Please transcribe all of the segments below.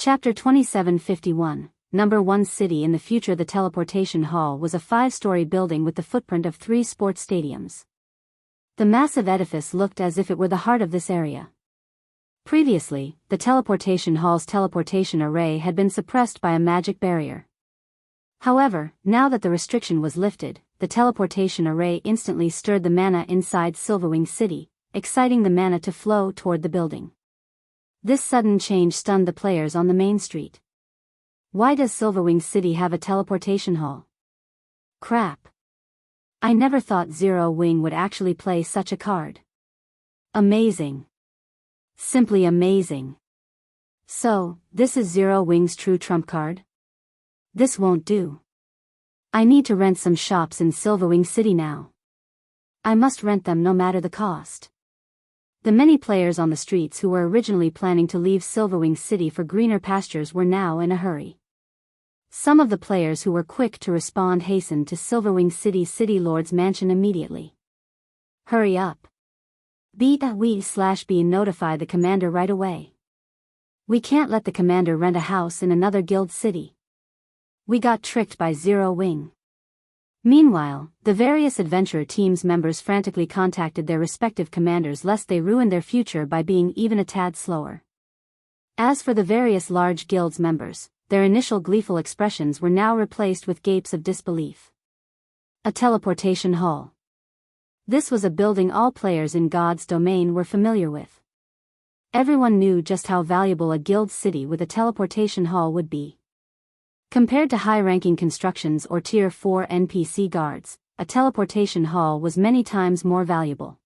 Chapter 2751, Number 1 City in the Future. The teleportation hall was a 5-story building with the footprint of 3 sports stadiums. The massive edifice looked as if it were the heart of this area. Previously, the teleportation hall's teleportation array had been suppressed by a magic barrier. However, now that the restriction was lifted, the teleportation array instantly stirred the mana inside Silverwing City, exciting the mana to flow toward the building. This sudden change stunned the players on the main street. Why does Silverwing City have a teleportation hall? Crap. I never thought Zero Wing would actually play such a card. Amazing. Simply amazing. So, this is Zero Wing's true trump card? This won't do. I need to rent some shops in Silverwing City now. I must rent them no matter the cost. The many players on the streets who were originally planning to leave Silverwing City for greener pastures were now in a hurry. Some of the players who were quick to respond hastened to Silverwing City's City Lord's mansion immediately. Hurry up. We notify the commander right away. We can't let the commander rent a house in another guild city. We got tricked by Zero Wing. Meanwhile, the various adventurer teams members frantically contacted their respective commanders lest they ruin their future by being even a tad slower. As for the various large guilds members, their initial gleeful expressions were now replaced with gapes of disbelief. A teleportation hall. This was a building all players in God's domain were familiar with. Everyone knew just how valuable a guild city with a teleportation hall would be. Compared to high-ranking constructions or Tier 4 NPC guards, a teleportation hall was many times more valuable.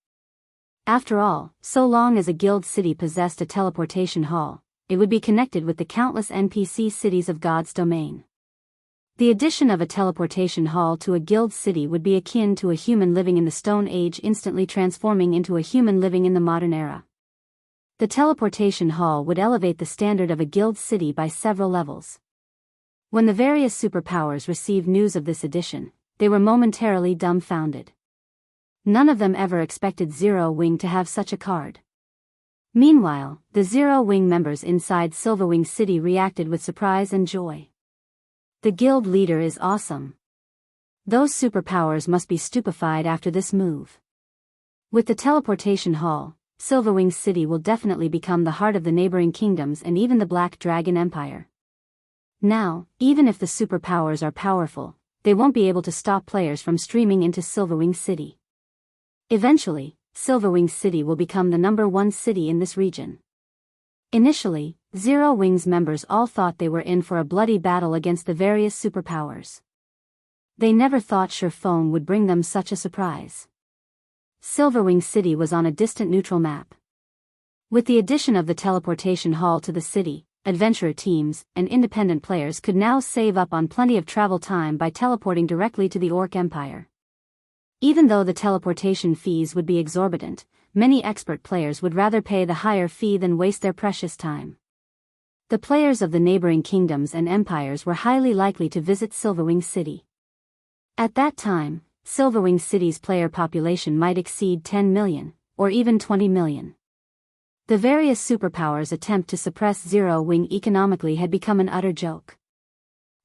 After all, so long as a guild city possessed a teleportation hall, it would be connected with the countless NPC cities of God's domain. The addition of a teleportation hall to a guild city would be akin to a human living in the Stone Age instantly transforming into a human living in the modern era. The teleportation hall would elevate the standard of a guild city by several levels. When the various superpowers received news of this addition, they were momentarily dumbfounded. None of them ever expected Zero Wing to have such a card. Meanwhile, the Zero Wing members inside Silverwing City reacted with surprise and joy. The guild leader is awesome. Those superpowers must be stupefied after this move. With the teleportation hall, Silverwing City will definitely become the heart of the neighboring kingdoms and even the Black Dragon Empire. Now, even if the superpowers are powerful, they won't be able to stop players from streaming into Silverwing City. Eventually, Silverwing City will become the number 1 city in this region. Initially, Zero Wing's members all thought they were in for a bloody battle against the various superpowers. They never thought Feng would bring them such a surprise. Silverwing City was on a distant neutral map. With the addition of the teleportation hall to the city, adventurer teams and independent players could now save up on plenty of travel time by teleporting directly to the Orc Empire. Even though the teleportation fees would be exorbitant, many expert players would rather pay the higher fee than waste their precious time. The players of the neighboring kingdoms and empires were highly likely to visit Silverwing City. At that time, Silverwing City's player population might exceed 10 million, or even 20 million. The various superpowers' attempt to suppress Zero Wing economically had become an utter joke.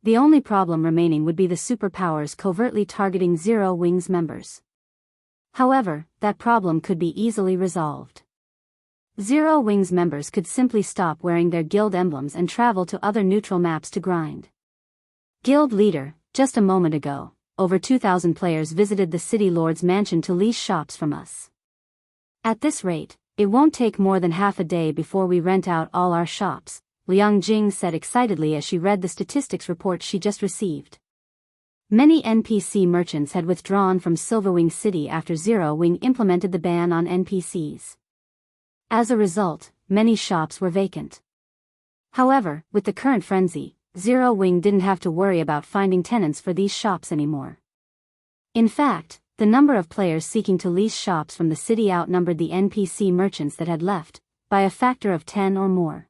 The only problem remaining would be the superpowers covertly targeting Zero Wing's members. However, that problem could be easily resolved. Zero Wing's members could simply stop wearing their guild emblems and travel to other neutral maps to grind. Guild leader, just a moment ago, over 2,000 players visited the City Lord's mansion to lease shops from us. At this rate, it won't take more than half a day before we rent out all our shops, Liang Jing said excitedly as she read the statistics report she just received. Many NPC merchants had withdrawn from Silverwing City after Zero Wing implemented the ban on NPCs. As a result, many shops were vacant. However, with the current frenzy, Zero Wing didn't have to worry about finding tenants for these shops anymore. In fact, the number of players seeking to lease shops from the city outnumbered the NPC merchants that had left, by a factor of 10 or more.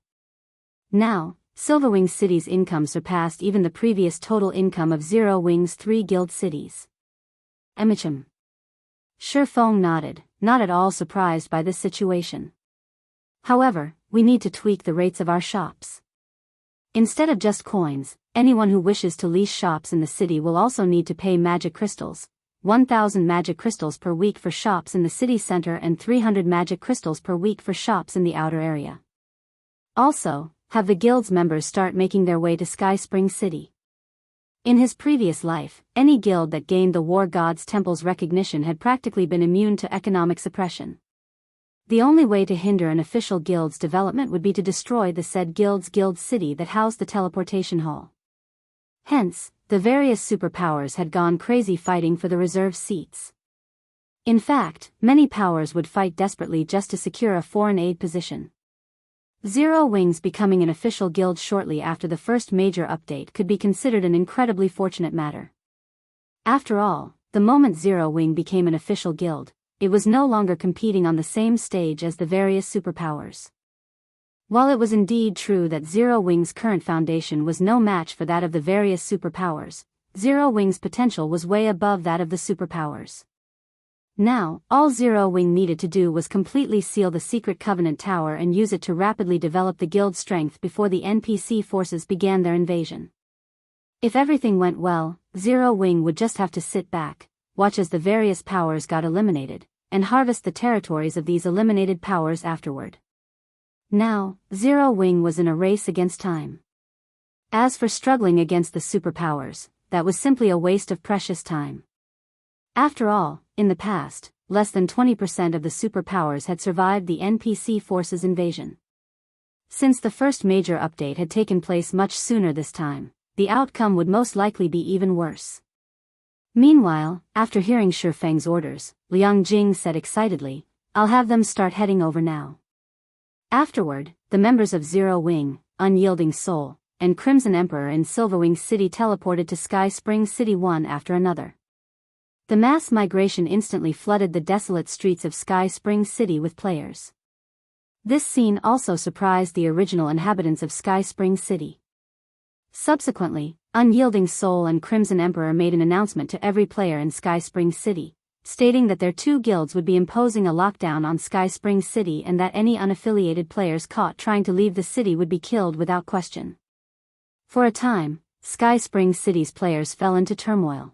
Now, Silverwing City's income surpassed even the previous total income of Zero Wing's 3 guild cities. Emicham. Feng nodded, not at all surprised by this situation. However, we need to tweak the rates of our shops. Instead of just coins, anyone who wishes to lease shops in the city will also need to pay magic crystals. 1,000 magic crystals per week for shops in the city center and 300 magic crystals per week for shops in the outer area. Also, have the guild's members start making their way to Sky Spring City. In his previous life, any guild that gained the War God's Temple's recognition had practically been immune to economic suppression. The only way to hinder an official guild's development would be to destroy the said guild's guild city that housed the teleportation hall. Hence, the various superpowers had gone crazy fighting for the reserve seats. In fact, many powers would fight desperately just to secure a foreign aid position. Zero Wings becoming an official guild shortly after the first major update could be considered an incredibly fortunate matter. After all, the moment Zero Wing became an official guild, it was no longer competing on the same stage as the various superpowers. While it was indeed true that Zero Wing's current foundation was no match for that of the various superpowers, Zero Wing's potential was way above that of the superpowers. Now, all Zero Wing needed to do was completely seal the Secret Covenant Tower and use it to rapidly develop the guild's strength before the NPC forces began their invasion. If everything went well, Zero Wing would just have to sit back, watch as the various powers got eliminated, and harvest the territories of these eliminated powers afterward. Now, Zero Wing was in a race against time. As for struggling against the superpowers, that was simply a waste of precious time. After all, in the past, less than 20% of the superpowers had survived the NPC forces' invasion. Since the first major update had taken place much sooner this time, the outcome would most likely be even worse. Meanwhile, after hearing Feng's orders, Liang Jing said excitedly, "I'll have them start heading over now." Afterward, the members of Zero Wing, Unyielding Soul, and Crimson Emperor in Silverwing City teleported to Sky Spring City one after another. The mass migration instantly flooded the desolate streets of Sky Spring City with players. This scene also surprised the original inhabitants of Sky Spring City. Subsequently, Unyielding Soul and Crimson Emperor made an announcement to every player in Sky Spring City, stating that their two guilds would be imposing a lockdown on Sky Spring City and that any unaffiliated players caught trying to leave the city would be killed without question. For a time, Sky Spring City's players fell into turmoil.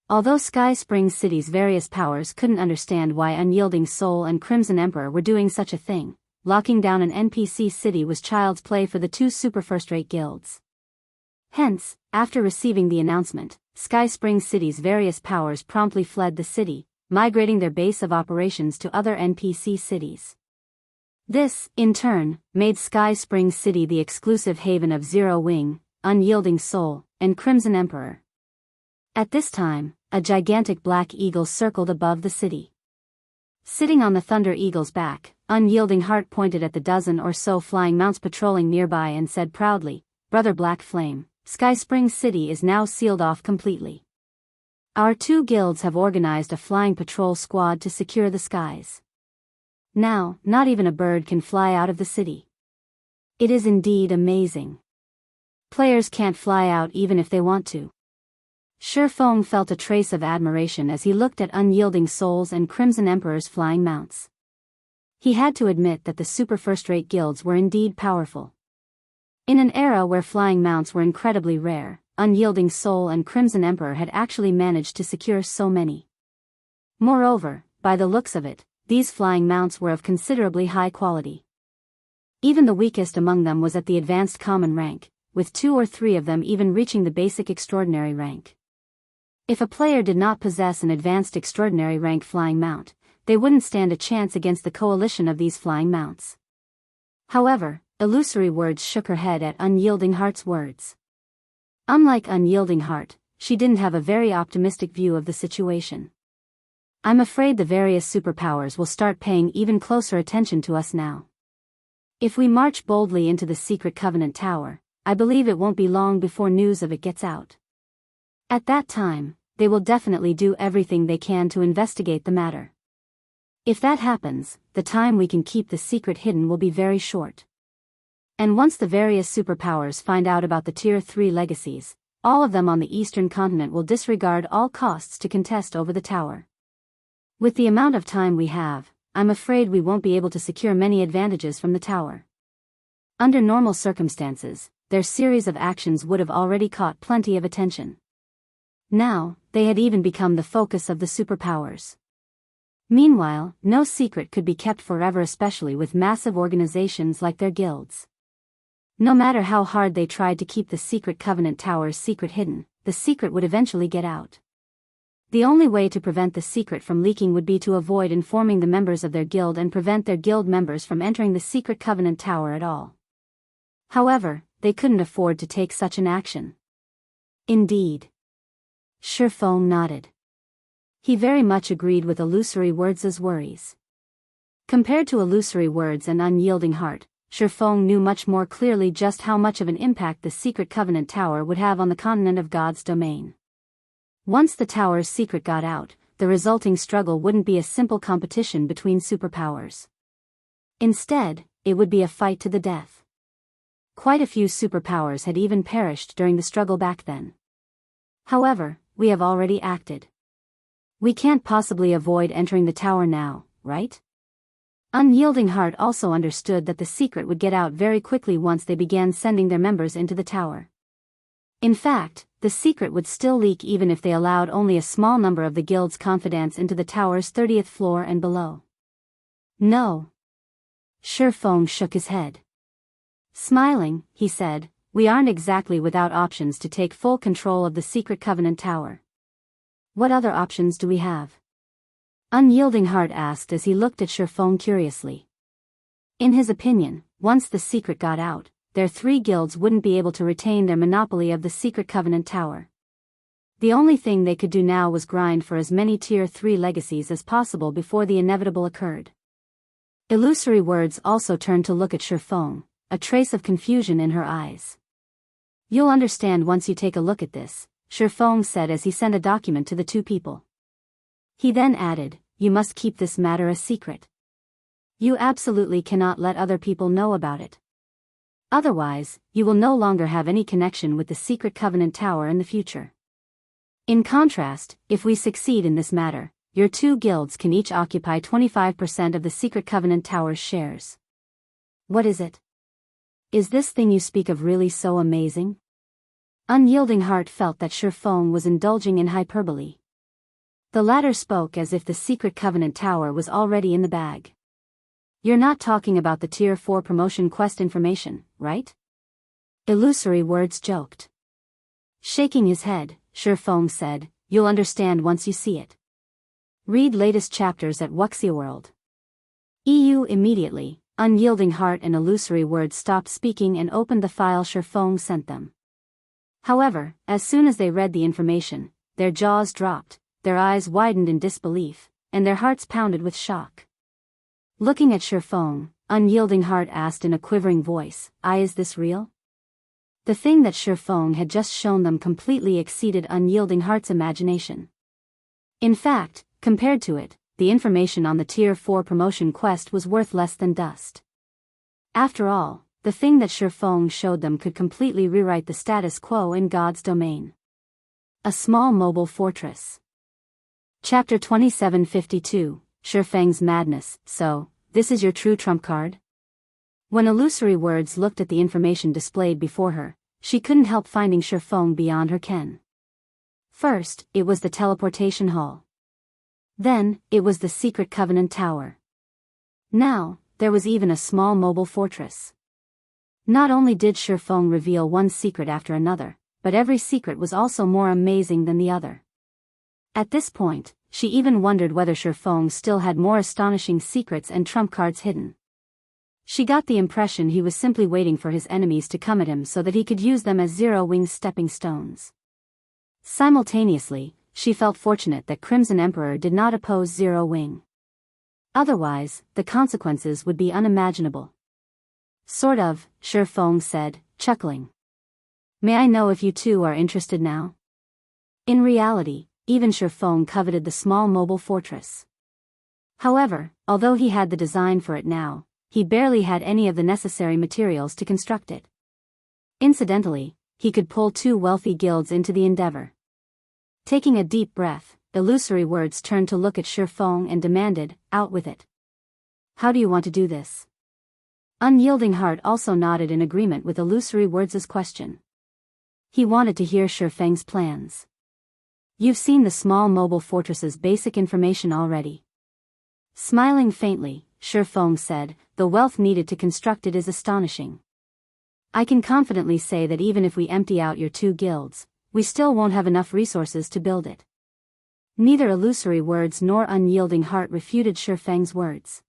Although Sky Spring City's various powers couldn't understand why Unyielding Soul and Crimson Emperor were doing such a thing, locking down an NPC city was child's play for the two super first-rate guilds. Hence, after receiving the announcement, Sky Spring City's various powers promptly fled the city, migrating their base of operations to other NPC cities. This, in turn, made Sky Spring City the exclusive haven of Zero Wing, Unyielding Soul, and Crimson Emperor. At this time, a gigantic black eagle circled above the city. Sitting on the Thunder Eagle's back, Unyielding Heart pointed at the dozen or so flying mounts patrolling nearby and said proudly, "Brother Black Flame, Sky Spring City is now sealed off completely. Our two guilds have organized a flying patrol squad to secure the skies. Now, not even a bird can fly out of the city. It is indeed amazing. Players can't fly out even if they want to." Feng felt a trace of admiration as he looked at Unyielding Souls and Crimson Emperor's flying mounts. He had to admit that the super first-rate guilds were indeed powerful. In an era where flying mounts were incredibly rare, Unyielding Soul and Crimson Emperor had actually managed to secure so many. Moreover, by the looks of it, these flying mounts were of considerably high quality. Even the weakest among them was at the advanced common rank, with 2 or 3 of them even reaching the basic extraordinary rank. If a player did not possess an advanced extraordinary rank flying mount, they wouldn't stand a chance against the coalition of these flying mounts. However, Illusory Words shook her head at Unyielding Heart's words. Unlike Unyielding Heart, she didn't have a very optimistic view of the situation. "I'm afraid the various superpowers will start paying even closer attention to us now. If we march boldly into the Secret Covenant Tower, I believe it won't be long before news of it gets out. At that time, they will definitely do everything they can to investigate the matter. If that happens, the time we can keep the secret hidden will be very short. And once the various superpowers find out about the Tier 3 legacies, all of them on the Eastern continent will disregard all costs to contest over the tower. With the amount of time we have, I'm afraid we won't be able to secure many advantages from the tower. Under normal circumstances, their series of actions would have already caught plenty of attention. Now, they had even become the focus of the superpowers. Meanwhile, no secret could be kept forever, especially with massive organizations like their guilds. No matter how hard they tried to keep the secret Covenant Tower's secret hidden, the secret would eventually get out. The only way to prevent the secret from leaking would be to avoid informing the members of their guild and prevent their guild members from entering the secret Covenant Tower at all. However, they couldn't afford to take such an action. Indeed. Feng nodded. He very much agreed with Illusory Words' worries. Compared to Illusory Words and Unyielding Heart, Feng knew much more clearly just how much of an impact the secret Covenant Tower would have on the continent of God's domain. Once the tower's secret got out, the resulting struggle wouldn't be a simple competition between superpowers. Instead, it would be a fight to the death. Quite a few superpowers had even perished during the struggle back then. However, we have already acted. We can't possibly avoid entering the tower now, right? Unyielding Heart also understood that the secret would get out very quickly once they began sending their members into the tower. In fact, the secret would still leak even if they allowed only a small number of the guild's confidants into the tower's 30th floor and below. No. Feng shook his head. Smiling, he said, "We aren't exactly without options to take full control of the secret Covenant Tower. What other options do we have?" Unyielding Heart asked as he looked at Feng curiously. In his opinion, once the secret got out, their three guilds wouldn't be able to retain their monopoly of the secret Covenant Tower. The only thing they could do now was grind for as many Tier 3 legacies as possible before the inevitable occurred. Illusory Words also turned to look at Feng, a trace of confusion in her eyes. "You'll understand once you take a look at this," Feng said as he sent a document to the two people. He then added, "You must keep this matter a secret. You absolutely cannot let other people know about it. Otherwise, you will no longer have any connection with the secret Covenant Tower in the future. In contrast, if we succeed in this matter, your two guilds can each occupy 25% of the secret Covenant Tower's shares." "What is it? Is this thing you speak of really so amazing?" Unyielding Heart felt that Feng was indulging in hyperbole. The latter spoke as if the secret Covenant Tower was already in the bag. "You're not talking about the Tier 4 promotion quest information, right?" Illusory Words joked. Shaking his head, Feng said, "You'll understand once you see it. Read latest chapters at Wuxia EU immediately. Unyielding Heart and Illusory Words stopped speaking and opened the file Feng sent them. However, as soon as they read the information, their jaws dropped, their eyes widened in disbelief, and their hearts pounded with shock. Looking at Feng, Unyielding Heart asked in a quivering voice, "Is this real?" The thing that Feng had just shown them completely exceeded Unyielding Heart's imagination. In fact, compared to it, the information on the Tier 4 promotion quest was worth less than dust. After all, the thing that Feng showed them could completely rewrite the status quo in God's domain. A small mobile fortress. Chapter 2752, Feng's Madness. "So, this is your true trump card?" When Illusory Words looked at the information displayed before her, she couldn't help finding Feng beyond her ken. First, it was the teleportation hall. Then, it was the secret Covenant Tower. Now, there was even a small mobile fortress. Not only did Feng reveal one secret after another, but every secret was also more amazing than the other. At this point, she even wondered whether Feng still had more astonishing secrets and trump cards hidden. She got the impression he was simply waiting for his enemies to come at him so that he could use them as zero-wing stepping stones. Simultaneously, she felt fortunate that Crimson Emperor did not oppose Zero Wing. Otherwise, the consequences would be unimaginable. "Sort of," Feng said, chuckling. "May I know if you two are interested now?" In reality, even Feng coveted the small mobile fortress. However, although he had the design for it now, he barely had any of the necessary materials to construct it. Incidentally, he could pull two wealthy guilds into the endeavor. Taking a deep breath, Illusory Words turned to look at Feng and demanded, "Out with it. How do you want to do this?" Unyielding Heart also nodded in agreement with Illusory Words' question. He wanted to hear Feng's plans. You've seen the small mobile fortress's basic information already. Smiling faintly, Feng said, the wealth needed to construct it is astonishing. I can confidently say that even if we empty out your 2 guilds, we still won't have enough resources to build it. Neither Illusory Words nor Unyielding Heart refuted Feng's words.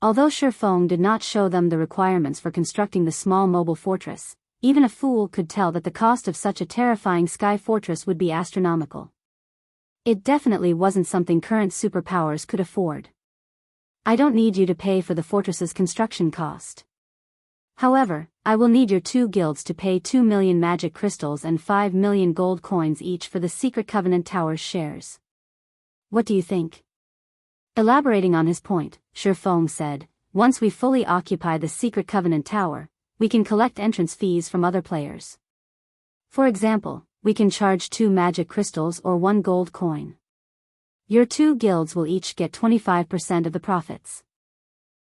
Although Feng did not show them the requirements for constructing the small mobile fortress, even a fool could tell that the cost of such a terrifying sky fortress would be astronomical. It definitely wasn't something current superpowers could afford. I don't need you to pay for the fortress's construction cost. However, I will need your 2 guilds to pay 2 million magic crystals and 5 million gold coins each for the Secret Covenant Tower's shares. What do you think? Elaborating on his point, Feng said, once we fully occupy the Secret Covenant Tower, we can collect entrance fees from other players. For example, we can charge 2 magic crystals or 1 gold coin. Your 2 guilds will each get 25% of the profits.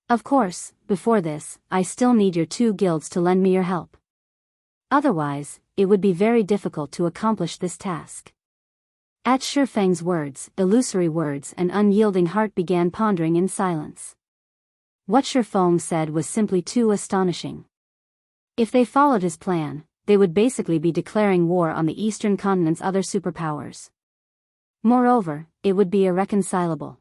Of course, before this, I still need your 2 guilds to lend me your help. Otherwise, it would be very difficult to accomplish this task. At Feng's words, Illusory Words and Unyielding Heart began pondering in silence. What Feng said was simply too astonishing. If they followed his plan, they would basically be declaring war on the Eastern Continent's other superpowers. Moreover, it would be irreconcilable.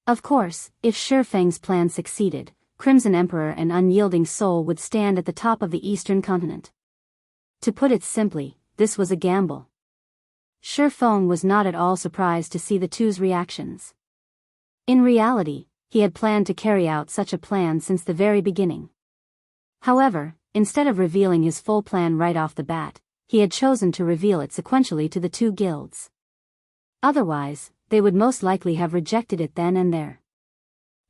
Of course, if Feng's plan succeeded, Crimson Emperor and Unyielding Soul would stand at the top of the Eastern Continent. To put it simply, this was a gamble. Feng was not at all surprised to see the two's reactions. In reality, he had planned to carry out such a plan since the very beginning. However, instead of revealing his full plan right off the bat, he had chosen to reveal it sequentially to the 2 guilds. Otherwise, they would most likely have rejected it then and there.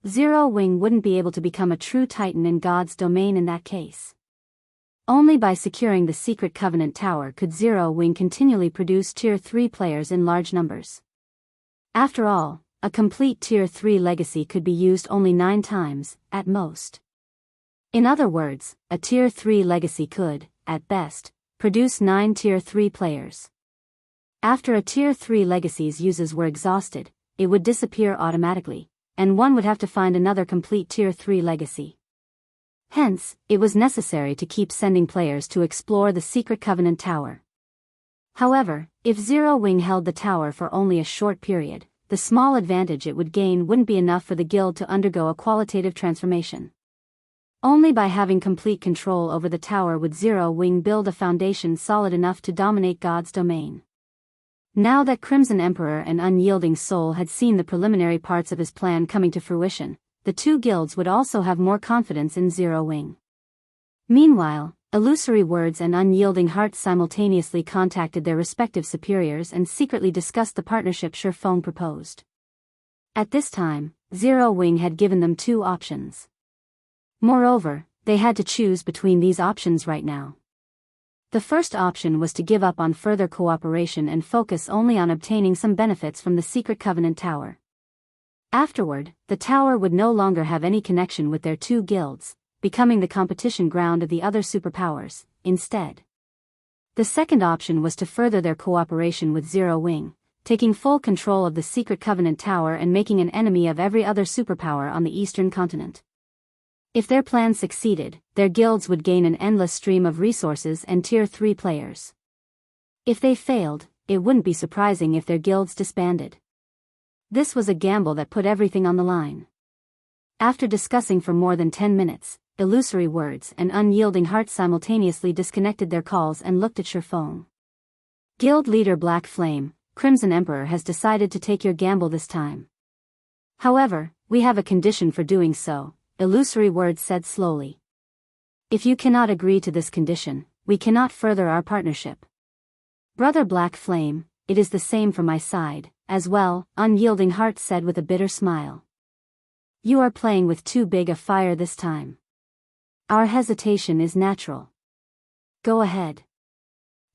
Zero Wing wouldn't be able to become a true titan in God's domain in that case. Only by securing the Secret Covenant Tower could Zero Wing continually produce Tier 3 players in large numbers. After all, a complete Tier 3 legacy could be used only 9 times, at most. In other words, a Tier 3 legacy could, at best, produce 9 Tier 3 players. After a Tier 3 legacy's uses were exhausted, it would disappear automatically, and one would have to find another complete Tier 3 legacy. Hence, it was necessary to keep sending players to explore the Secret Covenant Tower. However, if Zero Wing held the tower for only a short period, the small advantage it would gain wouldn't be enough for the guild to undergo a qualitative transformation. Only by having complete control over the tower would Zero Wing build a foundation solid enough to dominate God's domain. Now that Crimson Emperor and Unyielding Soul had seen the preliminary parts of his plan coming to fruition, the 2 guilds would also have more confidence in Zero Wing. Meanwhile, Illusory Words and Unyielding Heart simultaneously contacted their respective superiors and secretly discussed the partnership Feng proposed. At this time, Zero Wing had given them 2 options. Moreover, they had to choose between these options right now. The first option was to give up on further cooperation and focus only on obtaining some benefits from the Secret Covenant Tower. Afterward, the tower would no longer have any connection with their 2 guilds, becoming the competition ground of the other superpowers, instead. The second option was to further their cooperation with Zero Wing, taking full control of the Secret Covenant Tower and making an enemy of every other superpower on the Eastern Continent. If their plan succeeded, their guilds would gain an endless stream of resources and Tier 3 players. If they failed, it wouldn't be surprising if their guilds disbanded. This was a gamble that put everything on the line. After discussing for more than 10 minutes, Illusory Words and Unyielding Heart simultaneously disconnected their calls and looked at Feng. Guild leader Black Flame, Crimson Emperor has decided to take your gamble this time. However, we have a condition for doing so, Illusory Words said slowly. If you cannot agree to this condition, we cannot further our partnership. Brother Black Flame, it is the same from my side, as well, Unyielding Heart said with a bitter smile. You are playing with too big a fire this time. Our hesitation is natural. Go ahead.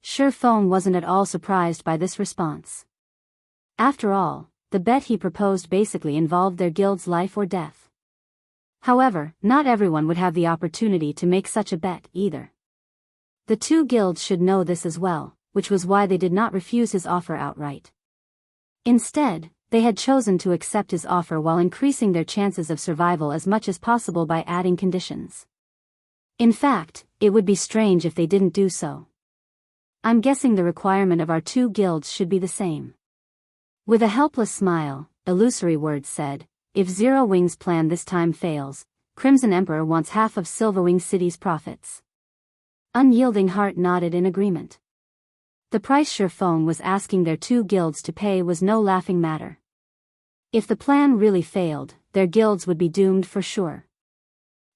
Feng wasn't at all surprised by this response. After all, the bet he proposed basically involved their guild's life or death. However, not everyone would have the opportunity to make such a bet either. The two guilds should know this as well, which was why they did not refuse his offer outright. Instead, they had chosen to accept his offer while increasing their chances of survival as much as possible by adding conditions. In fact, it would be strange if they didn't do so. I'm guessing the requirement of our two guilds should be the same. With a helpless smile, Illusory Words said, if Zero Wing's plan this time fails, Crimson Emperor wants half of Silverwing City's profits. Unyielding Heart nodded in agreement. The price Feng was asking their two guilds to pay was no laughing matter. If the plan really failed, their guilds would be doomed for sure.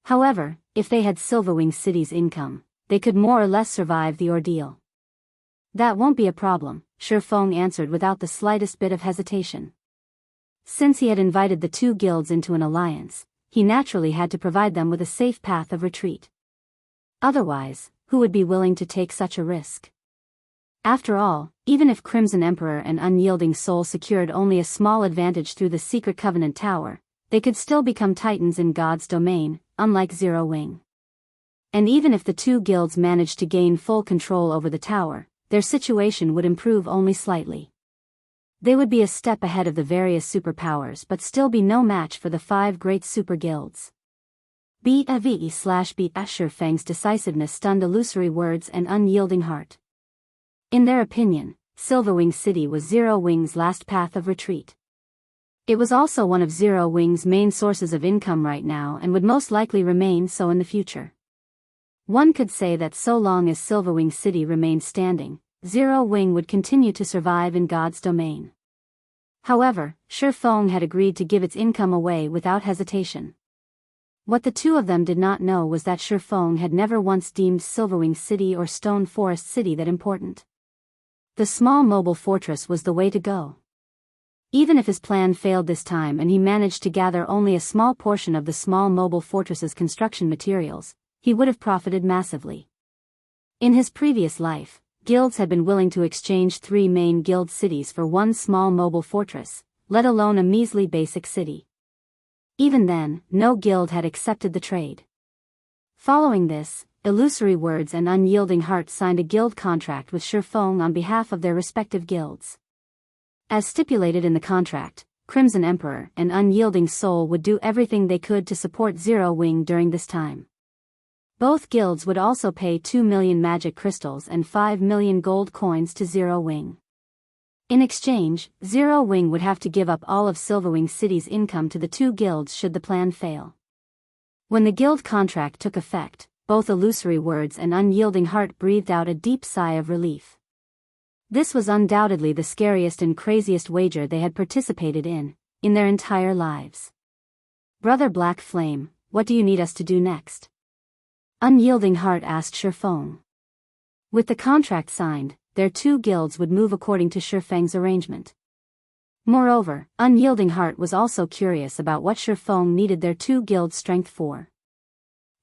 However, if they had Silverwing City's income, they could more or less survive the ordeal. That won't be a problem, Feng answered without the slightest bit of hesitation. Since he had invited the two guilds into an alliance, he naturally had to provide them with a safe path of retreat. Otherwise, who would be willing to take such a risk? After all, even if Crimson Emperor and Unyielding Soul secured only a small advantage through the Secret Covenant Tower, they could still become titans in God's domain, unlike Zero Wing. And even if the two guilds managed to gain full control over the tower, their situation would improve only slightly. They would be a step ahead of the various superpowers but still be no match for the 5 great super guilds. Beat Feng's decisiveness stunned Illusory Words and Unyielding Heart. In their opinion, Silverwing City was Zero Wing's last path of retreat. It was also one of Zero Wing's main sources of income right now and would most likely remain so in the future. One could say that so long as Silverwing City remained standing, Zero Wing would continue to survive in God's domain. However, Feng had agreed to give its income away without hesitation. What the two of them did not know was that Feng had never once deemed Silverwing City or Stone Forest City that important. The small mobile fortress was the way to go. Even if his plan failed this time and he managed to gather only a small portion of the small mobile fortress's construction materials, he would have profited massively. In his previous life, guilds had been willing to exchange 3 main guild cities for one small mobile fortress, let alone a measly basic city. Even then, no guild had accepted the trade. Following this, Illusory Words and Unyielding Heart signed a guild contract with Feng on behalf of their respective guilds. As stipulated in the contract, Crimson Emperor and Unyielding Soul would do everything they could to support Zero Wing during this time. Both guilds would also pay 2 million magic crystals and 5 million gold coins to Zero Wing. In exchange, Zero Wing would have to give up all of Silverwing City's income to the two guilds should the plan fail. When the guild contract took effect, both Illusory Words and Unyielding Heart breathed out a deep sigh of relief. This was undoubtedly the scariest and craziest wager they had participated in their entire lives. Brother Black Flame, what do you need us to do next? Unyielding Heart asked Feng. With the contract signed, their two guilds would move according to Feng's arrangement. Moreover, Unyielding Heart was also curious about what Feng needed their two guilds' strength for.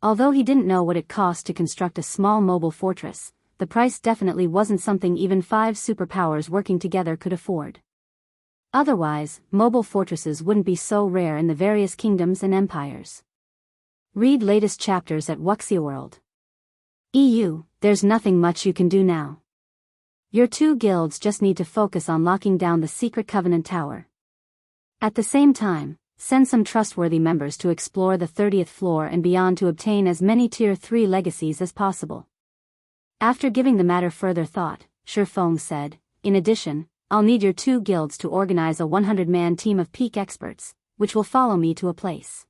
Although he didn't know what it cost to construct a small mobile fortress, the price definitely wasn't something even 5 superpowers working together could afford. Otherwise, mobile fortresses wouldn't be so rare in the various kingdoms and empires. Read latest chapters at Wuxia EU. There's nothing much you can do now. Your two guilds just need to focus on locking down the Secret Covenant Tower. At the same time, send some trustworthy members to explore the 30th floor and beyond to obtain as many Tier 3 legacies as possible. After giving the matter further thought, Feng said, in addition, I'll need your two guilds to organize a 100-man team of peak experts, which will follow me to a place.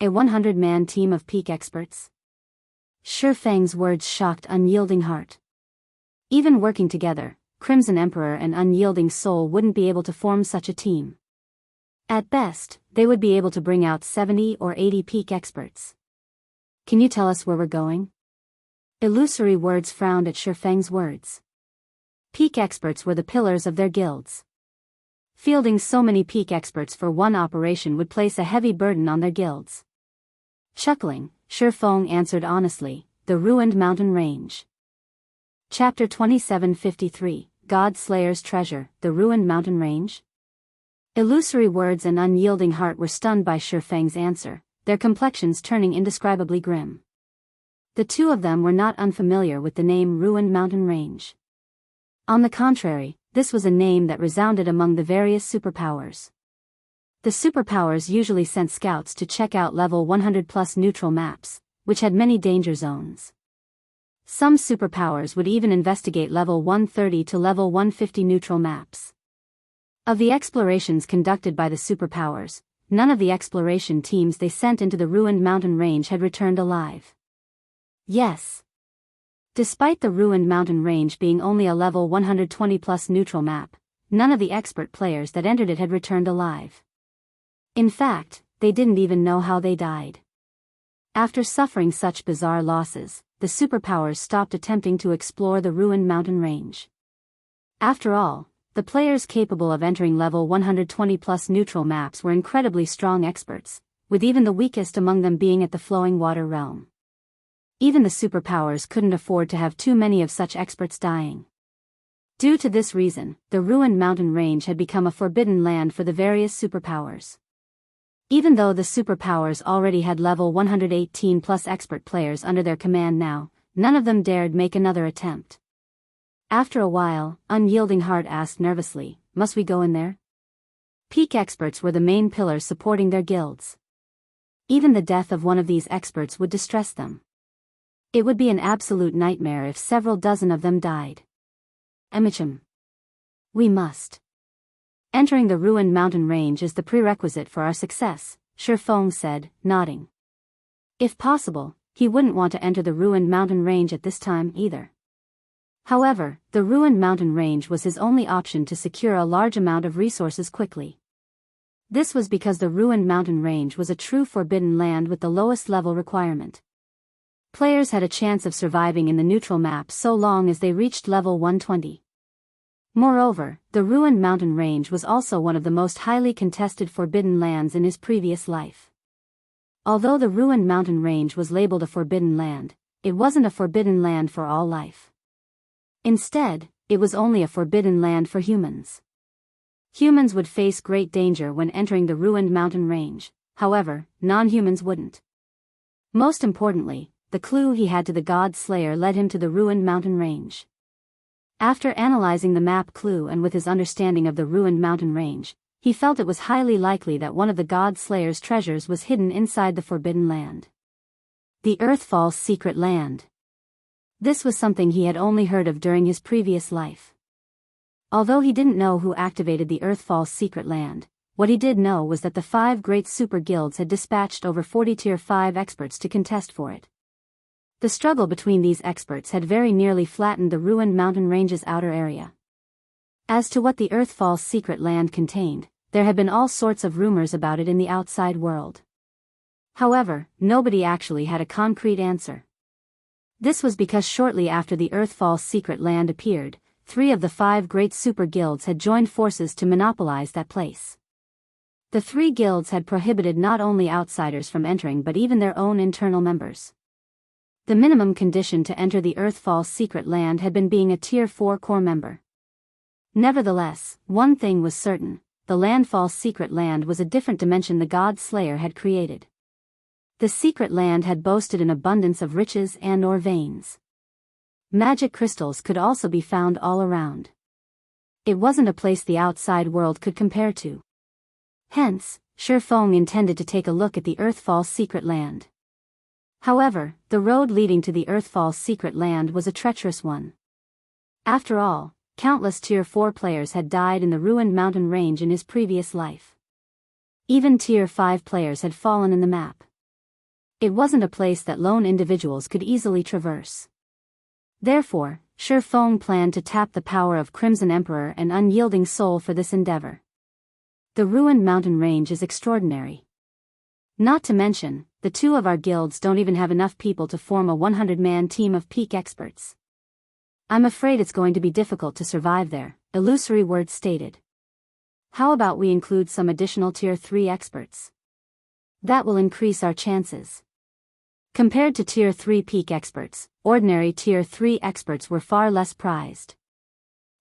A 100-man team of peak experts? Feng's words shocked Unyielding Heart. Even working together, Crimson Emperor and Unyielding Soul wouldn't be able to form such a team. At best, they would be able to bring out 70 or 80 peak experts. Can you tell us where we're going? Illusory Words frowned at Feng's words. Peak experts were the pillars of their guilds. Fielding so many peak experts for one operation would place a heavy burden on their guilds. Chuckling, Feng answered honestly, the Ruined Mountain Range. Chapter 2753, God Slayer's Treasure, the Ruined Mountain Range? Illusory Words and Unyielding Heart were stunned by Feng's answer, their complexions turning indescribably grim. The two of them were not unfamiliar with the name Ruined Mountain Range. On the contrary, this was a name that resounded among the various superpowers. The superpowers usually sent scouts to check out level 100+ neutral maps, which had many danger zones. Some superpowers would even investigate level 130 to level 150 neutral maps. Of the explorations conducted by the superpowers, none of the exploration teams they sent into the Ruined Mountain Range had returned alive. Yes. Despite the Ruined Mountain Range being only a level 120+ neutral map, none of the expert players that entered it had returned alive. In fact, they didn't even know how they died. After suffering such bizarre losses, the superpowers stopped attempting to explore the Ruined Mountain Range. After all, the players capable of entering level 120+ neutral maps were incredibly strong experts, with even the weakest among them being at the Flowing Water Realm. Even the superpowers couldn't afford to have too many of such experts dying. Due to this reason, the Ruined Mountain Range had become a forbidden land for the various superpowers. Even though the superpowers already had level 118+ expert players under their command now, none of them dared make another attempt. After a while, Unyielding Heart asked nervously, "Must we go in there?" Peak experts were the main pillars supporting their guilds. Even the death of one of these experts would distress them. It would be an absolute nightmare if several dozen of them died. Emicham. We must. Entering the Ruined Mountain Range is the prerequisite for our success, Feng said, nodding. If possible, he wouldn't want to enter the Ruined Mountain Range at this time either. However, the Ruined Mountain Range was his only option to secure a large amount of resources quickly. This was because the Ruined Mountain Range was a true forbidden land with the lowest level requirement. Players had a chance of surviving in the neutral map so long as they reached level 120. Moreover, the Ruined Mountain Range was also one of the most highly contested forbidden lands in his previous life. Although the Ruined Mountain Range was labeled a forbidden land, it wasn't a forbidden land for all life. Instead, it was only a forbidden land for humans. Humans would face great danger when entering the Ruined Mountain Range, however, non-humans wouldn't. Most importantly, the clue he had to the God Slayer led him to the Ruined Mountain Range. After analyzing the map clue and with his understanding of the Ruined Mountain Range, he felt it was highly likely that one of the God Slayer's treasures was hidden inside the Forbidden Land. The Earthfall's secret land. This was something he had only heard of during his previous life. Although he didn't know who activated the Earthfall's secret land, what he did know was that the 5 great super guilds had dispatched over 40 Tier 5 experts to contest for it. The struggle between these experts had very nearly flattened the Ruined Mountain Range's outer area. As to what the Earthfall's secret land contained, there had been all sorts of rumors about it in the outside world. However, nobody actually had a concrete answer. This was because shortly after the Earthfall's secret land appeared, 3 of the 5 great super guilds had joined forces to monopolize that place. The 3 guilds had prohibited not only outsiders from entering but even their own internal members. The minimum condition to enter the Earthfall's secret land had been being a Tier 4 core member. Nevertheless, one thing was certain, the Landfall's secret land was a different dimension the God Slayer had created. The secret land had boasted an abundance of riches and/or veins. Magic crystals could also be found all around. It wasn't a place the outside world could compare to. Hence, Feng intended to take a look at the Earthfall's secret land. However, the road leading to the Earthfall's secret land was a treacherous one. After all, countless Tier 4 players had died in the Ruined Mountain Range in his previous life. Even Tier 5 players had fallen in the map. It wasn't a place that lone individuals could easily traverse. Therefore, Feng planned to tap the power of Crimson Emperor and Unyielding Soul for this endeavor. The Ruined Mountain Range is extraordinary. Not to mention, the 2 of our guilds don't even have enough people to form a 100-man team of peak experts. I'm afraid it's going to be difficult to survive there, Illusory Words stated. How about we include some additional Tier 3 experts? That will increase our chances. Compared to Tier 3 peak experts, ordinary Tier 3 experts were far less prized.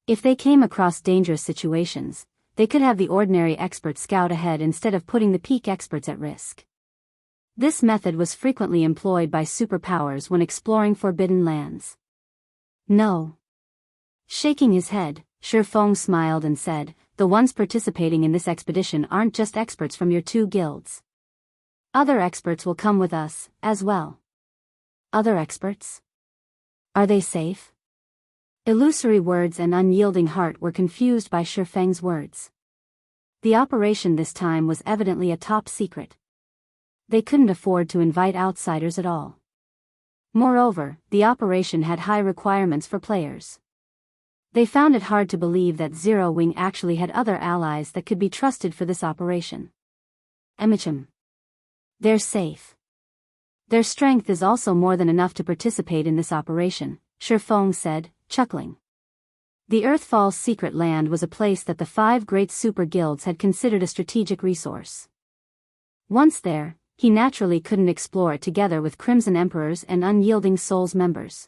If they came across dangerous situations, they could have the ordinary experts scout ahead instead of putting the peak experts at risk. This method was frequently employed by superpowers when exploring forbidden lands. No. Shaking his head, Feng smiled and said, the ones participating in this expedition aren't just experts from your two guilds. Other experts will come with us, as well. Other experts? Are they safe? Illusory words and unyielding heart were confused by Feng's words. The operation this time was evidently a top secret. They couldn't afford to invite outsiders at all. Moreover, the operation had high requirements for players. They found it hard to believe that Zero Wing actually had other allies that could be trusted for this operation. Emichim. They're safe. Their strength is also more than enough to participate in this operation, Feng said, chuckling. The Earthfall's secret land was a place that the 5 great super guilds had considered a strategic resource. Once there, he naturally couldn't explore it together with Crimson Emperors and Unyielding Souls members.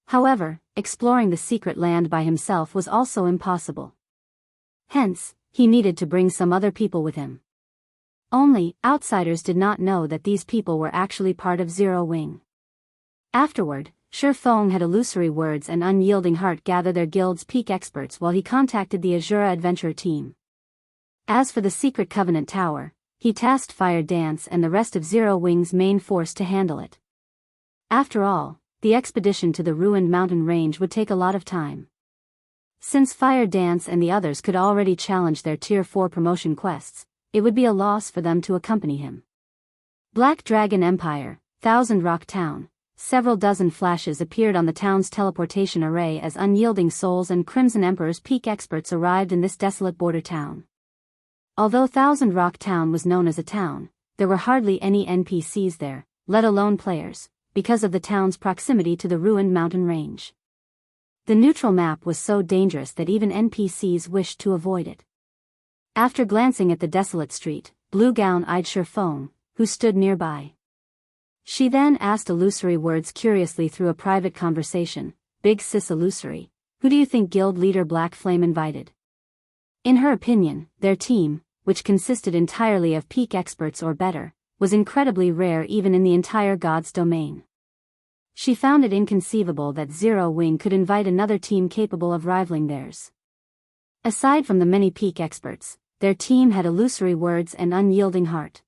However, exploring the secret land by himself was also impossible. Hence, he needed to bring some other people with him. Only, outsiders did not know that these people were actually part of Zero Wing. Afterward, Feng had Illusory Words and Unyielding Heart gather their guild's peak experts while he contacted the Azura Adventure team. As for the Secret Covenant Tower, he tasked Fire Dance and the rest of Zero Wing's main force to handle it. After all, the expedition to the ruined mountain range would take a lot of time. Since Fire Dance and the others could already challenge their Tier 4 promotion quests, it would be a loss for them to accompany him. Black Dragon Empire, Thousand Rock Town. Several dozen flashes appeared on the town's teleportation array as Unyielding Souls and Crimson Emperor's peak experts arrived in this desolate border town. Although Thousand Rock Town was known as a town, there were hardly any NPCs there, let alone players, because of the town's proximity to the ruined mountain range. The neutral map was so dangerous that even NPCs wished to avoid it. After glancing at the desolate street, Blue Gown eyed Feng, who stood nearby. She then asked Illusory Words curiously through a private conversation, Big Sis Illusory, who do you think guild leader Black Flame invited? In her opinion, their team, which consisted entirely of peak experts or better, was incredibly rare even in the entire God's domain. She found it inconceivable that Zero Wing could invite another team capable of rivaling theirs. Aside from the many peak experts, their team had Illusory Words and Unyielding Heart.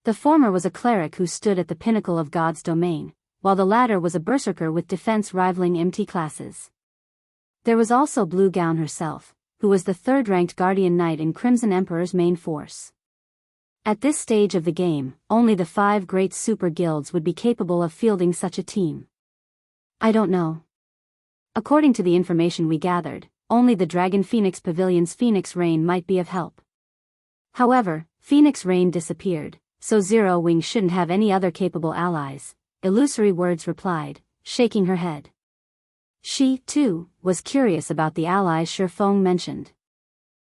The former was a cleric who stood at the pinnacle of God's domain, while the latter was a berserker with defense rivaling MT classes. There was also Blue Gown herself, who was the third-ranked Guardian Knight in Crimson Emperor's main force. At this stage of the game, only the 5 great super guilds would be capable of fielding such a team. I don't know. According to the information we gathered, only the Dragon Phoenix Pavilion's Phoenix Rain might be of help. However, Phoenix Rain disappeared, so Zero Wing shouldn't have any other capable allies, Illusory Words replied, shaking her head. She, too, was curious about the allies Feng mentioned.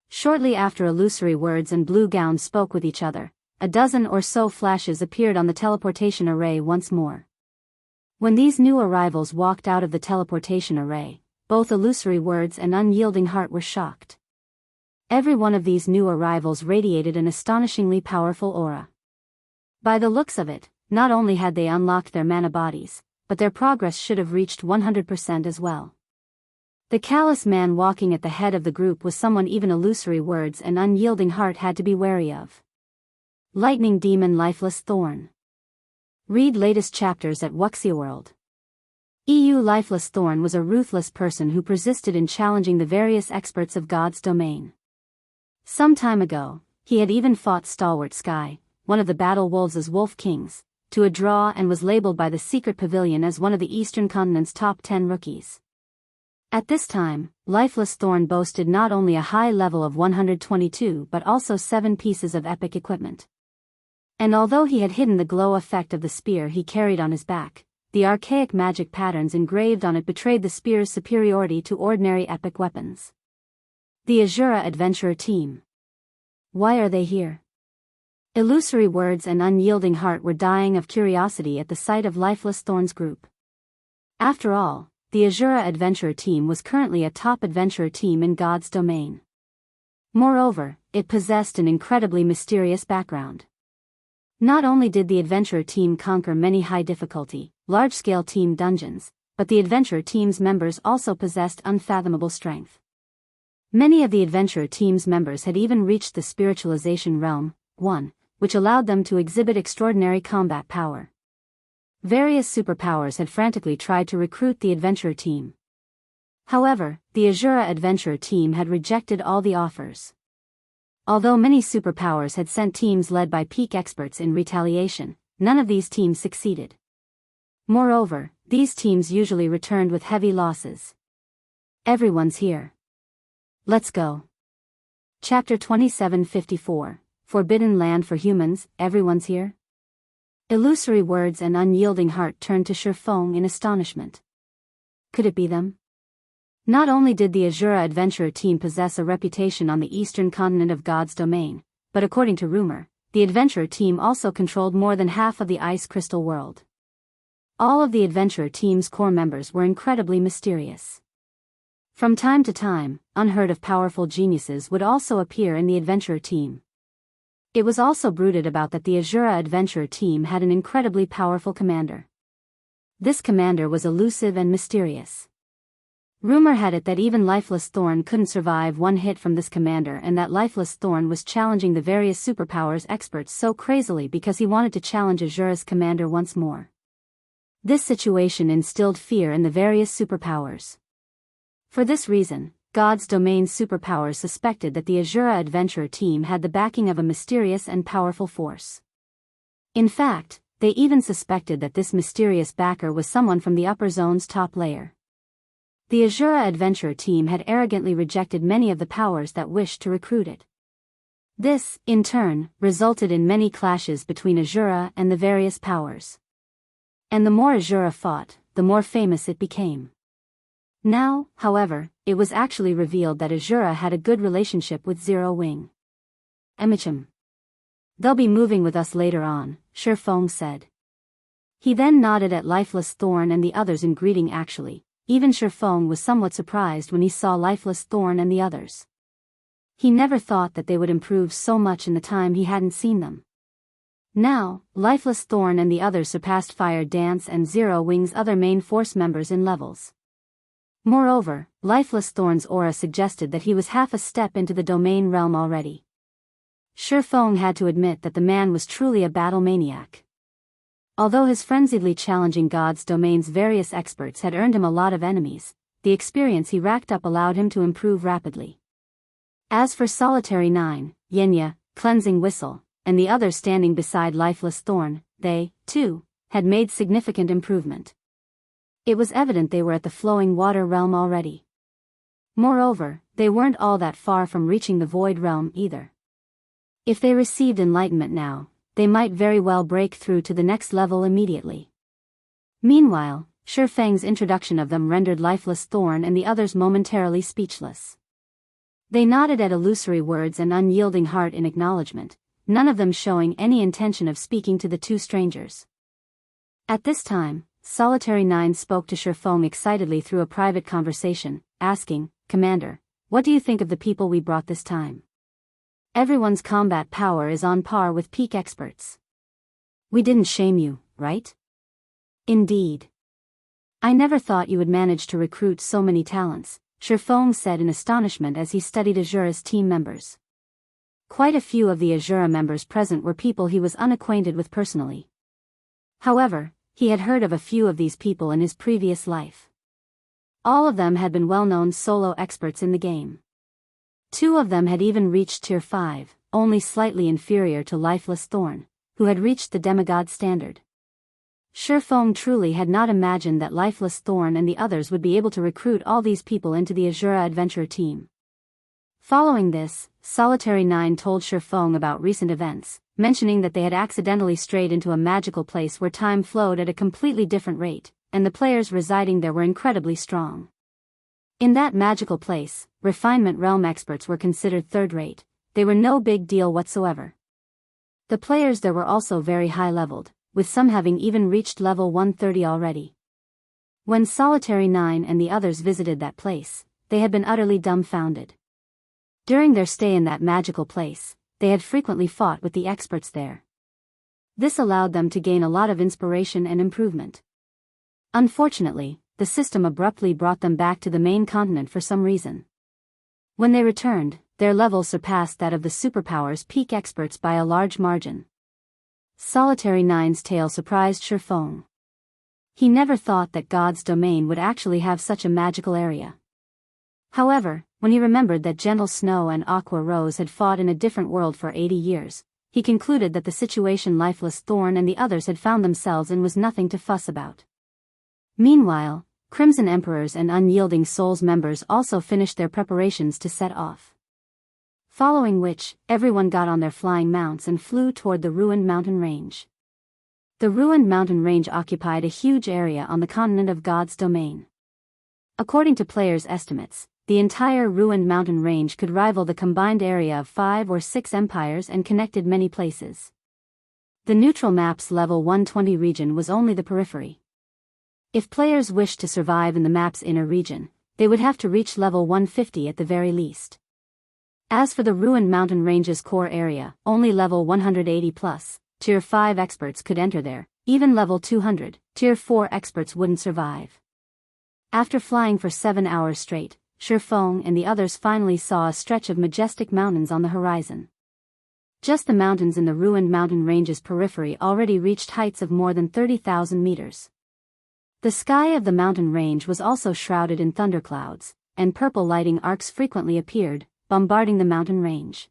Shortly after Illusory Words and Blue Gown spoke with each other, a dozen or so flashes appeared on the teleportation array once more. When these new arrivals walked out of the teleportation array, both Illusory Words and Unyielding Heart were shocked. Every one of these new arrivals radiated an astonishingly powerful aura. By the looks of it, not only had they unlocked their mana bodies, but their progress should have reached 100% as well. The callous man walking at the head of the group was someone even Illusory Words and Unyielding Heart had to be wary of. Lightning Demon Lifeless Thorn. Read latest chapters at Wuxia EU. Lifeless Thorn was a ruthless person who persisted in challenging the various experts of God's domain. Some time ago, he had even fought Stalwart Sky, one of the Battle Wolves' Wolf Kings, to a draw and was labeled by the Secret Pavilion as one of the Eastern Continent's top 10 rookies. At this time, Lifeless Thorn boasted not only a high level of 122 but also 7 pieces of epic equipment. And although he had hidden the glow effect of the spear he carried on his back, the archaic magic patterns engraved on it betrayed the spear's superiority to ordinary epic weapons. The Azura Adventurer Team. Why are they here? Illusory Words and Unyielding Heart were dying of curiosity at the sight of Lifeless Thorn's group. After all, the Azura Adventurer Team was currently a top adventurer team in God's domain. Moreover, it possessed an incredibly mysterious background. Not only did the adventurer team conquer many high-difficulty, large-scale team dungeons, but the adventurer team's members also possessed unfathomable strength. Many of the adventurer team's members had even reached the spiritualization realm, 1, which allowed them to exhibit extraordinary combat power. Various superpowers had frantically tried to recruit the adventurer team. However, the Azura adventurer team had rejected all the offers. Although many superpowers had sent teams led by peak experts in retaliation, none of these teams succeeded. Moreover, these teams usually returned with heavy losses. Everyone's here. Let's go. Chapter 2754, Forbidden Land for Humans, Everyone's Here? Illusory words and unyielding heart turned to Feng in astonishment. Could it be them? Not only did the Azura adventurer team possess a reputation on the eastern continent of God's domain, but according to rumor, the adventurer team also controlled more than half of the ice crystal world. All of the adventurer team's core members were incredibly mysterious. From time to time, unheard of powerful geniuses would also appear in the adventurer team. It was also bruited about that the Azura adventurer team had an incredibly powerful commander. This commander was elusive and mysterious. Rumor had it that even Lifeless Thorn couldn't survive one hit from this commander, and that Lifeless Thorn was challenging the various superpowers experts so crazily because he wanted to challenge Azura's commander once more. This situation instilled fear in the various superpowers. For this reason, God's domain superpowers suspected that the Azura adventurer team had the backing of a mysterious and powerful force. In fact, they even suspected that this mysterious backer was someone from the upper zone's top layer. The Azura adventurer team had arrogantly rejected many of the powers that wished to recruit it. This, in turn, resulted in many clashes between Azura and the various powers. And the more Azura fought, the more famous it became. Now, however, it was actually revealed that Azura had a good relationship with Zero Wing. Emichim. They'll be moving with us later on, Feng said. He then nodded at Lifeless Thorn and the others in greeting. Actually, even Feng was somewhat surprised when he saw Lifeless Thorn and the others. He never thought that they would improve so much in the time he hadn't seen them. Now, Lifeless Thorn and the others surpassed Fire Dance and Zero Wing's other main force members in levels. Moreover, Lifeless Thorn's aura suggested that he was half a step into the domain realm already. Feng had to admit that the man was truly a battle maniac. Although his frenziedly challenging God's domain's various experts had earned him a lot of enemies, the experience he racked up allowed him to improve rapidly. As for Solitary 9, Yenya, Cleansing Whistle, and the others standing beside Lifeless Thorn, they, too, had made significant improvement. It was evident they were at the flowing water realm already. Moreover, they weren't all that far from reaching the void realm either. If they received enlightenment now, they might very well break through to the next level immediately. Meanwhile, Feng's introduction of them rendered Lifeless Thorn and the others momentarily speechless. They nodded at illusory words and unyielding heart in acknowledgement, none of them showing any intention of speaking to the two strangers. At this time, Solitary 9 spoke to Feng excitedly through a private conversation, asking, "Commander, what do you think of the people we brought this time? Everyone's combat power is on par with peak experts. We didn't shame you, right?" "Indeed. I never thought you would manage to recruit so many talents," Feng said in astonishment as he studied Azura's team members. Quite a few of the Azura members present were people he was unacquainted with personally. However, he had heard of a few of these people in his previous life. All of them had been well-known solo experts in the game. 2 of them had even reached Tier 5, only slightly inferior to Lifeless Thorn, who had reached the demigod standard. Feng truly had not imagined that Lifeless Thorn and the others would be able to recruit all these people into the Azura adventure team. Following this, Solitary 9 told Feng about recent events, mentioning that they had accidentally strayed into a magical place where time flowed at a completely different rate, and the players residing there were incredibly strong. In that magical place, refinement realm experts were considered third-rate. They were no big deal whatsoever. The players there were also very high-leveled, with some having even reached level 130 already. When Solitary 9 and the others visited that place, they had been utterly dumbfounded. During their stay in that magical place, they had frequently fought with the experts there. This allowed them to gain a lot of inspiration and improvement. Unfortunately, the system abruptly brought them back to the main continent for some reason. When they returned, their level surpassed that of the superpower's peak experts by a large margin. Solitary Nine's tale surprised Feng. He never thought that God's domain would actually have such a magical area. However, when he remembered that Gentle Snow and Aqua Rose had fought in a different world for 80 years, he concluded that the situation Lifeless Thorn and the others had found themselves in was nothing to fuss about. Meanwhile, Crimson Emperors and Unyielding Souls members also finished their preparations to set off. Following which, everyone got on their flying mounts and flew toward the Ruined Mountain Range. The Ruined Mountain Range occupied a huge area on the continent of God's domain. According to players' estimates, the entire Ruined Mountain Range could rival the combined area of 5 or 6 empires and connected many places. The neutral map's level 120 region was only the periphery. If players wished to survive in the map's inner region, they would have to reach level 150 at the very least. As for the Ruined Mountain Range's core area, only level 180 plus, Tier 5 experts could enter there. Even level 200, Tier 4 experts wouldn't survive. After flying for 7 hours straight, Feng and the others finally saw a stretch of majestic mountains on the horizon. Just the mountains in the Ruined Mountain Range's periphery already reached heights of more than 30,000 meters. The sky of the mountain range was also shrouded in thunderclouds, and purple lighting arcs frequently appeared, bombarding the mountain range.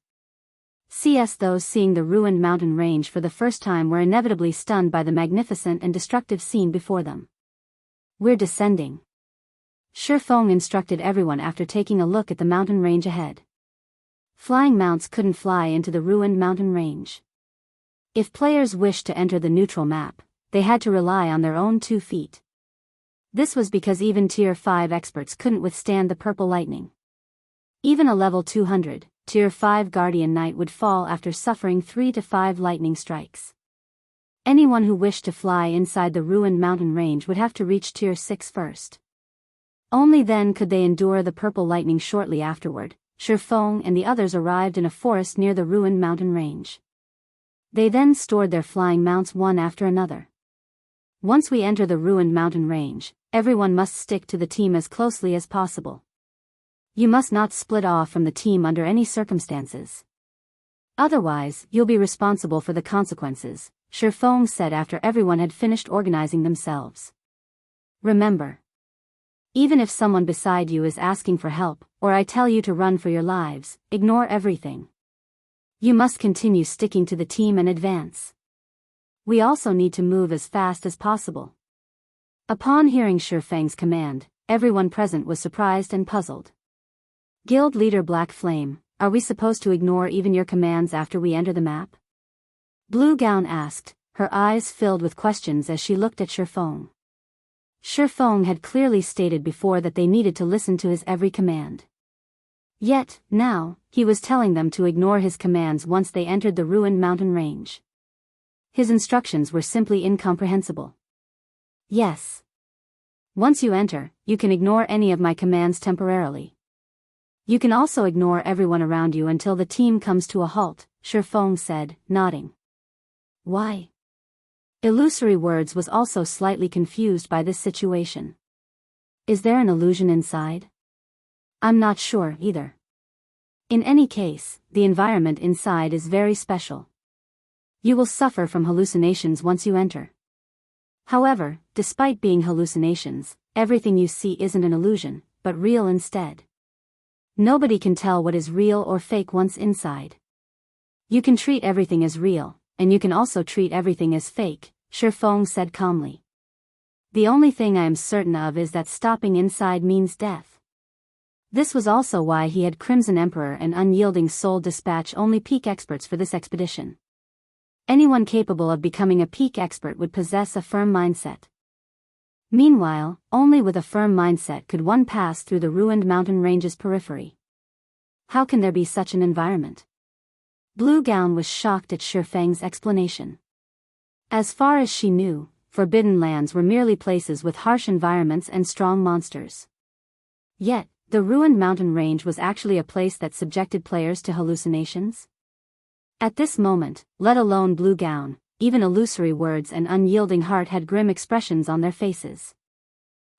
Those seeing the Ruined Mountain Range for the first time were inevitably stunned by the magnificent and destructive scene before them. "We're descending," Feng instructed everyone after taking a look at the mountain range ahead. Flying mounts couldn't fly into the Ruined Mountain Range. If players wished to enter the neutral map, they had to rely on their own 2 feet. This was because even Tier 5 experts couldn't withstand the purple lightning. Even a level 200, Tier 5 Guardian Knight would fall after suffering 3 to 5 lightning strikes. Anyone who wished to fly inside the Ruined Mountain Range would have to reach Tier 6 first. Only then could they endure the purple lightning. Shortly afterward, Feng and the others arrived in a forest near the Ruined Mountain Range. They then stored their flying mounts one after another. "Once we enter the Ruined Mountain Range, everyone must stick to the team as closely as possible. You must not split off from the team under any circumstances. Otherwise, you'll be responsible for the consequences," Feng said after everyone had finished organizing themselves. "Remember, even if someone beside you is asking for help, or I tell you to run for your lives, ignore everything. You must continue sticking to the team and advance. We also need to move as fast as possible." Upon hearing Feng's command, everyone present was surprised and puzzled. "Guild Leader Black Flame, are we supposed to ignore even your commands after we enter the map?" Blue Gown asked, her eyes filled with questions as she looked at Feng. Feng had clearly stated before that they needed to listen to his every command. Yet, now, he was telling them to ignore his commands once they entered the Ruined Mountain Range. His instructions were simply incomprehensible. "Yes. Once you enter, you can ignore any of my commands temporarily. You can also ignore everyone around you until the team comes to a halt," Feng said, nodding. "Why?" Illusory Words was also slightly confused by this situation. "Is there an illusion inside?" "I'm not sure either. In any case, the environment inside is very special. You will suffer from hallucinations once you enter. However, despite being hallucinations, everything you see isn't an illusion, but real instead. Nobody can tell what is real or fake once inside. You can treat everything as real, and you can also treat everything as fake," Feng said calmly. "The only thing I am certain of is that stopping inside means death." This was also why he had Crimson Emperor and Unyielding Soul dispatch only peak experts for this expedition. Anyone capable of becoming a peak expert would possess a firm mindset. Meanwhile, only with a firm mindset could one pass through the Ruined Mountain Range's periphery. How can there be such an environment? Blue Gown was shocked at Feng's explanation. As far as she knew, Forbidden Lands were merely places with harsh environments and strong monsters. Yet, the Ruined Mountain Range was actually a place that subjected players to hallucinations? At this moment, let alone Blue Gown, even Illusory words and Unyielding Heart had grim expressions on their faces.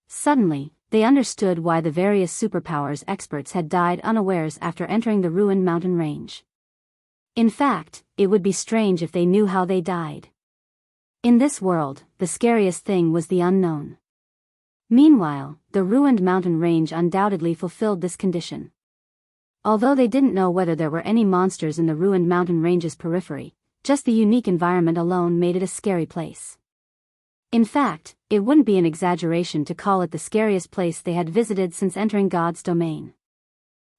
Suddenly, they understood why the various superpowers experts had died unawares after entering the ruined mountain range. In fact, it would be strange if they knew how they died. In this world, the scariest thing was the unknown. Meanwhile, the ruined mountain range undoubtedly fulfilled this condition. Although they didn't know whether there were any monsters in the ruined mountain range's periphery, just the unique environment alone made it a scary place. In fact, it wouldn't be an exaggeration to call it the scariest place they had visited since entering God's domain.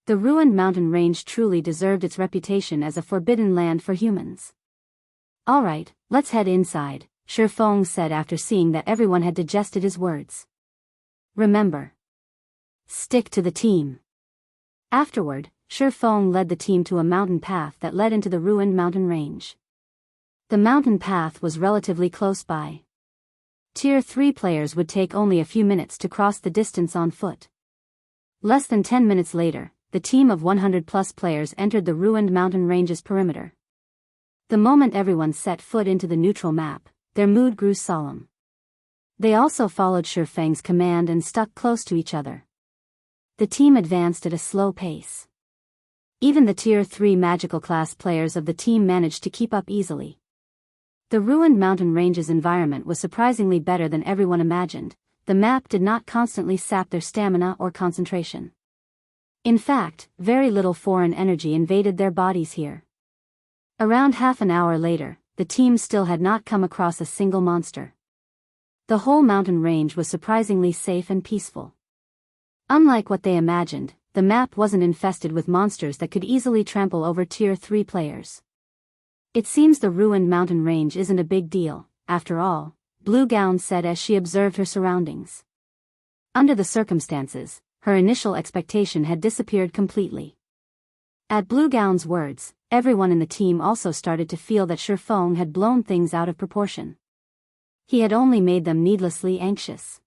The ruined mountain range truly deserved its reputation as a forbidden land for humans. "Alright, let's head inside," Feng said after seeing that everyone had digested his words. "Remember, stick to the team." Afterward, Feng led the team to a mountain path that led into the ruined mountain range. The mountain path was relatively close by. Tier 3 players would take only a few minutes to cross the distance on foot. Less than 10 minutes later, the team of 100+ players entered the ruined mountain range's perimeter. The moment everyone set foot into the neutral map, their mood grew solemn. They also followed Feng's command and stuck close to each other. The team advanced at a slow pace. Even the Tier 3 magical class players of the team managed to keep up easily. The ruined mountain range's environment was surprisingly better than everyone imagined. The map did not constantly sap their stamina or concentration. In fact, very little foreign energy invaded their bodies here. Around half an hour later, the team still had not come across a single monster. The whole mountain range was surprisingly safe and peaceful. Unlike what they imagined, the map wasn't infested with monsters that could easily trample over Tier 3 players. "It seems the ruined mountain range isn't a big deal, after all," Blue Gown said as she observed her surroundings. Under the circumstances, her initial expectation had disappeared completely. At Blue Gown's words, everyone in the team also started to feel that Feng had blown things out of proportion. He had only made them needlessly anxious.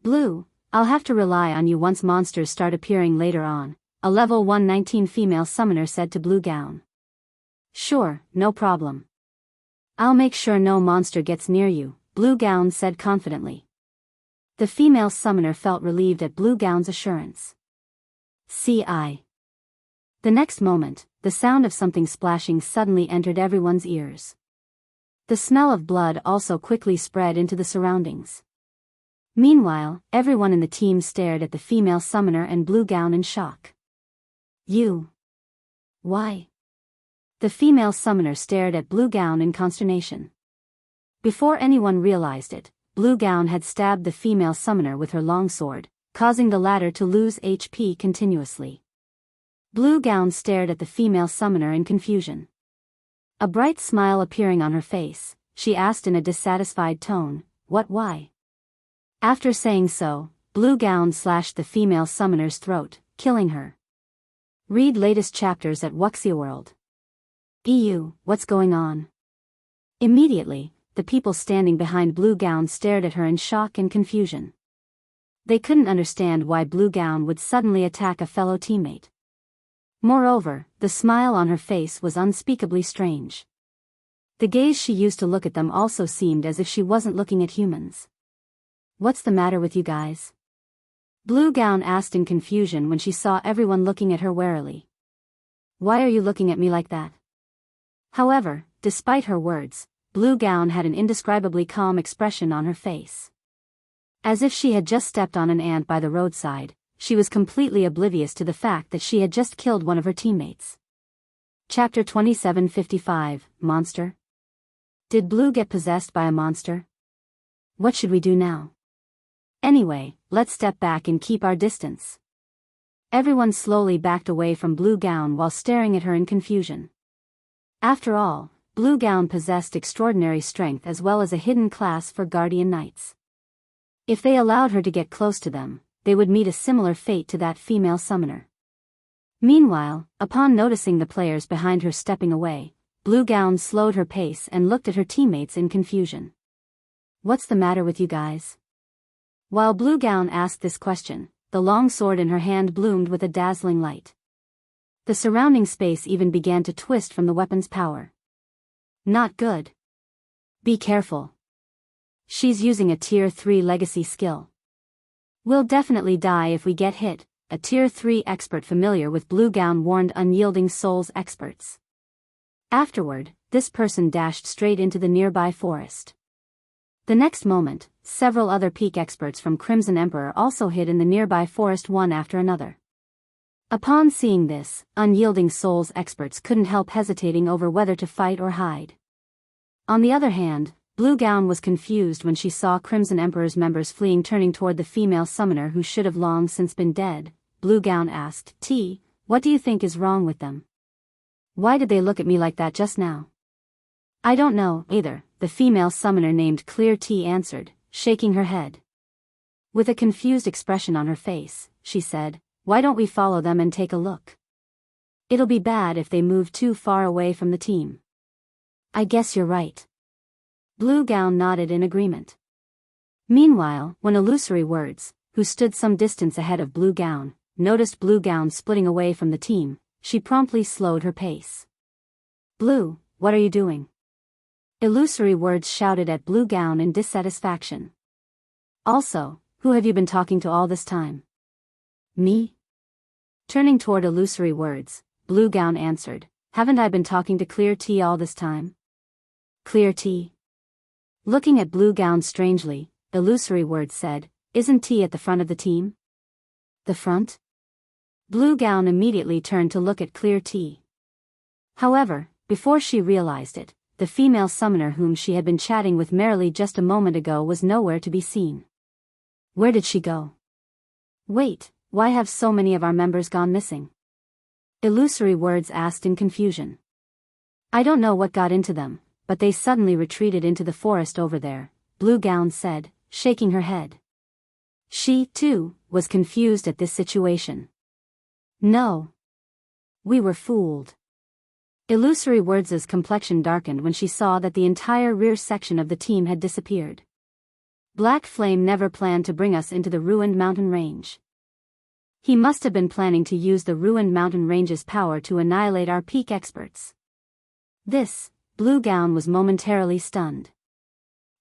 "Blue, I'll have to rely on you once monsters start appearing later on," a level 119 female summoner said to Blue Gown. "Sure, no problem. I'll make sure no monster gets near you," Blue Gown said confidently. The female summoner felt relieved at Blue Gown's assurance. "CI." The next moment, the sound of something splashing suddenly entered everyone's ears. The smell of blood also quickly spread into the surroundings. Meanwhile, everyone in the team stared at the female summoner and Blue Gown in shock. "You? Why?" The female summoner stared at Blue Gown in consternation. Before anyone realized it, Blue Gown had stabbed the female summoner with her longsword, causing the latter to lose HP continuously. Blue Gown stared at the female summoner in confusion. A bright smile appearing on her face, she asked in a dissatisfied tone, "Why?" After saying so, Blue Gown slashed the female summoner's throat, killing her. Read latest chapters at Wuxia EU, what's going on? Immediately, the people standing behind Blue Gown stared at her in shock and confusion. They couldn't understand why Blue Gown would suddenly attack a fellow teammate. Moreover, the smile on her face was unspeakably strange. The gaze she used to look at them also seemed as if she wasn't looking at humans. "What's the matter with you guys?" Blue Gown asked in confusion when she saw everyone looking at her warily. "Why are you looking at me like that?" However, despite her words, Blue Gown had an indescribably calm expression on her face. As if she had just stepped on an ant by the roadside, she was completely oblivious to the fact that she had just killed one of her teammates. Chapter 2755, Monster? Did Blue get possessed by a monster? What should we do now? Anyway, let's step back and keep our distance. Everyone slowly backed away from Blue Gown while staring at her in confusion. After all, Blue Gown possessed extraordinary strength as well as a hidden class for Guardian Knights. If they allowed her to get close to them, they would meet a similar fate to that female summoner. Meanwhile, upon noticing the players behind her stepping away, Blue Gown slowed her pace and looked at her teammates in confusion. "What's the matter with you guys?" While Blue Gown asked this question, the long sword in her hand bloomed with a dazzling light. The surrounding space even began to twist from the weapon's power. "Not good. Be careful. She's using a Tier 3 legacy skill. We'll definitely die if we get hit, a Tier 3 expert familiar with Blue Gown warned Unyielding Souls experts. Afterward, this person dashed straight into the nearby forest. The next moment, several other peak experts from Crimson Emperor also hid in the nearby forest one after another. Upon seeing this, Unyielding Souls experts couldn't help hesitating over whether to fight or hide. On the other hand, Blue Gown was confused when she saw Crimson Emperor's members fleeing, turning toward the female summoner who should have long since been dead. Blue Gown asked, "T, what do you think is wrong with them? Why did they look at me like that just now?" "I don't know, either," the female summoner named Clear T answered, shaking her head. With a confused expression on her face, she said, "Why don't we follow them and take a look? It'll be bad if they move too far away from the team." "I guess you're right." Blue Gown nodded in agreement. Meanwhile, when Illusory Words, who stood some distance ahead of Blue Gown, noticed Blue Gown splitting away from the team, she promptly slowed her pace. "Blue, what are you doing?" Illusory Words shouted at Blue Gown in dissatisfaction. "Also, who have you been talking to all this time?" "Me?" Turning toward Illusory Words, Blue Gown answered, "Haven't I been talking to Clear T all this time?" "Clear T?" Looking at Blue Gown strangely, Illusory Words said, "Isn't T at the front of the team?" "The front?" Blue Gown immediately turned to look at Clear T. However, before she realized it, the female summoner whom she had been chatting with merrily just a moment ago was nowhere to be seen. Where did she go? Wait, why have so many of our members gone missing? Illusory Words asked in confusion. "I don't know what got into them, but they suddenly retreated into the forest over there," Blue Gown said, shaking her head. She, too, was confused at this situation. "No. We were fooled." Illusory Words' complexion darkened when she saw that the entire rear section of the team had disappeared. Black Flame never planned to bring us into the ruined mountain range. He must have been planning to use the ruined mountain range's power to annihilate our peak experts. This, Blue Gown was momentarily stunned.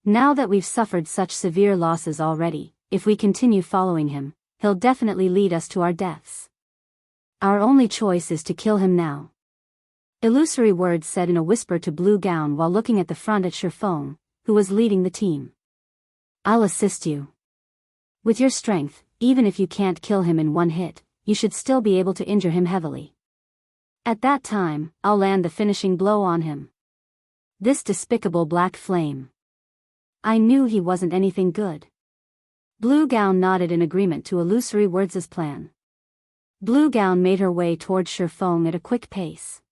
Now that we've suffered such severe losses already, if we continue following him, he'll definitely lead us to our deaths. Our only choice is to kill him now. Illusory Words said in a whisper to Blue Gown while looking at the front at Feng, who was leading the team. "I'll assist you. With your strength, even if you can't kill him in one hit, you should still be able to injure him heavily. At that time, I'll land the finishing blow on him." This despicable Black Flame. I knew he wasn't anything good. Blue Gown nodded in agreement to Illusory Words' plan. Blue Gown made her way toward Feng at a quick pace.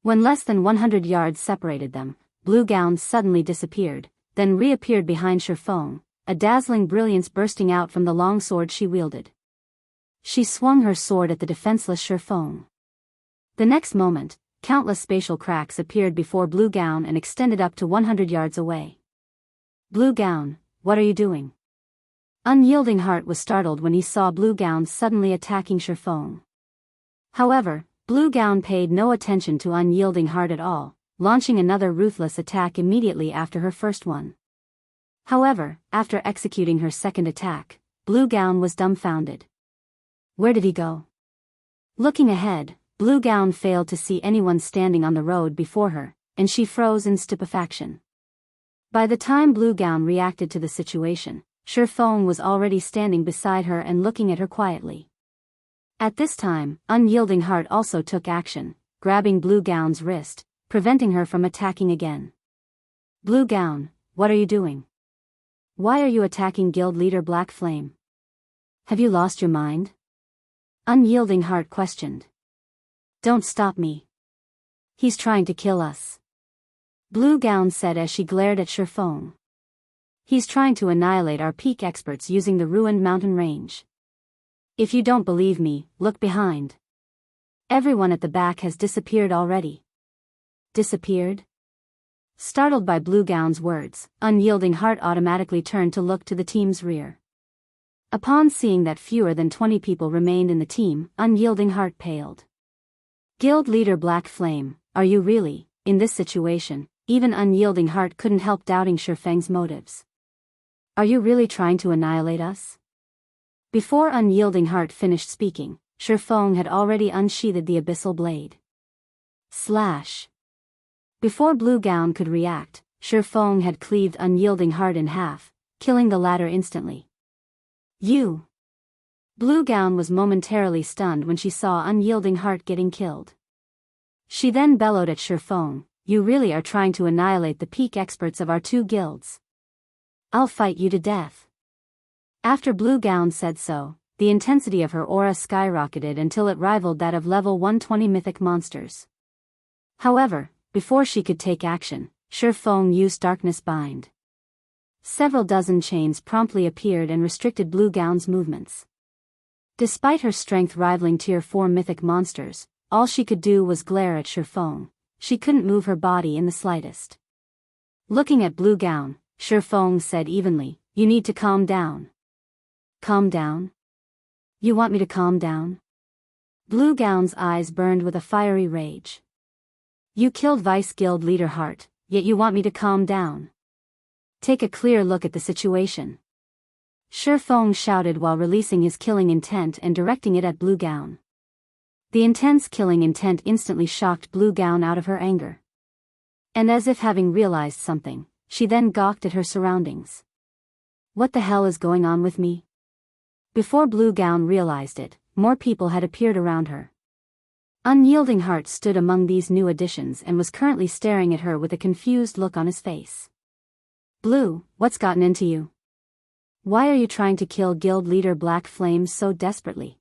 When less than 100 yards separated them, Blue Gown suddenly disappeared, then reappeared behind Feng, a dazzling brilliance bursting out from the long sword she wielded. She swung her sword at the defenseless Feng. The next moment, countless spatial cracks appeared before Blue Gown and extended up to 100 yards away. "Blue Gown, what are you doing?" Unyielding Heart was startled when he saw Blue Gown suddenly attacking Feng. However, Blue Gown paid no attention to Unyielding Heart at all, launching another ruthless attack immediately after her first one. However, after executing her second attack, Blue Gown was dumbfounded. Where did he go? Looking ahead, Blue Gown failed to see anyone standing on the road before her, and she froze in stupefaction. By the time Blue Gown reacted to the situation, Feng was already standing beside her and looking at her quietly. At this time, Unyielding Heart also took action, grabbing Blue Gown's wrist, preventing her from attacking again. "Blue Gown, what are you doing? Why are you attacking Guild Leader Black Flame? Have you lost your mind?" Unyielding Heart questioned. "Don't stop me. He's trying to kill us," Blue Gown said as she glared at Feng. "He's trying to annihilate our peak experts using the ruined mountain range. If you don't believe me, look behind. Everyone at the back has disappeared already." "Disappeared?" Startled by Blue Gown's words, Unyielding Heart automatically turned to look to the team's rear. Upon seeing that fewer than 20 people remained in the team, Unyielding Heart paled. "Guild Leader Black Flame, are you really, in this situation, Even Unyielding Heart couldn't help doubting Feng's motives. Are you really trying to annihilate us? Before Unyielding Heart finished speaking, Feng had already unsheathed the abyssal blade. Slash. Before Blue Gown could react, Feng had cleaved Unyielding Heart in half, killing the latter instantly. You! Blue Gown was momentarily stunned when she saw Unyielding Heart getting killed. She then bellowed at Feng, "You really are trying to annihilate the peak experts of our two guilds. I'll fight you to death." After Blue Gown said so, the intensity of her aura skyrocketed until it rivaled that of level 120 mythic monsters. However, before she could take action, Feng used Darkness Bind. Several dozen chains promptly appeared and restricted Blue Gown's movements. Despite her strength rivaling tier 4 mythic monsters, all she could do was glare at Feng. She couldn't move her body in the slightest. Looking at Blue Gown, Feng said evenly, "You need to calm down." Calm down? You want me to calm down? Blue Gown's eyes burned with a fiery rage. You killed Vice Guild Leader Hart, yet you want me to calm down? Take a clear look at the situation. Feng shouted while releasing his killing intent and directing it at Blue Gown. The intense killing intent instantly shocked Blue Gown out of her anger. And as if having realized something, she then gawked at her surroundings. What the hell is going on with me? Before Blue Gown realized it, more people had appeared around her. Unyielding Heart stood among these new additions and was currently staring at her with a confused look on his face. "Blue, what's gotten into you? Why are you trying to kill Guild Leader Black Flames so desperately?"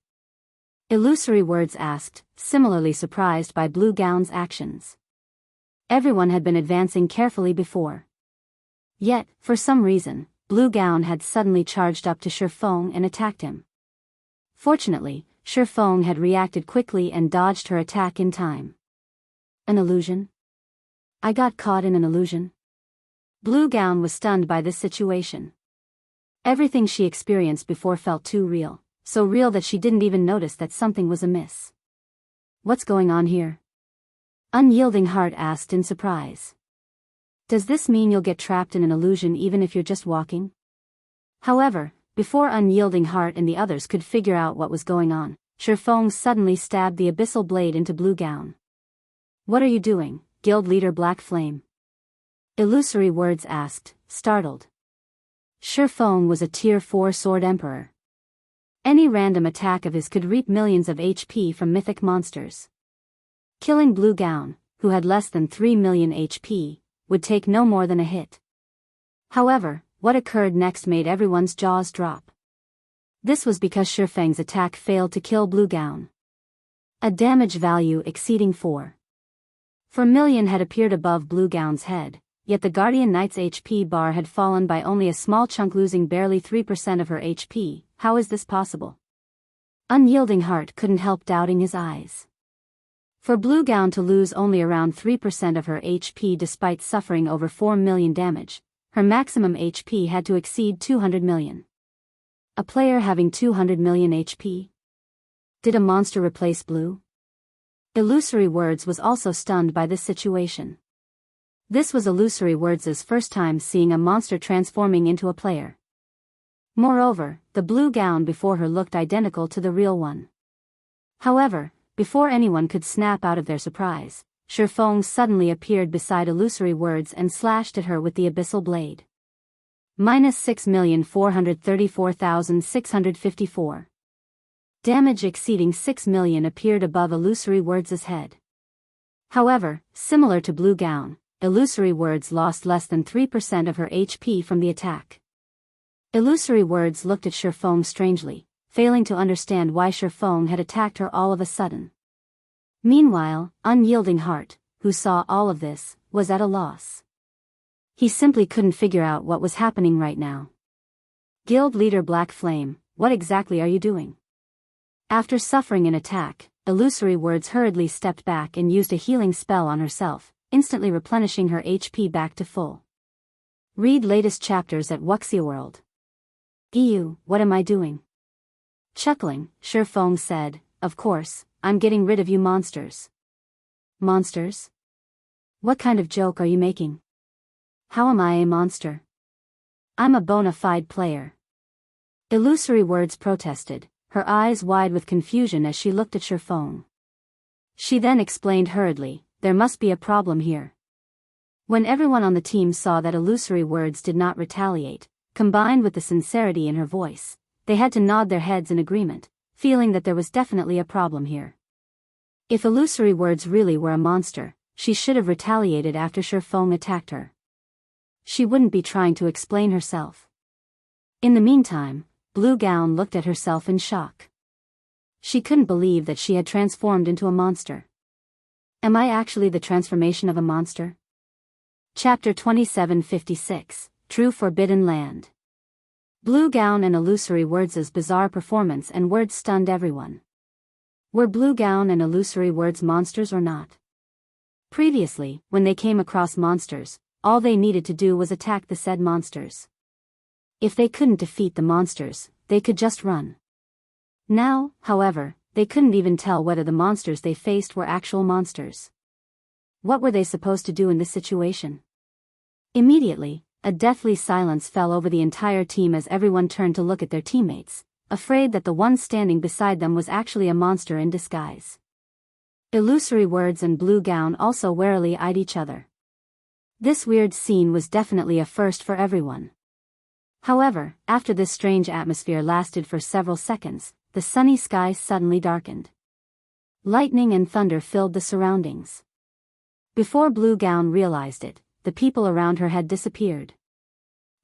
Illusory Words asked, similarly surprised by Blue Gown's actions. Everyone had been advancing carefully before. Yet, for some reason, Blue Gown had suddenly charged up to Feng and attacked him. Fortunately, Feng had reacted quickly and dodged her attack in time. An illusion? I got caught in an illusion? Blue Gown was stunned by this situation. Everything she experienced before felt too real, so real that she didn't even notice that something was amiss. What's going on here? Unyielding Heart asked in surprise. Does this mean you'll get trapped in an illusion even if you're just walking? However, before Unyielding Heart and the others could figure out what was going on, Feng suddenly stabbed the abyssal blade into Blue Gown. What are you doing, Guild Leader Black Flame? Illusory Words asked, startled. Feng was a tier 4 Sword Emperor. Any random attack of his could reap millions of HP from mythic monsters. Killing Blue Gown, who had less than 3 million HP, would take no more than a hit. However, what occurred next made everyone's jaws drop. This was because Feng's attack failed to kill Blue Gown. A damage value exceeding 4 million had appeared above Blue Gown's head, yet the Guardian Knight's HP bar had fallen by only a small chunk, losing barely 3% of her HP. How is this possible? Unyielding Heart couldn't help doubting his eyes. For Blue Gown to lose only around 3% of her HP despite suffering over 4 million damage, her maximum HP had to exceed 200 million. A player having 200 million HP? Did a monster replace Blue? Illusory Words was also stunned by this situation. This was Illusory Words' first time seeing a monster transforming into a player. Moreover, the Blue Gown before her looked identical to the real one. However, before anyone could snap out of their surprise, Feng suddenly appeared beside Illusory Words and slashed at her with the abyssal blade. -6,434,654. Damage exceeding 6 million appeared above Illusory Words' head. However, similar to Blue Gown, Illusory Words lost less than 3% of her HP from the attack. Illusory Words looked at Feng strangely, failing to understand why Feng had attacked her all of a sudden. Meanwhile, Unyielding Heart, who saw all of this, was at a loss. He simply couldn't figure out what was happening right now. Guild Leader Black Flame, what exactly are you doing? After suffering an attack, Illusory Words hurriedly stepped back and used a healing spell on herself, instantly replenishing her HP back to full. Read latest chapters at Wuxia World. Ew, what am I doing? Chuckling, Feng said, of course, I'm getting rid of you monsters. Monsters? What kind of joke are you making? How am I a monster? I'm a bona fide player. Illusory Words protested, her eyes wide with confusion as she looked at Feng. She then explained hurriedly, there must be a problem here. When everyone on the team saw that Illusory Words did not retaliate, combined with the sincerity in her voice, they had to nod their heads in agreement, feeling that there was definitely a problem here. If Illusory Words really were a monster, she should have retaliated after Feng attacked her. She wouldn't be trying to explain herself. In the meantime, Blue Gown looked at herself in shock. She couldn't believe that she had transformed into a monster. Am I actually the transformation of a monster? Chapter 2756, True Forbidden Land. Blue Gown and Illusory Words' bizarre performance and words stunned everyone. Were Blue Gown and Illusory Words monsters or not? Previously, when they came across monsters, all they needed to do was attack the said monsters. If they couldn't defeat the monsters, they could just run. Now, however, they couldn't even tell whether the monsters they faced were actual monsters. What were they supposed to do in this situation? Immediately, a deathly silence fell over the entire team as everyone turned to look at their teammates, afraid that the one standing beside them was actually a monster in disguise. Illusory Words and Blue Gown also warily eyed each other. This weird scene was definitely a first for everyone. However, after this strange atmosphere lasted for several seconds, the sunny sky suddenly darkened. Lightning and thunder filled the surroundings. Before Blue Gown realized it, the people around her had disappeared.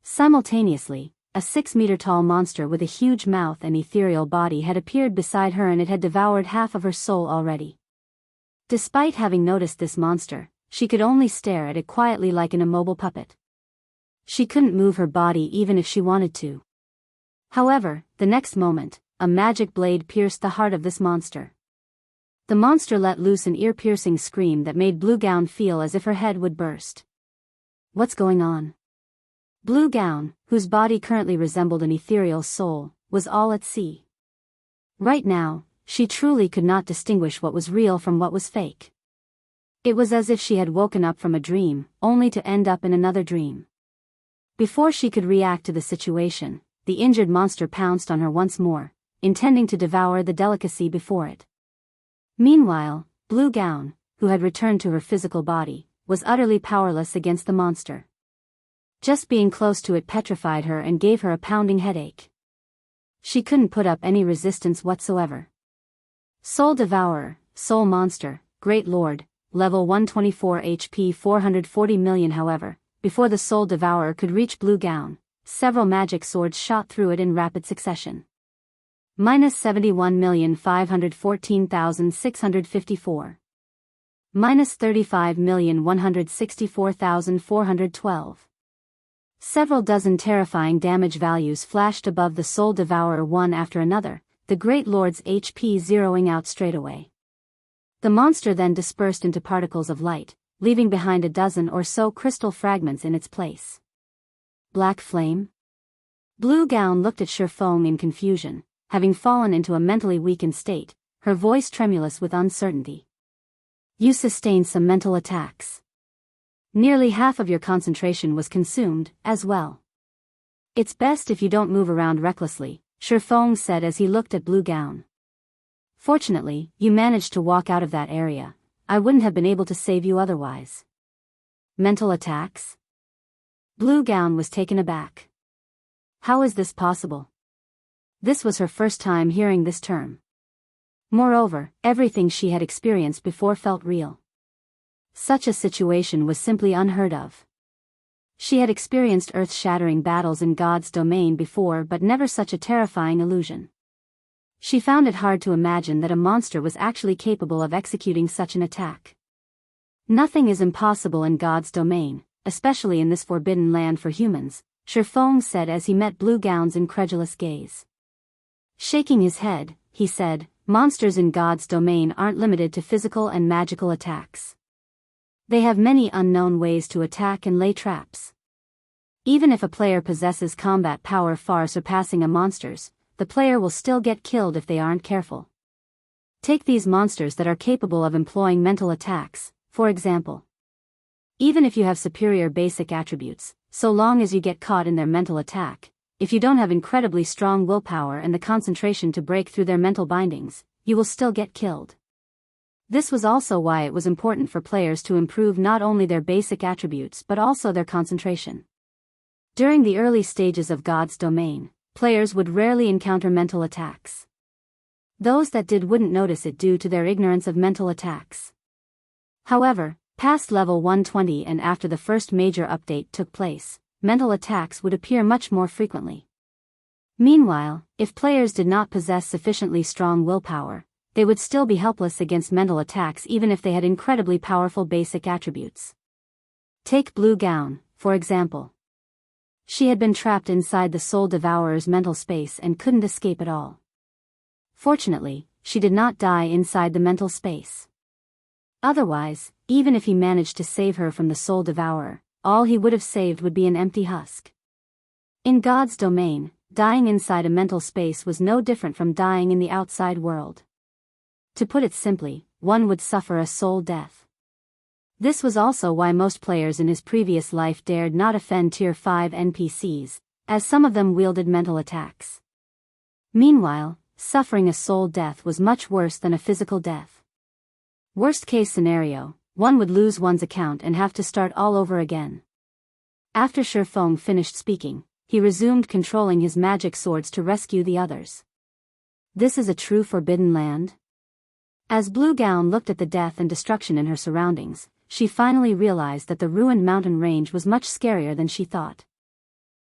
Simultaneously, a 6-meter-tall monster with a huge mouth and ethereal body had appeared beside her, and it had devoured half of her soul already. Despite having noticed this monster, she could only stare at it quietly like an immobile puppet. She couldn't move her body even if she wanted to. However, the next moment, a magic blade pierced the heart of this monster. The monster let loose an ear-piercing scream that made Blue Gown feel as if her head would burst. What's going on? Blue Gown, whose body currently resembled an ethereal soul, was all at sea. Right now, she truly could not distinguish what was real from what was fake. It was as if she had woken up from a dream, only to end up in another dream. Before she could react to the situation, the injured monster pounced on her once more, intending to devour the delicacy before it. Meanwhile, Blue Gown, who had returned to her physical body, was utterly powerless against the monster. Just being close to it petrified her and gave her a pounding headache. She couldn't put up any resistance whatsoever. Soul Devourer, Soul Monster, Great Lord, level 124 HP 440 million. However, before the Soul Devourer could reach Blue Gown, several magic swords shot through it in rapid succession. Minus 71,514,654. Minus 35,164,412. Several dozen terrifying damage values flashed above the Soul Devourer one after another, the Great Lord's HP zeroing out straight away. The monster then dispersed into particles of light, leaving behind a dozen or so crystal fragments in its place. Black Flame? Blue Gown looked at Feng in confusion, having fallen into a mentally weakened state, her voice tremulous with uncertainty. You sustained some mental attacks. Nearly half of your concentration was consumed, as well. It's best if you don't move around recklessly, Feng said as he looked at Blue Gown. Fortunately, you managed to walk out of that area. I wouldn't have been able to save you otherwise. Mental attacks? Blue Gown was taken aback. How is this possible? This was her first time hearing this term. Moreover, everything she had experienced before felt real. Such a situation was simply unheard of. She had experienced earth-shattering battles in God's domain before, but never such a terrifying illusion. She found it hard to imagine that a monster was actually capable of executing such an attack. Nothing is impossible in God's domain, especially in this forbidden land for humans, Feng said as he met Blue Gown's incredulous gaze. Shaking his head, he said, monsters in God's domain aren't limited to physical and magical attacks. They have many unknown ways to attack and lay traps. Even if a player possesses combat power far surpassing a monster's, the player will still get killed if they aren't careful. Take these monsters that are capable of employing mental attacks, for example. Even if you have superior basic attributes, so long as you get caught in their mental attack, if you don't have incredibly strong willpower and the concentration to break through their mental bindings, you will still get killed. This was also why it was important for players to improve not only their basic attributes but also their concentration. During the early stages of God's domain, players would rarely encounter mental attacks. Those that did wouldn't notice it due to their ignorance of mental attacks. However, past level 120 and after the first major update took place, mental attacks would appear much more frequently. Meanwhile, if players did not possess sufficiently strong willpower, they would still be helpless against mental attacks even if they had incredibly powerful basic attributes. Take Blue Gown, for example. She had been trapped inside the Soul Devourer's mental space and couldn't escape at all. Fortunately, she did not die inside the mental space. Otherwise, even if he managed to save her from the Soul Devourer, all he would have saved would be an empty husk. In God's domain, dying inside a mental space was no different from dying in the outside world. To put it simply, one would suffer a soul death. This was also why most players in his previous life dared not offend Tier 5 NPCs, as some of them wielded mental attacks. Meanwhile, suffering a soul death was much worse than a physical death. Worst case scenario, one would lose one's account and have to start all over again. After Feng finished speaking, he resumed controlling his magic swords to rescue the others. This is a true forbidden land? As Blue Gown looked at the death and destruction in her surroundings, she finally realized that the ruined mountain range was much scarier than she thought.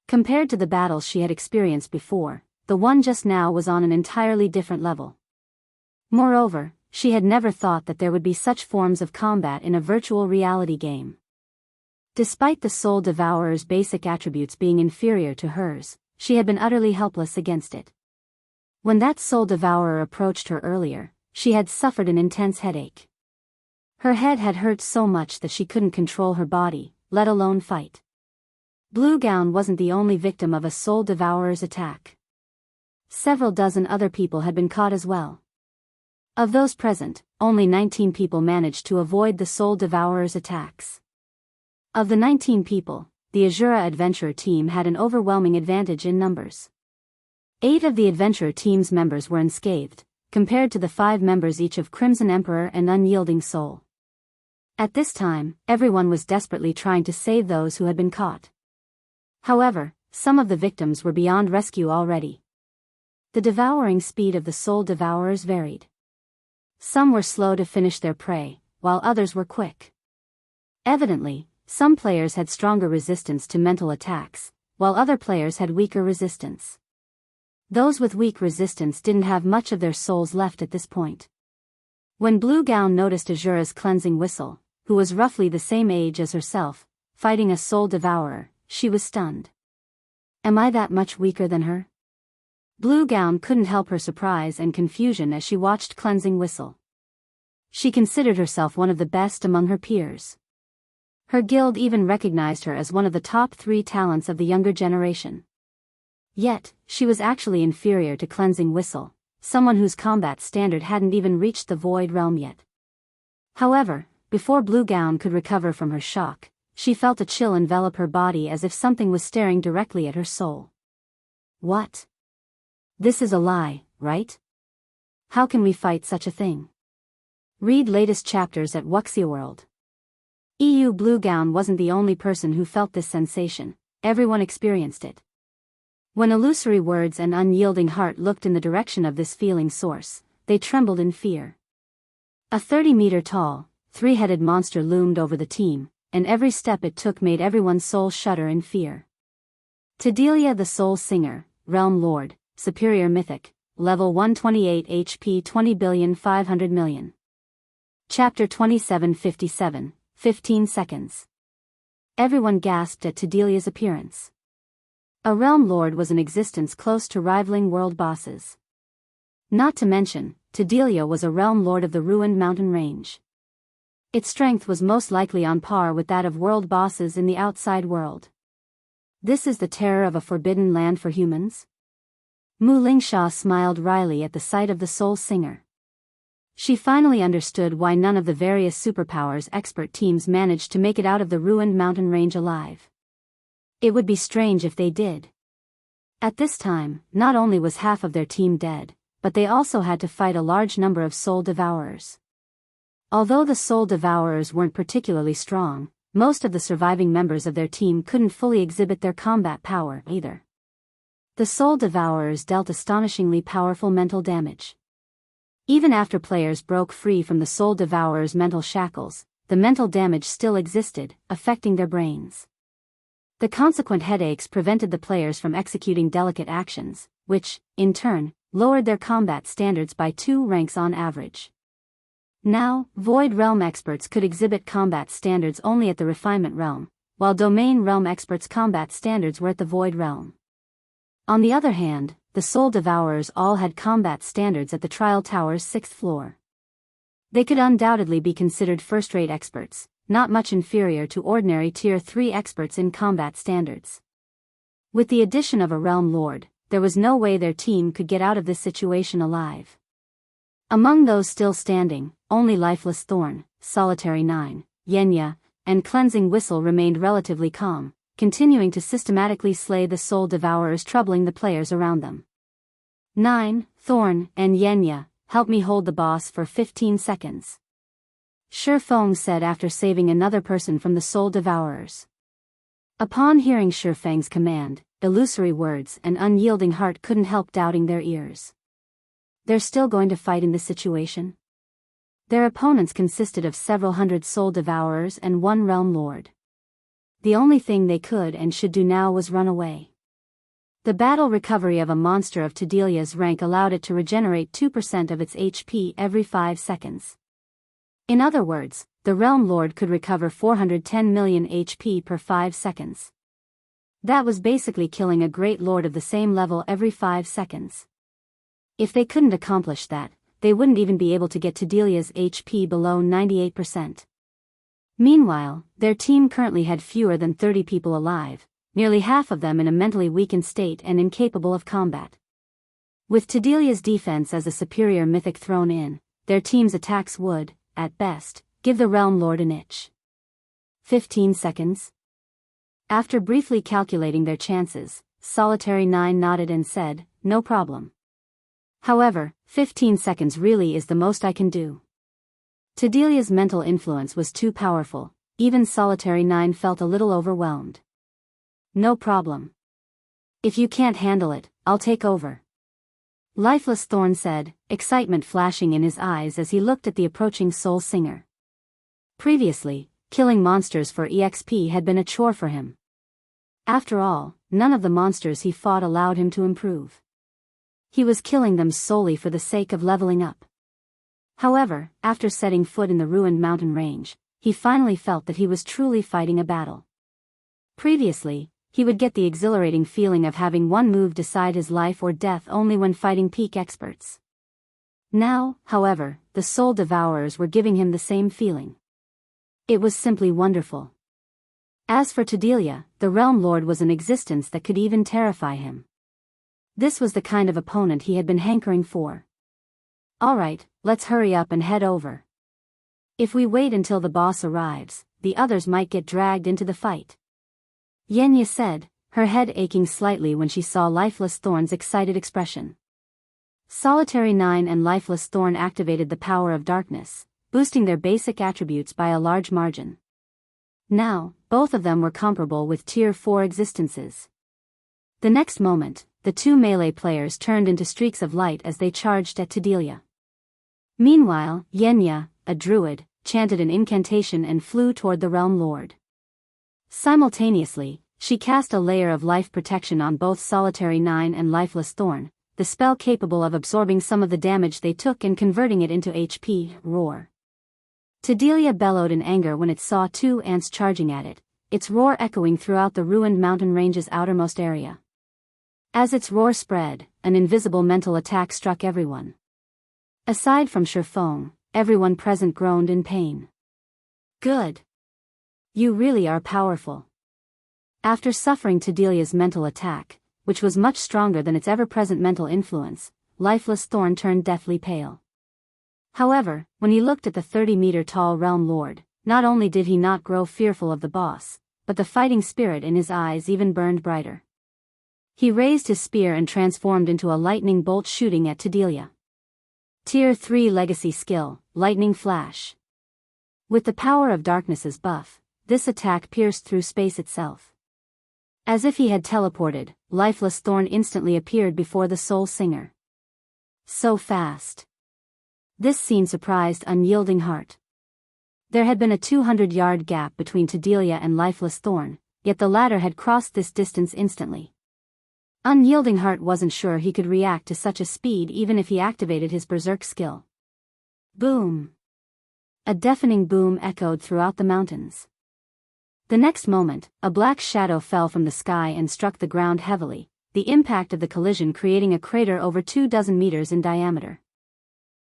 Compared to the battles she had experienced before, the one just now was on an entirely different level. Moreover, she had never thought that there would be such forms of combat in a virtual reality game. Despite the Soul Devourer's basic attributes being inferior to hers, she had been utterly helpless against it. When that Soul Devourer approached her earlier, she had suffered an intense headache. Her head had hurt so much that she couldn't control her body, let alone fight. Blue Gown wasn't the only victim of a Soul Devourer's attack. Several dozen other people had been caught as well. Of those present, only 19 people managed to avoid the Soul Devourer's attacks. Of the 19 people, the Azura Adventurer team had an overwhelming advantage in numbers. 8 of the Adventurer team's members were unscathed, compared to the 5 members each of Crimson Emperor and Unyielding Soul. At this time, everyone was desperately trying to save those who had been caught. However, some of the victims were beyond rescue already. The devouring speed of the Soul Devourers varied. Some were slow to finish their prey, while others were quick. Evidently, some players had stronger resistance to mental attacks, while other players had weaker resistance. Those with weak resistance didn't have much of their souls left at this point. When Blue Gown noticed Azura's cleansing whistle, who was roughly the same age as herself, fighting a Soul Devourer, she was stunned. Am I that much weaker than her? Blue Gown couldn't help her surprise and confusion as she watched Cleansing Whistle. She considered herself one of the best among her peers. Her guild even recognized her as one of the top 3 talents of the younger generation. Yet, she was actually inferior to Cleansing Whistle, someone whose combat standard hadn't even reached the Void Realm yet. However, before Blue Gown could recover from her shock, she felt a chill envelop her body as if something was staring directly at her soul. What? This is a lie, right? How can we fight such a thing? Read latest chapters at Wuxia EU. Blue Gown wasn't the only person who felt this sensation, everyone experienced it. When Illusory Words and Unyielding Heart looked in the direction of this feeling source, they trembled in fear. A 30-meter-tall, 3-headed monster loomed over the team, and every step it took made everyone's soul shudder in fear. Tedelia the Soul Singer, Realm Lord, Superior Mythic, Level 128 HP 20,500,000,000. Chapter 2757, 15 seconds. Everyone gasped at Tedelia's appearance. A Realm Lord was in existence close to rivaling world bosses. Not to mention, Tedelia was a Realm Lord of the ruined mountain range. Its strength was most likely on par with that of world bosses in the outside world. This is the terror of a forbidden land for humans? Mu Lingsha smiled wryly at the sight of the Soul Singer. She finally understood why none of the various superpowers expert teams managed to make it out of the ruined mountain range alive. It would be strange if they did. At this time, not only was half of their team dead, but they also had to fight a large number of soul devourers. Although the soul devourers weren't particularly strong, most of the surviving members of their team couldn't fully exhibit their combat power either. The soul devourers dealt astonishingly powerful mental damage. Even after players broke free from the soul devourers' mental shackles, the mental damage still existed, affecting their brains. The consequent headaches prevented the players from executing delicate actions, which, in turn, lowered their combat standards by 2 ranks on average. Now, Void Realm experts could exhibit combat standards only at the Refinement Realm, while Domain Realm experts' combat standards were at the Void Realm. On the other hand, the Soul Devourers all had combat standards at the Trial Tower's 6th floor. They could undoubtedly be considered first-rate experts, not much inferior to ordinary Tier 3 experts in combat standards. With the addition of a Realm Lord, there was no way their team could get out of this situation alive. Among those still standing, only Lifeless Thorn, Solitary 9, Yenya, and Cleansing Whistle remained relatively calm, continuing to systematically slay the soul devourers troubling the players around them. 9, Thorn, and Yenya, help me hold the boss for 15 seconds. Feng said after saving another person from the soul devourers. Upon hearing Feng's command, illusory words and unyielding heart couldn't help doubting their ears. They're still going to fight in this situation? Their opponents consisted of several hundred soul devourers and 1 realm lord. The only thing they could and should do now was run away. The battle recovery of a monster of Tedelia's rank allowed it to regenerate 2% of its HP every 5 seconds. In other words, the Realm Lord could recover 410 million HP per 5 seconds. That was basically killing a Great Lord of the same level every 5 seconds. If they couldn't accomplish that, they wouldn't even be able to get Tedelia's HP below 98%. Meanwhile, their team currently had fewer than 30 people alive, nearly half of them in a mentally weakened state and incapable of combat. With Tedelia's defense as a superior mythic thrown in, their team's attacks would, at best, give the Realm Lord an itch. 15 seconds? After briefly calculating their chances, Solitary 9 nodded and said, "No problem. However, 15 seconds really is the most I can do." Tedelia's mental influence was too powerful, even Solitary 9 felt a little overwhelmed. "No problem. If you can't handle it, I'll take over." Lifeless Thorn said, excitement flashing in his eyes as he looked at the approaching Soul Singer. Previously, killing monsters for EXP had been a chore for him. After all, none of the monsters he fought allowed him to improve. He was killing them solely for the sake of leveling up. However, after setting foot in the ruined mountain range, he finally felt that he was truly fighting a battle. Previously, he would get the exhilarating feeling of having one move decide his life or death only when fighting peak experts. Now, however, the soul devourers were giving him the same feeling. It was simply wonderful. As for Tedelia, the Realm Lord was an existence that could even terrify him. This was the kind of opponent he had been hankering for. Alright, let's hurry up and head over. If we wait until the boss arrives, the others might get dragged into the fight. Yenya said, her head aching slightly when she saw Lifeless Thorn's excited expression. Solitary 9 and Lifeless Thorn activated the power of darkness, boosting their basic attributes by a large margin. Now, both of them were comparable with Tier 4 existences. The next moment, the 2 melee players turned into streaks of light as they charged at Tedelia. Meanwhile, Yenya, a druid, chanted an incantation and flew toward the Realm Lord. Simultaneously, she cast a layer of life protection on both Solitary 9 and Lifeless Thorn, the spell capable of absorbing some of the damage they took and converting it into HP. Roar. Tedelia bellowed in anger when it saw 2 ants charging at it, its roar echoing throughout the ruined mountain range's outermost area. As its roar spread, an invisible mental attack struck everyone. Aside from Feng, everyone present groaned in pain. "Good. You really are powerful." After suffering Tedelia's mental attack, which was much stronger than its ever-present mental influence, Lifeless Thorn turned deathly pale. However, when he looked at the 30-meter-tall Realm Lord, not only did he not grow fearful of the boss, but the fighting spirit in his eyes even burned brighter. He raised his spear and transformed into a lightning bolt shooting at Tedelia. Tier 3 Legacy Skill, Lightning Flash. With the power of darkness's buff, this attack pierced through space itself. As if he had teleported, Lifeless Thorn instantly appeared before the Soul Singer. So fast. This scene surprised Unyielding Heart. There had been a 200-yard gap between Tedelia and Lifeless Thorn, yet the latter had crossed this distance instantly. Unyielding Heart wasn't sure he could react to such a speed even if he activated his Berserk skill. Boom! A deafening boom echoed throughout the mountains. The next moment, a black shadow fell from the sky and struck the ground heavily, the impact of the collision creating a crater over 24 meters in diameter.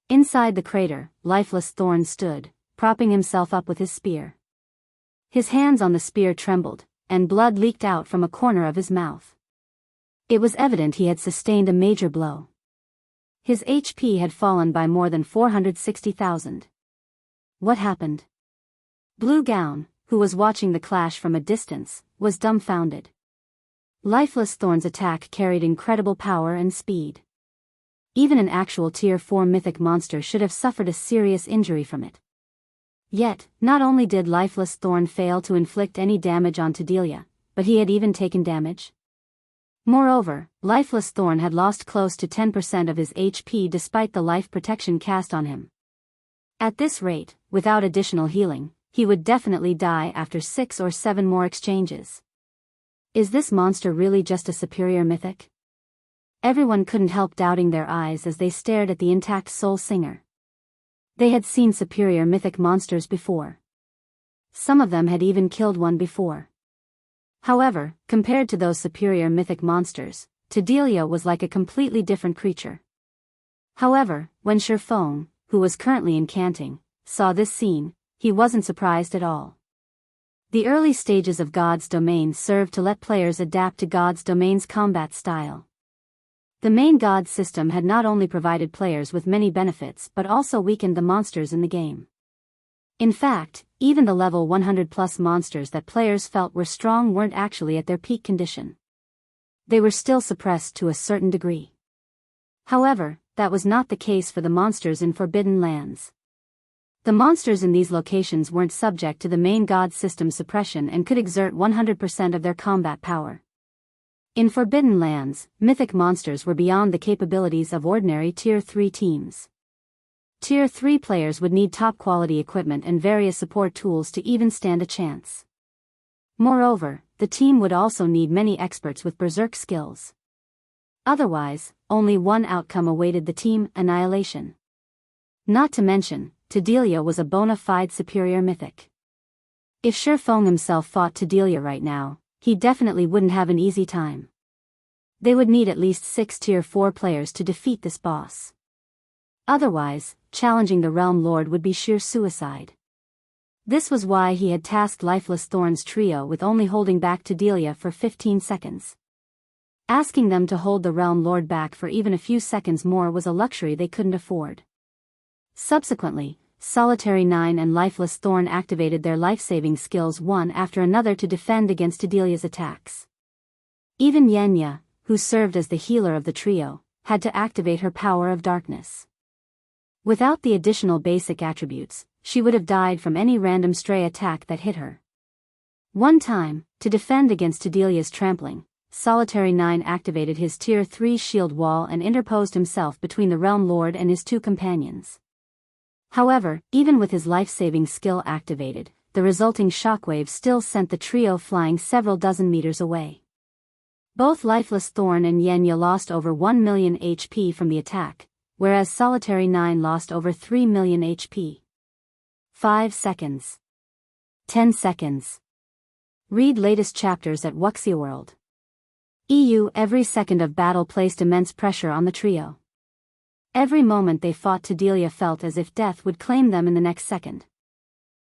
Inside the crater, Lifeless Thorn stood, propping himself up with his spear. His hands on the spear trembled, and blood leaked out from a corner of his mouth. It was evident he had sustained a major blow. His HP had fallen by more than 460,000. What happened? Blue Gown, who was watching the clash from a distance, was dumbfounded. Lifeless Thorn's attack carried incredible power and speed. Even an actual Tier 4 mythic monster should have suffered a serious injury from it. Yet, not only did Lifeless Thorn fail to inflict any damage on Tedelia, but he had even taken damage. Moreover, Lifeless Thorn had lost close to 10% of his HP despite the life protection cast on him. At this rate, without additional healing, he would definitely die after 6 or 7 more exchanges. Is this monster really just a superior mythic? Everyone couldn't help doubting their eyes as they stared at the intact Soul Singer. They had seen superior mythic monsters before. Some of them had even killed one before. However, compared to those superior mythic monsters, Tedelia was like a completely different creature. However, when Feng, who was currently incanting, saw this scene, he wasn't surprised at all. The early stages of God's Domain served to let players adapt to God's Domain's combat style. The main God system had not only provided players with many benefits but also weakened the monsters in the game. In fact, even the level 100+ monsters that players felt were strong weren't actually at their peak condition. They were still suppressed to a certain degree. However, that was not the case for the monsters in Forbidden Lands. The monsters in these locations weren't subject to the main God system suppression and could exert 100% of their combat power. In Forbidden Lands, mythic monsters were beyond the capabilities of ordinary Tier 3 teams. Tier 3 players would need top-quality equipment and various support tools to even stand a chance. Moreover, the team would also need many experts with Berserk skills. Otherwise, only one outcome awaited the team: annihilation. Not to mention, Tedelia was a bona fide superior mythic. If Feng himself fought Tedelia right now, he definitely wouldn't have an easy time. They would need at least 6 Tier 4 players to defeat this boss. Otherwise, challenging the Realm Lord would be sheer suicide. This was why he had tasked Lifeless Thorn's trio with only holding back Tedelia for 15 seconds. Asking them to hold the Realm Lord back for even a few seconds more was a luxury they couldn't afford. Subsequently, Solitary 9 and Lifeless Thorn activated their life-saving skills one after another to defend against Tedelia's attacks. Even Yenya, who served as the healer of the trio, had to activate her power of darkness. Without the additional basic attributes, she would have died from any random stray attack that hit her. One time, to defend against Tedelia's trampling, Solitary 9 activated his Tier 3 shield wall and interposed himself between the Realm Lord and his 2 companions. However, even with his life-saving skill activated, the resulting shockwave still sent the trio flying several dozen meters away. Both Lifeless Thorn and Yenya lost over 1 million HP from the attack, whereas Solitary 9 lost over 3 million HP. 5 seconds. 10 seconds. Read latest chapters at Wuxia World. Every second of battle placed immense pressure on the trio. Every moment they fought, Tedelia felt as if death would claim them in the next second.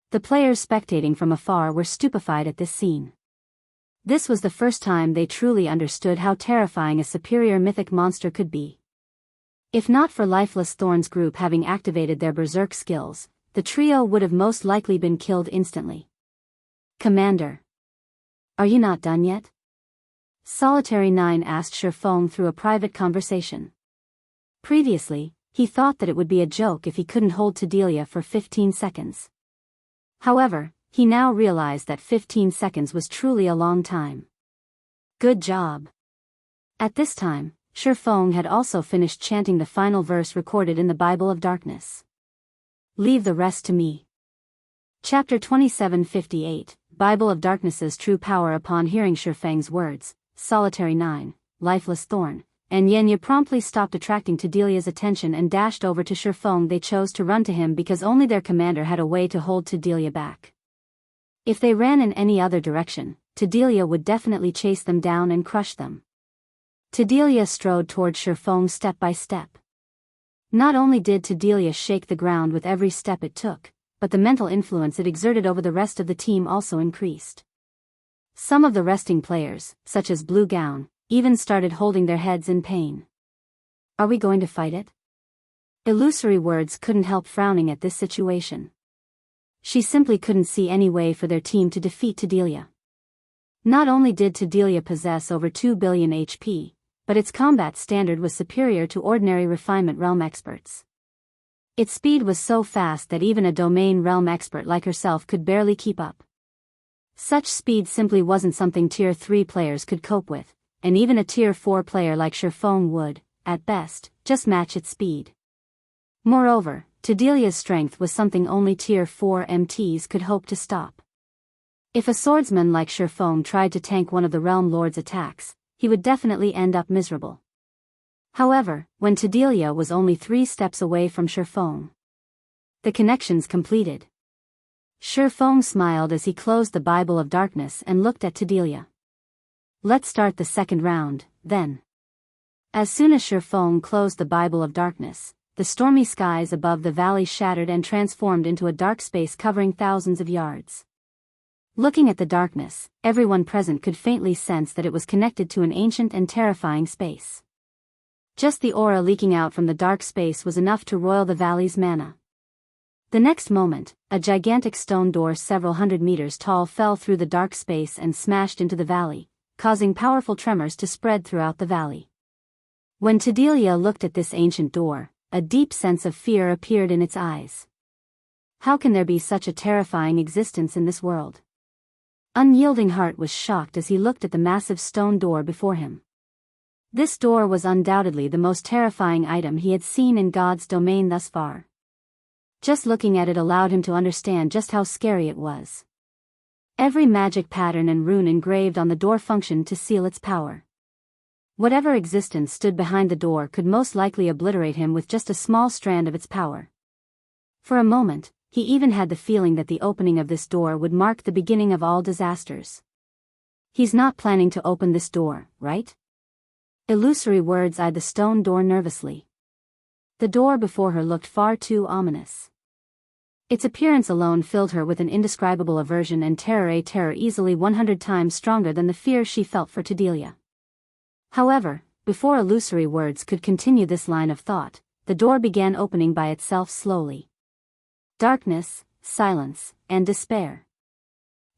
The players spectating from afar were stupefied at this scene. This was the first time they truly understood how terrifying a superior mythic monster could be. If not for Lifeless Thorn's group having activated their berserk skills, the trio would have most likely been killed instantly. Commander. Are you not done yet? Solitary 9 asked Feng through a private conversation. Previously, he thought that it would be a joke if he couldn't hold Delia for 15 seconds. However, he now realized that 15 seconds was truly a long time. Good job. At this time, Feng had also finished chanting the final verse recorded in the Bible of Darkness. Leave the rest to me. Chapter 2758, Bible of Darkness's True Power. Upon hearing Feng's words, Solitary 9, Lifeless Thorn, and Yenya promptly stopped attracting Delia's attention and dashed over to Feng. They chose to run to him because only their commander had a way to hold Delia back. If they ran in any other direction, Delia would definitely chase them down and crush them. Delia strode toward Feng step by step. Not only did Delia shake the ground with every step it took, but the mental influence it exerted over the rest of the team also increased. Some of the resting players, such as Blue Gown, even started holding their heads in pain. Are we going to fight it? Illusory Words couldn't help frowning at this situation. She simply couldn't see any way for their team to defeat Delia. Not only did Delia possess over 2 billion HP, but its combat standard was superior to ordinary refinement realm experts. Its speed was so fast that even a domain realm expert like herself could barely keep up. Such speed simply wasn't something Tier 3 players could cope with, and even a Tier 4 player like Feng would, at best, just match its speed. Moreover, Delia's strength was something only Tier 4 MTs could hope to stop. If a swordsman like Feng tried to tank one of the Realm Lord's attacks, he would definitely end up miserable. However, when Delia was only 3 steps away from Feng, the connections completed. Feng smiled as he closed the Bible of Darkness and looked at Delia. Let's start the second round, then. As soon as Feng closed the Bible of Darkness, the stormy skies above the valley shattered and transformed into a dark space covering thousands of yards. Looking at the darkness, everyone present could faintly sense that it was connected to an ancient and terrifying space. Just the aura leaking out from the dark space was enough to roil the valley's mana. The next moment, a gigantic stone door several hundred meters tall fell through the dark space and smashed into the valley, causing powerful tremors to spread throughout the valley. When Delia looked at this ancient door, a deep sense of fear appeared in its eyes. How can there be such a terrifying existence in this world? Unyielding Heart was shocked as he looked at the massive stone door before him. This door was undoubtedly the most terrifying item he had seen in God's domain thus far. Just looking at it allowed him to understand just how scary it was. Every magic pattern and rune engraved on the door functioned to seal its power. Whatever existence stood behind the door could most likely obliterate him with just a small strand of its power. For a moment, he even had the feeling that the opening of this door would mark the beginning of all disasters. He's not planning to open this door, right? Illusory Words eyed the stone door nervously. The door before her looked far too ominous. Its appearance alone filled her with an indescribable aversion and terror, a terror easily 100 times stronger than the fear she felt for Delia. However, before Illusory Words could continue this line of thought, the door began opening by itself slowly. Darkness, silence, and despair.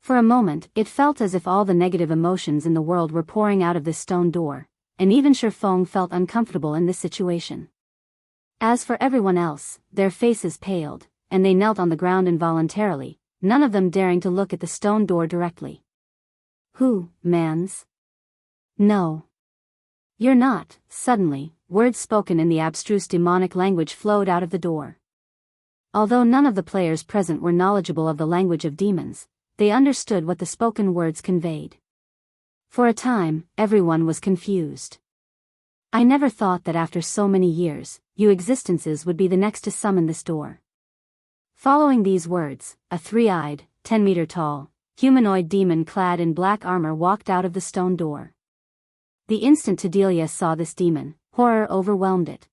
For a moment, it felt as if all the negative emotions in the world were pouring out of this stone door, and even Feng felt uncomfortable in this situation. As for everyone else, their faces paled, and they knelt on the ground involuntarily, none of them daring to look at the stone door directly. Who, mans? No. You're not. Suddenly, words spoken in the abstruse demonic language flowed out of the door. Although none of the players present were knowledgeable of the language of demons, they understood what the spoken words conveyed. For a time, everyone was confused. I never thought that after so many years, you existences would be the next to summon this door. Following these words, a 3-eyed, 10-meter-tall, humanoid demon clad in black armor walked out of the stone door. The instant Delia saw this demon, horror overwhelmed it.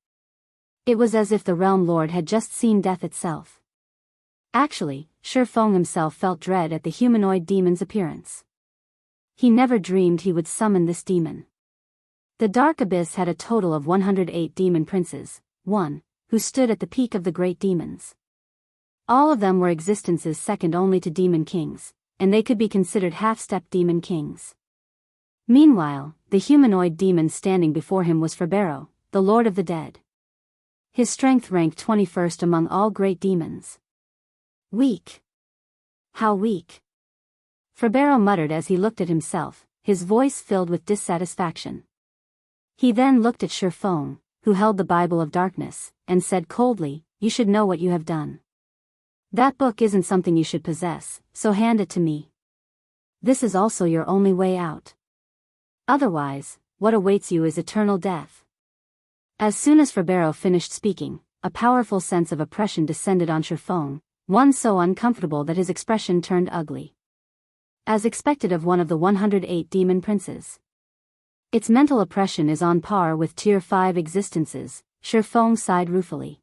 It was as if the Realm Lord had just seen death itself. Actually, Feng himself felt dread at the humanoid demon's appearance. He never dreamed he would summon this demon. The Dark Abyss had a total of 108 demon princes, 1, who stood at the peak of the great demons. All of them were existences second only to demon kings, and they could be considered half-step demon kings. Meanwhile, the humanoid demon standing before him was Ferbero, the Lord of the Dead. His strength ranked 21st among all great demons. Weak. How weak. Ferbero muttered as he looked at himself, his voice filled with dissatisfaction. He then looked at Feng, who held the Bible of Darkness, and said coldly, "You should know what you have done. That book isn't something you should possess, so hand it to me. This is also your only way out. Otherwise, what awaits you is eternal death." As soon as Ferbero finished speaking, a powerful sense of oppression descended on Feng, one so uncomfortable that his expression turned ugly. As expected of one of the 108 demon princes. Its mental oppression is on par with Tier 5 existences, Feng sighed ruefully.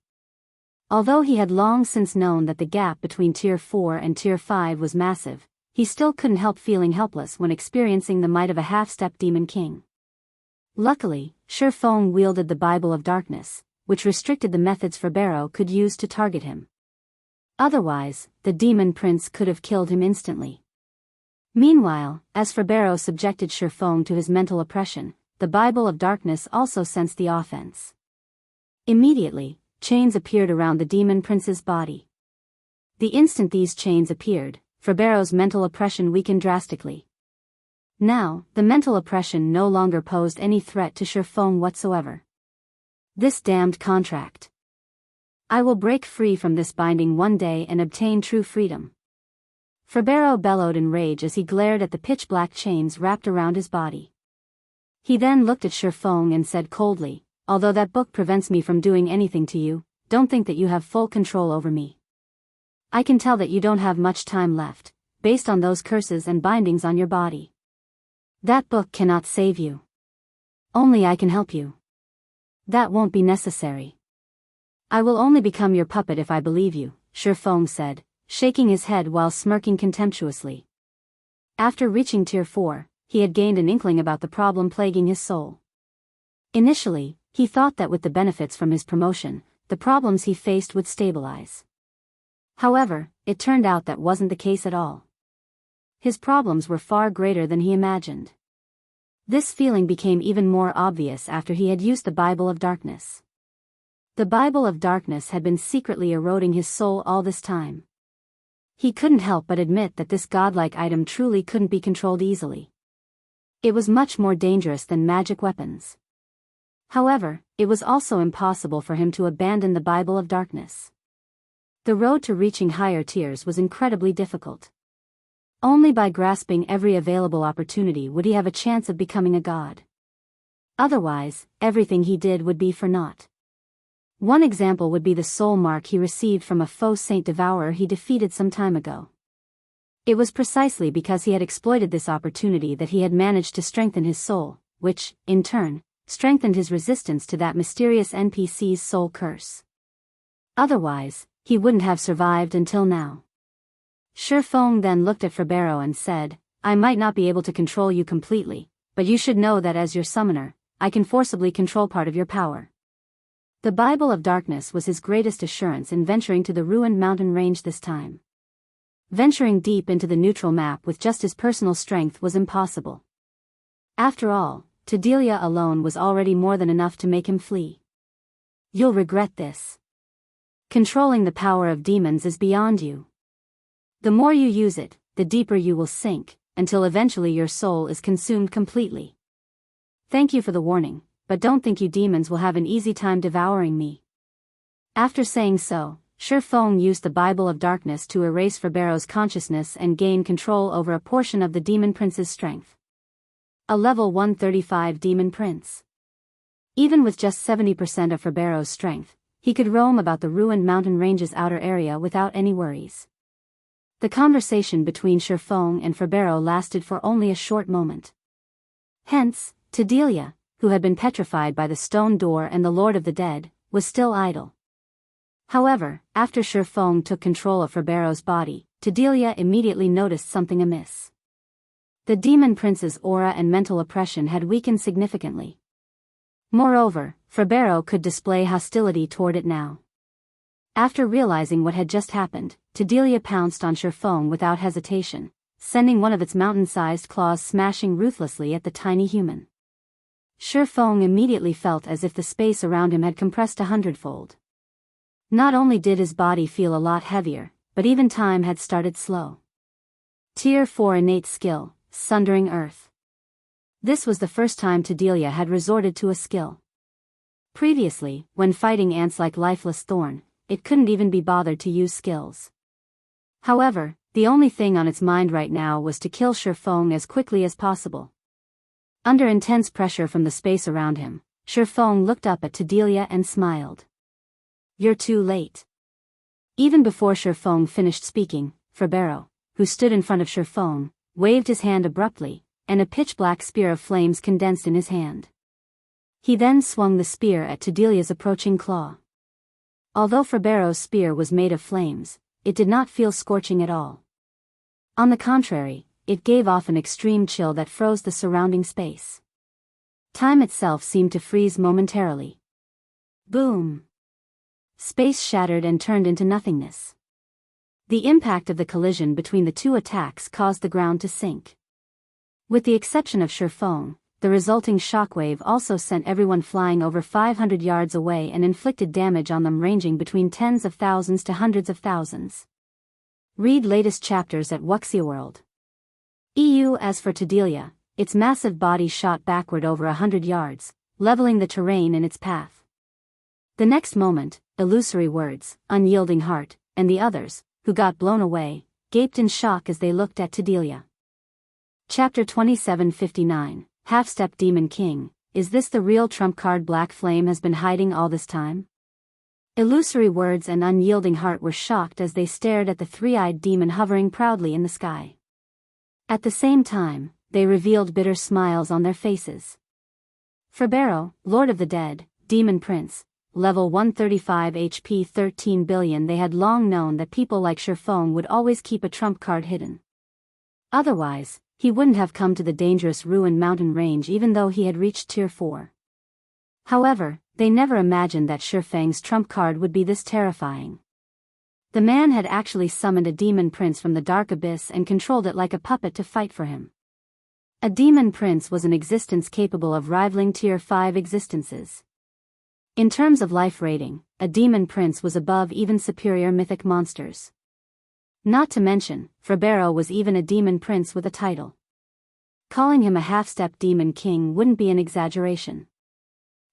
Although he had long since known that the gap between Tier 4 and Tier 5 was massive, he still couldn't help feeling helpless when experiencing the might of a half-step demon king. Luckily, Feng wielded the Bible of Darkness, which restricted the methods Ferbero could use to target him. Otherwise, the demon prince could have killed him instantly. Meanwhile, as Ferbero subjected Feng to his mental oppression, the Bible of Darkness also sensed the offense. Immediately, chains appeared around the demon prince's body. The instant these chains appeared, Ferbero's mental oppression weakened drastically. Now, the mental oppression no longer posed any threat to Feng whatsoever. This damned contract. I will break free from this binding one day and obtain true freedom. Ferbero bellowed in rage as he glared at the pitch-black chains wrapped around his body. He then looked at Feng and said coldly, "Although that book prevents me from doing anything to you, don't think that you have full control over me. I can tell that you don't have much time left, based on those curses and bindings on your body. That book cannot save you. Only I can help you. That won't be necessary. I will only become your puppet if I believe you," Feng said, shaking his head while smirking contemptuously. After reaching Tier 4, he had gained an inkling about the problem plaguing his soul. Initially, he thought that with the benefits from his promotion, the problems he faced would stabilize. However, it turned out that wasn't the case at all. His problems were far greater than he imagined. This feeling became even more obvious after he had used the Bible of Darkness. The Bible of Darkness had been secretly eroding his soul all this time. He couldn't help but admit that this godlike item truly couldn't be controlled easily. It was much more dangerous than magic weapons. However, it was also impossible for him to abandon the Bible of Darkness. The road to reaching higher tiers was incredibly difficult. Only by grasping every available opportunity would he have a chance of becoming a god. Otherwise, everything he did would be for naught. One example would be the soul mark he received from a faux saint devourer he defeated some time ago. It was precisely because he had exploited this opportunity that he had managed to strengthen his soul, which, in turn, strengthened his resistance to that mysterious NPC's soul curse. Otherwise, he wouldn't have survived until now. Feng then looked at Ferbero and said, "I might not be able to control you completely, but you should know that as your summoner, I can forcibly control part of your power." The Bible of Darkness was his greatest assurance in venturing to the ruined mountain range this time. Venturing deep into the neutral map with just his personal strength was impossible. After all, Delia alone was already more than enough to make him flee. "You'll regret this. Controlling the power of demons is beyond you. The more you use it, the deeper you will sink, until eventually your soul is consumed completely. Thank you for the warning, but don't think you demons will have an easy time devouring me." After saying so, Feng used the Bible of Darkness to erase Ferbero's consciousness and gain control over a portion of the demon prince's strength. A level 135 demon prince. Even with just 70% of Ferbero's strength, he could roam about the ruined mountain range's outer area without any worries. The conversation between Feng and Ferbero lasted for only a short moment. Hence, Delia, who had been petrified by the stone door and the Lord of the Dead, was still idle. However, after Feng took control of Ferbero's body, Delia immediately noticed something amiss. The demon prince's aura and mental oppression had weakened significantly. Moreover, Febero could display hostility toward it now. After realizing what had just happened, Tedelia pounced on Feng without hesitation, sending one of its mountain-sized claws smashing ruthlessly at the tiny human. Feng immediately felt as if the space around him had compressed 100-fold. Not only did his body feel a lot heavier, but even time had started slow. Tier 4 innate skill, Sundering Earth. This was the first time Tedelia had resorted to a skill. Previously, when fighting ants like Lifeless Thorn, it couldn't even be bothered to use skills. However, the only thing on its mind right now was to kill Feng as quickly as possible. Under intense pressure from the space around him, Feng looked up at Tedelia and smiled. "You're too late." Even before Feng finished speaking, Febero, who stood in front of Feng, waved his hand abruptly, and a pitch-black spear of flames condensed in his hand. He then swung the spear at Tedelia's approaching claw. Although Febero's spear was made of flames, it did not feel scorching at all. On the contrary, it gave off an extreme chill that froze the surrounding space. Time itself seemed to freeze momentarily. Boom! Space shattered and turned into nothingness. The impact of the collision between the two attacks caused the ground to sink. With the exception of Feng, the resulting shockwave also sent everyone flying over 500 yards away and inflicted damage on them ranging between tens of thousands to hundreds of thousands. Read latest chapters at Wuxia EU. As for Tedelia, its massive body shot backward over 100 yards, leveling the terrain in its path. The next moment, Illusory Words, Unyielding Heart, and the others, who got blown away, gaped in shock as they looked at Tedelia. Chapter 2759, Half-Step Demon King. Is this the real trump card Black Flame has been hiding all this time? Illusory Words and Unyielding Heart were shocked as they stared at the three-eyed demon hovering proudly in the sky. At the same time, they revealed bitter smiles on their faces. Febero, Lord of the Dead, Demon Prince, level 135 HP 13 billion. They had long known that people like Feng would always keep a trump card hidden. Otherwise, he wouldn't have come to the dangerous ruined mountain range even though he had reached tier 4. However, they never imagined that Feng's trump card would be this terrifying. The man had actually summoned a demon prince from the dark abyss and controlled it like a puppet to fight for him. A demon prince was an existence capable of rivaling tier 5 existences. In terms of life rating, a demon prince was above even superior mythic monsters. Not to mention, Febero was even a demon prince with a title. Calling him a half-step demon king wouldn't be an exaggeration.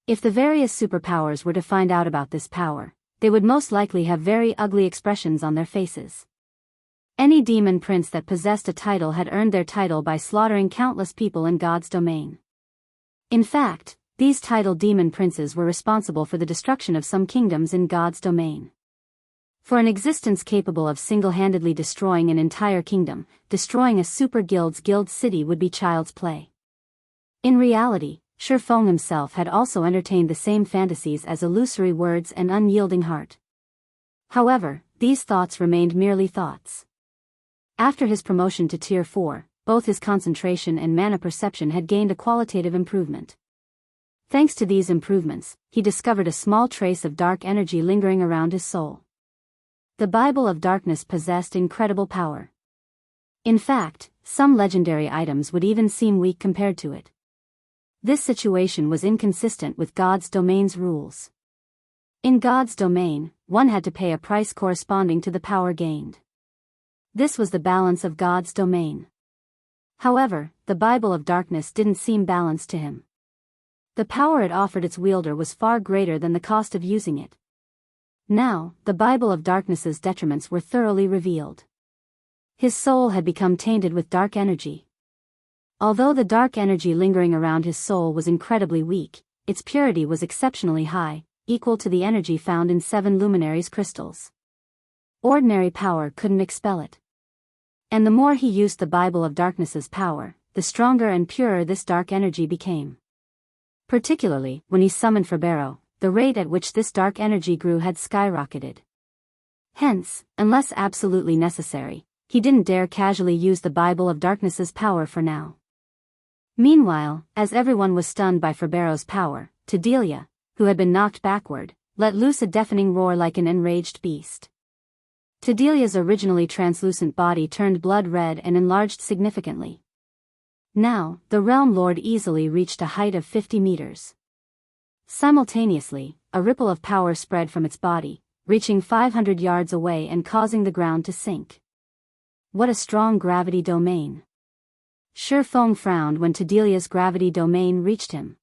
If the various superpowers were to find out about this power, they would most likely have very ugly expressions on their faces. Any demon prince that possessed a title had earned their title by slaughtering countless people in God's domain. In fact, these titled demon princes were responsible for the destruction of some kingdoms in God's domain. For an existence capable of single-handedly destroying an entire kingdom, destroying a super guild's guild city would be child's play. In reality, Feng himself had also entertained the same fantasies as Illusory Words and Unyielding Heart. However, these thoughts remained merely thoughts. After his promotion to tier 4, both his concentration and mana perception had gained a qualitative improvement. Thanks to these improvements, he discovered a small trace of dark energy lingering around his soul. The Bible of Darkness possessed incredible power. In fact, some legendary items would even seem weak compared to it. This situation was inconsistent with God's domain's rules. In God's domain, one had to pay a price corresponding to the power gained. This was the balance of God's domain. However, the Bible of Darkness didn't seem balanced to him. The power it offered its wielder was far greater than the cost of using it. Now, the Bible of Darkness's detriments were thoroughly revealed. His soul had become tainted with dark energy. Although the dark energy lingering around his soul was incredibly weak, its purity was exceptionally high, equal to the energy found in 7 luminaries crystals. Ordinary power couldn't expel it. And the more he used the Bible of Darkness's power, the stronger and purer this dark energy became. Particularly, when he summoned Febero, the rate at which this dark energy grew had skyrocketed. Hence, unless absolutely necessary, he didn't dare casually use the Bible of Darkness's power for now. Meanwhile, as everyone was stunned by Febero's power, Tedelia, who had been knocked backward, let loose a deafening roar like an enraged beast. Tedelia's originally translucent body turned blood red and enlarged significantly. Now, the Realm Lord easily reached a height of 50 meters. Simultaneously, a ripple of power spread from its body, reaching 500 yards away and causing the ground to sink. What a strong gravity domain. Feng frowned when Tedelia's gravity domain reached him.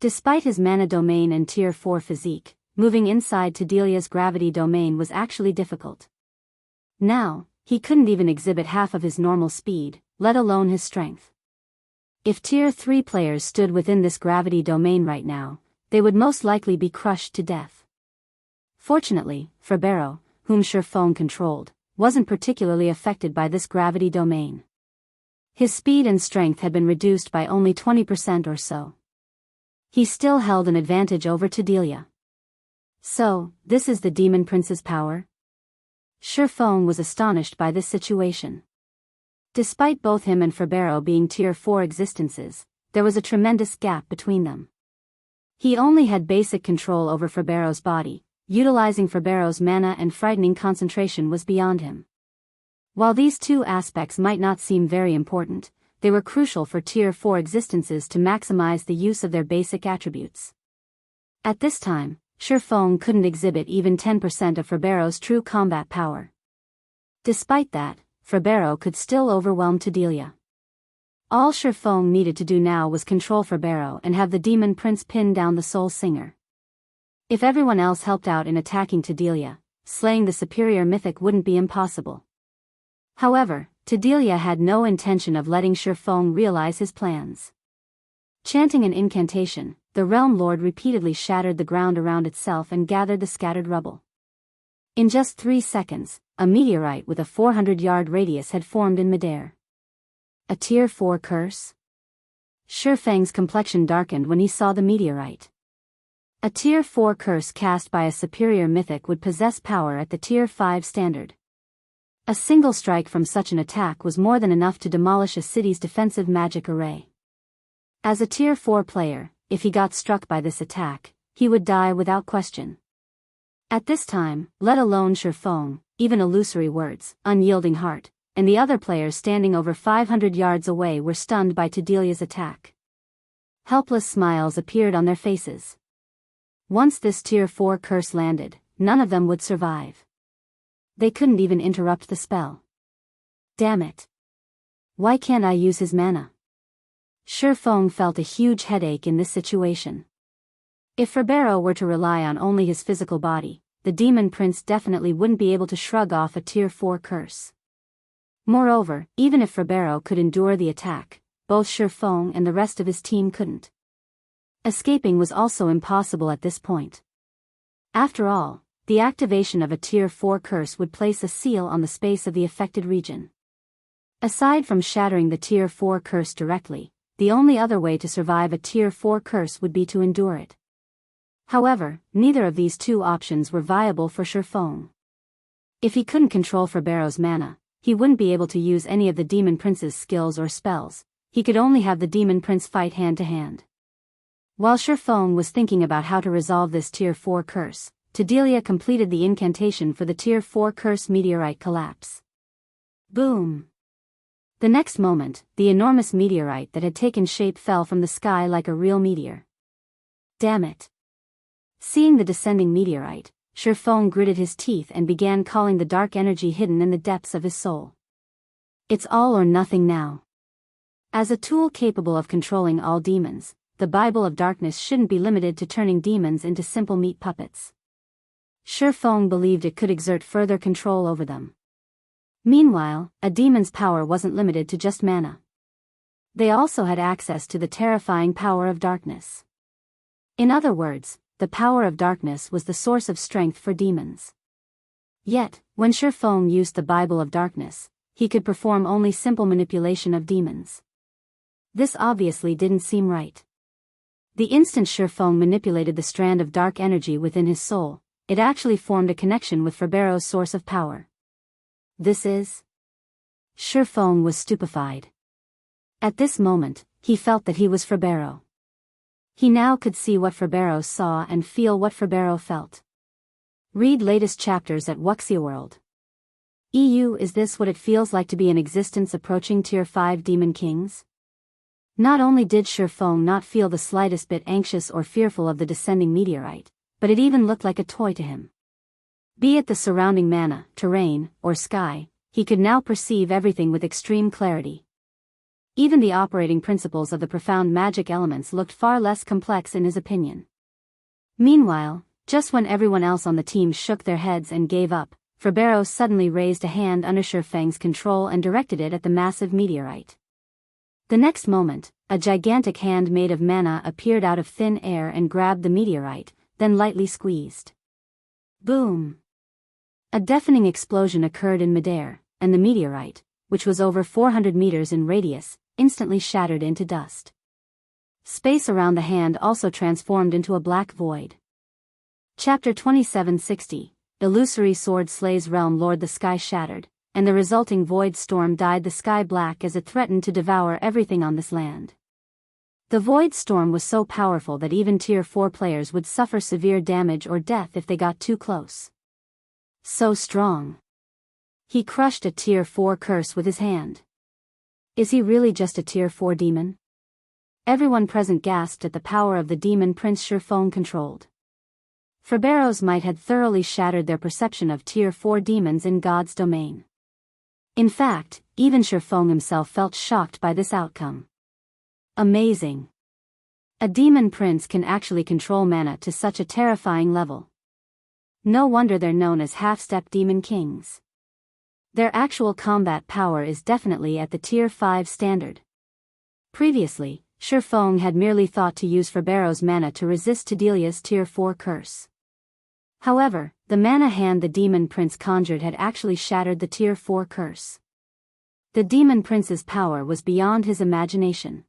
Despite his mana domain and tier 4 physique, moving inside Tedelia's gravity domain was actually difficult. Now, he couldn't even exhibit half of his normal speed, let alone his strength. If tier 3 players stood within this gravity domain right now, they would most likely be crushed to death. Fortunately, Feng, whom Feng controlled, wasn't particularly affected by this gravity domain. His speed and strength had been reduced by only 20% or so. He still held an advantage over Tedelia. So, this is the Demon Prince's power? Feng was astonished by this situation. Despite both him and Feng being tier 4 existences, there was a tremendous gap between them. He only had basic control over Feng's body, utilizing Feng's mana and frightening concentration was beyond him. While these two aspects might not seem very important, they were crucial for tier 4 existences to maximize the use of their basic attributes. At this time, Feng couldn't exhibit even 10% of Feng's true combat power. Despite that, Feng could still overwhelm Tedelia. All Feng needed to do now was control Feng and have the Demon Prince pin down the Soul Singer. If everyone else helped out in attacking Tedelia, slaying the superior Mythic wouldn't be impossible. However, Tedelia had no intention of letting Feng realize his plans. Chanting an incantation, the Realm Lord repeatedly shattered the ground around itself and gathered the scattered rubble. In just 3 seconds, a meteorite with a 400-yard radius had formed in midair. A tier 4 curse? Feng's complexion darkened when he saw the meteorite. A tier 4 curse cast by a superior Mythic would possess power at the tier 5 standard. A single strike from such an attack was more than enough to demolish a city's defensive magic array. As a tier 4 player, if he got struck by this attack, he would die without question. At this time, let alone Feng, even Illusory Words, Unyielding Heart, and the other players standing over 500 yards away were stunned by Tedelia's attack. Helpless smiles appeared on their faces. Once this tier 4 curse landed, none of them would survive. They couldn't even interrupt the spell. Damn it. Why can't I use his mana? Feng felt a huge headache in this situation. If Feng were to rely on only his physical body, the Demon Prince definitely wouldn't be able to shrug off a tier 4 curse. Moreover, even if Feng could endure the attack, both Feng and the rest of his team couldn't. Escaping was also impossible at this point. After all, the activation of a tier 4 curse would place a seal on the space of the affected region. Aside from shattering the tier 4 curse directly, the only other way to survive a tier 4 curse would be to endure it. However, neither of these two options were viable for Feng. If he couldn't control Feng's mana, he wouldn't be able to use any of the Demon Prince's skills or spells, he could only have the Demon Prince fight hand to hand. While Feng was thinking about how to resolve this tier 4 curse, Tedelia completed the incantation for the tier 4 curse meteorite collapse. Boom! The next moment, the enormous meteorite that had taken shape fell from the sky like a real meteor. Damn it! Seeing the descending meteorite, Feng gritted his teeth and began calling the dark energy hidden in the depths of his soul. It's all or nothing now. As a tool capable of controlling all demons, the Bible of Darkness shouldn't be limited to turning demons into simple meat puppets. Feng believed it could exert further control over them. Meanwhile, a demon's power wasn't limited to just mana. They also had access to the terrifying power of darkness. In other words, the power of darkness was the source of strength for demons. Yet, when Feng used the Bible of Darkness, he could perform only simple manipulation of demons. This obviously didn't seem right. The instant Feng manipulated the strand of dark energy within his soul, it actually formed a connection with Feng's source of power. This is... Feng was stupefied. At this moment, he felt that he was Feng. He now could see what Ferbero saw and feel what Ferbero felt. Read latest chapters at Wuxia EU. Is this what it feels like to be in existence approaching Tier 5 Demon Kings? Not only did Feng not feel the slightest bit anxious or fearful of the descending meteorite, but it even looked like a toy to him. Be it the surrounding mana, terrain, or sky, he could now perceive everything with extreme clarity. Even the operating principles of the profound magic elements looked far less complex in his opinion. Meanwhile, just when everyone else on the team shook their heads and gave up, Ferbero suddenly raised a hand under Feng's control and directed it at the massive meteorite. The next moment, a gigantic hand made of mana appeared out of thin air and grabbed the meteorite, then lightly squeezed. Boom! A deafening explosion occurred in midair, and the meteorite, which was over 400 meters in radius, instantly shattered into dust. Space around the hand also transformed into a black void. Chapter 2760, Illusory Sword Slays Realm Lord. The sky shattered, and the resulting void storm dyed the sky black as it threatened to devour everything on this land. The void storm was so powerful that even Tier 4 players would suffer severe damage or death if they got too close. So strong. He crushed a Tier 4 curse with his hand. Is he really just a Tier 4 demon? Everyone present gasped at the power of the demon prince Feng controlled. Ferbero's might had thoroughly shattered their perception of Tier 4 demons in God's domain. In fact, even Feng himself felt shocked by this outcome. Amazing. A demon prince can actually control mana to such a terrifying level. No wonder they're known as half-step demon kings. Their actual combat power is definitely at the Tier 5 standard. Previously, Feng had merely thought to use Ferbero's mana to resist Tidelia's Tier 4 curse. However, the mana hand the demon prince conjured had actually shattered the Tier 4 curse. The demon prince's power was beyond his imagination.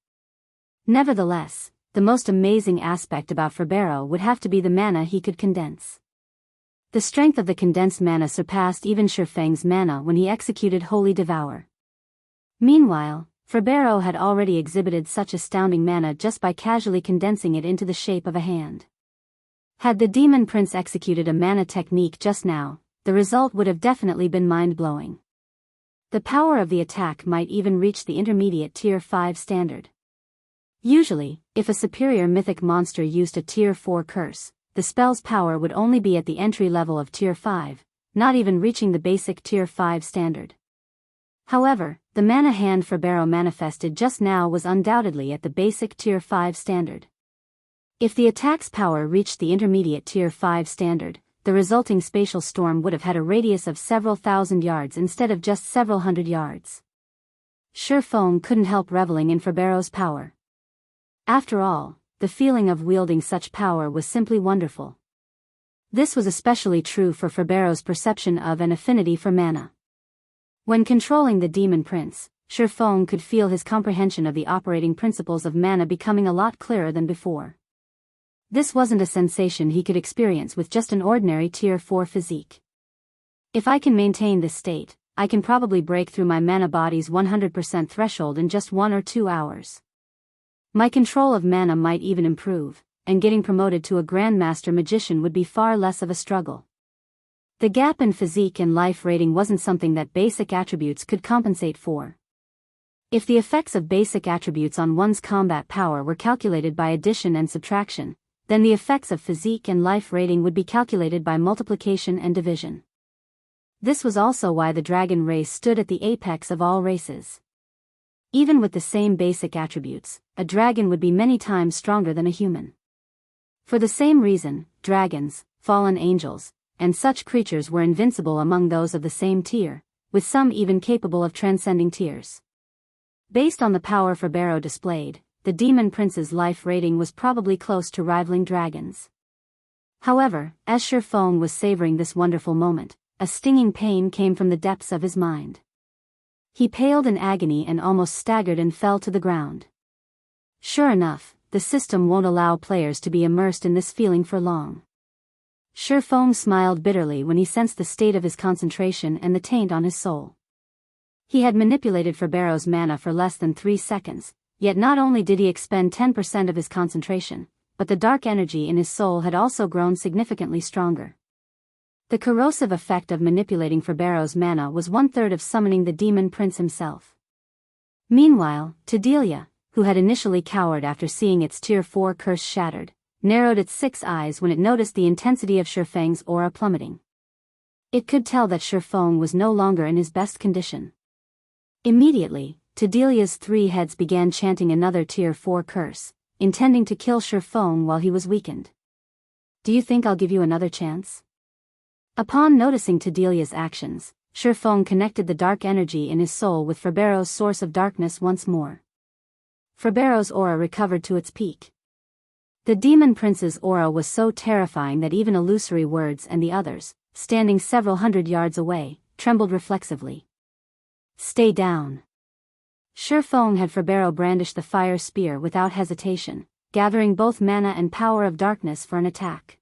Nevertheless, the most amazing aspect about Ferbero would have to be the mana he could condense. The strength of the condensed mana surpassed even Feng's mana when he executed Holy Devour. Meanwhile, Ferbero had already exhibited such astounding mana just by casually condensing it into the shape of a hand. Had the demon prince executed a mana technique just now, the result would have definitely been mind-blowing. The power of the attack might even reach the intermediate Tier 5 standard. Usually, if a superior mythic monster used a Tier 4 curse, the spell's power would only be at the entry level of Tier 5, not even reaching the basic Tier 5 standard. However, the mana hand Ferbero manifested just now was undoubtedly at the basic Tier 5 standard. If the attack's power reached the intermediate Tier 5 standard, the resulting spatial storm would have had a radius of several thousand yards instead of just several hundred yards. Feng couldn't help reveling in Ferbero's power. After all, the feeling of wielding such power was simply wonderful. This was especially true for Ferbero's perception of and affinity for mana. When controlling the demon prince, Feng could feel his comprehension of the operating principles of mana becoming a lot clearer than before. This wasn't a sensation he could experience with just an ordinary Tier 4 physique. If I can maintain this state, I can probably break through my mana body's 100% threshold in just 1 or 2 hours. My control of mana might even improve, and getting promoted to a Grandmaster Magician would be far less of a struggle. The gap in physique and life rating wasn't something that basic attributes could compensate for. If the effects of basic attributes on one's combat power were calculated by addition and subtraction, then the effects of physique and life rating would be calculated by multiplication and division. This was also why the dragon race stood at the apex of all races. Even with the same basic attributes, a dragon would be many times stronger than a human. For the same reason, dragons, fallen angels, and such creatures were invincible among those of the same tier, with some even capable of transcending tiers. Based on the power Ferbero displayed, the demon prince's life rating was probably close to rivaling dragons. However, as Feng was savoring this wonderful moment, a stinging pain came from the depths of his mind. He paled in agony and almost staggered and fell to the ground. Sure enough, the system won't allow players to be immersed in this feeling for long. Feng smiled bitterly when he sensed the state of his concentration and the taint on his soul. He had manipulated Ferbero's mana for less than 3 seconds, yet not only did he expend 10% of his concentration, but the dark energy in his soul had also grown significantly stronger. The corrosive effect of manipulating Ferbero's mana was 1/3 of summoning the demon prince himself. Meanwhile, Delia, who had initially cowered after seeing its Tier 4 curse shattered, narrowed its 6 eyes when it noticed the intensity of Feng's aura plummeting. It could tell that Feng was no longer in his best condition. Immediately, Delia's 3 heads began chanting another Tier 4 curse, intending to kill Feng while he was weakened. "Do you think I'll give you another chance?" Upon noticing Delia's actions, Feng connected the dark energy in his soul with Ferbero's source of darkness once more. Ferbero's aura recovered to its peak. The demon prince's aura was so terrifying that even Illusory words and the others, standing several hundred yards away, trembled reflexively. "Stay down." Feng had Ferbero brandish the fire spear without hesitation, gathering both mana and power of darkness for an attack.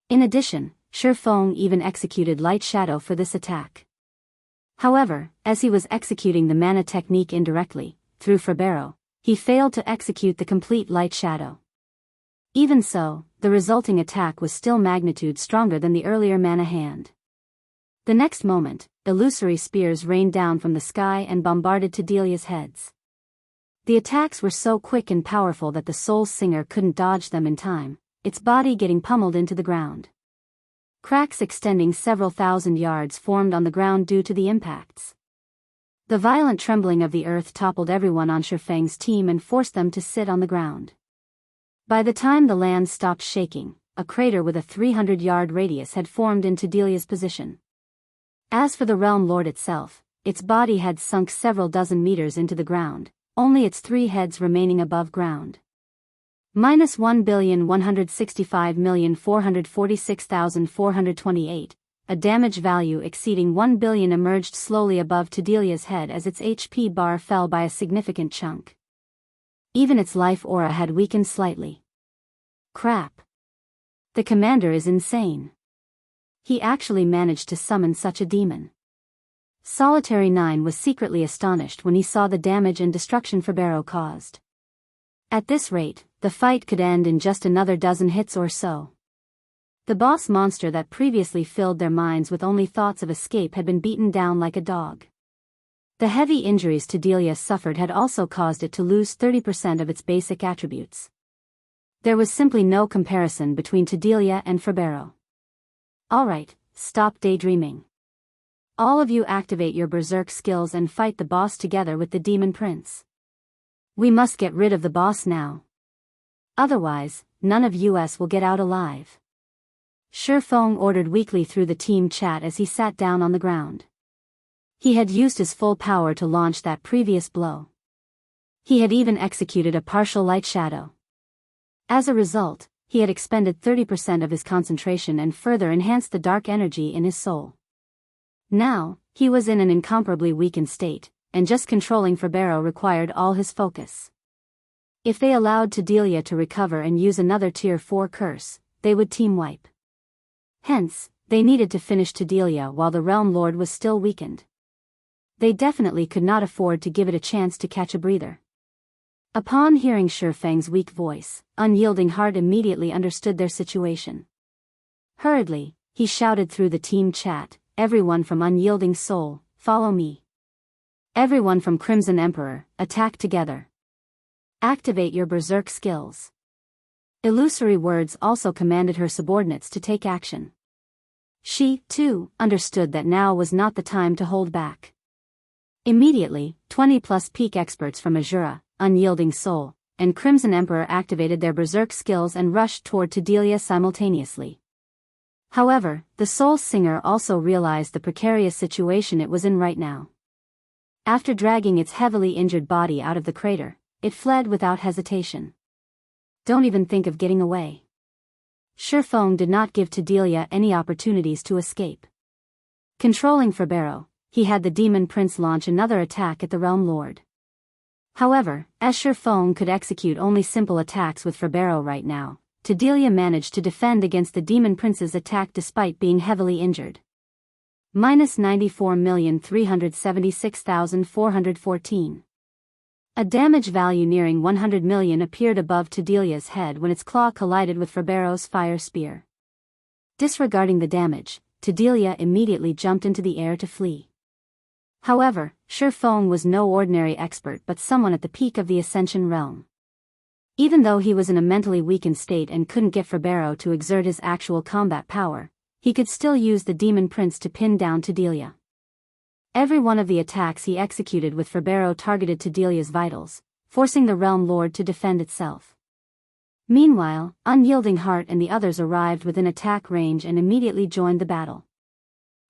In addition, Feng even executed Light Shadow for this attack. However, as he was executing the mana technique indirectly, through Ferbero, he failed to execute the complete Light Shadow. Even so, the resulting attack was still magnitude stronger than the earlier mana hand. The next moment, illusory spears rained down from the sky and bombarded Delia's heads. The attacks were so quick and powerful that the Soul Singer couldn't dodge them in time, its body getting pummeled into the ground. Cracks extending several thousand yards formed on the ground due to the impacts. The violent trembling of the earth toppled everyone on Feng's team and forced them to sit on the ground. By the time the land stopped shaking, a crater with a 300-yard radius had formed in Delia's position. As for the Realm Lord itself, its body had sunk several dozen meters into the ground, only its 3 heads remaining above ground. -1,165,446,428, a damage value exceeding 1 billion emerged slowly above Delia's head as its HP bar fell by a significant chunk. Even its life aura had weakened slightly. Crap. The commander is insane. He actually managed to summon such a demon. Solitary 9 was secretly astonished when he saw the damage and destruction Ferbero caused. At this rate, the fight could end in just another dozen hits or so. The boss monster that previously filled their minds with only thoughts of escape had been beaten down like a dog. The heavy injuries Delia suffered had also caused it to lose 30% of its basic attributes. There was simply no comparison between Delia and Ferbero. Alright, stop daydreaming. All of you activate your berserk skills and fight the boss together with the demon prince. We must get rid of the boss now. Otherwise, none of us will get out alive. Feng ordered weakly through the team chat as he sat down on the ground. He had used his full power to launch that previous blow. He had even executed a partial light shadow. As a result, he had expended 30% of his concentration and further enhanced the dark energy in his soul. Now, he was in an incomparably weakened state, and just controlling Ferbero required all his focus. If they allowed Delia to recover and use another Tier 4 curse, they would team wipe. Hence, they needed to finish Delia while the Realm Lord was still weakened. They definitely could not afford to give it a chance to catch a breather. Upon hearing Feng's weak voice, Unyielding Heart immediately understood their situation. Hurriedly, he shouted through the team chat, "Everyone from Unyielding Soul, follow me. Everyone from Crimson Emperor, attack together. Activate your berserk skills." Illusory words also commanded her subordinates to take action. She, too, understood that now was not the time to hold back. Immediately, 20+ peak experts from Azura, Unyielding Soul, and Crimson Emperor activated their berserk skills and rushed toward Delia simultaneously. However, the Soul Singer also realized the precarious situation it was in right now. After dragging its heavily injured body out of the crater, it fled without hesitation. Don't even think of getting away. Feng did not give Delia any opportunities to escape. Controlling Ferbero, he had the Demon Prince launch another attack at the Realm Lord. However, as Feng could execute only simple attacks with Ferbero right now, Delia managed to defend against the Demon Prince's attack despite being heavily injured. -94,376,414. A damage value nearing 100 million appeared above Tedelia's head when its claw collided with Ferbero's fire spear. Disregarding the damage, Tedelia immediately jumped into the air to flee. However, Feng was no ordinary expert but someone at the peak of the Ascension realm. Even though he was in a mentally weakened state and couldn't get Ferbero to exert his actual combat power, he could still use the Demon Prince to pin down Tedelia. Every one of the attacks he executed with Ferbero targeted Tedelia's vitals, forcing the Realm Lord to defend itself. Meanwhile, Unyielding Heart and the others arrived within attack range and immediately joined the battle.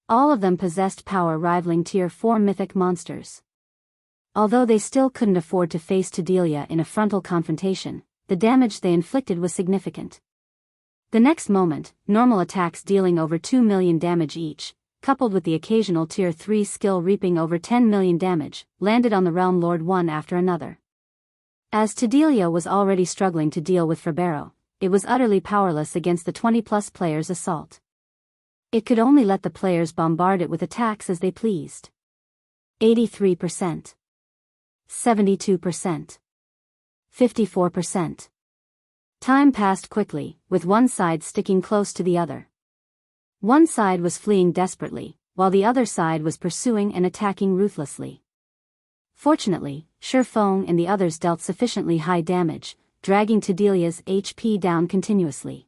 All of them possessed power rivaling Tier 4 mythic monsters. Although they still couldn't afford to face Tedelia in a frontal confrontation, the damage they inflicted was significant. The next moment, normal attacks dealing over 2 million damage each, coupled with the occasional Tier 3 skill reaping over 10 million damage, landed on the Realm Lord one after another. As Tedelia was already struggling to deal with Ferbero, it was utterly powerless against the 20-plus players' assault. It could only let the players bombard it with attacks as they pleased. 83%. 72%. 54%. Time passed quickly, with one side sticking close to the other. One side was fleeing desperately, while the other side was pursuing and attacking ruthlessly. Fortunately, Feng and the others dealt sufficiently high damage, dragging Tedelia's HP down continuously.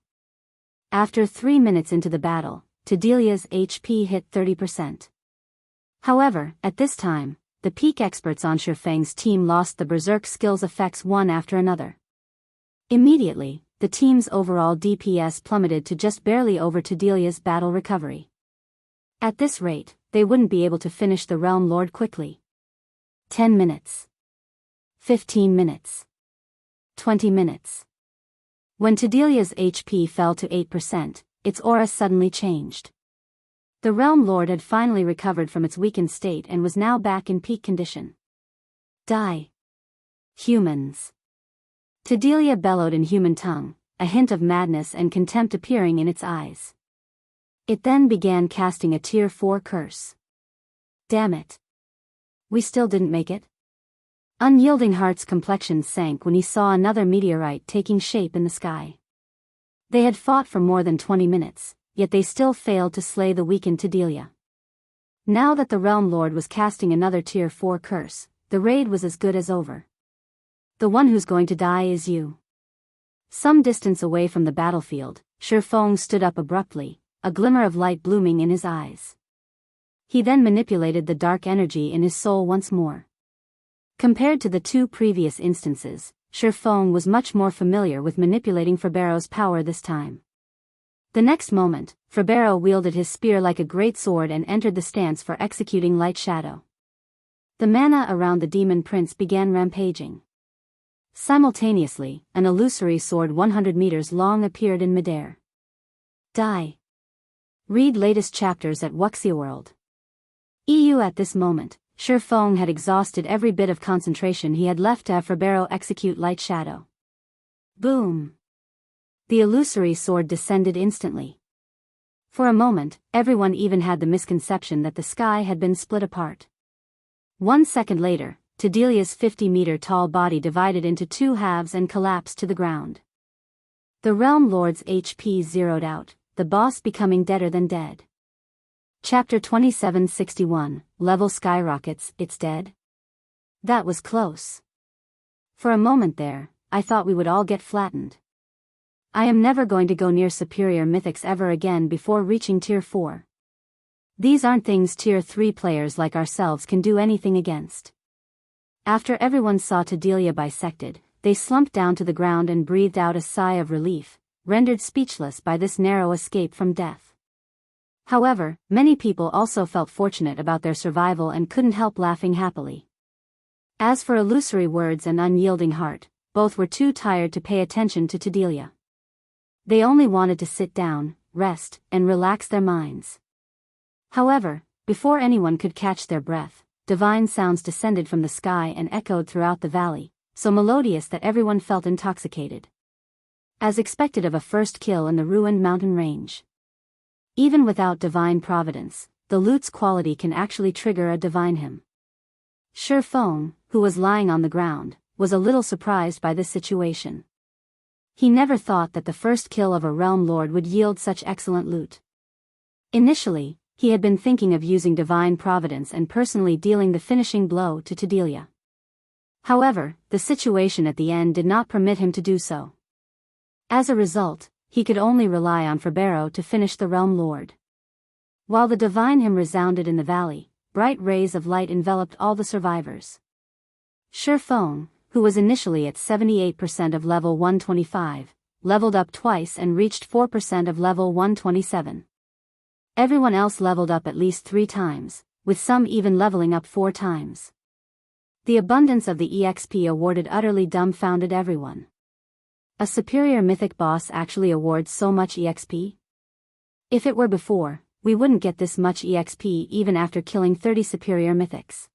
After 3 minutes into the battle, Tedelia's HP hit 30%. However, at this time, the peak experts on Feng's team lost the Berserk skills effects one after another. Immediately, the team's overall DPS plummeted to just barely over Tedelia's battle recovery. At this rate, they wouldn't be able to finish the Realm Lord quickly. 10 minutes. 15 minutes. 20 minutes. When Tedelia's HP fell to 8%, its aura suddenly changed. The Realm Lord had finally recovered from its weakened state and was now back in peak condition. Die. Humans. Tedelia bellowed in human tongue, a hint of madness and contempt appearing in its eyes. It then began casting a Tier 4 curse. Damn it. We still didn't make it? Unyielding Heart's complexion sank when he saw another meteorite taking shape in the sky. They had fought for more than 20 minutes, yet they still failed to slay the weakened Tedelia. Now that the Realm Lord was casting another Tier 4 curse, the raid was as good as over. The one who's going to die is you. Some distance away from the battlefield, Feng stood up abruptly, a glimmer of light blooming in his eyes. He then manipulated the dark energy in his soul once more. Compared to the 2 previous instances, Feng was much more familiar with manipulating Ferbero's power this time. The next moment, Ferbero wielded his spear like a great sword and entered the stance for executing Light Shadow. The mana around the Demon Prince began rampaging. Simultaneously, an illusory sword 100 meters long appeared in midair. Die. Read latest chapters at Wuxia EU. At this moment, Feng had exhausted every bit of concentration he had left to have Ferbero execute Light Shadow. Boom! The illusory sword descended instantly. For a moment, everyone even had the misconception that the sky had been split apart. 1 second later, Tedelia's 50-meter-tall body divided into 2 halves and collapsed to the ground. The Realm Lord's HP zeroed out, the boss becoming deader than dead. Chapter 2761, Level Skyrockets, It's Dead? That was close. For a moment there, I thought we would all get flattened. I am never going to go near superior mythics ever again before reaching Tier 4. These aren't things Tier 3 players like ourselves can do anything against. After everyone saw Tedelia bisected, they slumped down to the ground and breathed out a sigh of relief, rendered speechless by this narrow escape from death. However, many people also felt fortunate about their survival and couldn't help laughing happily. As for Illusory Words and Unyielding Heart, both were too tired to pay attention to Tedelia. They only wanted to sit down, rest, and relax their minds. However, before anyone could catch their breath, divine sounds descended from the sky and echoed throughout the valley, so melodious that everyone felt intoxicated. As expected of a first kill in the ruined mountain range. Even without divine providence, the lute's quality can actually trigger a divine hymn. Feng, who was lying on the ground, was a little surprised by this situation. He never thought that the first kill of a realm lord would yield such excellent loot. Initially, he had been thinking of using divine providence and personally dealing the finishing blow to Delia. However, the situation at the end did not permit him to do so. As a result, he could only rely on Ferbero to finish the realm lord. While the divine hymn resounded in the valley, bright rays of light enveloped all the survivors. Feng, who was initially at 78% of level 125, leveled up twice and reached 4% of level 127. Everyone else leveled up at least 3 times, with some even leveling up 4 times. The abundance of the EXP awarded utterly dumbfounded everyone. A superior mythic boss actually awards so much EXP? If it were before, we wouldn't get this much EXP even after killing 30 superior mythics.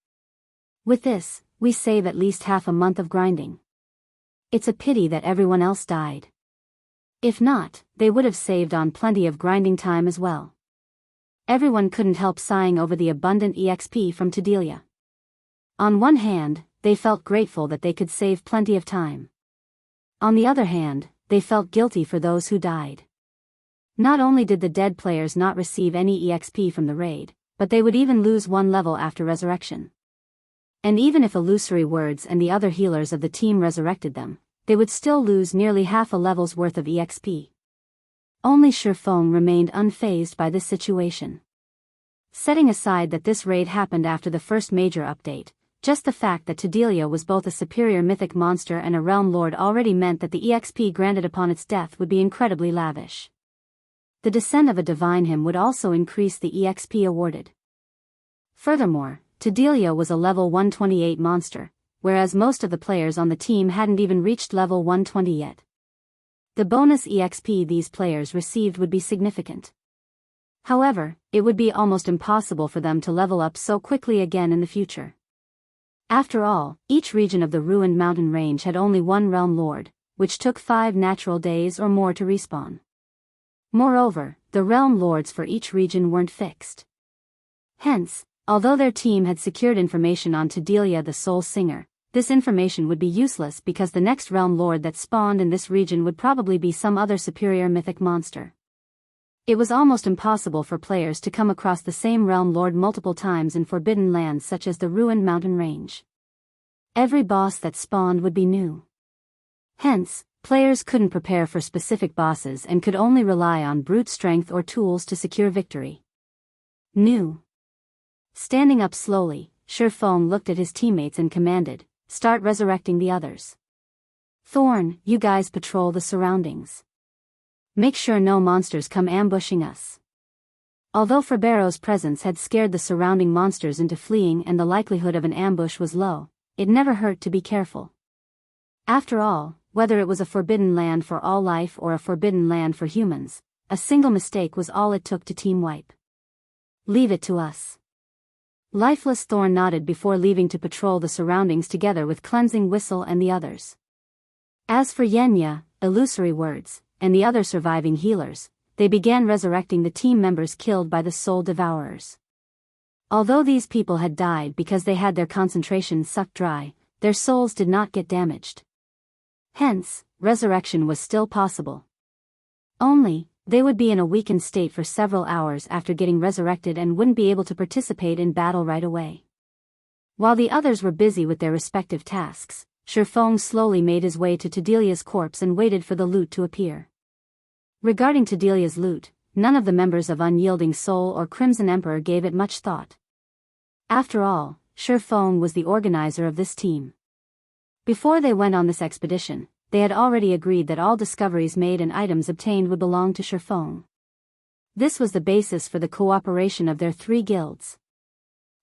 With this, we save at least half a month of grinding. It's a pity that everyone else died. If not, they would have saved on plenty of grinding time as well. Everyone couldn't help sighing over the abundant EXP from Delia. On one hand, they felt grateful that they could save plenty of time. On the other hand, they felt guilty for those who died. Not only did the dead players not receive any EXP from the raid, but they would even lose 1 level after resurrection. And even if Illusory Words and the other healers of the team resurrected them, they would still lose nearly half a level's worth of EXP. Only Feng remained unfazed by this situation. Setting aside that this raid happened after the first major update, just the fact that Delia was both a superior mythic monster and a realm lord already meant that the EXP granted upon its death would be incredibly lavish. The descent of a divine hymn would also increase the EXP awarded. Furthermore, Delia was a level 128 monster, whereas most of the players on the team hadn't even reached level 120 yet. The bonus EXP these players received would be significant. However, it would be almost impossible for them to level up so quickly again in the future. After all, each region of the ruined mountain range had only 1 realm lord, which took 5 natural days or more to respawn. Moreover, the realm lords for each region weren't fixed. Hence, although their team had secured information on Delia the Soul Singer, this information would be useless because the next realm lord that spawned in this region would probably be some other superior mythic monster. It was almost impossible for players to come across the same realm lord multiple times in forbidden lands such as the ruined mountain range. Every boss that spawned would be new. Hence, players couldn't prepare for specific bosses and could only rely on brute strength or tools to secure victory. New. Standing up slowly, Feng looked at his teammates and commanded, "Start resurrecting the others. Thorn, you guys patrol the surroundings. Make sure no monsters come ambushing us." Although Ferbero's presence had scared the surrounding monsters into fleeing and the likelihood of an ambush was low, it never hurt to be careful. After all, whether it was a forbidden land for all life or a forbidden land for humans, a single mistake was all it took to team wipe. "Leave it to us." Lifeless Thorn nodded before leaving to patrol the surroundings together with Cleansing Whistle and the others. As for Yenya, Illusory Words, and the other surviving healers, they began resurrecting the team members killed by the Soul Devourers. Although these people had died because they had their concentration sucked dry, their souls did not get damaged. Hence, resurrection was still possible. Only, they would be in a weakened state for several hours after getting resurrected and wouldn't be able to participate in battle right away. While the others were busy with their respective tasks, Feng slowly made his way to Delia's corpse and waited for the loot to appear. Regarding Delia's loot, none of the members of Unyielding Soul or Crimson Emperor gave it much thought. After all, Feng was the organizer of this team. Before they went on this expedition, they had already agreed that all discoveries made and items obtained would belong to Feng. This was the basis for the cooperation of their 3 guilds.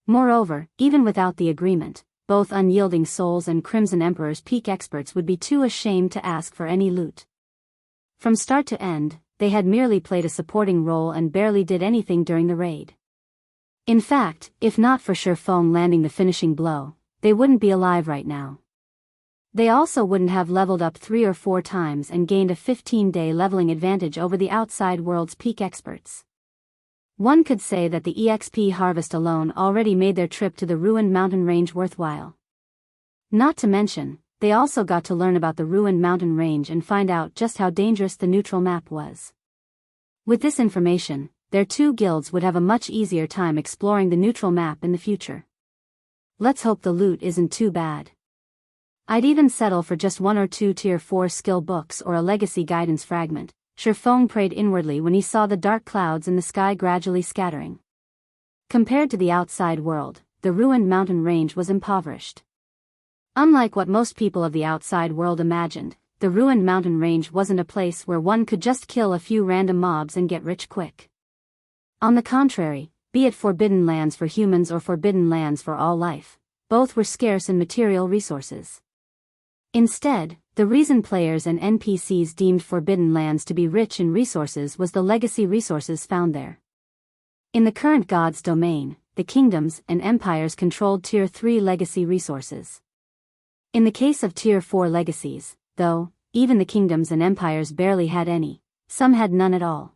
Moreover, even without the agreement, both Unyielding Souls and Crimson Emperor's peak experts would be too ashamed to ask for any loot. From start to end, they had merely played a supporting role and barely did anything during the raid. In fact, if not for Feng landing the finishing blow, they wouldn't be alive right now. They also wouldn't have leveled up 3 or 4 times and gained a 15-day leveling advantage over the outside world's peak experts. One could say that the EXP harvest alone already made their trip to the ruined mountain range worthwhile. Not to mention, they also got to learn about the ruined mountain range and find out just how dangerous the neutral map was. With this information, their two guilds would have a much easier time exploring the neutral map in the future. Let's hope the loot isn't too bad. I'd even settle for just 1 or 2 tier 4 skill books or a legacy guidance fragment, Feng prayed inwardly when he saw the dark clouds in the sky gradually scattering. Compared to the outside world, the ruined mountain range was impoverished. Unlike what most people of the outside world imagined, the ruined mountain range wasn't a place where one could just kill a few random mobs and get rich quick. On the contrary, be it forbidden lands for humans or forbidden lands for all life, both were scarce in material resources. Instead, the reason players and NPCs deemed forbidden lands to be rich in resources was the legacy resources found there. In the current God's domain, the kingdoms and empires controlled Tier 3 legacy resources. In the case of Tier 4 legacies, though, even the kingdoms and empires barely had any, some had none at all.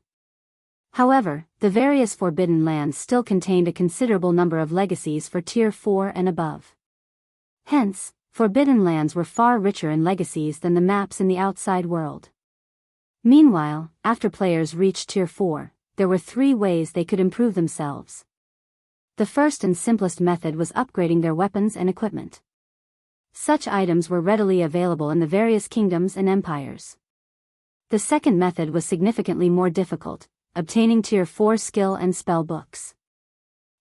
However, the various forbidden lands still contained a considerable number of legacies for Tier 4 and above. Hence, forbidden lands were far richer in legacies than the maps in the outside world. Meanwhile, after players reached Tier 4, there were 3 ways they could improve themselves. The first and simplest method was upgrading their weapons and equipment. Such items were readily available in the various kingdoms and empires. The second method was significantly more difficult, obtaining Tier 4 skill and spell books.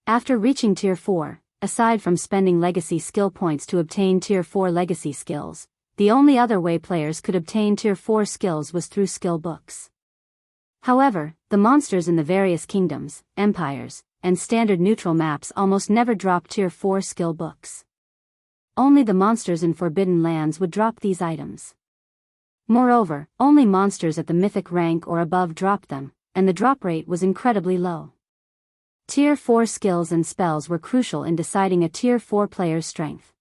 After reaching Tier 4, aside from spending legacy skill points to obtain Tier 4 legacy skills, the only other way players could obtain Tier 4 skills was through skill books. However, the monsters in the various kingdoms, empires, and standard neutral maps almost never dropped Tier 4 skill books. Only the monsters in forbidden lands would drop these items. Moreover, only monsters at the mythic rank or above dropped them, and the drop rate was incredibly low. Tier 4 skills and spells were crucial in deciding a Tier 4 player's strength.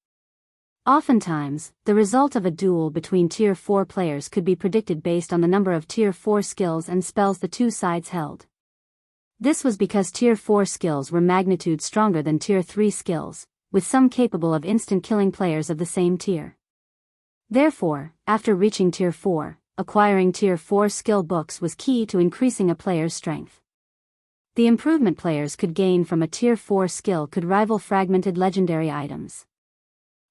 Oftentimes, the result of a duel between Tier 4 players could be predicted based on the number of Tier 4 skills and spells the two sides held. This was because Tier 4 skills were magnitude stronger than Tier 3 skills, with some capable of instant killing players of the same tier. Therefore, after reaching Tier 4, acquiring Tier 4 skill books was key to increasing a player's strength. The improvement players could gain from a Tier 4 skill could rival fragmented legendary items.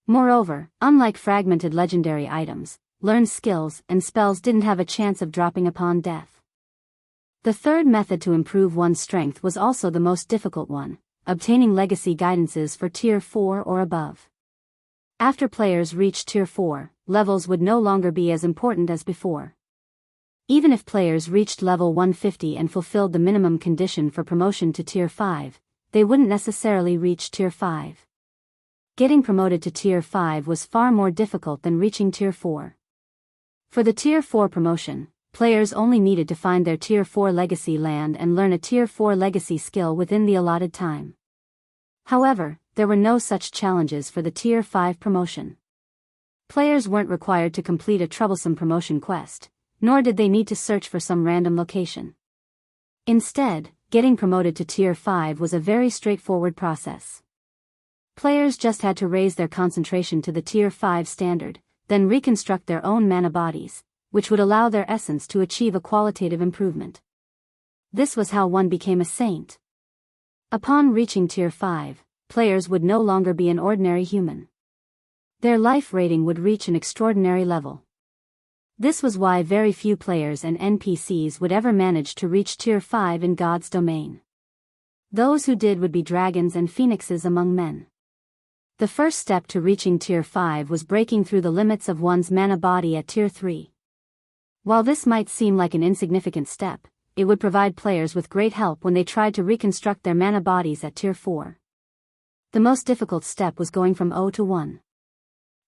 Moreover, unlike fragmented legendary items, learned skills and spells didn't have a chance of dropping upon death. The third method to improve one's strength was also the most difficult one, obtaining legacy guidances for Tier 4 or above. After players reached Tier 4, levels would no longer be as important as before. Even if players reached level 150 and fulfilled the minimum condition for promotion to Tier 5, they wouldn't necessarily reach Tier 5. Getting promoted to Tier 5 was far more difficult than reaching Tier 4. For the Tier 4 promotion, players only needed to find their Tier 4 legacy land and learn a Tier 4 legacy skill within the allotted time. However, there were no such challenges for the Tier 5 promotion. Players weren't required to complete a troublesome promotion quest, nor did they need to search for some random location. Instead, getting promoted to Tier 5 was a very straightforward process. Players just had to raise their concentration to the Tier 5 standard, then reconstruct their own mana bodies, which would allow their essence to achieve a qualitative improvement. This was how one became a saint. Upon reaching Tier 5, players would no longer be an ordinary human. Their life rating would reach an extraordinary level. This was why very few players and NPCs would ever manage to reach Tier 5 in God's domain. Those who did would be dragons and phoenixes among men. The first step to reaching Tier 5 was breaking through the limits of one's mana body at Tier 3. While this might seem like an insignificant step, it would provide players with great help when they tried to reconstruct their mana bodies at Tier 4. The most difficult step was going from 0 to 1.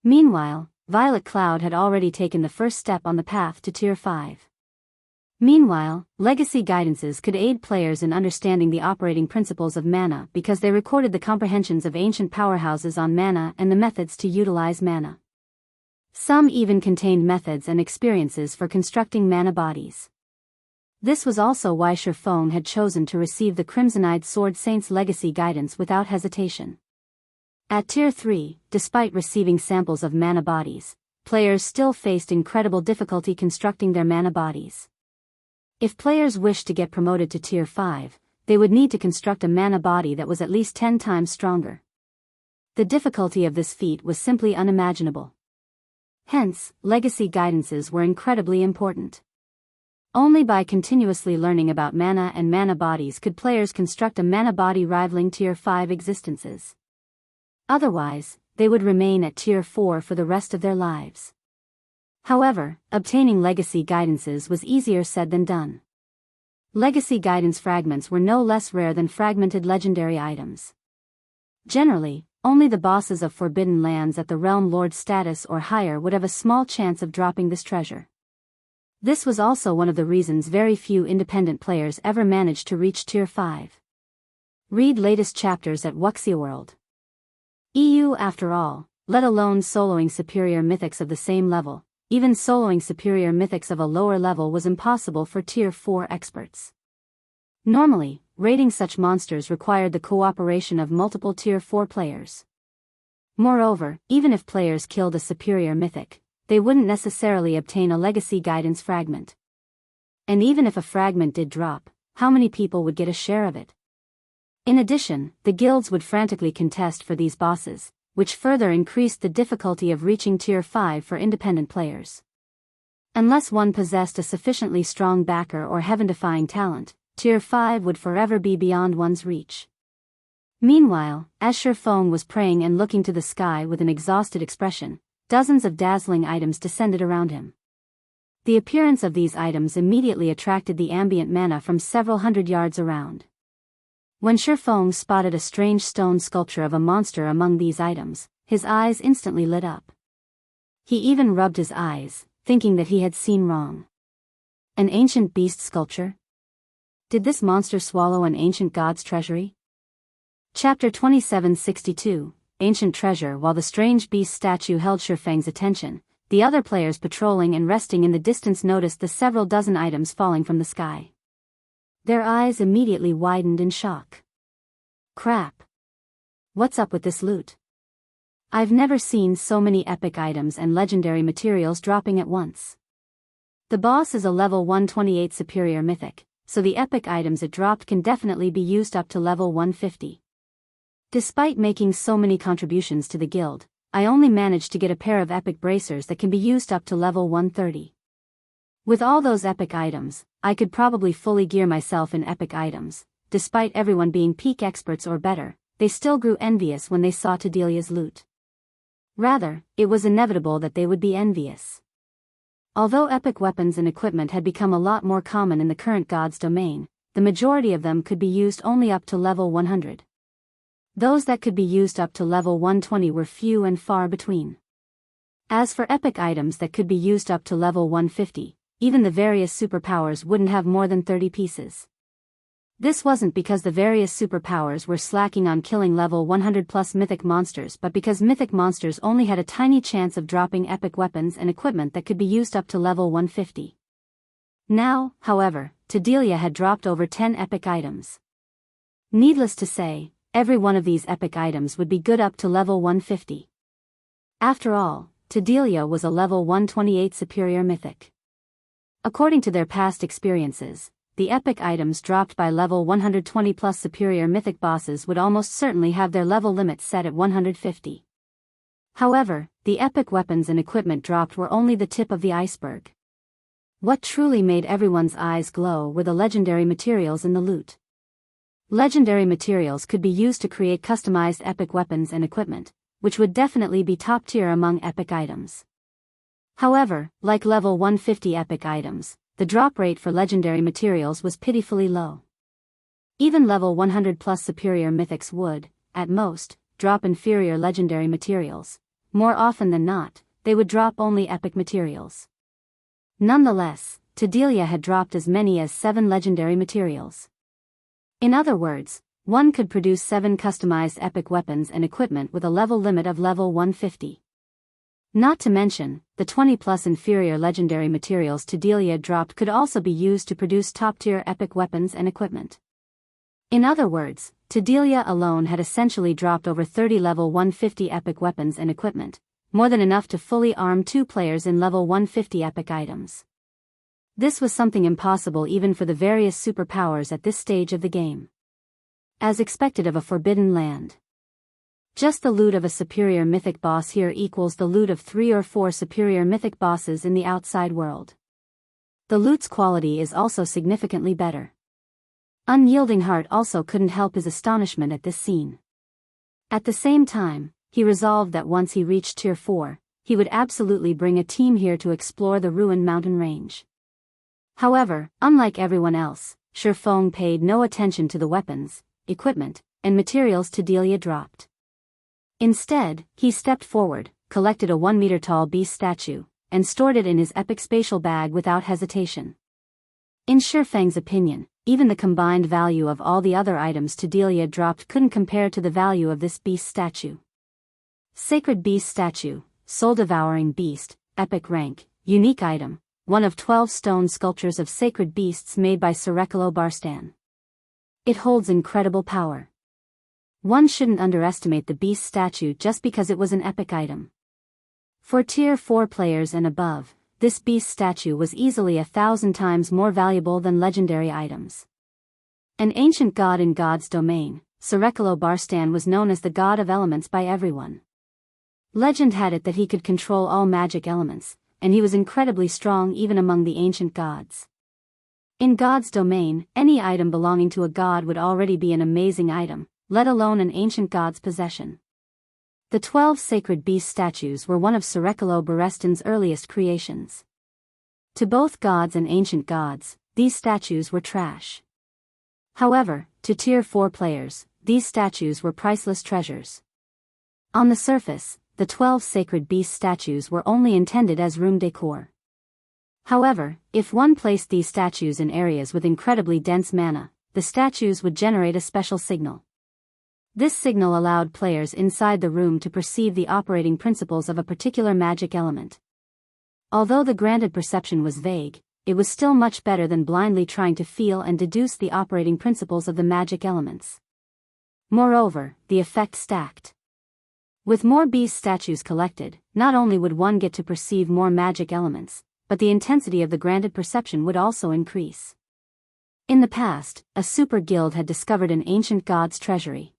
Meanwhile, Violet Cloud had already taken the first step on the path to Tier 5. Meanwhile, legacy guidances could aid players in understanding the operating principles of mana because they recorded the comprehensions of ancient powerhouses on mana and the methods to utilize mana. Some even contained methods and experiences for constructing mana bodies. This was also why Feng had chosen to receive the Crimsonide Sword Saint's legacy guidance without hesitation. At Tier 3, despite receiving samples of mana bodies, players still faced incredible difficulty constructing their mana bodies. If players wished to get promoted to Tier 5, they would need to construct a mana body that was at least 10 times stronger. The difficulty of this feat was simply unimaginable. Hence, legacy guidances were incredibly important. Only by continuously learning about mana and mana bodies could players construct a mana body rivaling Tier 5 existences. Otherwise, they would remain at Tier 4 for the rest of their lives. However, obtaining legacy guidances was easier said than done. Legacy guidance fragments were no less rare than fragmented legendary items. Generally, only the bosses of Forbidden Lands at the Realm Lord status or higher would have a small chance of dropping this treasure. This was also one of the reasons very few independent players ever managed to reach Tier 5. Read latest chapters at WuxiaWorld. EU after all, let alone soloing superior mythics of the same level, even soloing superior mythics of a lower level was impossible for Tier 4 experts. Normally, raiding such monsters required the cooperation of multiple Tier 4 players. Moreover, even if players killed a superior mythic, they wouldn't necessarily obtain a legacy guidance fragment. And even if a fragment did drop, how many people would get a share of it? In addition, the guilds would frantically contest for these bosses, which further increased the difficulty of reaching Tier 5 for independent players. Unless one possessed a sufficiently strong backer or heaven-defying talent, Tier 5 would forever be beyond one's reach. Meanwhile, as Feng was praying and looking to the sky with an exhausted expression, dozens of dazzling items descended around him. The appearance of these items immediately attracted the ambient mana from several hundred yards around. When Feng spotted a strange stone sculpture of a monster among these items, his eyes instantly lit up. He even rubbed his eyes, thinking that he had seen wrong. An ancient beast sculpture? Did this monster swallow an ancient god's treasury? Chapter 2762, Ancient Treasure. While the strange beast statue held Feng's attention, the other players patrolling and resting in the distance noticed the several dozen items falling from the sky. Their eyes immediately widened in shock. Crap! What's up with this loot? I've never seen so many epic items and legendary materials dropping at once. The boss is a level 128 superior mythic, so the epic items it dropped can definitely be used up to level 150. Despite making so many contributions to the guild, I only managed to get a pair of epic bracers that can be used up to level 130. With all those epic items, I could probably fully gear myself in epic items. Despite everyone being peak experts or better, they still grew envious when they saw Tedelia's loot. Rather, it was inevitable that they would be envious. Although epic weapons and equipment had become a lot more common in the current god's domain, the majority of them could be used only up to level 100. Those that could be used up to level 120 were few and far between. As for epic items that could be used up to level 150, even the various superpowers wouldn't have more than 30 pieces. This wasn't because the various superpowers were slacking on killing level 100 plus mythic monsters, but because mythic monsters only had a tiny chance of dropping epic weapons and equipment that could be used up to level 150. Now, however, Tedelia had dropped over 10 epic items. Needless to say, every one of these epic items would be good up to level 150. After all, Tedelia was a level 128 superior mythic. According to their past experiences, the epic items dropped by level 120 plus superior mythic bosses would almost certainly have their level limit set at 150. However, the epic weapons and equipment dropped were only the tip of the iceberg. What truly made everyone's eyes glow were the legendary materials in the loot. Legendary materials could be used to create customized epic weapons and equipment, which would definitely be top tier among epic items. However, like level 150 epic items, the drop rate for legendary materials was pitifully low. Even level 100 plus superior mythics would, at most, drop inferior legendary materials. More often than not, they would drop only epic materials. Nonetheless, Tedelia had dropped as many as 7 legendary materials. In other words, one could produce 7 customized epic weapons and equipment with a level limit of level 150. Not to mention, the 20+ inferior legendary materials Delia dropped could also be used to produce top-tier epic weapons and equipment. In other words, Delia alone had essentially dropped over 30 level 150 epic weapons and equipment, more than enough to fully arm 2 players in level 150 epic items. This was something impossible even for the various superpowers at this stage of the game. As expected of a forbidden land. Just the loot of a superior mythic boss here equals the loot of 3 or 4 superior mythic bosses in the outside world. The loot's quality is also significantly better. Unyielding Heart also couldn't help his astonishment at this scene. At the same time, he resolved that once he reached tier 4, he would absolutely bring a team here to explore the ruined mountain range. However, unlike everyone else, Feng paid no attention to the weapons, equipment, and materials Delia dropped. Instead, he stepped forward, collected a 1-meter-tall beast statue, and stored it in his epic spatial bag without hesitation. In Feng's opinion, even the combined value of all the other items Delia dropped couldn't compare to the value of this beast statue. Sacred Beast Statue, Soul-Devouring Beast, Epic Rank, Unique Item, one of 12 stone sculptures of sacred beasts made by Barstan. It holds incredible power. One shouldn't underestimate the beast statue just because it was an epic item. For tier 4 players and above, this beast statue was easily 1,000 times more valuable than legendary items. An ancient god in God's domain, Barstan was known as the god of elements by everyone. Legend had it that he could control all magic elements, and he was incredibly strong even among the ancient gods. In God's domain, any item belonging to a god would already be an amazing item, let alone an ancient god's possession. The 12 sacred beast statues were one of Barstan's earliest creations. To both gods and ancient gods, these statues were trash. However, to tier 4 players, these statues were priceless treasures. On the surface, the 12 sacred beast statues were only intended as room decor. However, if one placed these statues in areas with incredibly dense mana, the statues would generate a special signal. This signal allowed players inside the room to perceive the operating principles of a particular magic element. Although the granted perception was vague, it was still much better than blindly trying to feel and deduce the operating principles of the magic elements. Moreover, the effect stacked. With more beast statues collected, not only would one get to perceive more magic elements, but the intensity of the granted perception would also increase. In the past, a super guild had discovered an ancient god's treasury.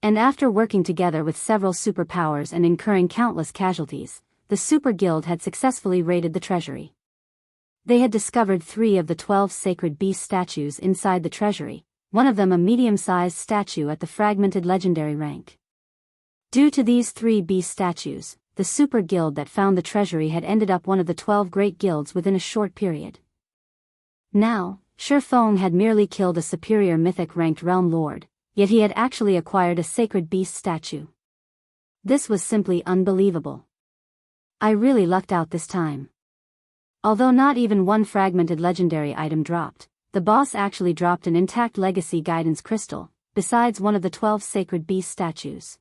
And after working together with several superpowers and incurring countless casualties, the super guild had successfully raided the treasury. They had discovered 3 of the 12 sacred beast statues inside the treasury, one of them a medium-sized statue at the fragmented legendary rank. Due to these 3 beast statues, the super guild that found the treasury had ended up one of the 12 great guilds within a short period. Now, Feng had merely killed a superior mythic ranked realm lord, yet he had actually acquired a sacred beast statue. This was simply unbelievable. I really lucked out this time. Although not even one fragmented legendary item dropped, the boss actually dropped an intact legacy guidance crystal, besides one of the 12 sacred beast statues.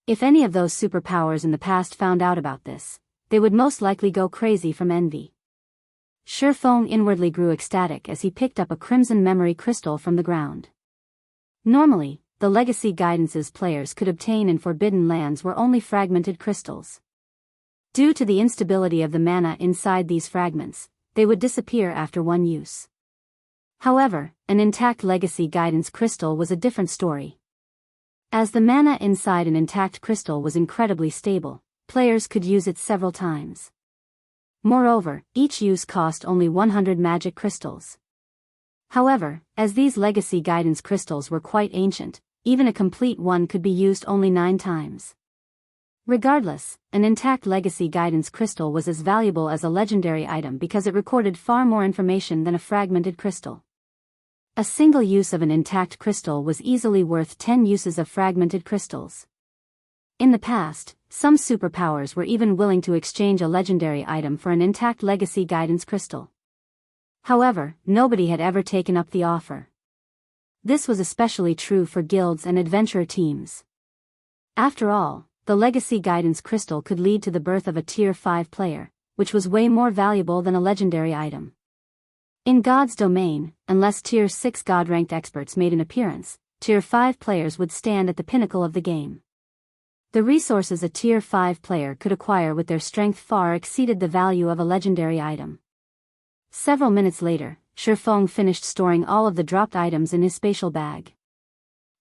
If any of those superpowers in the past found out about this, they would most likely go crazy from envy. Feng inwardly grew ecstatic as he picked up a crimson memory crystal from the ground. Normally, the legacy guidances players could obtain in Forbidden Lands were only fragmented crystals. Due to the instability of the mana inside these fragments, they would disappear after one use. However, an intact legacy guidance crystal was a different story. As the mana inside an intact crystal was incredibly stable, players could use it several times. Moreover, each use cost only 100 magic crystals. However, as these legacy guidance crystals were quite ancient, even a complete one could be used only 9 times. Regardless, an intact legacy guidance crystal was as valuable as a legendary item because it recorded far more information than a fragmented crystal. A single use of an intact crystal was easily worth 10 uses of fragmented crystals. In the past, some superpowers were even willing to exchange a legendary item for an intact legacy guidance crystal. However, nobody had ever taken up the offer. This was especially true for guilds and adventurer teams. After all, the Legacy Guidance Crystal could lead to the birth of a Tier 5 player, which was way more valuable than a legendary item. In God's domain, unless Tier 6 God-ranked experts made an appearance, Tier 5 players would stand at the pinnacle of the game. The resources a Tier 5 player could acquire with their strength far exceeded the value of a legendary item. Several minutes later, Feng finished storing all of the dropped items in his spatial bag.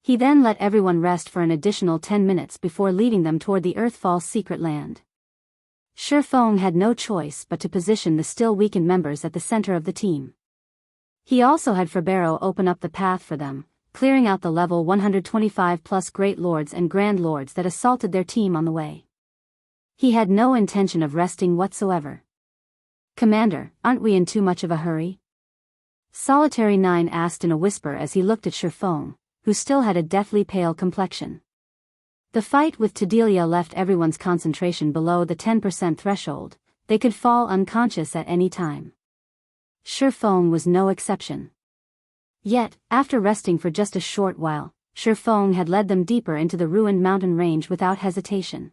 He then let everyone rest for an additional 10 minutes before leading them toward the Earthfall's secret land. Feng had no choice but to position the still weakened members at the center of the team. He also had Ferbero open up the path for them, clearing out the level 125 plus Great Lords and Grand Lords that assaulted their team on the way. He had no intention of resting whatsoever. "Commander, aren't we in too much of a hurry?" Solitary 9 asked in a whisper as he looked at Feng, who still had a deathly pale complexion. The fight with Tedelia left everyone's concentration below the 10% threshold. They could fall unconscious at any time. Feng was no exception. Yet, after resting for just a short while, Feng had led them deeper into the ruined mountain range without hesitation.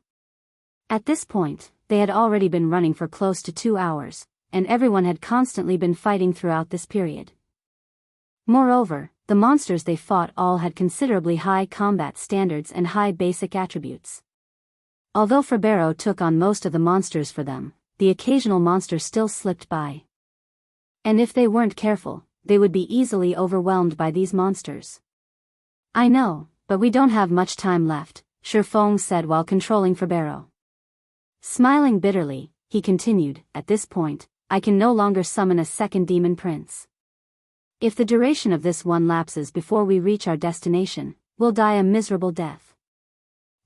At this point, they had already been running for close to 2 hours, and everyone had constantly been fighting throughout this period. Moreover, the monsters they fought all had considerably high combat standards and high basic attributes. Although Ferbero took on most of the monsters for them, the occasional monster still slipped by. And if they weren't careful, they would be easily overwhelmed by these monsters. "I know, but we don't have much time left," Feng said while controlling Ferbero. Smiling bitterly, he continued, "At this point, I can no longer summon a second demon prince. If the duration of this one lapses before we reach our destination, we'll die a miserable death."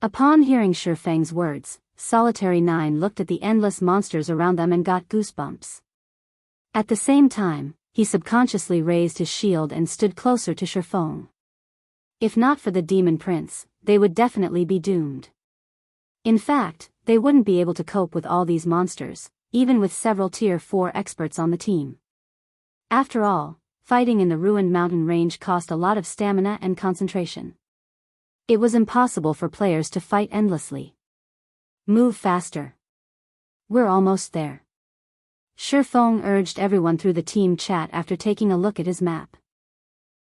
Upon hearing Feng's words, Solitary 9 looked at the endless monsters around them and got goosebumps. At the same time, he subconsciously raised his shield and stood closer to Feng. If not for the demon prince, they would definitely be doomed. In fact, they wouldn't be able to cope with all these monsters, even with several Tier 4 experts on the team. After all, fighting in the ruined mountain range cost a lot of stamina and concentration. It was impossible for players to fight endlessly. "Move faster. We're almost there." Feng urged everyone through the team chat after taking a look at his map.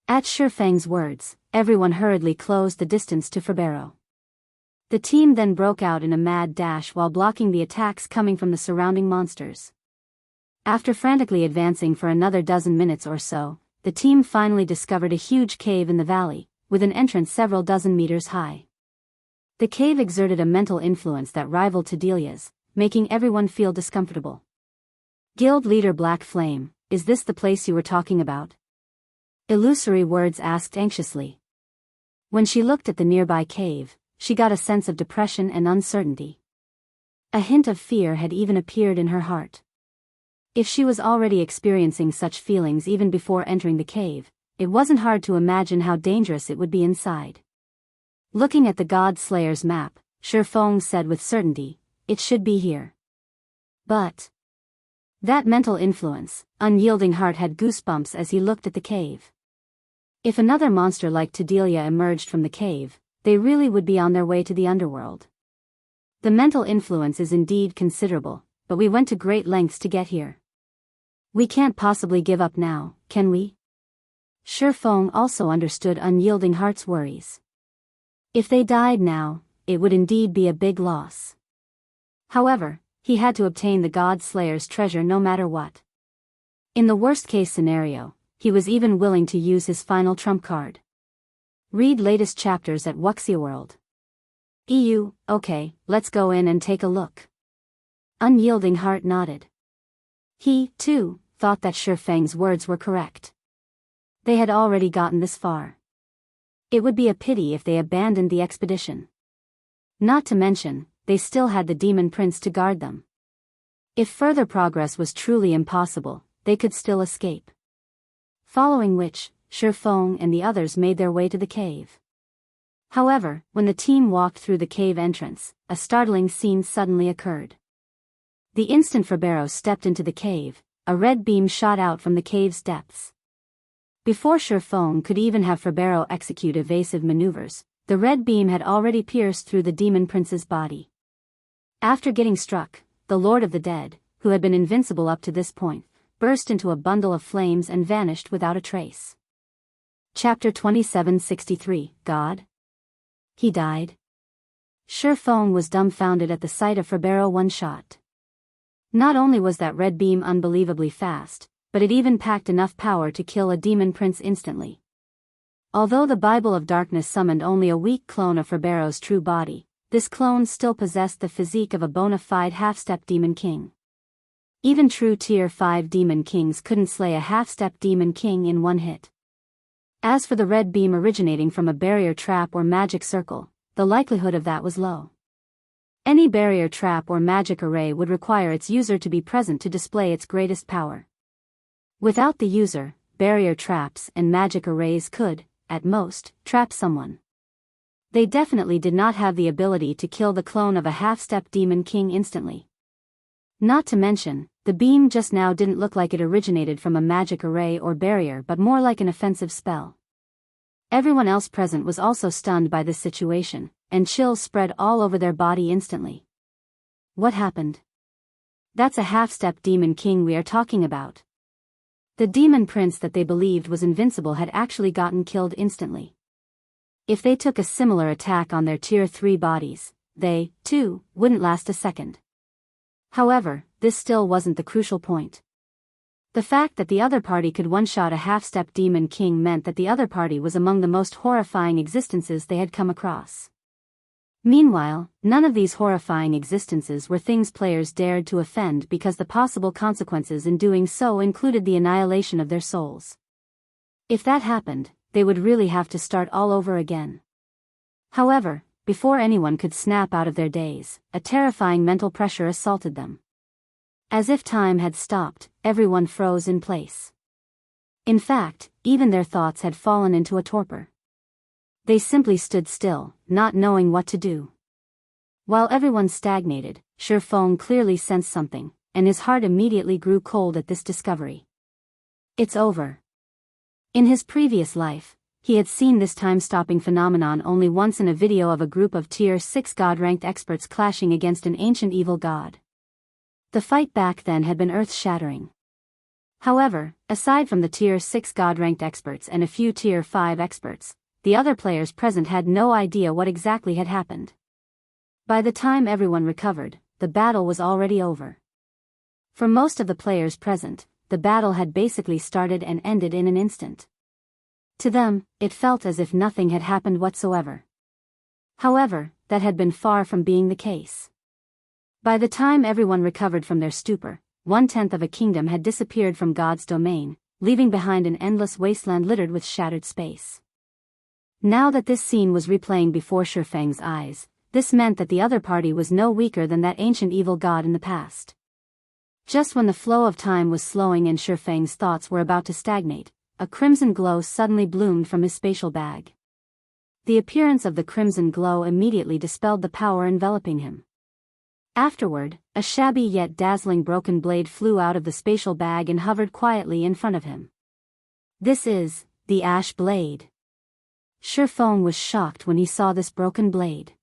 At Feng's words, everyone hurriedly closed the distance to Ferbero. The team then broke out in a mad dash while blocking the attacks coming from the surrounding monsters. After frantically advancing for another dozen minutes or so, the team finally discovered a huge cave in the valley, with an entrance several dozen meters high. The cave exerted a mental influence that rivaled Tedelia's, making everyone feel discomfortable. Guild leader Black Flame, "Is this the place you were talking about?" Illusory Words asked anxiously. When she looked at the nearby cave, she got a sense of depression and uncertainty. A hint of fear had even appeared in her heart. If she was already experiencing such feelings even before entering the cave, it wasn't hard to imagine how dangerous it would be inside. Looking at the God Slayer's map, Feng said with certainty, "It should be here." But that mental influence, Unyielding Heart had goosebumps as he looked at the cave. If another monster like Tedelia emerged from the cave, they really would be on their way to the underworld. The mental influence is indeed considerable, but we went to great lengths to get here. We can't possibly give up now, can we? Feng also understood Unyielding Heart's worries. If they died now, it would indeed be a big loss. However, he had to obtain the God Slayer's treasure no matter what. In the worst-case scenario, he was even willing to use his final trump card. Read latest chapters at Wuxia World. EU, okay, let's go in and take a look. Unyielding Heart nodded. He, too, thought that Feng's words were correct. They had already gotten this far. It would be a pity if they abandoned the expedition. Not to mention, they still had the Demon Prince to guard them. If further progress was truly impossible, they could still escape. Following which, Feng and the others made their way to the cave. However, when the team walked through the cave entrance, a startling scene suddenly occurred. The instant Ferbero stepped into the cave, a red beam shot out from the cave's depths. Before Feng could even have Ferbero execute evasive maneuvers, the red beam had already pierced through the demon prince's body. After getting struck, the Lord of the Dead, who had been invincible up to this point, burst into a bundle of flames and vanished without a trace. Chapter 2763, God? He died? Feng was dumbfounded at the sight of Ferbero one-shot. Not only was that red beam unbelievably fast, but it even packed enough power to kill a demon prince instantly. Although the Bible of Darkness summoned only a weak clone of Ferbero's true body, this clone still possessed the physique of a bona fide half-step demon king. Even true Tier 5 demon kings couldn't slay a half-step demon king in one hit. As for the red beam originating from a barrier trap or magic circle, the likelihood of that was low. Any barrier trap or magic array would require its user to be present to display its greatest power. Without the user, barrier traps and magic arrays could, at most, trap someone. They definitely did not have the ability to kill the clone of a half-step demon king instantly. Not to mention, the beam just now didn't look like it originated from a magic array or barrier but more like an offensive spell. Everyone else present was also stunned by this situation, and chills spread all over their body instantly. What happened? That's a half-step demon king we are talking about. The demon prince that they believed was invincible had actually gotten killed instantly. If they took a similar attack on their Tier 3 bodies, they, too, wouldn't last a second. However, this still wasn't the crucial point. The fact that the other party could one-shot a half-step demon king meant that the other party was among the most horrifying existences they had come across. Meanwhile, none of these horrifying existences were things players dared to offend because the possible consequences in doing so included the annihilation of their souls. If that happened, they would really have to start all over again. However, before anyone could snap out of their daze, a terrifying mental pressure assaulted them. As if time had stopped, everyone froze in place. In fact, even their thoughts had fallen into a torpor. They simply stood still, not knowing what to do. While everyone stagnated, Feng clearly sensed something, and his heart immediately grew cold at this discovery. It's over. In his previous life, he had seen this time-stopping phenomenon only once in a video of a group of Tier 6 God-ranked experts clashing against an ancient evil god. The fight back then had been earth-shattering. However, aside from the Tier 6 God-ranked experts and a few Tier 5 experts, the other players present had no idea what exactly had happened. By the time everyone recovered, the battle was already over. For most of the players present, the battle had basically started and ended in an instant. To them, it felt as if nothing had happened whatsoever. However, that had been far from being the case. By the time everyone recovered from their stupor, 1/10 of a kingdom had disappeared from God's domain, leaving behind an endless wasteland littered with shattered space. Now that this scene was replaying before Feng's eyes, this meant that the other party was no weaker than that ancient evil god in the past. Just when the flow of time was slowing and Feng's thoughts were about to stagnate, a crimson glow suddenly bloomed from his spatial bag. The appearance of the crimson glow immediately dispelled the power enveloping him. Afterward, a shabby yet dazzling broken blade flew out of the spatial bag and hovered quietly in front of him. This is the Ash Blade. Feng was shocked when he saw this broken blade.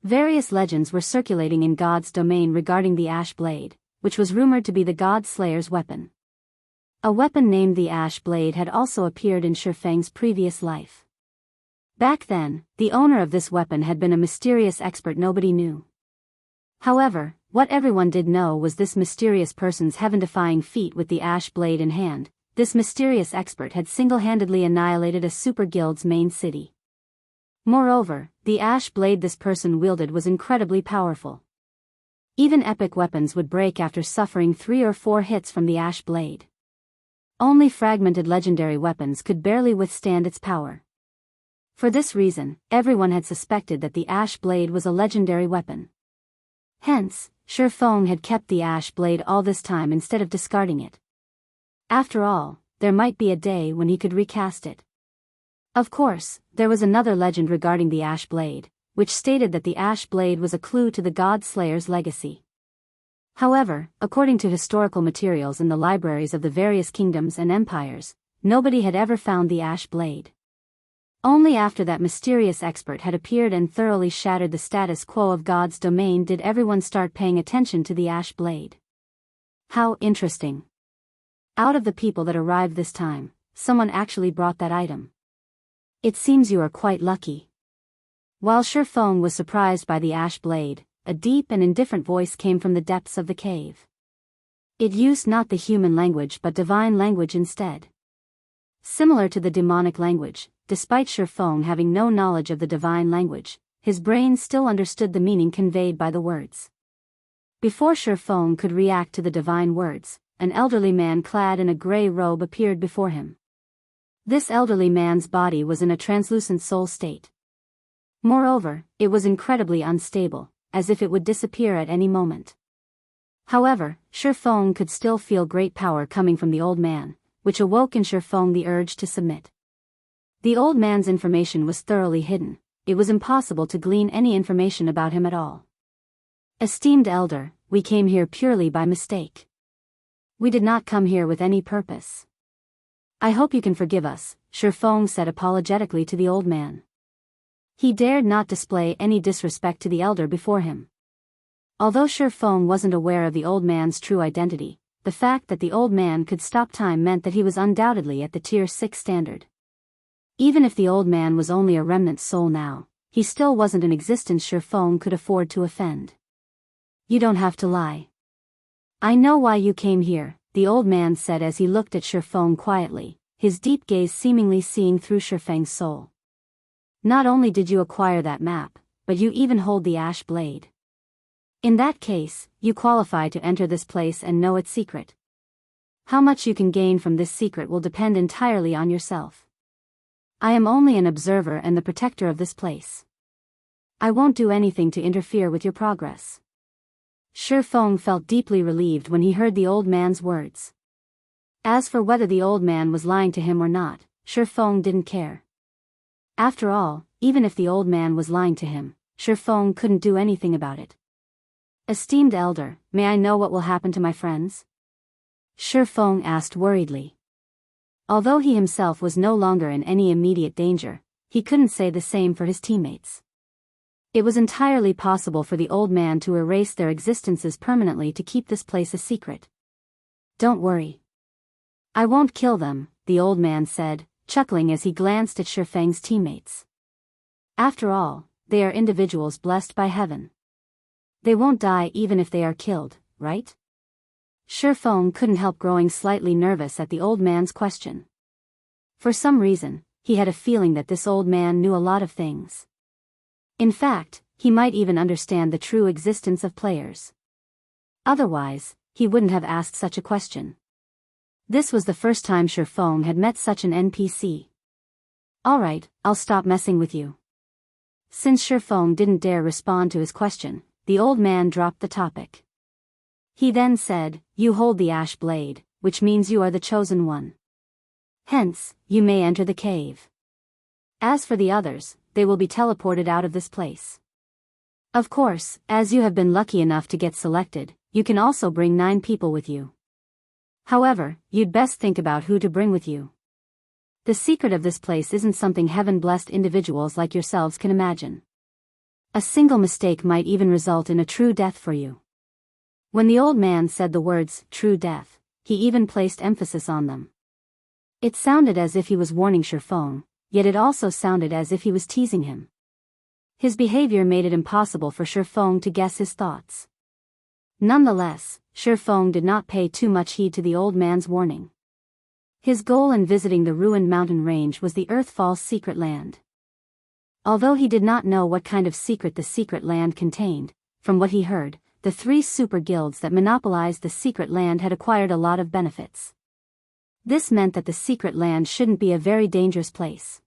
Various legends were circulating in God's domain regarding the Ash Blade, which was rumored to be the God Slayer's weapon. A weapon named the Ash Blade had also appeared in Feng's previous life. Back then, the owner of this weapon had been a mysterious expert nobody knew. However, what everyone did know was this mysterious person's heaven-defying feat with the Ash Blade in hand. This mysterious expert had single-handedly annihilated a super guild's main city. Moreover, the Ash Blade this person wielded was incredibly powerful. Even epic weapons would break after suffering 3 or 4 hits from the Ash Blade. Only fragmented legendary weapons could barely withstand its power. For this reason, everyone had suspected that the Ash Blade was a legendary weapon. Hence, Feng had kept the Ash Blade all this time instead of discarding it. After all, there might be a day when he could recast it. Of course, there was another legend regarding the Ash Blade, which stated that the Ash Blade was a clue to the God Slayer's legacy. However, according to historical materials in the libraries of the various kingdoms and empires, nobody had ever found the Ash Blade. Only after that mysterious expert had appeared and thoroughly shattered the status quo of God's domain did everyone start paying attention to the ash blade. How interesting. Out of the people that arrived this time, someone actually brought that item. It seems you are quite lucky. While Feng was surprised by the ash blade, a deep and indifferent voice came from the depths of the cave. It used not the human language but divine language instead. Similar to the demonic language, despite Feng having no knowledge of the divine language, his brain still understood the meaning conveyed by the words. Before Feng could react to the divine words, an elderly man clad in a gray robe appeared before him. This elderly man's body was in a translucent soul state. Moreover, it was incredibly unstable, as if it would disappear at any moment. However, Feng could still feel great power coming from the old man, which awoke in Feng the urge to submit. The old man's information was thoroughly hidden. It was impossible to glean any information about him at all. Esteemed elder, we came here purely by mistake. We did not come here with any purpose. I hope you can forgive us, Feng said apologetically to the old man. He dared not display any disrespect to the elder before him. Although Feng wasn't aware of the old man's true identity, the fact that the old man could stop time meant that he was undoubtedly at the Tier 6 standard. Even if the old man was only a remnant soul now, he still wasn't an existence Feng could afford to offend. You don't have to lie. I know why you came here, the old man said as he looked at Feng quietly, his deep gaze seemingly seeing through Feng's soul. Not only did you acquire that map, but you even hold the ash blade. In that case, you qualify to enter this place and know its secret. How much you can gain from this secret will depend entirely on yourself. I am only an observer and the protector of this place. I won't do anything to interfere with your progress. Feng felt deeply relieved when he heard the old man's words. As for whether the old man was lying to him or not, Feng didn't care. After all, even if the old man was lying to him, Feng couldn't do anything about it. Esteemed elder, may I know what will happen to my friends? Feng asked worriedly. Although he himself was no longer in any immediate danger, he couldn't say the same for his teammates. It was entirely possible for the old man to erase their existences permanently to keep this place a secret. Don't worry. I won't kill them, the old man said, chuckling as he glanced at Feng's teammates. After all, they are individuals blessed by heaven. They won't die even if they are killed, right? Feng couldn't help growing slightly nervous at the old man's question. For some reason, he had a feeling that this old man knew a lot of things. In fact, he might even understand the true existence of players. Otherwise, he wouldn't have asked such a question. This was the first time Feng had met such an NPC. Alright, I'll stop messing with you. Since Feng didn't dare respond to his question, the old man dropped the topic. He then said, you hold the ash blade, which means you are the chosen one. Hence, you may enter the cave. As for the others, they will be teleported out of this place. Of course, as you have been lucky enough to get selected, you can also bring 9 people with you. However, you'd best think about who to bring with you. The secret of this place isn't something heaven-blessed individuals like yourselves can imagine. A single mistake might even result in a true death for you. When the old man said the words, true death, he even placed emphasis on them. It sounded as if he was warning Feng, yet it also sounded as if he was teasing him. His behavior made it impossible for Feng to guess his thoughts. Nonetheless, Feng did not pay too much heed to the old man's warning. His goal in visiting the ruined mountain range was the Earthfall's secret land. Although he did not know what kind of secret the secret land contained, from what he heard, the 3 super guilds that monopolized the secret land had acquired a lot of benefits. This meant that the secret land shouldn't be a very dangerous place.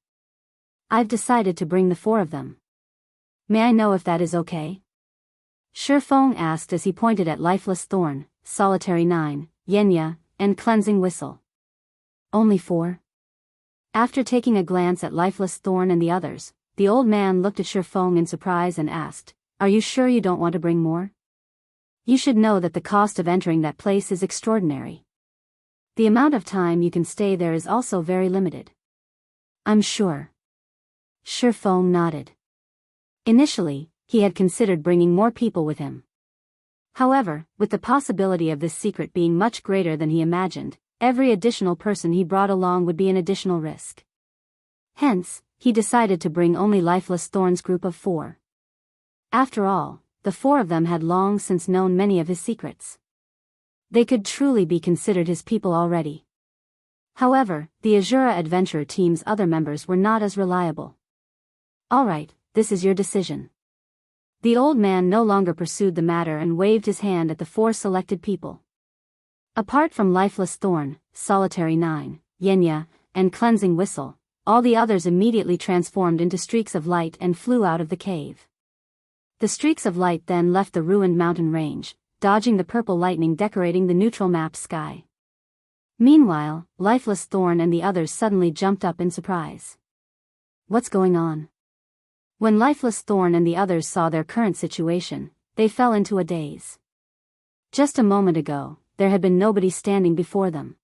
I've decided to bring the 4 of them. May I know if that is okay? Feng asked as he pointed at Lifeless Thorn, Solitary 9, Yenya, and Cleansing Whistle. Only 4? After taking a glance at Lifeless Thorn and the others, the old man looked at Feng in surprise and asked, are you sure you don't want to bring more? You should know that the cost of entering that place is extraordinary. The amount of time you can stay there is also very limited. I'm sure. Feng nodded. Initially, he had considered bringing more people with him. However, with the possibility of this secret being much greater than he imagined, every additional person he brought along would be an additional risk. Hence, he decided to bring only Lifeless Thorn's group of 4. After all, the 4 of them had long since known many of his secrets. They could truly be considered his people already. However, the Azura adventure team's other members were not as reliable. Alright, this is your decision. The old man no longer pursued the matter and waved his hand at the 4 selected people. Apart from Lifeless Thorn, Solitary 9, Yenya, and Cleansing Whistle, all the others immediately transformed into streaks of light and flew out of the cave. The streaks of light then left the ruined mountain range, dodging the purple lightning decorating the neutral map sky. Meanwhile, Lifeless Thorn and the others suddenly jumped up in surprise. What's going on? When Lifeless Thorn and the others saw their current situation, they fell into a daze. Just a moment ago, there had been nobody standing before them.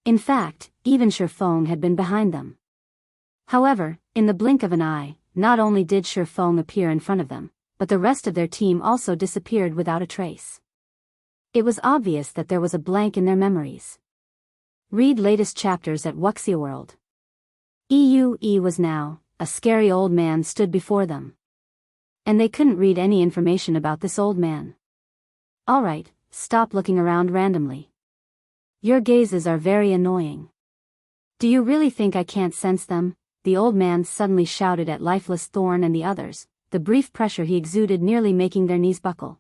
In fact, even Feng had been behind them. However, in the blink of an eye, not only did Feng appear in front of them, but the rest of their team also disappeared without a trace. It was obvious that there was a blank in their memories. Read latest chapters at Wuxia World. EUE was now, a scary old man stood before them. And they couldn't read any information about this old man. Alright, stop looking around randomly. Your gazes are very annoying. Do you really think I can't sense them? The old man suddenly shouted at Lifeless Thorn and the others, the brief pressure he exuded nearly making their knees buckle.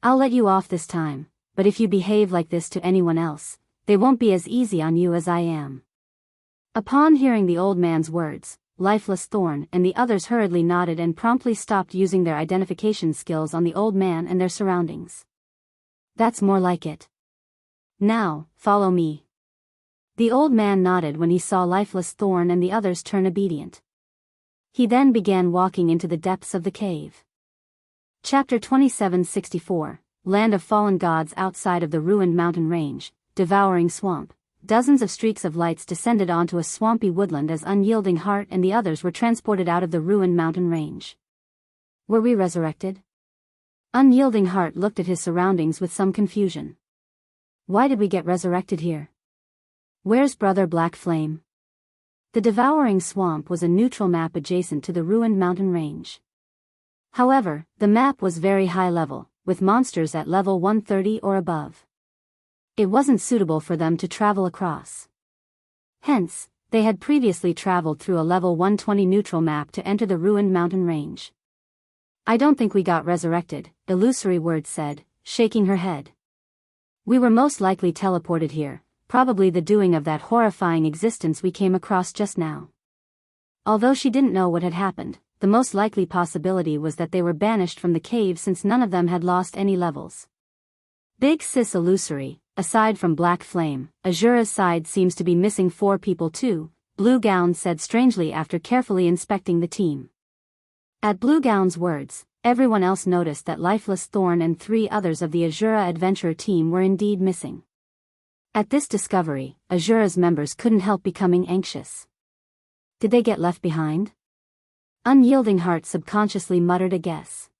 I'll let you off this time, but if you behave like this to anyone else, they won't be as easy on you as I am. Upon hearing the old man's words, Lifeless Thorn and the others hurriedly nodded and promptly stopped using their identification skills on the old man and their surroundings. That's more like it. Now, follow me. The old man nodded when he saw Lifeless Thorn and the others turn obedient. He then began walking into the depths of the cave. Chapter 2764, Land of Fallen Gods. Outside of the ruined mountain range, devouring swamp, dozens of streaks of lights descended onto a swampy woodland as Unyielding Heart and the others were transported out of the ruined mountain range. Were we resurrected? Unyielding Heart looked at his surroundings with some confusion. Why did we get resurrected here? Where's Brother Black Flame? The devouring swamp was a neutral map adjacent to the ruined mountain range. However, the map was very high level, with monsters at level 130 or above. It wasn't suitable for them to travel across. Hence, they had previously traveled through a level 120 neutral map to enter the ruined mountain range. I don't think we got resurrected, Illusory Word said, shaking her head. We were most likely teleported here, probably the doing of that horrifying existence we came across just now. Although she didn't know what had happened, the most likely possibility was that they were banished from the cave since none of them had lost any levels. Big Sis Illusory, aside from Black Flame, Azura's side seems to be missing 4 people too, Blue Gown said strangely after carefully inspecting the team. At Blue Gown's words, everyone else noticed that Lifeless Thorn and 3 others of the Azura adventure team were indeed missing. At this discovery, Azura's members couldn't help becoming anxious. Did they get left behind? Unyielding Heart subconsciously muttered a guess.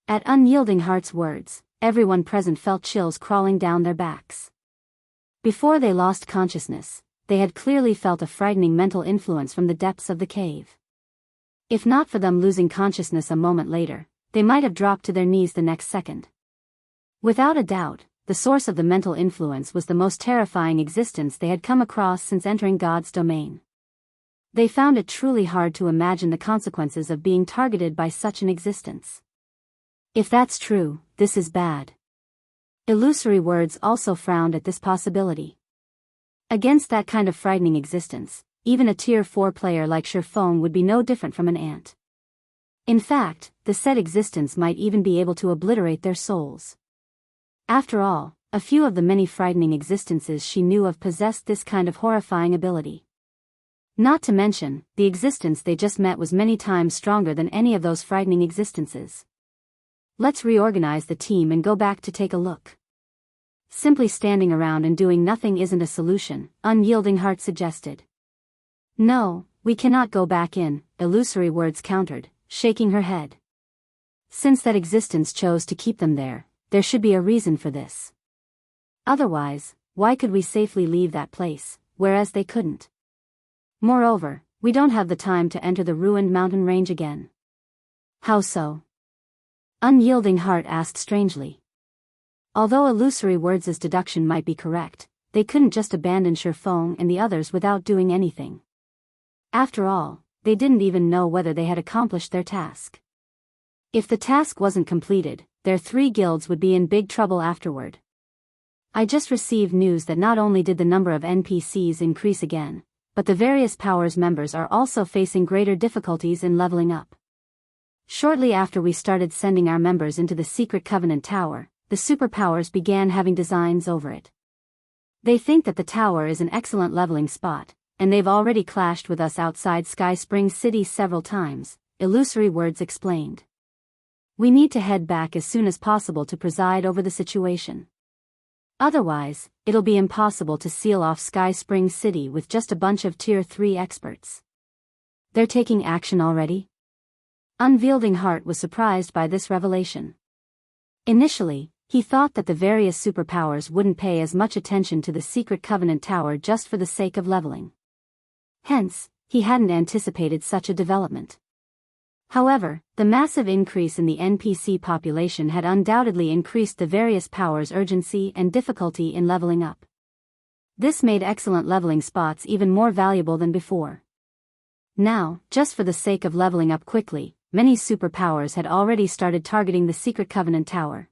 At Unyielding Heart's words, everyone present felt chills crawling down their backs. Before they lost consciousness, they had clearly felt a frightening mental influence from the depths of the cave. If not for them losing consciousness a moment later, they might have dropped to their knees the next second. Without a doubt, the source of the mental influence was the most terrifying existence they had come across since entering God's domain. They found it truly hard to imagine the consequences of being targeted by such an existence. If that's true, this is bad. Illusory Words also frowned at this possibility. Against that kind of frightening existence, even a Tier 4 player like Feng would be no different from an ant. In fact, the said existence might even be able to obliterate their souls. After all, a few of the many frightening existences she knew of possessed this kind of horrifying ability. Not to mention, the existence they just met was many times stronger than any of those frightening existences. Let's reorganize the team and go back to take a look. Simply standing around and doing nothing isn't a solution, Unyielding Heart suggested. No, We cannot go back in, Illusory words countered, shaking her head. Since that existence chose to keep them there should be a reason for this. Otherwise, why could we safely leave that place, whereas they couldn't? Moreover, we don't have the time to enter the ruined mountain range again. How so? Unyielding Heart asked strangely. Although Illusory words' deduction might be correct, they couldn't just abandon Feng and the others without doing anything. After all, they didn't even know whether they had accomplished their task. If the task wasn't completed, their 3 guilds would be in big trouble afterward. I just received news that not only did the number of NPCs increase again, but the various powers members are also facing greater difficulties in leveling up. Shortly after we started sending our members into the Secret Covenant Tower, the superpowers began having designs over it. They think that the tower is an excellent leveling spot, and they've already clashed with us outside Sky Spring City several times, Illusory words explained. We need to head back as soon as possible to preside over the situation. Otherwise, it'll be impossible to seal off Sky Spring City with just a bunch of Tier 3 experts. They're taking action already? Unyielding Heart was surprised by this revelation. Initially, he thought that the various superpowers wouldn't pay as much attention to the Secret Covenant Tower just for the sake of leveling. Hence, he hadn't anticipated such a development. However, the massive increase in the NPC population had undoubtedly increased the various powers' urgency and difficulty in leveling up. This made excellent leveling spots even more valuable than before. Now, just for the sake of leveling up quickly, many superpowers had already started targeting the Secret Covenant Tower.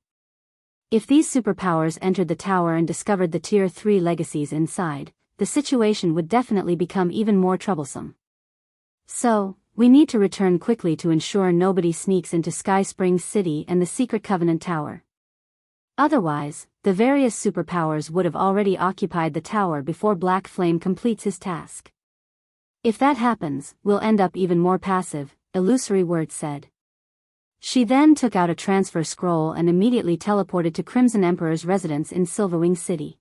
If these superpowers entered the tower and discovered the Tier 3 legacies inside, the situation would definitely become even more troublesome. So, we need to return quickly to ensure nobody sneaks into Sky Springs City and the Secret Covenant Tower. Otherwise, the various superpowers would have already occupied the tower before Black Flame completes his task. If that happens, we'll end up even more passive, Illusory words said. She then took out a transfer scroll and immediately teleported to Crimson Emperor's residence in Silverwing City.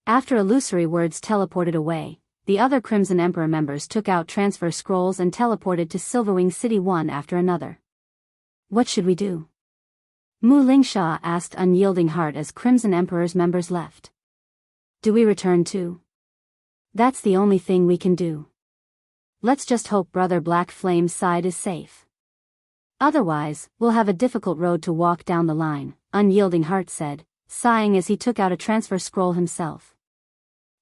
After Illusory words teleported away, the other Crimson Emperor members took out transfer scrolls and teleported to Silverwing City one after another. What should we do? Mu Lingsha asked Unyielding Heart as Crimson Emperor's members left. Do we return too? That's the only thing we can do. Let's just hope Brother Black Flame's side is safe. Otherwise, we'll have a difficult road to walk down the line, Unyielding Heart said, sighing as he took out a transfer scroll himself.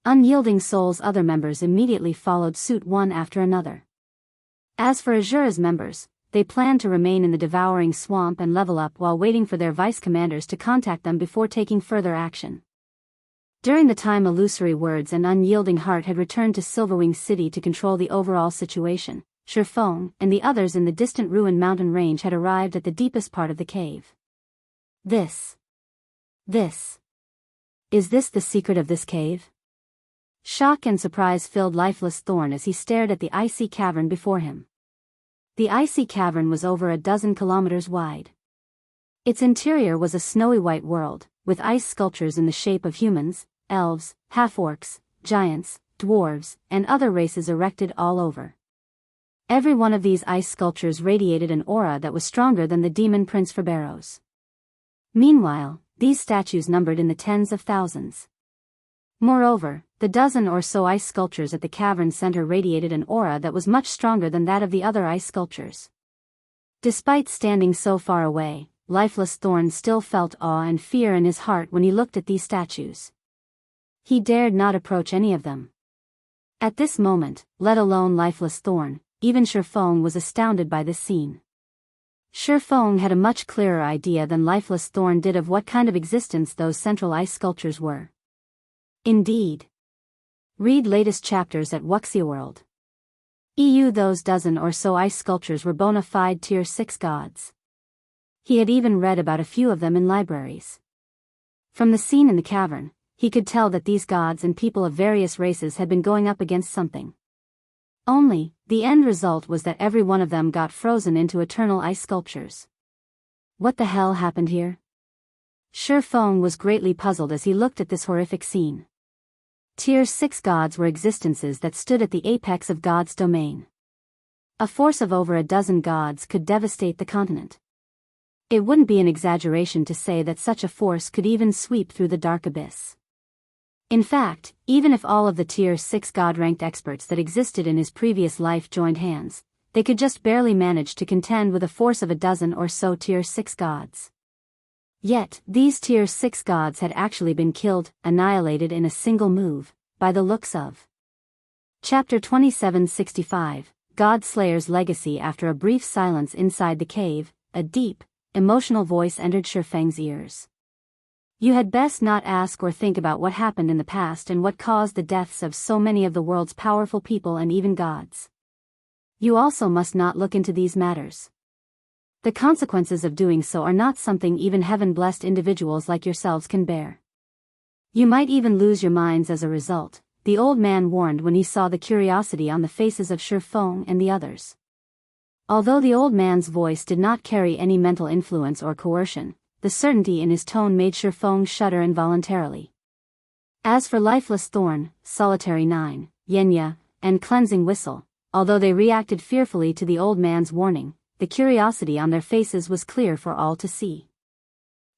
Unyielding Soul's other members immediately followed suit one after another. As for Azura's members, they planned to remain in the Devouring Swamp and level up while waiting for their vice-commanders to contact them before taking further action. During the time Illusory words and Unyielding Heart had returned to Silverwing City to control the overall situation, Feng and the others in the distant ruined mountain range had arrived at the deepest part of the cave. Is this the secret of this cave? Shock and surprise filled Lifeless Thorn as he stared at the icy cavern before him. The icy cavern was over a dozen kilometers wide. Its interior was a snowy white world, with ice sculptures in the shape of humans, elves, half-orcs, giants, dwarves, and other races erected all over. Every one of these ice sculptures radiated an aura that was stronger than the demon Prince Ferberos. Meanwhile, these statues numbered in the tens of thousands. Moreover, the dozen or so ice sculptures at the cavern's center radiated an aura that was much stronger than that of the other ice sculptures. Despite standing so far away, Lifeless Thorn still felt awe and fear in his heart when he looked at these statues. He dared not approach any of them. At this moment, let alone Lifeless Thorn, even Feng was astounded by this scene. Feng had a much clearer idea than Lifeless Thorn did of what kind of existence those central ice sculptures were. Indeed. Read latest chapters at WuXiaWorld. Those dozen or so ice sculptures were bona fide Tier 6 gods. He had even read about a few of them in libraries. From the scene in the cavern, he could tell that these gods and people of various races had been going up against something. Only, the end result was that every one of them got frozen into eternal ice sculptures. What the hell happened here? Feng was greatly puzzled as he looked at this horrific scene. Tier 6 gods were existences that stood at the apex of God's domain. A force of over a dozen gods could devastate the continent. It wouldn't be an exaggeration to say that such a force could even sweep through the dark abyss. In fact, even if all of the Tier 6 god-ranked experts that existed in his previous life joined hands, they could just barely manage to contend with a force of a dozen or so Tier 6 gods. Yet, these Tier 6 gods had actually been killed, annihilated in a single move, by the looks of. Chapter 2765, God Slayer's Legacy. After a brief silence inside the cave, a deep, emotional voice entered Feng's ears. You had best not ask or think about what happened in the past and what caused the deaths of so many of the world's powerful people and even gods. You also must not look into these matters. The consequences of doing so are not something even heaven-blessed individuals like yourselves can bear. You might even lose your minds as a result, the old man warned when he saw the curiosity on the faces of Feng and the others. Although the old man's voice did not carry any mental influence or coercion, the certainty in his tone made Feng shudder involuntarily. As for Lifeless Thorn, Solitary 9, Yenya, and Cleansing Whistle, although they reacted fearfully to the old man's warning, the curiosity on their faces was clear for all to see.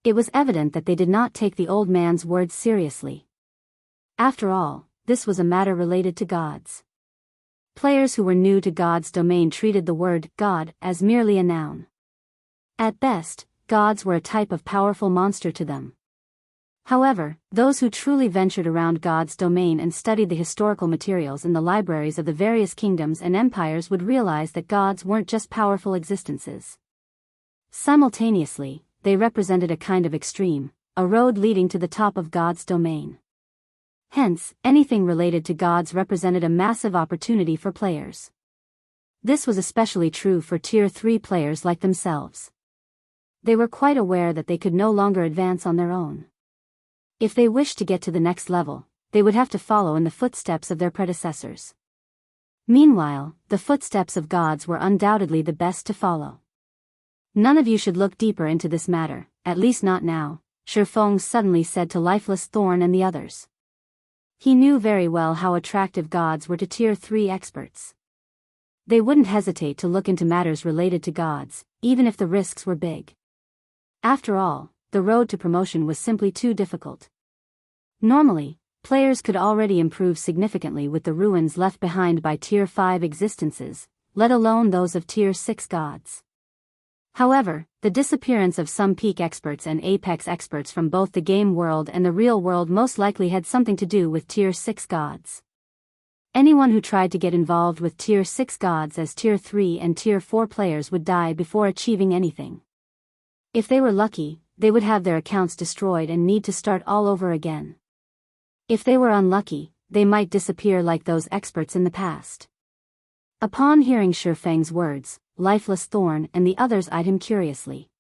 It was evident that they did not take the old man's words seriously. After all, this was a matter related to gods. Players who were new to God's domain treated the word God as merely a noun. At best, gods were a type of powerful monster to them. However, those who truly ventured around God's domain and studied the historical materials in the libraries of the various kingdoms and empires would realize that gods weren't just powerful existences. Simultaneously, they represented a kind of extreme, a road leading to the top of God's domain. Hence, anything related to gods represented a massive opportunity for players. This was especially true for Tier 3 players like themselves. They were quite aware that they could no longer advance on their own. If they wished to get to the next level, they would have to follow in the footsteps of their predecessors. Meanwhile, the footsteps of gods were undoubtedly the best to follow. None of you should look deeper into this matter, at least not now, Feng suddenly said to Lifeless Thorn and the others. He knew very well how attractive gods were to Tier 3 experts. They wouldn't hesitate to look into matters related to gods, even if the risks were big. After all, the road to promotion was simply too difficult. Normally, players could already improve significantly with the ruins left behind by Tier 5 existences, let alone those of Tier 6 gods. However, the disappearance of some peak experts and apex experts from both the game world and the real world most likely had something to do with Tier 6 gods. Anyone who tried to get involved with Tier 6 gods as Tier 3 and Tier 4 players would die before achieving anything. If they were lucky, they would have their accounts destroyed and need to start all over again. If they were unlucky, they might disappear like those experts in the past. Upon hearing Feng's words, Lifeless Thorn and the others eyed him curiously.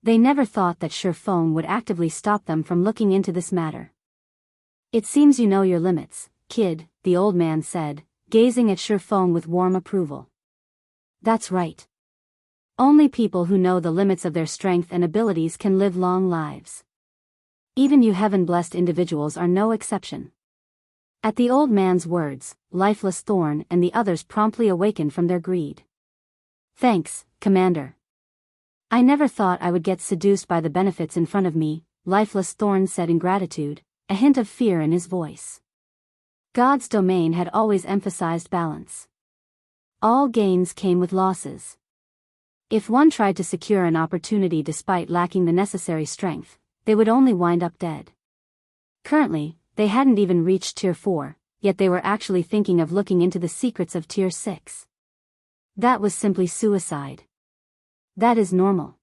They never thought that Feng would actively stop them from looking into this matter. It seems you know your limits, kid, the old man said, gazing at Feng with warm approval. That's right. Only people who know the limits of their strength and abilities can live long lives. Even you heaven-blessed individuals are no exception. At the old man's words, Lifeless Thorn and the others promptly awakened from their greed. Thanks, Commander. I never thought I would get seduced by the benefits in front of me, Lifeless Thorn said in gratitude, a hint of fear in his voice. God's domain had always emphasized balance. All gains came with losses. If one tried to secure an opportunity despite lacking the necessary strength, they would only wind up dead. Currently, they hadn't even reached Tier 4, yet they were actually thinking of looking into the secrets of Tier 6. That was simply suicide. That is normal.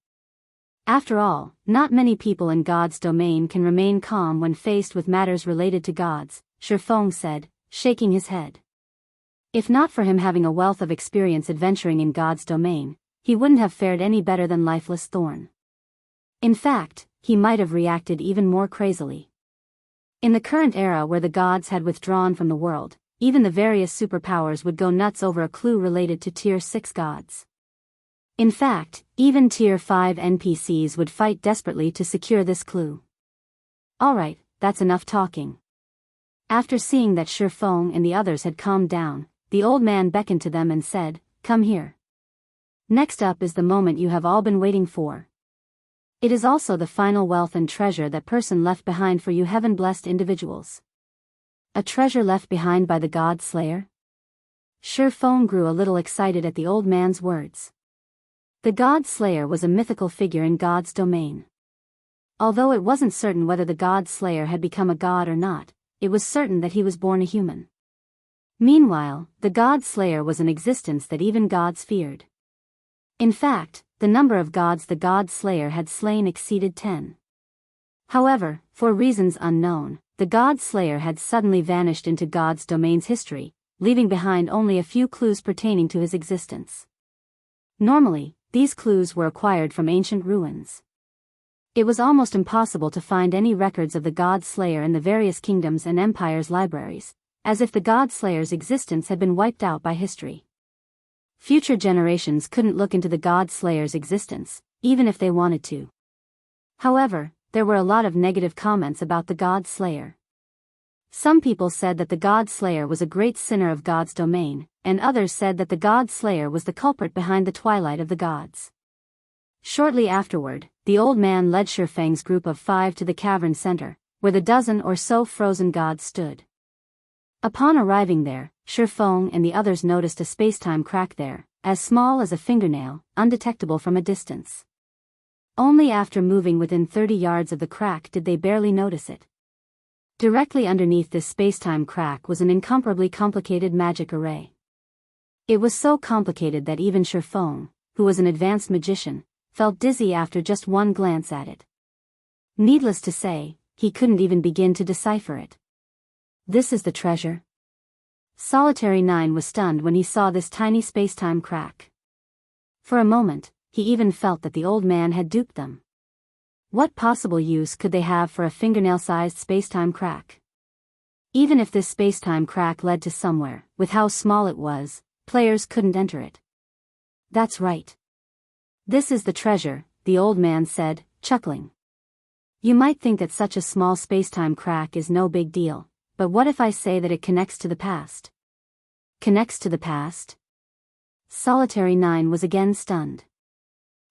After all, not many people in God's domain can remain calm when faced with matters related to gods, Feng said, shaking his head. If not for him having a wealth of experience adventuring in God's domain, he wouldn't have fared any better than Lifeless Thorn. In fact, he might have reacted even more crazily. In the current era where the gods had withdrawn from the world, even the various superpowers would go nuts over a clue related to Tier 6 gods. In fact, even Tier 5 NPCs would fight desperately to secure this clue. Alright, that's enough talking. After seeing that Feng and the others had calmed down, the old man beckoned to them and said, "Come here. Next up is the moment you have all been waiting for. It is also the final wealth and treasure that person left behind for you heaven-blessed individuals." A treasure left behind by the God Slayer? Feng grew a little excited at the old man's words. The God Slayer was a mythical figure in God's domain. Although it wasn't certain whether the God Slayer had become a god or not, it was certain that he was born a human. Meanwhile, the God Slayer was an existence that even gods feared. In fact, the number of gods the God Slayer had slain exceeded 10. However, for reasons unknown, the God Slayer had suddenly vanished into God's domain's history, leaving behind only a few clues pertaining to his existence. Normally, these clues were acquired from ancient ruins. It was almost impossible to find any records of the God Slayer in the various kingdoms and empires' libraries, as if the God Slayer's existence had been wiped out by history. Future generations couldn't look into the God Slayer's existence, even if they wanted to. However, there were a lot of negative comments about the God Slayer. Some people said that the God Slayer was a great sinner of God's domain, and others said that the God Slayer was the culprit behind the twilight of the gods. Shortly afterward, the old man led Feng's group of 5 to the cavern center, where the dozen or so frozen gods stood. Upon arriving there, Feng and the others noticed a space-time crack there, as small as a fingernail, undetectable from a distance. Only after moving within 30 yards of the crack did they barely notice it. Directly underneath this space-time crack was an incomparably complicated magic array. It was so complicated that even Feng, who was an advanced magician, felt dizzy after just one glance at it. Needless to say, he couldn't even begin to decipher it. This is the treasure? Solitary 9 was stunned when he saw this tiny space-time crack. For a moment, he even felt that the old man had duped them. What possible use could they have for a fingernail-sized space-time crack? Even if this space-time crack led to somewhere, with how small it was, players couldn't enter it. That's right. This is the treasure, the old man said, chuckling. You might think that such a small space-time crack is no big deal, but what if I say that it connects to the past? Connects to the past? Solitary 9 was again stunned.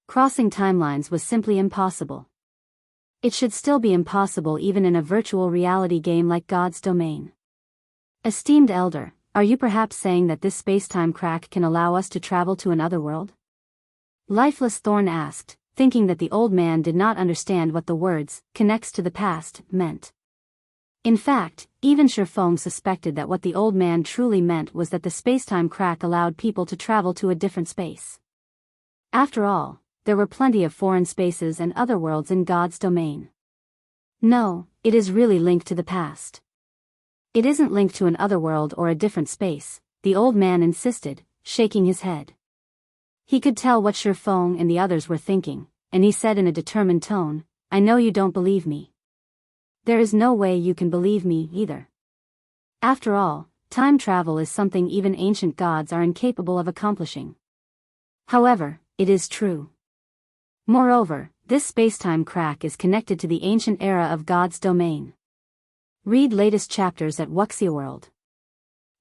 Crossing timelines was simply impossible. It should still be impossible even in a virtual reality game like God's Domain. Esteemed Elder, are you perhaps saying that this space-time crack can allow us to travel to another world? Lifeless Thorn asked, thinking that the old man did not understand what the words, connects to the past, meant. In fact, even Feng suspected that what the old man truly meant was that the space-time crack allowed people to travel to a different space. After all, there were plenty of foreign spaces and other worlds in God's domain. No, it is really linked to the past. It isn't linked to an otherworld or a different space, the old man insisted, shaking his head. He could tell what Feng and the others were thinking, and he said in a determined tone, I know you don't believe me. There is no way you can believe me either. After all, time travel is something even ancient gods are incapable of accomplishing. However, it is true. Moreover, this space-time crack is connected to the ancient era of God's domain. Read latest chapters at Wuxia World.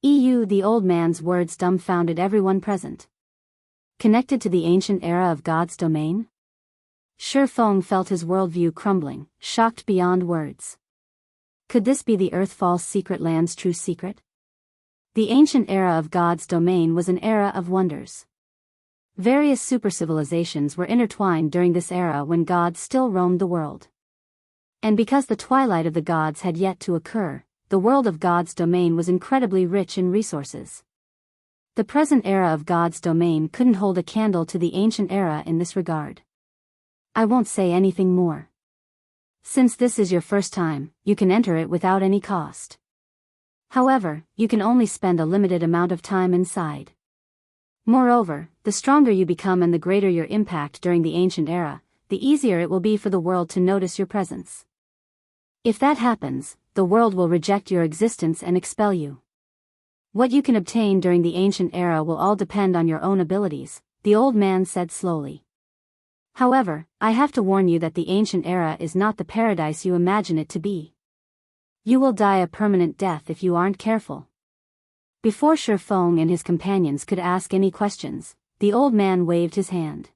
The old man's words dumbfounded everyone present. Connected to the ancient era of God's domain? Feng felt his worldview crumbling, shocked beyond words. Could this be the Earthfall's secret land's true secret? The ancient era of God's domain was an era of wonders. Various super-civilizations were intertwined during this era when gods still roamed the world. And because the twilight of the gods had yet to occur, the world of God's domain was incredibly rich in resources. The present era of God's domain couldn't hold a candle to the ancient era in this regard. I won't say anything more. Since this is your first time, you can enter it without any cost. However, you can only spend a limited amount of time inside. Moreover, the stronger you become and the greater your impact during the ancient era, the easier it will be for the world to notice your presence. If that happens, the world will reject your existence and expel you. What you can obtain during the ancient era will all depend on your own abilities, the old man said slowly. However, I have to warn you that the ancient era is not the paradise you imagine it to be. You will die a permanent death if you aren't careful. Before Feng and his companions could ask any questions, the old man waved his hand.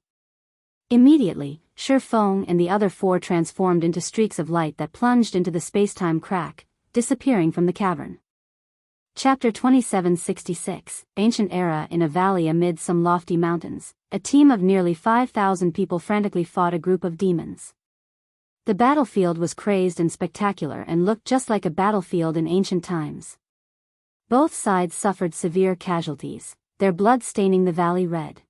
Immediately, Feng and the other four transformed into streaks of light that plunged into the space-time crack, disappearing from the cavern. Chapter 2766, Ancient Era. In a valley amid some lofty mountains, a team of nearly 5,000 people frantically fought a group of demons. The battlefield was crazed and spectacular and looked just like a battlefield in ancient times. Both sides suffered severe casualties, their blood staining the valley red.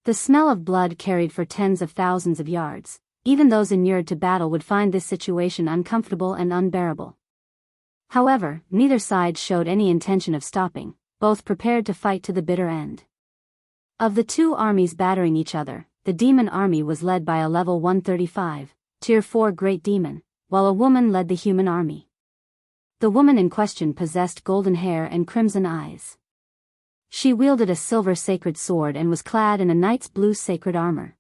The smell of blood carried for tens of thousands of yards. Even those inured to battle would find this situation uncomfortable and unbearable. However, neither side showed any intention of stopping, both prepared to fight to the bitter end. Of the two armies battering each other, the demon army was led by a level 135, tier 4 great demon, while a woman led the human army. The woman in question possessed golden hair and crimson eyes. She wielded a silver sacred sword and was clad in a knight's blue sacred armor.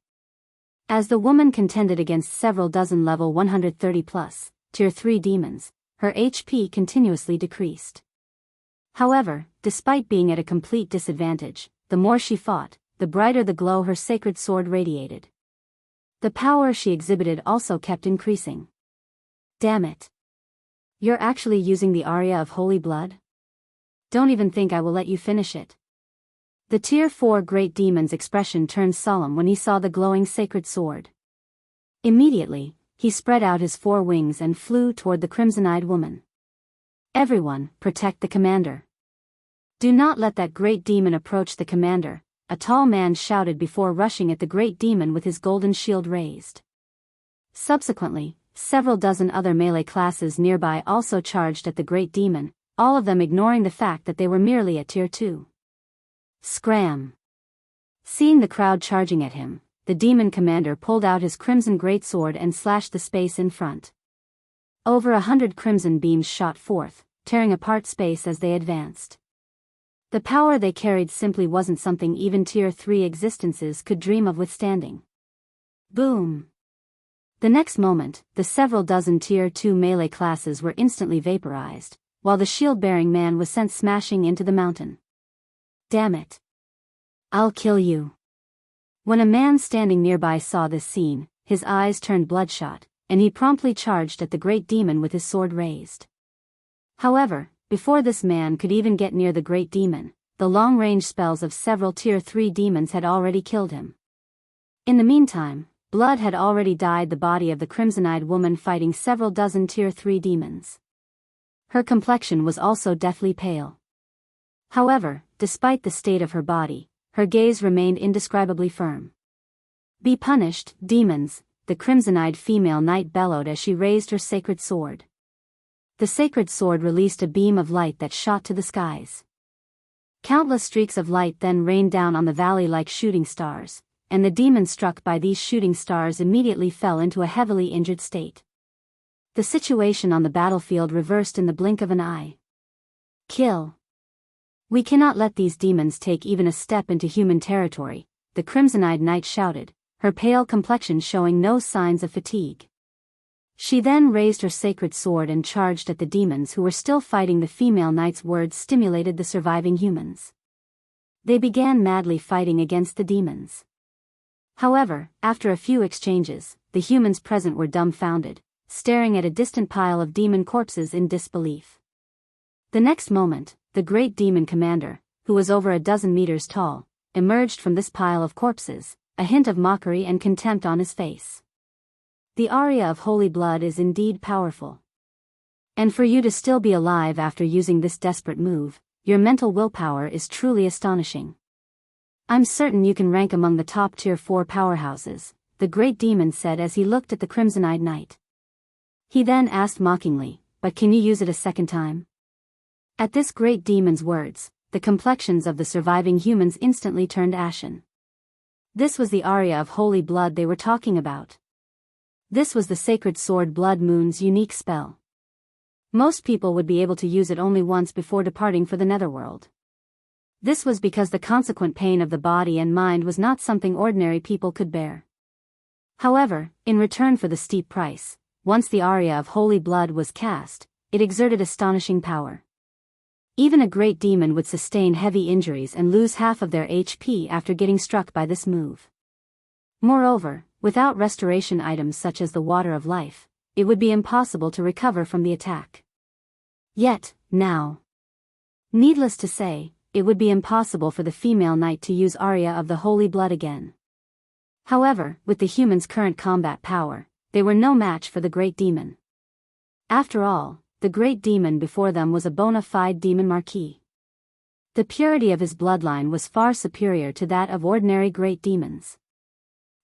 As the woman contended against several dozen level 130+, tier 3 demons, her HP continuously decreased. However, despite being at a complete disadvantage, the more she fought, the brighter the glow her sacred sword radiated. The power she exhibited also kept increasing. Damn it. You're actually using the aria of holy blood? Don't even think I will let you finish it. The tier 4 great demon's expression turned solemn when he saw the glowing sacred sword. Immediately, he spread out his 4 wings and flew toward the crimson-eyed woman. Everyone, protect the commander. Do not let that great demon approach the commander, a tall man shouted before rushing at the great demon with his golden shield raised. Subsequently, several dozen other melee classes nearby also charged at the great demon, all of them ignoring the fact that they were merely at tier 2. Scram! Seeing the crowd charging at him, the demon commander pulled out his crimson greatsword and slashed the space in front. Over 100 crimson beams shot forth, tearing apart space as they advanced. The power they carried simply wasn't something even tier 3 existences could dream of withstanding. Boom! The next moment, the several dozen tier 2 melee classes were instantly vaporized, while the shield-bearing man was sent smashing into the mountain. Damn it! I'll kill you! When a man standing nearby saw this scene, his eyes turned bloodshot, and he promptly charged at the great demon with his sword raised. However, before this man could even get near the great demon, the long-range spells of several tier 3 demons had already killed him. In the meantime, blood had already dyed the body of the crimson-eyed woman fighting several dozen tier 3 demons. Her complexion was also deathly pale. However, despite the state of her body, her gaze remained indescribably firm. Be punished, demons, the crimson-eyed female knight bellowed as she raised her sacred sword. The sacred sword released a beam of light that shot to the skies. Countless streaks of light then rained down on the valley like shooting stars, and the demons struck by these shooting stars immediately fell into a heavily injured state. The situation on the battlefield reversed in the blink of an eye. Kill! We cannot let these demons take even a step into human territory, the crimson-eyed knight shouted, her pale complexion showing no signs of fatigue. She then raised her sacred sword and charged at the demons who were still fighting. The female knight's words stimulated the surviving humans. They began madly fighting against the demons. However, after a few exchanges, the humans present were dumbfounded, staring at a distant pile of demon corpses in disbelief. The next moment, the great demon commander, who was over a dozen meters tall, emerged from this pile of corpses, a hint of mockery and contempt on his face. The aria of holy blood is indeed powerful. And for you to still be alive after using this desperate move, your mental willpower is truly astonishing. I'm certain you can rank among the top tier 4 powerhouses, the great demon said as he looked at the crimson-eyed knight. He then asked mockingly, but can you use it a second time? At this great demon's words, the complexions of the surviving humans instantly turned ashen. This was the aria of holy blood they were talking about. This was the sacred sword Blood Moon's unique spell. Most people would be able to use it only once before departing for the netherworld. This was because the consequent pain of the body and mind was not something ordinary people could bear. However, in return for the steep price, once the aria of holy blood was cast, it exerted astonishing power. Even a great demon would sustain heavy injuries and lose half of their HP after getting struck by this move. Moreover, without restoration items such as the Water of Life, it would be impossible to recover from the attack. Yet, now, needless to say, it would be impossible for the female knight to use Aria of the Holy Blood again. However, with the humans' current combat power, they were no match for the great demon. After all, the great demon before them was a bona fide demon marquis. The purity of his bloodline was far superior to that of ordinary great demons.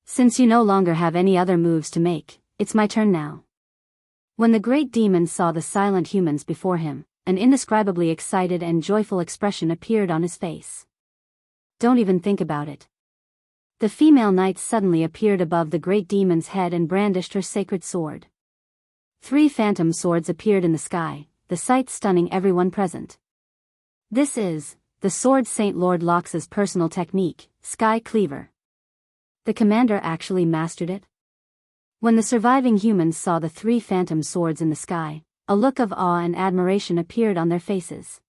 Since you no longer have any other moves to make, it's my turn now. When the great demon saw the silent humans before him, an indescribably excited and joyful expression appeared on his face. Don't even think about it. The female knight suddenly appeared above the great demon's head and brandished her sacred sword. 3 phantom swords appeared in the sky, the sight stunning everyone present. This is the sword Saint Lord Lox's personal technique, Sky Cleaver. The commander actually mastered it? When the surviving humans saw the 3 phantom swords in the sky, a look of awe and admiration appeared on their faces.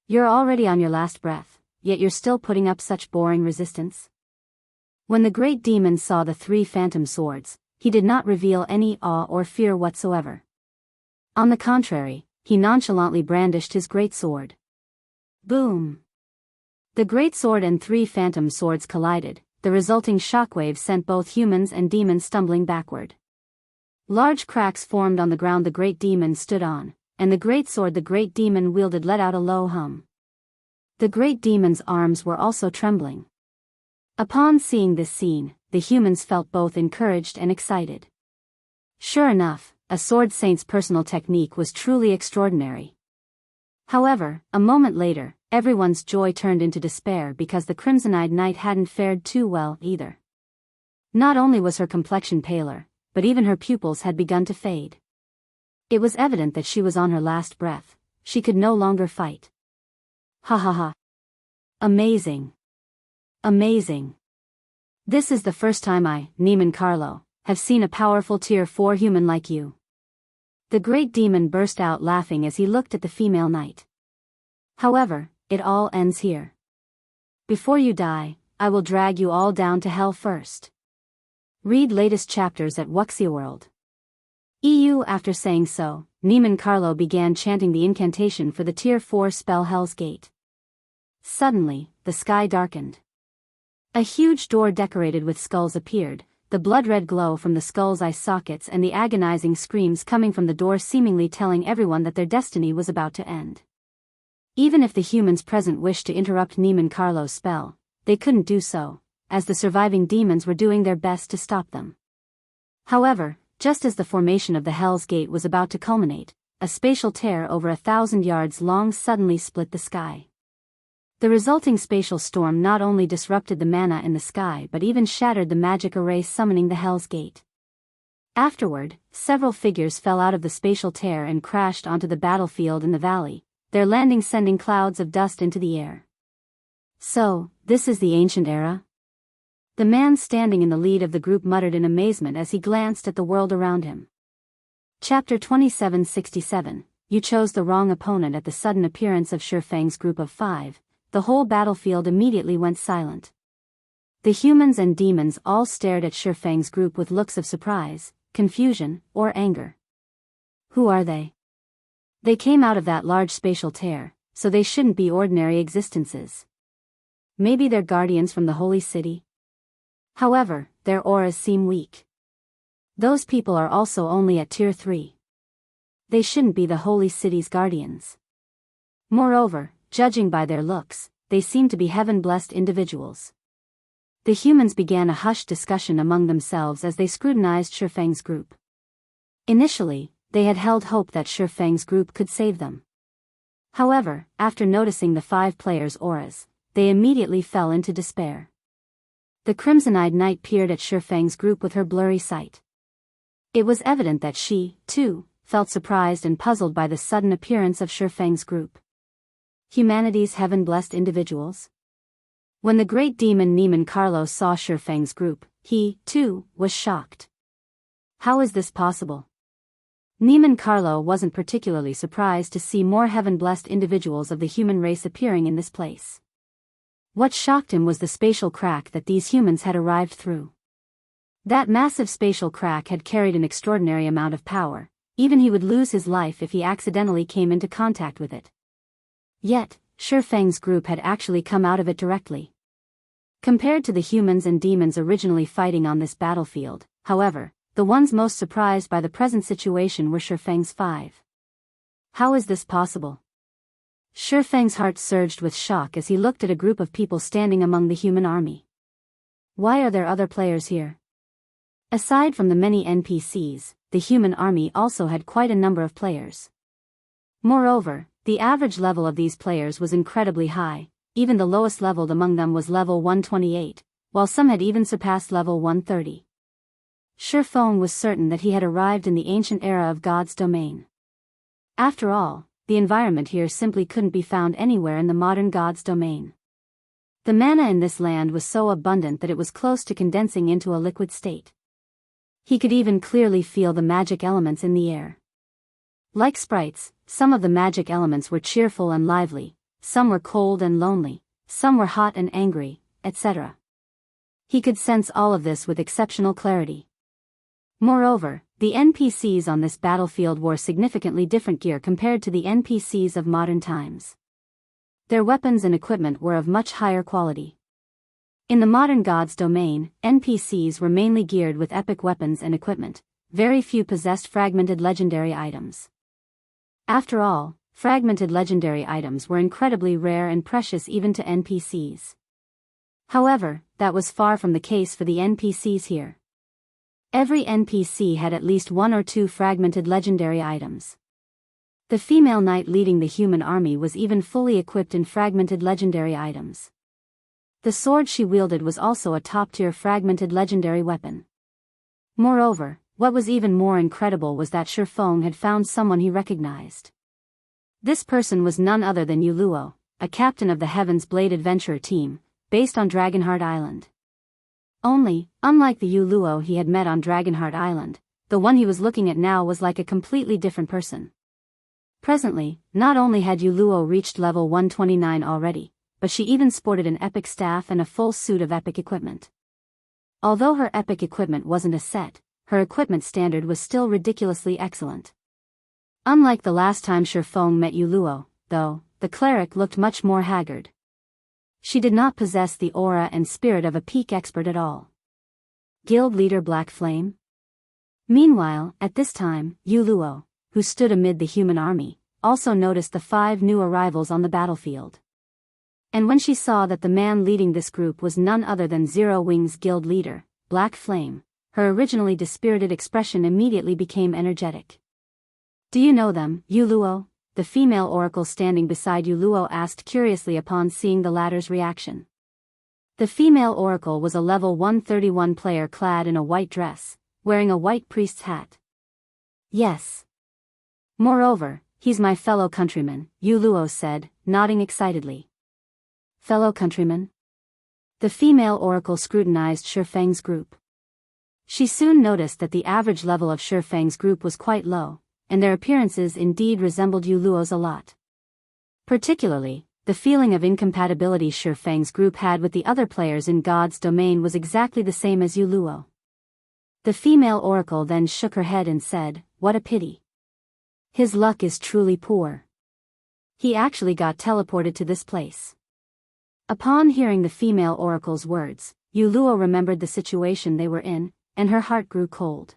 You're already on your last breath, yet you're still putting up such boring resistance? When the great demon saw the 3 phantom swords, he did not reveal any awe or fear whatsoever. On the contrary, he nonchalantly brandished his great sword. Boom! The great sword and 3 phantom swords collided, the resulting shockwave sent both humans and demons stumbling backward. Large cracks formed on the ground the great demon stood on, and the great sword the great demon wielded let out a low hum. The great demon's arms were also trembling. Upon seeing this scene, the humans felt both encouraged and excited. Sure enough, a sword saint's personal technique was truly extraordinary. However, a moment later, everyone's joy turned into despair because the crimson-eyed knight hadn't fared too well either. Not only was her complexion paler, but even her pupils had begun to fade. It was evident that she was on her last breath. She could no longer fight. Ha ha ha. Amazing. Amazing. This is the first time I, Neiman Carlo, have seen a powerful tier 4 human like you. The great demon burst out laughing as he looked at the female knight. However, it all ends here. Before you die, I will drag you all down to hell first. Read latest chapters at Wuxia EU. After saying so, Neiman Carlo began chanting the incantation for the Tier 4 spell Hell's Gate. Suddenly, the sky darkened. A huge door decorated with skulls appeared, the blood-red glow from the skull's eye sockets and the agonizing screams coming from the door seemingly telling everyone that their destiny was about to end. Even if the humans present wished to interrupt Neiman Carlo's spell, they couldn't do so, as the surviving demons were doing their best to stop them. However, just as the formation of the Hell's Gate was about to culminate, a spatial tear over 1,000 yards long suddenly split the sky. The resulting spatial storm not only disrupted the mana in the sky but even shattered the magic array summoning the Hell's Gate. Afterward, several figures fell out of the spatial tear and crashed onto the battlefield in the valley, their landing sending clouds of dust into the air. So, this is the ancient era? The man standing in the lead of the group muttered in amazement as he glanced at the world around him. Chapter 2767, You chose the wrong opponent. At the sudden appearance of Feng's group of 5, the whole battlefield immediately went silent. The humans and demons all stared at Feng's group with looks of surprise, confusion, or anger. Who are they? They came out of that large spatial tear, so they shouldn't be ordinary existences. Maybe they're guardians from the holy city? However, their auras seem weak. Those people are also only at tier 3. They shouldn't be the holy city's guardians. Moreover, judging by their looks, they seem to be heaven-blessed individuals. The humans began a hushed discussion among themselves as they scrutinized Feng's group. Initially, they had held hope that Feng's group could save them. However, after noticing the 5 players' auras, they immediately fell into despair. The crimson-eyed knight peered at Feng's group with her blurry sight. It was evident that she, too, felt surprised and puzzled by the sudden appearance of Feng's group. Humanity's heaven-blessed individuals? When the great demon Neiman Carlo saw Feng's group, he, too, was shocked. How is this possible? Neiman Carlo wasn't particularly surprised to see more heaven-blessed individuals of the human race appearing in this place. What shocked him was the spatial crack that these humans had arrived through. That massive spatial crack had carried an extraordinary amount of power, even he would lose his life if he accidentally came into contact with it. Yet, Feng's group had actually come out of it directly. Compared to the humans and demons originally fighting on this battlefield, however, the ones most surprised by the present situation were Feng's 5. How is this possible? Feng's heart surged with shock as he looked at a group of people standing among the human army. Why are there other players here? Aside from the many NPCs, the human army also had quite a number of players. Moreover, the average level of these players was incredibly high, even the lowest leveled among them was level 128, while some had even surpassed level 130. Feng was certain that he had arrived in the ancient era of God's domain. After all, the environment here simply couldn't be found anywhere in the modern God's domain. The mana in this land was so abundant that it was close to condensing into a liquid state. He could even clearly feel the magic elements in the air. Like sprites, some of the magic elements were cheerful and lively, some were cold and lonely, some were hot and angry, etc. He could sense all of this with exceptional clarity. Moreover, the NPCs on this battlefield wore significantly different gear compared to the NPCs of modern times. Their weapons and equipment were of much higher quality. In the modern God's domain, NPCs were mainly geared with epic weapons and equipment, very few possessed fragmented legendary items. After all, fragmented legendary items were incredibly rare and precious even to NPCs. However, that was far from the case for the NPCs here. Every NPC had at least 1 or 2 fragmented legendary items. The female knight leading the human army was even fully equipped in fragmented legendary items. The sword she wielded was also a top-tier fragmented legendary weapon. Moreover, what was even more incredible was that Feng had found someone he recognized. This person was none other than Yuluo, a captain of the Heaven's Blade Adventurer team, based on Dragonheart Island. Only, unlike the Yuluo he had met on Dragonheart Island, the one he was looking at now was like a completely different person. Presently, not only had Yuluo reached level 129 already, but she even sported an epic staff and a full suit of epic equipment. Although her epic equipment wasn't a set, her equipment standard was still ridiculously excellent. Unlike the last time Feng met Yuluo, though, the cleric looked much more haggard. She did not possess the aura and spirit of a peak expert at all. Guild leader Black Flame? Meanwhile, at this time, Yuluo, who stood amid the human army, also noticed the 5 new arrivals on the battlefield. And when she saw that the man leading this group was none other than Zero Wings guild leader, Black Flame, her originally dispirited expression immediately became energetic. Do you know them, Yuluo? The female oracle standing beside Yuluo asked curiously upon seeing the latter's reaction. The female oracle was a level 131 player clad in a white dress, wearing a white priest's hat. Yes. Moreover, he's my fellow countryman, Yuluo said, nodding excitedly. Fellow countryman? The female oracle scrutinized Feng's group. She soon noticed that the average level of Feng's group was quite low, and their appearances indeed resembled Yuluo's a lot. Particularly, the feeling of incompatibility Feng's group had with the other players in God's domain was exactly the same as Yuluo. The female oracle then shook her head and said, "What a pity. His luck is truly poor. He actually got teleported to this place." Upon hearing the female oracle's words, Yuluo remembered the situation they were in, and her heart grew cold.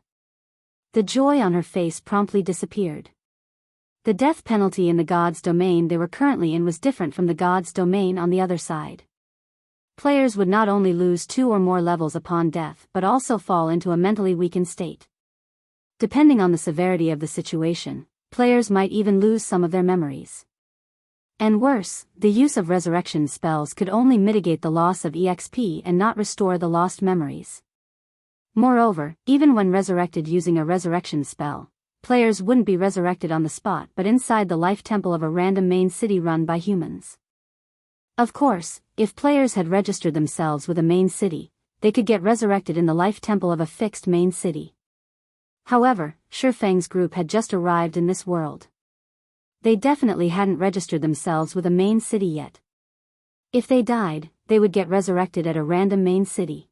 The joy on her face promptly disappeared. The death penalty in the God's domain they were currently in was different from the God's domain on the other side. Players would not only lose 2 or more levels upon death but also fall into a mentally weakened state. Depending on the severity of the situation, players might even lose some of their memories. And worse, the use of resurrection spells could only mitigate the loss of EXP and not restore the lost memories. Moreover, even when resurrected using a resurrection spell, players wouldn't be resurrected on the spot but inside the life temple of a random main city run by humans. Of course, if players had registered themselves with a main city, they could get resurrected in the life temple of a fixed main city. However, Feng's group had just arrived in this world. They definitely hadn't registered themselves with a main city yet. If they died, they would get resurrected at a random main city.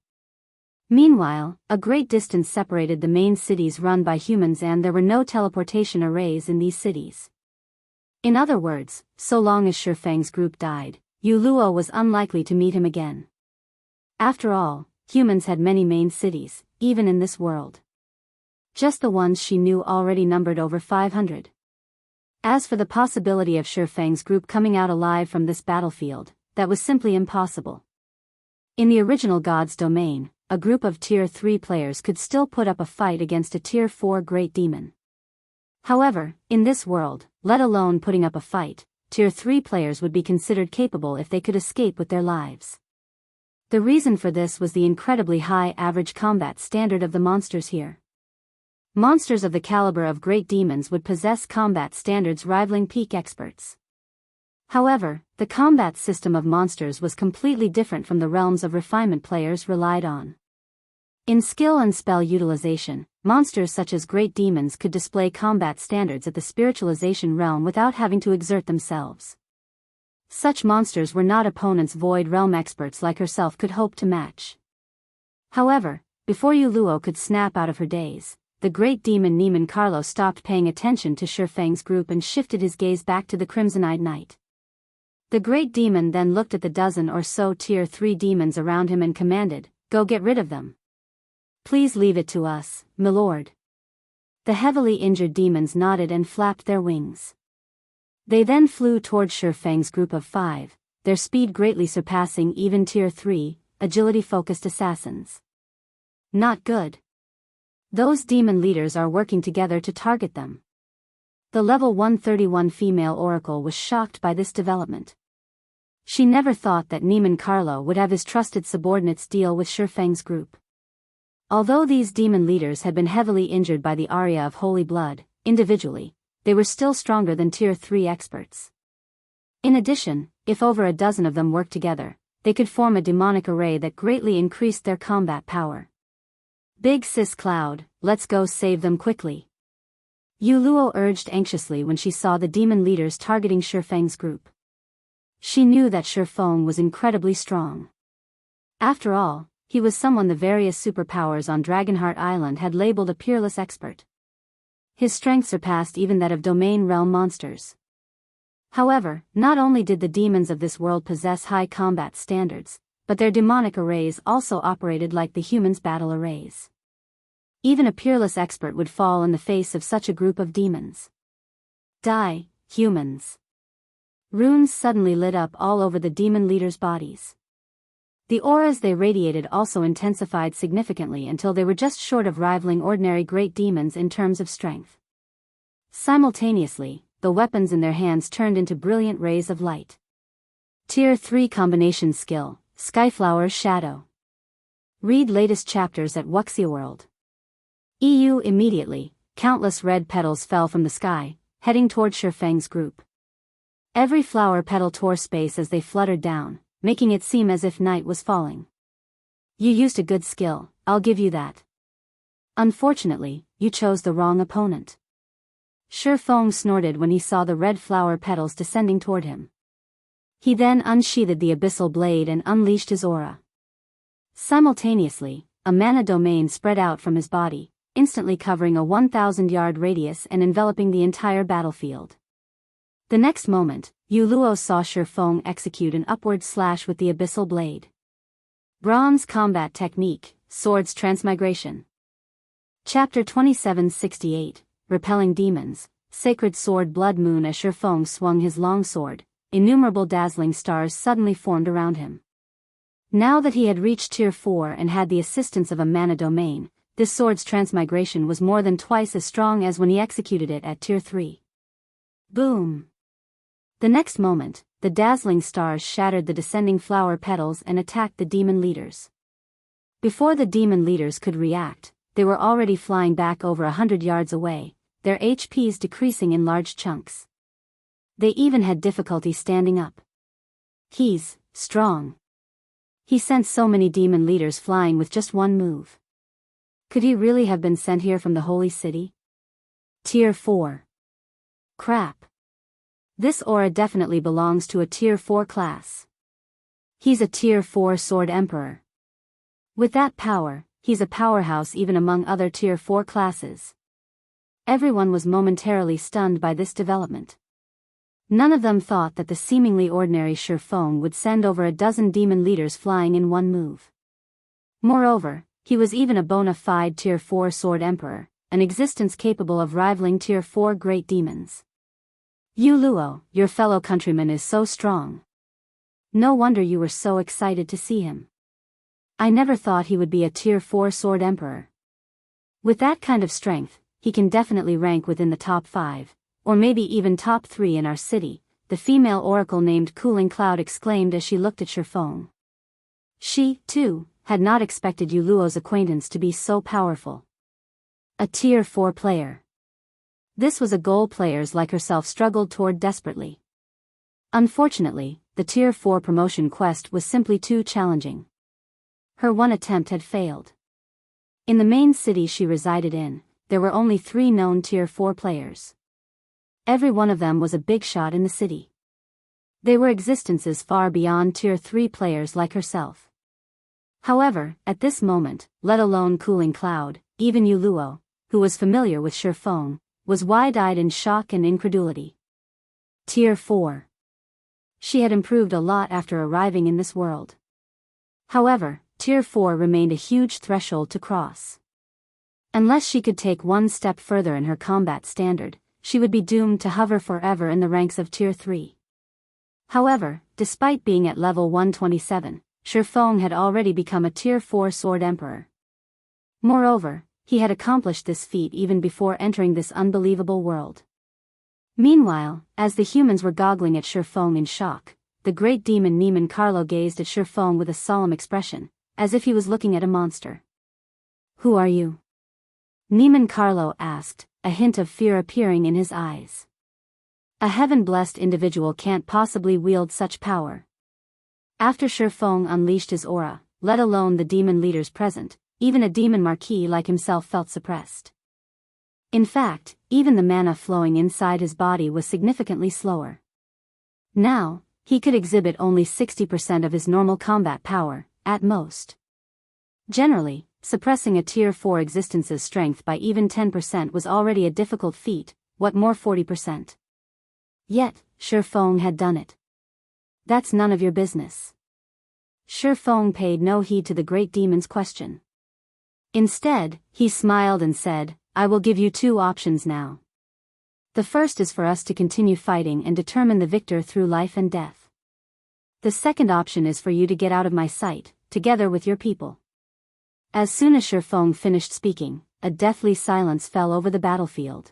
Meanwhile, a great distance separated the main cities run by humans and there were no teleportation arrays in these cities. In other words, so long as Feng's group died, Yu Luo was unlikely to meet him again. After all, humans had many main cities, even in this world. Just the ones she knew already numbered over 500. As for the possibility of Feng's group coming out alive from this battlefield, that was simply impossible. In the original God's domain, a group of Tier 3 players could still put up a fight against a Tier 4 Great Demon. However, in this world, let alone putting up a fight, Tier 3 players would be considered capable if they could escape with their lives. The reason for this was the incredibly high average combat standard of the monsters here. Monsters of the caliber of great demons would possess combat standards rivaling peak experts. However, the combat system of monsters was completely different from the realms of refinement players relied on. In skill and spell utilization, monsters such as great demons could display combat standards at the spiritualization realm without having to exert themselves. Such monsters were not opponents Void Realm experts like herself could hope to match. However, before Yu Luo could snap out of her daze, the great demon Neiman Carlo stopped paying attention to Feng's group and shifted his gaze back to the crimson-eyed knight. The great demon then looked at the dozen or so Tier 3 demons around him and commanded, "Go get rid of them. Please leave it to us, milord." The heavily injured demons nodded and flapped their wings. They then flew toward Feng's group of 5, their speed greatly surpassing even Tier 3, agility-focused assassins. Not good. Those demon leaders are working together to target them. The level 131 female oracle was shocked by this development. She never thought that Neiman Carlo would have his trusted subordinates deal with Feng's group. Although these demon leaders had been heavily injured by the aria of holy blood, individually, they were still stronger than Tier 3 experts. In addition, if over a dozen of them worked together, they could form a demonic array that greatly increased their combat power. "Big Sis Cloud, let's go save them quickly," Yu Luo urged anxiously when she saw the demon leaders targeting Feng's group. She knew that Feng was incredibly strong. After all, he was someone the various superpowers on Dragonheart Island had labeled a peerless expert. His strength surpassed even that of domain realm monsters. However, not only did the demons of this world possess high combat standards, but their demonic arrays also operated like the humans' battle arrays. Even a peerless expert would fall in the face of such a group of demons. Die, humans. Runes suddenly lit up all over the demon leaders' bodies. The auras they radiated also intensified significantly until they were just short of rivaling ordinary great demons in terms of strength. Simultaneously, the weapons in their hands turned into brilliant rays of light. Tier 3 combination skill, Skyflower's Shadow. Read latest chapters at WuXiaWorld. EU immediately, countless red petals fell from the sky, heading toward Feng's group. Every flower petal tore space as they fluttered down, making it seem as if night was falling. "You used a good skill, I'll give you that. Unfortunately, you chose the wrong opponent." Feng snorted when he saw the red flower petals descending toward him. He then unsheathed the abyssal blade and unleashed his aura. Simultaneously, a mana domain spread out from his body, instantly covering a 1,000-yard radius and enveloping the entire battlefield. The next moment, Yu Luo saw Feng execute an upward slash with the abyssal blade. Bronze Combat Technique, Swords Transmigration. Chapter 2768, Repelling Demons, Sacred Sword Blood Moon. As Feng swung his long sword, innumerable dazzling stars suddenly formed around him. Now that he had reached Tier 4 and had the assistance of a mana domain, this sword's transmigration was more than twice as strong as when he executed it at Tier 3. Boom! The next moment, the dazzling stars shattered the descending flower petals and attacked the demon leaders. Before the demon leaders could react, they were already flying back over 100 yards away, their HPs decreasing in large chunks. They even had difficulty standing up. He's strong. He sent so many demon leaders flying with just one move. Could he really have been sent here from the Holy City? Tier 4. Crap. This aura definitely belongs to a Tier 4 class. He's a Tier 4 Sword Emperor. With that power, he's a powerhouse even among other Tier 4 classes. Everyone was momentarily stunned by this development. None of them thought that the seemingly ordinary Feng would send over a dozen demon leaders flying in one move. Moreover, he was even a bona fide Tier 4 Sword Emperor, an existence capable of rivaling Tier 4 great demons. Yu Luo, your fellow countryman is so strong. No wonder you were so excited to see him. I never thought he would be a Tier 4 Sword Emperor. With that kind of strength, he can definitely rank within the top 5, or maybe even top 3 in our city, the female oracle named Cooling Cloud exclaimed as she looked at Feng. She, too, had not expected Yu Luo's acquaintance to be so powerful. A Tier 4 player. This was a goal players like herself struggled toward desperately. Unfortunately, the Tier 4 promotion quest was simply too challenging. Her one attempt had failed. In the main city she resided in, there were only 3 known Tier 4 players. Every one of them was a big shot in the city. They were existences far beyond Tier 3 players like herself. However, at this moment, let alone Cooling Cloud, even Yu Luo, who was familiar with Feng, was wide-eyed in shock and incredulity. Tier 4. She had improved a lot after arriving in this world. However, Tier 4 remained a huge threshold to cross. Unless she could take one step further in her combat standard, she would be doomed to hover forever in the ranks of Tier 3. However, despite being at level 127, Feng had already become a Tier 4 Sword Emperor. Moreover, he had accomplished this feat even before entering this unbelievable world. Meanwhile, as the humans were goggling at Feng in shock, the great demon Niemann Carlo gazed at Feng with a solemn expression, as if he was looking at a monster. Who are you? Niemann Carlo asked, a hint of fear appearing in his eyes. A heaven-blessed individual can't possibly wield such power. After Feng unleashed his aura, let alone the demon leaders present, even a demon marquis like himself felt suppressed. In fact, even the mana flowing inside his body was significantly slower. Now, he could exhibit only 60% of his normal combat power, at most. Generally, suppressing a Tier 4 existence's strength by even 10% was already a difficult feat, what more 40%? Yet, Feng had done it. That's none of your business. Feng paid no heed to the great demon's question. Instead, he smiled and said, I will give you 2 options now. The first is for us to continue fighting and determine the victor through life and death. The second option is for you to get out of my sight, together with your people. As soon as Feng finished speaking, a deathly silence fell over the battlefield.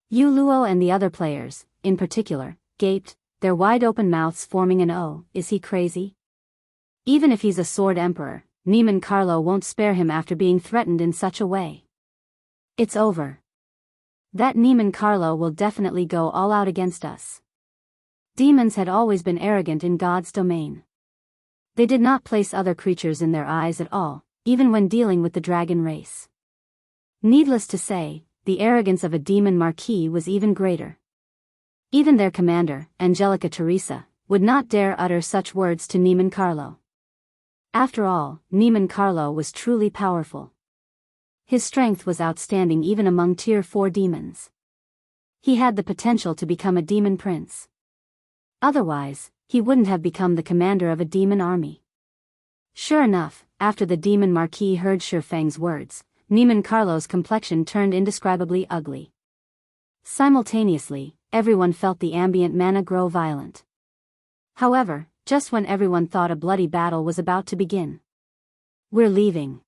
Yu Luo and the other players, in particular, gaped, their wide-open mouths forming an O. Is he crazy? Even if he's a Sword Emperor, Niemann Carlo won't spare him after being threatened in such a way. It's over. That Niemann Carlo will definitely go all out against us. Demons had always been arrogant in God's domain. They did not place other creatures in their eyes at all, even when dealing with the dragon race. Needless to say, the arrogance of a demon marquis was even greater. Even their commander, Angelica Teresa, would not dare utter such words to Niemann Carlo. After all, Niemann Carlo was truly powerful. His strength was outstanding even among Tier 4 demons. He had the potential to become a demon prince. Otherwise, he wouldn't have become the commander of a demon army. Sure enough, after the demon marquis heard Feng's words, Niemann Carlo's complexion turned indescribably ugly. Simultaneously, everyone felt the ambient mana grow violent. However, just when everyone thought a bloody battle was about to begin. We're leaving.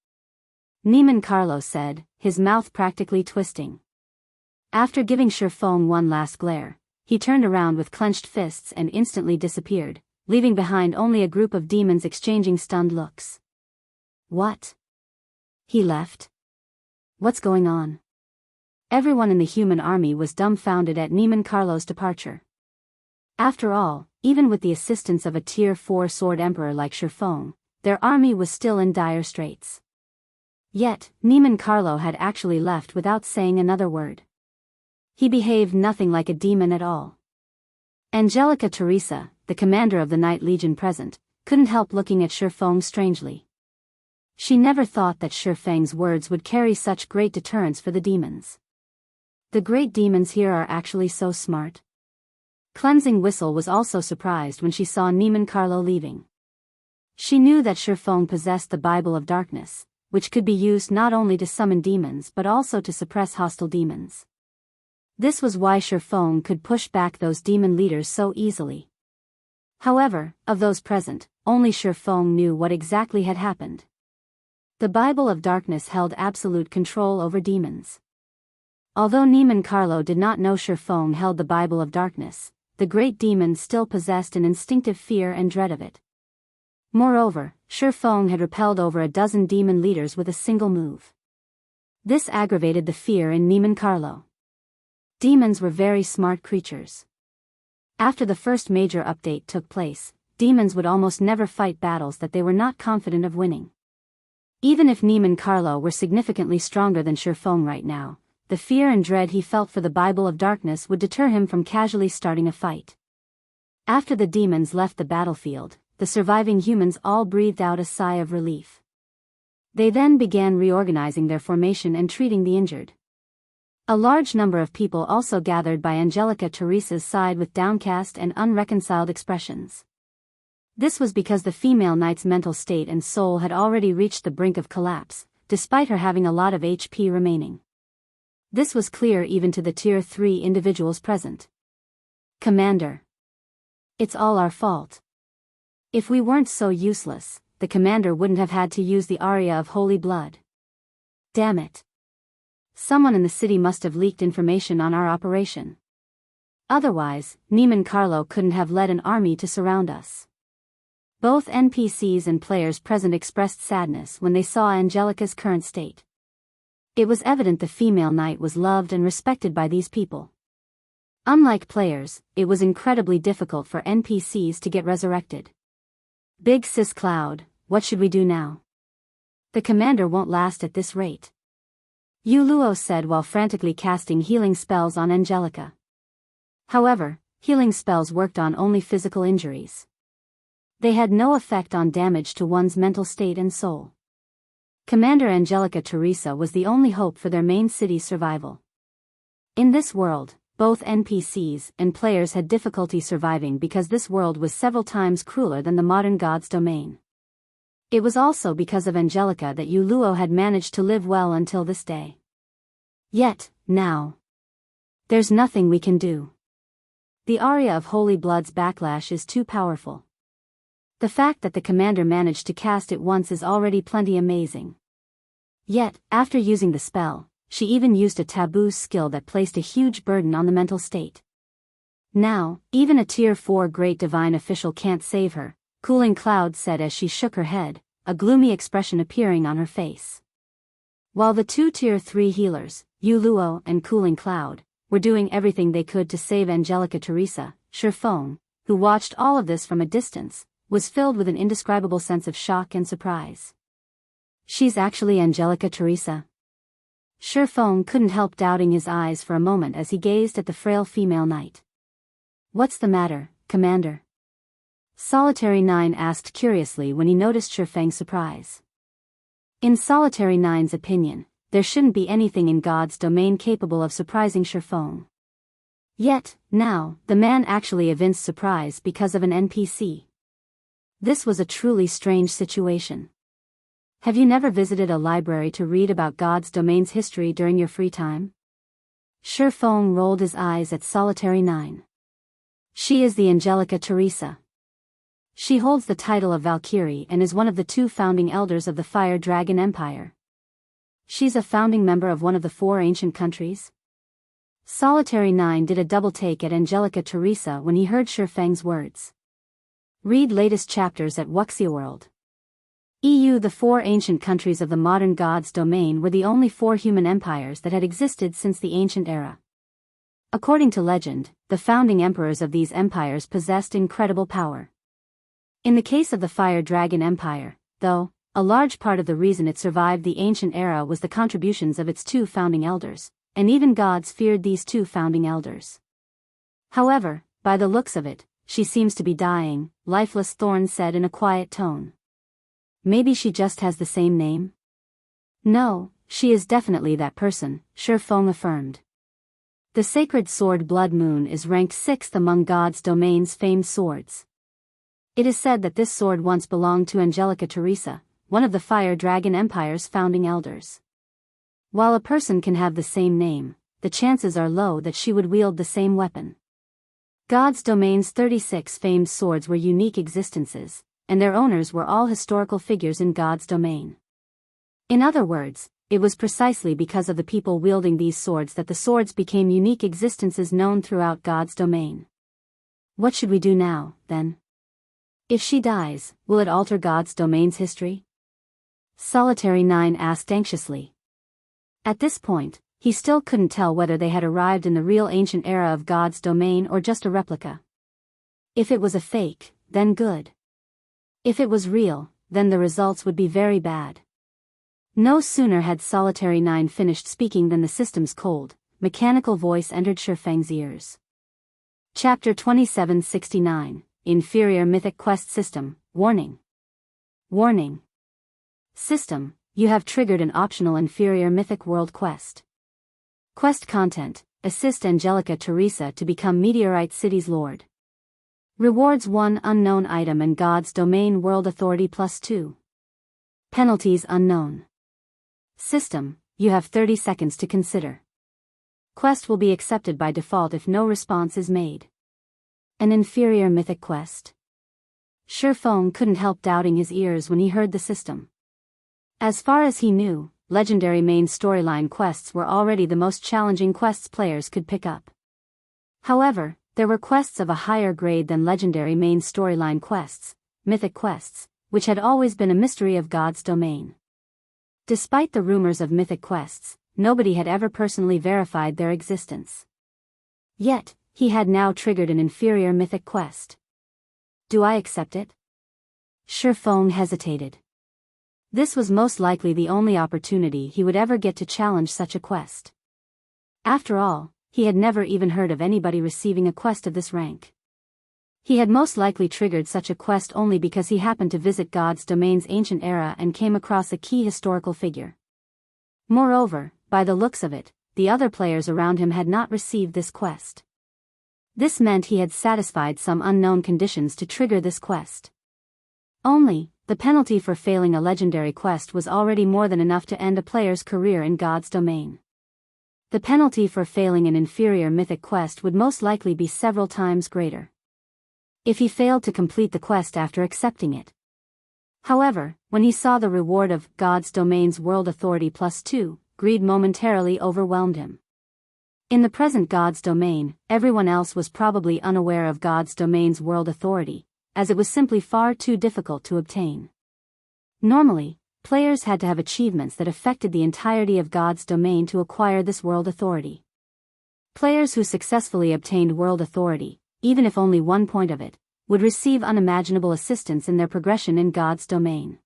Niemann Carlo said, his mouth practically twisting. After giving Feng one last glare, he turned around with clenched fists and instantly disappeared, leaving behind only a group of demons exchanging stunned looks. What? He left? What's going on? Everyone in the human army was dumbfounded at Niemann Carlo's departure. After all, even with the assistance of a Tier 4 Sword Emperor like Feng, their army was still in dire straits. Yet, Neiman Carlo had actually left without saying another word. He behaved nothing like a demon at all. Angelica Teresa, the commander of the Night Legion present, couldn't help looking at Feng strangely. She never thought that Feng's words would carry such great deterrence for the demons. The great demons here are actually so smart. Cleansing Whistle was also surprised when she saw Neiman Carlo leaving. She knew that Feng possessed the Bible of Darkness, which could be used not only to summon demons but also to suppress hostile demons. This was why Feng could push back those demon leaders so easily. However, of those present, only Feng knew what exactly had happened. The Bible of Darkness held absolute control over demons. Although Neiman Carlo did not know Feng held the Bible of Darkness, the great demon still possessed an instinctive fear and dread of it. Moreover, Feng had repelled over a dozen demon leaders with a single move. This aggravated the fear in Neiman Carlo. Demons were very smart creatures. After the first major update took place, demons would almost never fight battles that they were not confident of winning. Even if Neiman Carlo were significantly stronger than Feng right now, the fear and dread he felt for the Bible of Darkness would deter him from casually starting a fight. After the demons left the battlefield, the surviving humans all breathed out a sigh of relief. They then began reorganizing their formation and treating the injured. A large number of people also gathered by Angelica Teresa's side with downcast and unreconciled expressions. This was because the female knight's mental state and soul had already reached the brink of collapse, despite her having a lot of HP remaining. This was clear even to the Tier 3 individuals present. Commander. It's all our fault. If we weren't so useless, the commander wouldn't have had to use the aria of holy blood. Damn it. Someone in the city must have leaked information on our operation. Otherwise, Neiman Carlo couldn't have led an army to surround us. Both NPCs and players present expressed sadness when they saw Angelica's current state. It was evident the female knight was loved and respected by these people. Unlike players, it was incredibly difficult for NPCs to get resurrected. Big Sis Cloud, what should we do now? The commander won't last at this rate. Yuluo said while frantically casting healing spells on Angelica. However, healing spells worked on only physical injuries. They had no effect on damage to one's mental state and soul. Commander Angelica Teresa was the only hope for their main city's survival. In this world, both NPCs and players had difficulty surviving because this world was several times crueler than the modern god's domain. It was also because of Angelica that Yuluo had managed to live well until this day. Yet, now, there's nothing we can do. The aria of Holy Blood's backlash is too powerful. The fact that the commander managed to cast it once is already plenty amazing. Yet, after using the spell, she even used a taboo skill that placed a huge burden on the mental state. Now, even a Tier 4 Great Divine official can't save her, Cooling Cloud said as she shook her head, a gloomy expression appearing on her face. While the two Tier 3 healers, Yuluo and Cooling Cloud, were doing everything they could to save Angelica Teresa, Feng, who watched all of this from a distance, was filled with an indescribable sense of shock and surprise. She's actually Angelica Teresa? Feng couldn't help doubting his eyes for a moment as he gazed at the frail female knight. What's the matter, Commander? Solitary 9 asked curiously when he noticed Feng's surprise. In Solitary 9's opinion, there shouldn't be anything in God's domain capable of surprising Feng. Yet, now, the man actually evinced surprise because of an NPC. This was a truly strange situation. Have you never visited a library to read about God's domain's history during your free time? Feng rolled his eyes at Solitary 9. She is the Angelica Teresa. She holds the title of Valkyrie and is one of the two founding elders of the Fire Dragon Empire. She's a founding member of one of the 4 ancient countries. Solitary 9 did a double take at Angelica Teresa when he heard Feng's words. Read latest chapters at Wuxia World. The 4 ancient countries of the modern god's domain were the only 4 human empires that had existed since the ancient era. According to legend, the founding emperors of these empires possessed incredible power. In the case of the Fire Dragon Empire, though, a large part of the reason it survived the ancient era was the contributions of its two founding elders, and even gods feared these two founding elders. However, by the looks of it, she seems to be dying, Lifeless Thorn said in a quiet tone. Maybe she just has the same name? No, she is definitely that person, Feng affirmed. The sacred sword Blood Moon is ranked 6th among God's domain's famed swords. It is said that this sword once belonged to Angelica Teresa, one of the Fire Dragon Empire's founding elders. While a person can have the same name, the chances are low that she would wield the same weapon. God's domain's 36 famed swords were unique existences, and their owners were all historical figures in God's domain. In other words, it was precisely because of the people wielding these swords that the swords became unique existences known throughout God's domain. What should we do now, then? If she dies, will it alter God's domain's history? Solitary 9 asked anxiously. At this point, he still couldn't tell whether they had arrived in the real ancient era of God's domain or just a replica. If it was a fake, then good. If it was real, then the results would be very bad. No sooner had Solitary 9 finished speaking than the system's cold, mechanical voice entered Feng's ears. Chapter 2769, Inferior Mythic Quest System, Warning. Warning. System, you have triggered an optional Inferior Mythic World Quest. Quest content, assist Angelica Teresa to become Meteorite City's Lord. Rewards 1 unknown item and God's Domain World Authority +2. Penalties unknown. System, you have 30 seconds to consider. Quest will be accepted by default if no response is made. An inferior mythic quest? Feng couldn't help doubting his ears when he heard the system. As far as he knew, legendary main storyline quests were already the most challenging quests players could pick up. However, there were quests of a higher grade than legendary main storyline quests, mythic quests, which had always been a mystery of God's domain. Despite the rumors of mythic quests, nobody had ever personally verified their existence. Yet, he had now triggered an inferior mythic quest. Do I accept it? Feng hesitated. This was most likely the only opportunity he would ever get to challenge such a quest. After all, he had never even heard of anybody receiving a quest of this rank. He had most likely triggered such a quest only because he happened to visit God's domain's ancient era and came across a key historical figure. Moreover, by the looks of it, the other players around him had not received this quest. This meant he had satisfied some unknown conditions to trigger this quest. Only, the penalty for failing a legendary quest was already more than enough to end a player's career in God's domain. The penalty for failing an inferior mythic quest would most likely be several times greater if he failed to complete the quest after accepting it. However, when he saw the reward of God's domain's World Authority +2, greed momentarily overwhelmed him. In the present God's domain, everyone else was probably unaware of God's domain's World Authority, as it was simply far too difficult to obtain. Normally, players had to have achievements that affected the entirety of God's domain to acquire this World Authority. Players who successfully obtained World Authority, even if only 1 point of it, would receive unimaginable assistance in their progression in God's domain.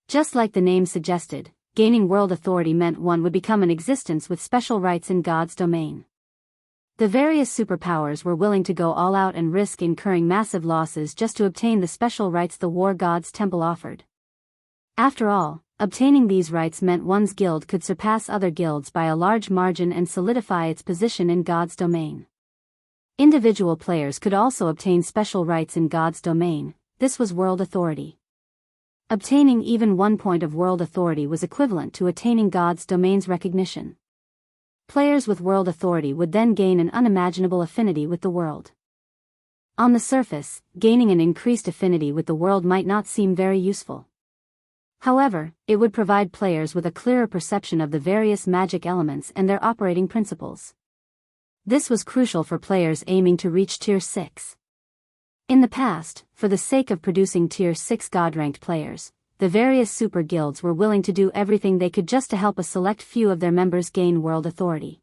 Just like the name suggested, gaining World Authority meant one would become an existence with special rights in God's domain. The various superpowers were willing to go all out and risk incurring massive losses just to obtain the special rights the War God's Temple offered. After all, obtaining these rights meant one's guild could surpass other guilds by a large margin and solidify its position in God's domain. Individual players could also obtain special rights in God's domain. This was World Authority. Obtaining even 1 point of World Authority was equivalent to attaining God's domain's recognition. Players with World Authority would then gain an unimaginable affinity with the world. On the surface, gaining an increased affinity with the world might not seem very useful. However, it would provide players with a clearer perception of the various magic elements and their operating principles. This was crucial for players aiming to reach Tier 6. In the past, for the sake of producing Tier 6 God-ranked players, the various super guilds were willing to do everything they could just to help a select few of their members gain World Authority.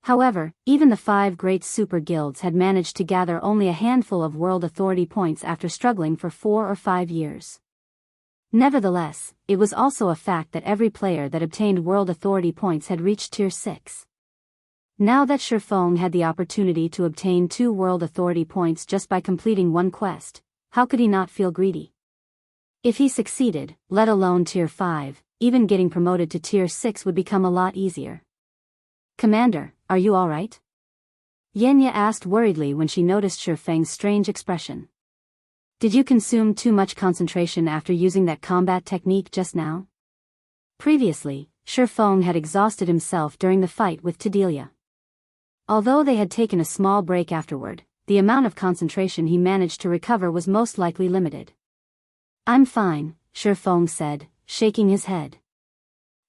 However, even the 5 great super guilds had managed to gather only a handful of World Authority points after struggling for 4 or 5 years. Nevertheless, it was also a fact that every player that obtained World Authority points had reached Tier 6. Now that Feng had the opportunity to obtain 2 World Authority points just by completing one quest, how could he not feel greedy? If he succeeded, let alone Tier 5, even getting promoted to Tier 6 would become a lot easier. "Commander, are you alright?" Yenya asked worriedly when she noticed Feng's strange expression. "Did you consume too much concentration after using that combat technique just now?" Previously, Feng had exhausted himself during the fight with Tedelia. Although they had taken a small break afterward, the amount of concentration he managed to recover was most likely limited. "I'm fine," Feng said, shaking his head.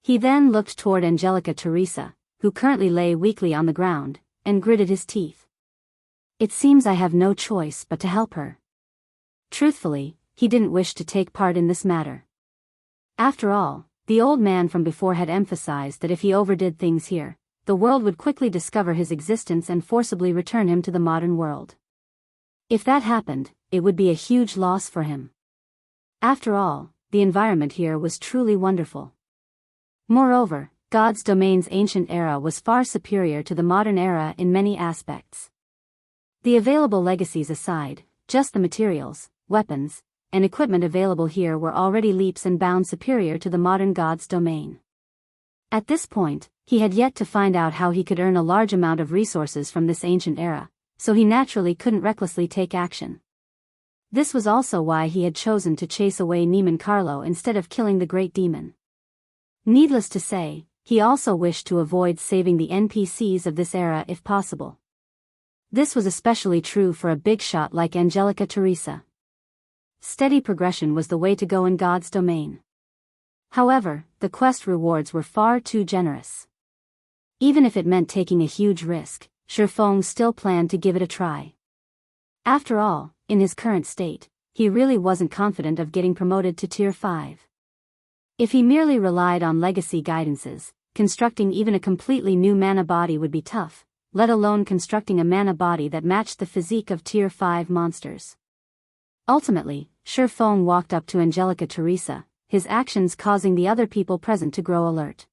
He then looked toward Angelica Teresa, who currently lay weakly on the ground, and gritted his teeth. "It seems I have no choice but to help her." Truthfully, he didn't wish to take part in this matter. After all, the old man from before had emphasized that if he overdid things here, the world would quickly discover his existence and forcibly return him to the modern world. If that happened, it would be a huge loss for him. After all, the environment here was truly wonderful. Moreover, God's Domain's ancient era was far superior to the modern era in many aspects. The available legacies aside, just the materials, weapons, and equipment available here were already leaps and bounds superior to the modern God's Domain. At this point, he had yet to find out how he could earn a large amount of resources from this ancient era, so he naturally couldn't recklessly take action. This was also why he had chosen to chase away Neiman Carlo instead of killing the Great Demon. Needless to say, he also wished to avoid saving the NPCs of this era if possible. This was especially true for a big shot like Angelica Teresa. Steady progression was the way to go in God's Domain. However, the quest rewards were far too generous. Even if it meant taking a huge risk, Feng still planned to give it a try. After all, in his current state, he really wasn't confident of getting promoted to Tier 5. If he merely relied on legacy guidances, constructing even a completely new mana body would be tough, let alone constructing a mana body that matched the physique of Tier 5 monsters. Ultimately, Feng walked up to Angelica Teresa, his actions causing the other people present to grow alert.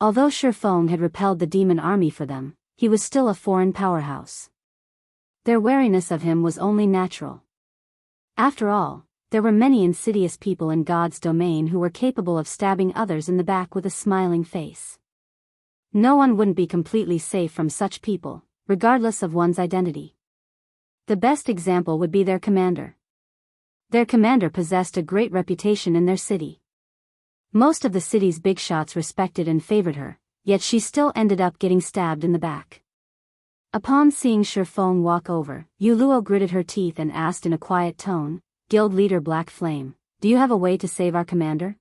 Although Feng had repelled the demon army for them, he was still a foreign powerhouse. Their wariness of him was only natural. After all, there were many insidious people in God's Domain who were capable of stabbing others in the back with a smiling face. No one wouldn't be completely safe from such people, regardless of one's identity. The best example would be their commander. Their commander possessed a great reputation in their city. Most of the city's big shots respected and favored her, yet she still ended up getting stabbed in the back. Upon seeing Feng walk over, Yuluo gritted her teeth and asked in a quiet tone, "Guild leader Black Flame, do you have a way to save our commander?"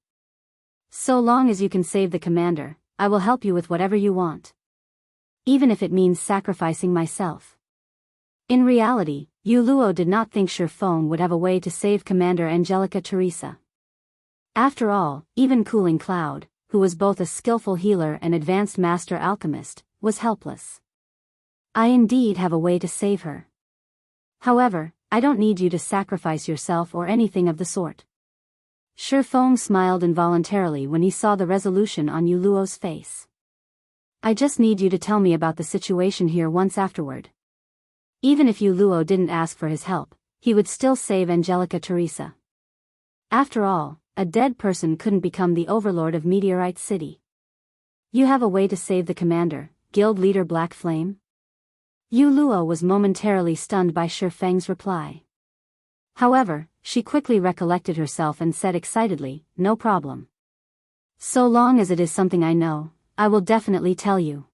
"So long as you can save the commander, I will help you with whatever you want. Even if it means sacrificing myself." In reality, Yuluo did not think Feng would have a way to save Commander Angelica Teresa. After all, even Cooling Cloud, who was both a skillful healer and advanced master alchemist, was helpless. "I indeed have a way to save her. However, I don't need you to sacrifice yourself or anything of the sort." Feng smiled involuntarily when he saw the resolution on Yuluo's face. "I just need you to tell me about the situation here once afterward." Even if Yuluo didn't ask for his help, he would still save Angelica Teresa. After all, a dead person couldn't become the overlord of Meteorite City. "You have a way to save the commander, guild leader Black Flame?" Yuluo was momentarily stunned by Feng's reply. However, she quickly recollected herself and said excitedly, "No problem. So long as it is something I know, I will definitely tell you."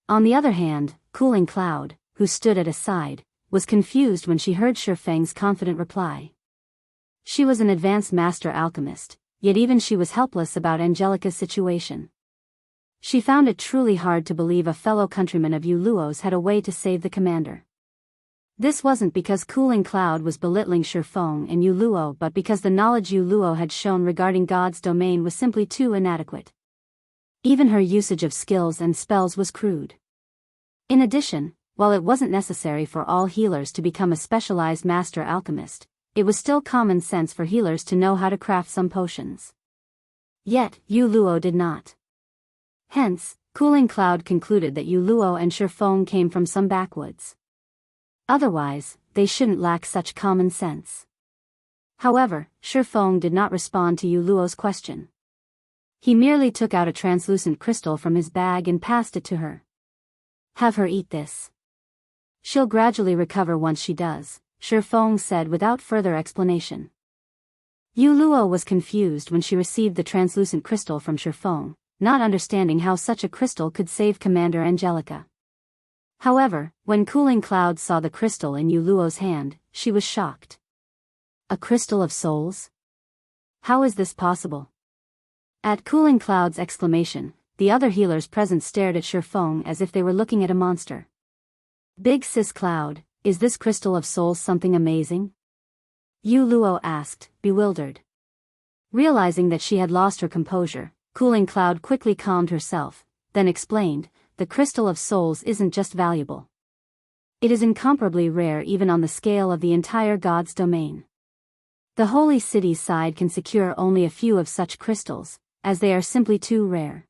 On the other hand, Cooling Cloud, who stood at his side, was confused when she heard Feng's confident reply. She was an advanced master alchemist, yet even she was helpless about Angelica's situation. She found it truly hard to believe a fellow countryman of Yuluo's had a way to save the commander. This wasn't because Cooling Cloud was belittling Feng and Yuluo, but because the knowledge Yuluo had shown regarding God's Domain was simply too inadequate. Even her usage of skills and spells was crude. In addition, while it wasn't necessary for all healers to become a specialized master alchemist, it was still common sense for healers to know how to craft some potions. Yet, Yu Luo did not. Hence, Cooling Cloud concluded that Yu Luo and Feng came from some backwoods. Otherwise, they shouldn't lack such common sense. However, Feng did not respond to Yu Luo's question. He merely took out a translucent crystal from his bag and passed it to her. Have her eat this. She'll gradually recover once she does, Feng said without further explanation. Yu Luo was confused when she received the translucent crystal from Feng, not understanding how such a crystal could save Commander Angelica. However, when Cooling Cloud saw the crystal in Yu Luo's hand, she was shocked. A crystal of souls? How is this possible? At Cooling Cloud's exclamation, the other healers present stared at Feng as if they were looking at a monster. Big Sis Cloud, is this crystal of souls something amazing? Yu Luo asked, bewildered. Realizing that she had lost her composure, Cooling Cloud quickly calmed herself, then explained, the crystal of souls isn't just valuable. It is incomparably rare even on the scale of the entire God's domain. The holy city's side can secure only a few of such crystals, as they are simply too rare.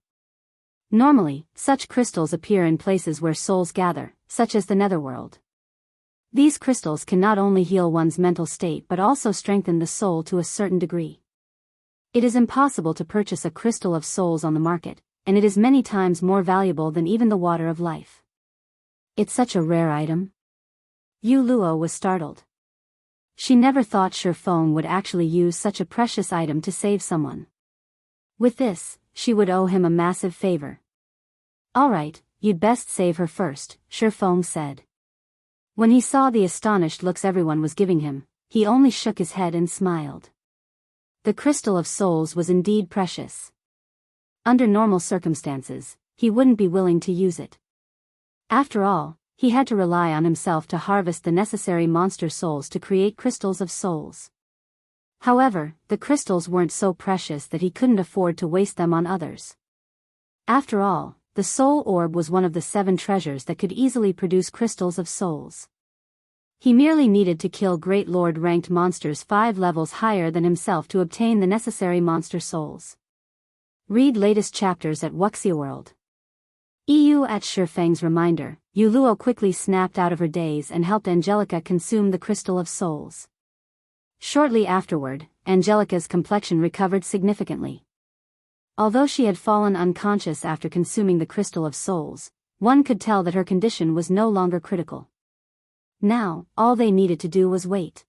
Normally, such crystals appear in places where souls gather, such as the netherworld. These crystals can not only heal one's mental state but also strengthen the soul to a certain degree. It is impossible to purchase a crystal of souls on the market, and it is many times more valuable than even the water of life. It's such a rare item? Yu Luo was startled. She never thought Feng would actually use such a precious item to save someone. With this, she would owe him a massive favor. Alright, you'd best save her first, Feng said. When he saw the astonished looks everyone was giving him, he only shook his head and smiled. The crystal of souls was indeed precious. Under normal circumstances, he wouldn't be willing to use it. After all, he had to rely on himself to harvest the necessary monster souls to create crystals of souls. However, the crystals weren't so precious that he couldn't afford to waste them on others. After all, the soul orb was one of the 7 treasures that could easily produce crystals of souls. He merely needed to kill Great Lord-ranked monsters 5 levels higher than himself to obtain the necessary monster souls. Read latest chapters at Wuxia World. EU at Feng's reminder, Yu Luo quickly snapped out of her daze and helped Angelica consume the crystal of souls. Shortly afterward, Angelica's complexion recovered significantly. Although she had fallen unconscious after consuming the crystal of souls, one could tell that her condition was no longer critical. Now, all they needed to do was wait.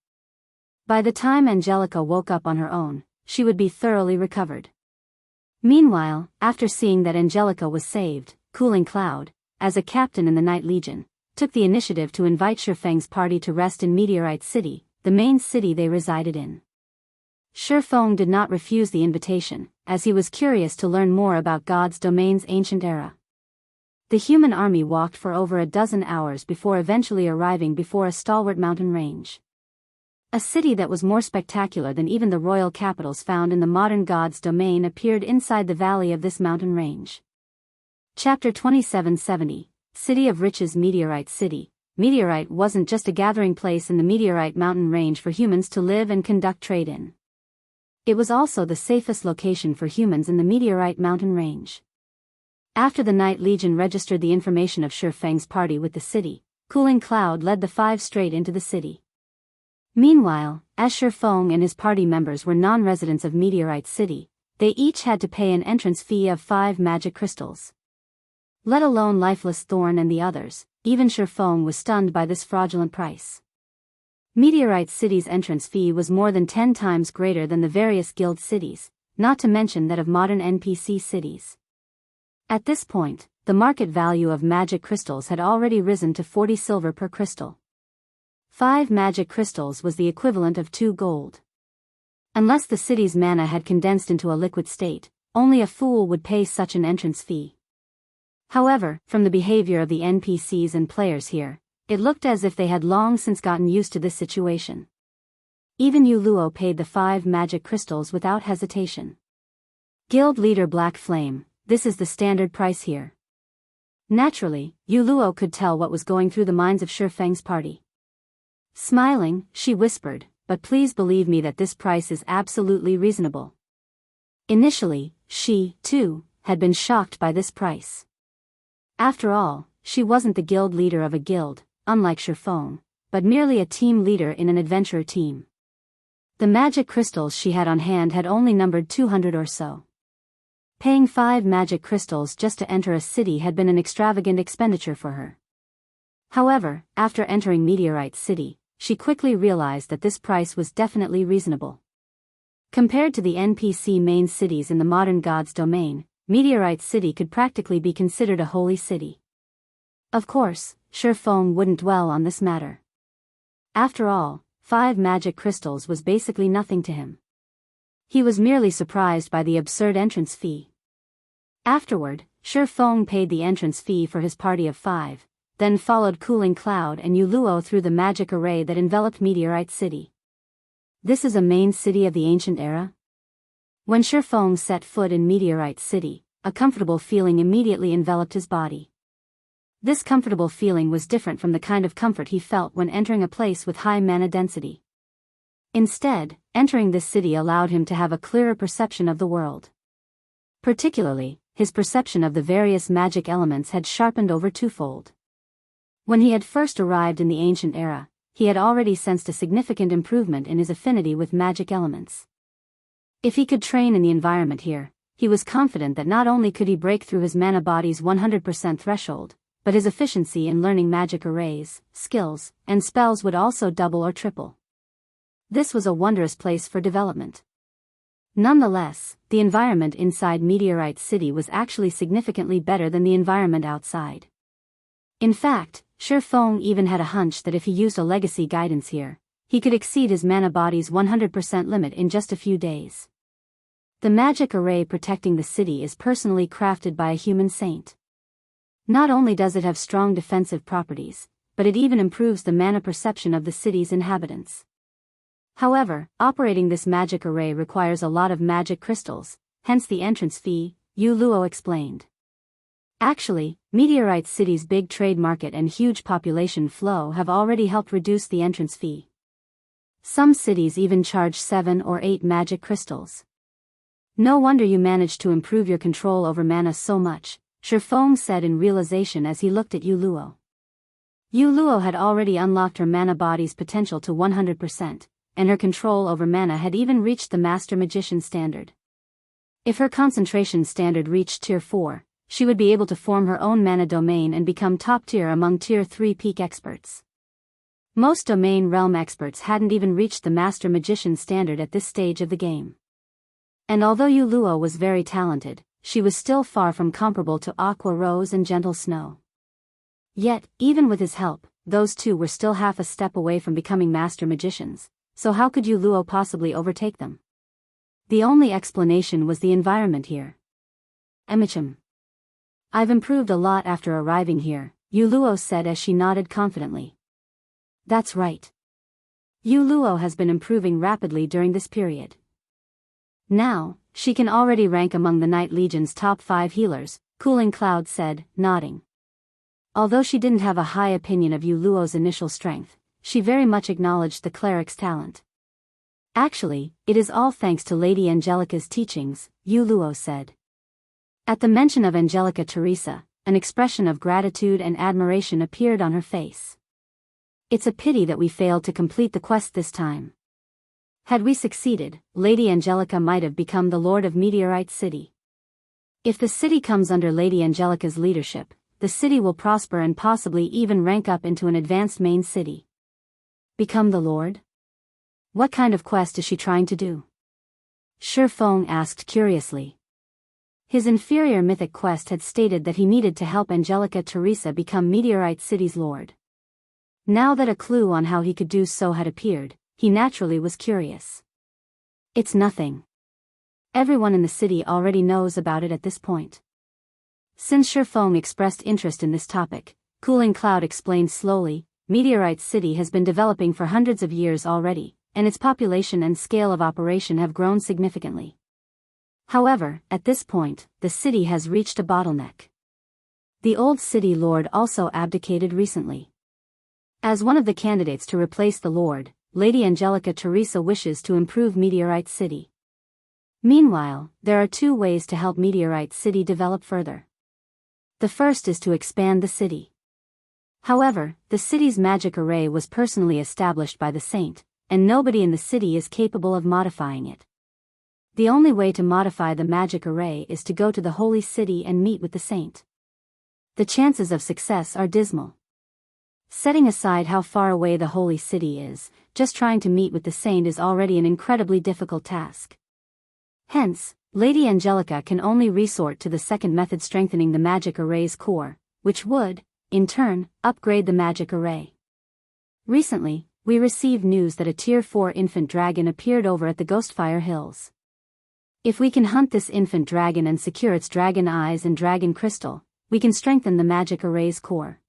By the time Angelica woke up on her own, she would be thoroughly recovered. Meanwhile, after seeing that Angelica was saved, Cooling Cloud, as a captain in the Night Legion, took the initiative to invite Feng's party to rest in Meteorite City, the main city they resided in. Feng did not refuse the invitation, as he was curious to learn more about God's domain's ancient era. The human army walked for over a dozen hours before eventually arriving before a stalwart mountain range. A city that was more spectacular than even the royal capitals found in the modern God's domain appeared inside the valley of this mountain range. Chapter 2770, City of Riches. Meteorite City. Meteorite wasn't just a gathering place in the Meteorite mountain range for humans to live and conduct trade in. It was also the safest location for humans in the Meteorite mountain range. After the Night Legion registered the information of Feng's party with the city, Cooling Cloud led the 5 straight into the city. Meanwhile, as Feng and his party members were non-residents of Meteorite City, they each had to pay an entrance fee of 5 magic crystals. Let alone Lifeless Thorn and the others, even Feng was stunned by this fraudulent price. Meteorite City's entrance fee was more than 10 times greater than the various guild cities, not to mention that of modern NPC cities. At this point, the market value of magic crystals had already risen to 40 silver per crystal. 5 magic crystals was the equivalent of 2 gold. Unless the city's mana had condensed into a liquid state, only a fool would pay such an entrance fee. However, from the behavior of the NPCs and players here, it looked as if they had long since gotten used to this situation. Even Yu Luo paid the 5 magic crystals without hesitation. Guild leader Black Flame, this is the standard price here. Naturally, Yu Luo could tell what was going through the minds of Feng's party. Smiling, she whispered, but please believe me that this price is absolutely reasonable. Initially, she, too, had been shocked by this price. After all, she wasn't the guild leader of a guild, unlike Feng, but merely a team leader in an adventurer team. The magic crystals she had on hand had only numbered 200 or so. Paying 5 magic crystals just to enter a city had been an extravagant expenditure for her. However, after entering Meteorite City, she quickly realized that this price was definitely reasonable. Compared to the NPC main cities in the modern god's domain, Meteorite City could practically be considered a holy city. Of course, Feng wouldn't dwell on this matter. After all, 5 magic crystals was basically nothing to him. He was merely surprised by the absurd entrance fee. Afterward, Feng paid the entrance fee for his party of 5, then followed Cooling Cloud and Yuluo through the magic array that enveloped Meteorite City. This is a main city of the ancient era? When Feng set foot in Meteorite City, a comfortable feeling immediately enveloped his body. This comfortable feeling was different from the kind of comfort he felt when entering a place with high mana density. Instead, entering this city allowed him to have a clearer perception of the world. Particularly, his perception of the various magic elements had sharpened over twofold. When he had first arrived in the ancient era, he had already sensed a significant improvement in his affinity with magic elements. If he could train in the environment here, he was confident that not only could he break through his mana body's 100% threshold, but his efficiency in learning magic arrays, skills, and spells would also double or triple. This was a wondrous place for development. Nonetheless, the environment inside Meteorite City was actually significantly better than the environment outside. In fact, Feng even had a hunch that if he used a legacy guidance here, he could exceed his mana body's 100% limit in just a few days. The magic array protecting the city is personally crafted by a human saint. Not only does it have strong defensive properties, but it even improves the mana perception of the city's inhabitants. However, operating this magic array requires a lot of magic crystals, hence the entrance fee, Yu Luo explained. Actually, Meteorite City's big trade market and huge population flow have already helped reduce the entrance fee. Some cities even charge 7 or 8 magic crystals. No wonder you managed to improve your control over mana so much, Feng said in realization as he looked at Yu Luo. Yu Luo had already unlocked her mana body's potential to 100%, and her control over mana had even reached the Master Magician standard. If her concentration standard reached Tier 4, she would be able to form her own mana domain and become top tier among Tier 3 peak experts. Most domain realm experts hadn't even reached the Master Magician standard at this stage of the game. And although Yu Luo was very talented, she was still far from comparable to Aqua Rose and Gentle Snow. Yet, even with his help, those two were still half a step away from becoming Master Magicians, so how could Yu Luo possibly overtake them? The only explanation was the environment here. Emichim. I've improved a lot after arriving here, Yu Luo said as she nodded confidently. That's right. Yu Luo has been improving rapidly during this period. Now, she can already rank among the Night Legion's top 5 healers, Cooling Cloud said, nodding. Although she didn't have a high opinion of Yu Luo's initial strength, she very much acknowledged the cleric's talent. Actually, it is all thanks to Lady Angelica's teachings, Yu Luo said. At the mention of Angelica Teresa, an expression of gratitude and admiration appeared on her face. It's a pity that we failed to complete the quest this time. Had we succeeded, Lady Angelica might have become the Lord of Meteorite City. If the city comes under Lady Angelica's leadership, the city will prosper and possibly even rank up into an advanced main city. Become the Lord? What kind of quest is she trying to do? Feng asked curiously. His inferior mythic quest had stated that he needed to help Angelica Teresa become Meteorite City's Lord. Now that a clue on how he could do so had appeared, he naturally was curious. It's nothing. Everyone in the city already knows about it at this point. Since Feng expressed interest in this topic, Cooling Cloud explained slowly, Meteorite City has been developing for hundreds of years already, and its population and scale of operation have grown significantly. However, at this point, the city has reached a bottleneck. The old city lord also abdicated recently. As one of the candidates to replace the lord, Lady Angelica Teresa wishes to improve Meteorite City. Meanwhile, there are two ways to help Meteorite City develop further. The first is to expand the city. However, the city's magic array was personally established by the saint, and nobody in the city is capable of modifying it. The only way to modify the magic array is to go to the holy city and meet with the saint. The chances of success are dismal. Setting aside how far away the holy city is, just trying to meet with the saint is already an incredibly difficult task. Hence, Lady Angelica can only resort to the second method, strengthening the magic array's core, which would, in turn, upgrade the magic array. Recently, we received news that a Tier 4 infant dragon appeared over at the Ghostfire Hills. If we can hunt this infant dragon and secure its dragon eyes and dragon crystal, we can strengthen the magic array's core.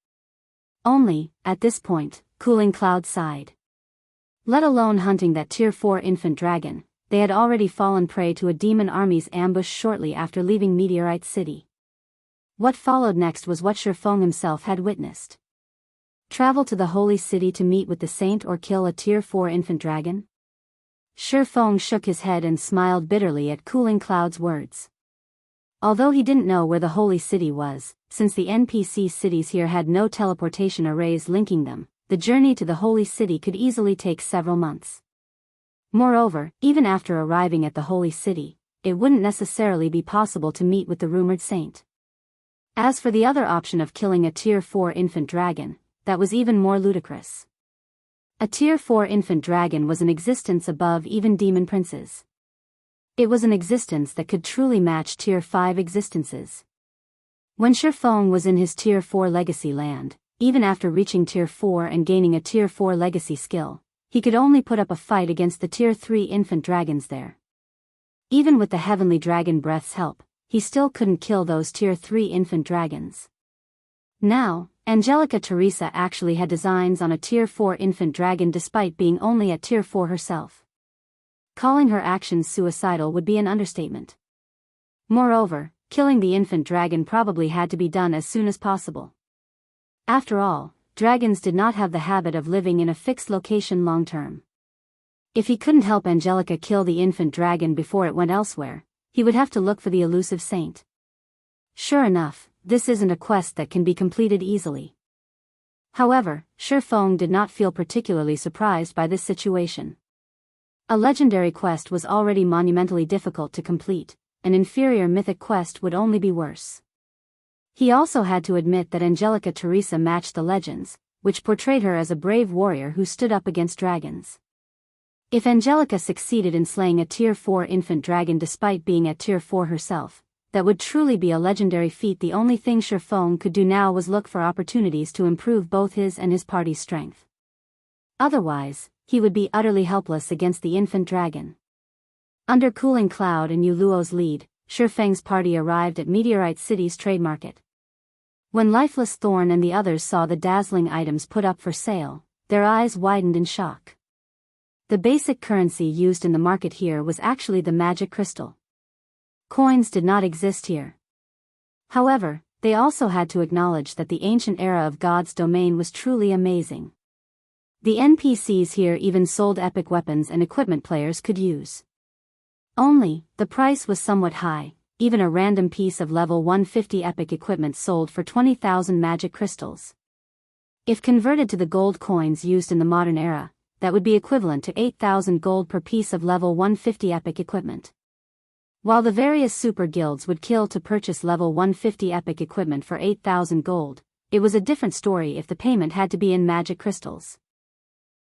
Only, at this point, Cooling Cloud sighed. Let alone hunting that Tier 4 infant dragon, they had already fallen prey to a demon army's ambush shortly after leaving Meteorite City. What followed next was what Feng himself had witnessed. Travel to the holy city to meet with the saint or kill a Tier 4 infant dragon? Feng shook his head and smiled bitterly at Cooling Cloud's words. Although he didn't know where the holy city was, since the NPC cities here had no teleportation arrays linking them, the journey to the holy city could easily take several months. Moreover, even after arriving at the holy city, it wouldn't necessarily be possible to meet with the rumored saint. As for the other option of killing a Tier 4 infant dragon, that was even more ludicrous. A Tier 4 infant dragon was an existence above even demon princes. It was an existence that could truly match Tier 5 existences. When Feng was in his Tier 4 legacy land, even after reaching Tier 4 and gaining a Tier 4 legacy skill, he could only put up a fight against the Tier 3 infant dragons there. Even with the Heavenly Dragon Breath's help, he still couldn't kill those Tier 3 infant dragons. Now, Angelica Teresa actually had designs on a Tier 4 infant dragon despite being only at Tier 4 herself. Calling her actions suicidal would be an understatement. Moreover, killing the infant dragon probably had to be done as soon as possible. After all, dragons did not have the habit of living in a fixed location long term. If he couldn't help Angelica kill the infant dragon before it went elsewhere, he would have to look for the elusive saint. Sure enough, this isn't a quest that can be completed easily. However, Feng did not feel particularly surprised by this situation. A legendary quest was already monumentally difficult to complete, an inferior mythic quest would only be worse. He also had to admit that Angelica Teresa matched the legends, which portrayed her as a brave warrior who stood up against dragons. If Angelica succeeded in slaying a Tier 4 infant dragon despite being at Tier 4 herself, that would truly be a legendary feat. The only thing Feng could do now was look for opportunities to improve both his and his party's strength. Otherwise, he would be utterly helpless against the infant dragon. Under Cooling Cloud and Yu Luo's lead, Feng's party arrived at Meteorite City's trade market. When Lifeless Thorn and the others saw the dazzling items put up for sale, their eyes widened in shock. The basic currency used in the market here was actually the magic crystal. Coins did not exist here. However, they also had to acknowledge that the ancient era of God's domain was truly amazing. The NPCs here even sold epic weapons and equipment players could use. Only, the price was somewhat high. Even a random piece of level 150 epic equipment sold for 20,000 magic crystals. If converted to the gold coins used in the modern era, that would be equivalent to 8,000 gold per piece of level 150 epic equipment. While the various super guilds would kill to purchase level 150 epic equipment for 8,000 gold, it was a different story if the payment had to be in magic crystals.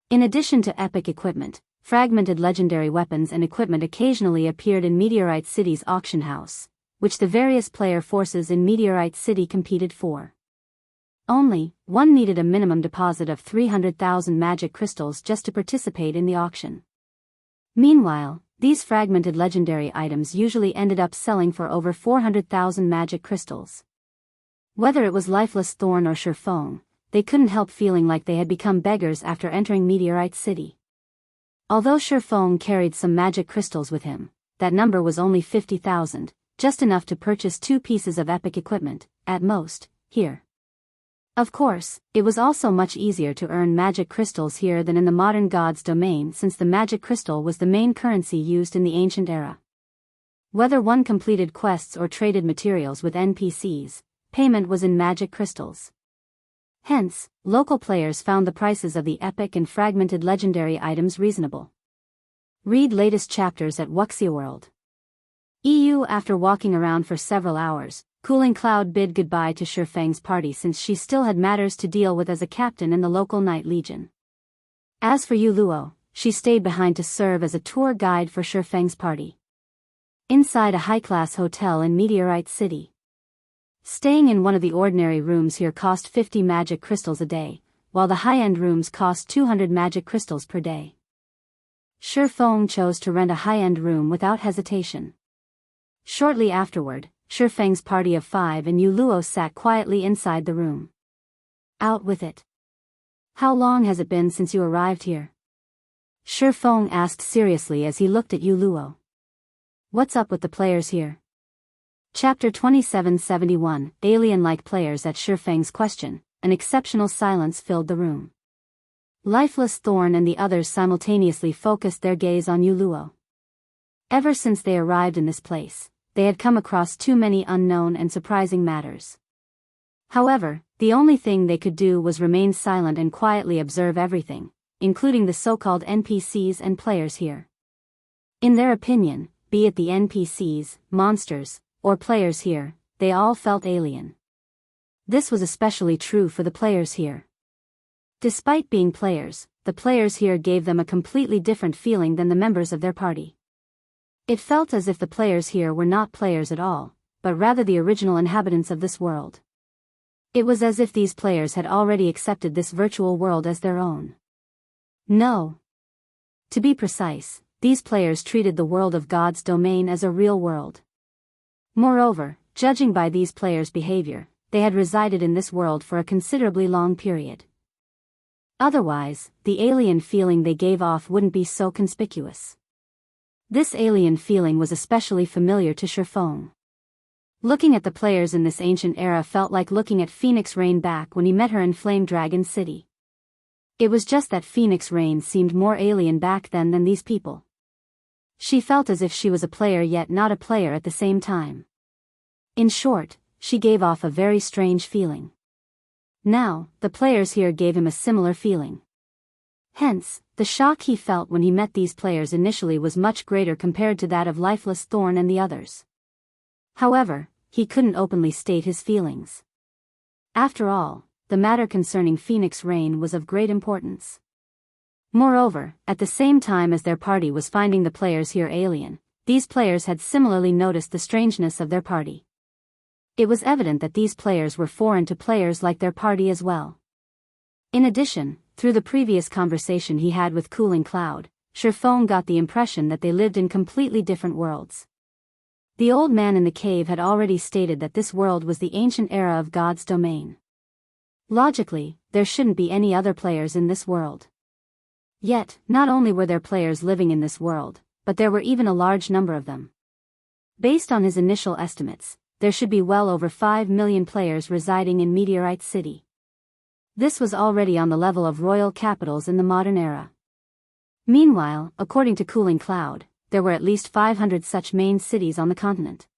In addition to epic equipment, fragmented legendary weapons and equipment occasionally appeared in Meteorite City's auction house, which the various player forces in Meteorite City competed for. Only, one needed a minimum deposit of 300,000 magic crystals just to participate in the auction. Meanwhile, these fragmented legendary items usually ended up selling for over 400,000 magic crystals. Whether it was Lifeless Thorn or Feng, they couldn't help feeling like they had become beggars after entering Meteorite City. Although Feng carried some magic crystals with him, that number was only 50,000, just enough to purchase 2 pieces of epic equipment, at most, here. Of course, it was also much easier to earn magic crystals here than in the modern God's domain, since the magic crystal was the main currency used in the ancient era. Whether one completed quests or traded materials with NPCs, payment was in magic crystals. Hence, local players found the prices of the epic and fragmented legendary items reasonable. Read latest chapters at Wuxia World. EU. After walking around for several hours, Cooling Cloud bid goodbye to Feng's party since she still had matters to deal with as a captain in the local Night Legion. As for Luo, she stayed behind to serve as a tour guide for Feng's party. Inside a high-class hotel in Meteorite City. Staying in one of the ordinary rooms here cost 50 magic crystals a day, while the high-end rooms cost 200 magic crystals per day. Feng chose to rent a high-end room without hesitation. Shortly afterward, Feng's party of 5 and Luo sat quietly inside the room. Out with it. How long has it been since you arrived here? Feng asked seriously as he looked at Luo. What's up with the players here? Chapter 2771, Alien-like players. At Feng's question, an exceptional silence filled the room. Lifeless Thorn and the others simultaneously focused their gaze on Luo. Ever since they arrived in this place, they had come across too many unknown and surprising matters. However, the only thing they could do was remain silent and quietly observe everything, including the so-called NPCs and players here. In their opinion, be it the NPCs, monsters, or players here, they all felt alien. This was especially true for the players here. Despite being players, the players here gave them a completely different feeling than the members of their party. It felt as if the players here were not players at all, but rather the original inhabitants of this world. It was as if these players had already accepted this virtual world as their own. No. To be precise, these players treated the world of God's domain as a real world. Moreover, judging by these players' behavior, they had resided in this world for a considerably long period. Otherwise, the alien feeling they gave off wouldn't be so conspicuous. This alien feeling was especially familiar to Feng. Looking at the players in this ancient era felt like looking at Phoenix Rain back when he met her in Flame Dragon City. It was just that Phoenix Rain seemed more alien back then than these people. She felt as if she was a player yet not a player at the same time. In short, she gave off a very strange feeling. Now, the players here gave him a similar feeling. Hence, the shock he felt when he met these players initially was much greater compared to that of Lifeless Thorn and the others. However, he couldn't openly state his feelings. After all, the matter concerning Phoenix Rain was of great importance. Moreover, at the same time as their party was finding the players here alien, these players had similarly noticed the strangeness of their party. It was evident that these players were foreign to players like their party as well. In addition, through the previous conversation he had with Cooling Cloud, Feng got the impression that they lived in completely different worlds. The old man in the cave had already stated that this world was the ancient era of God's domain. Logically, there shouldn't be any other players in this world. Yet, not only were there players living in this world, but there were even a large number of them. Based on his initial estimates, there should be well over 5 million players residing in Meteorite City. This was already on the level of royal capitals in the modern era. Meanwhile, according to Cooling Cloud, there were at least 500 such main cities on the continent.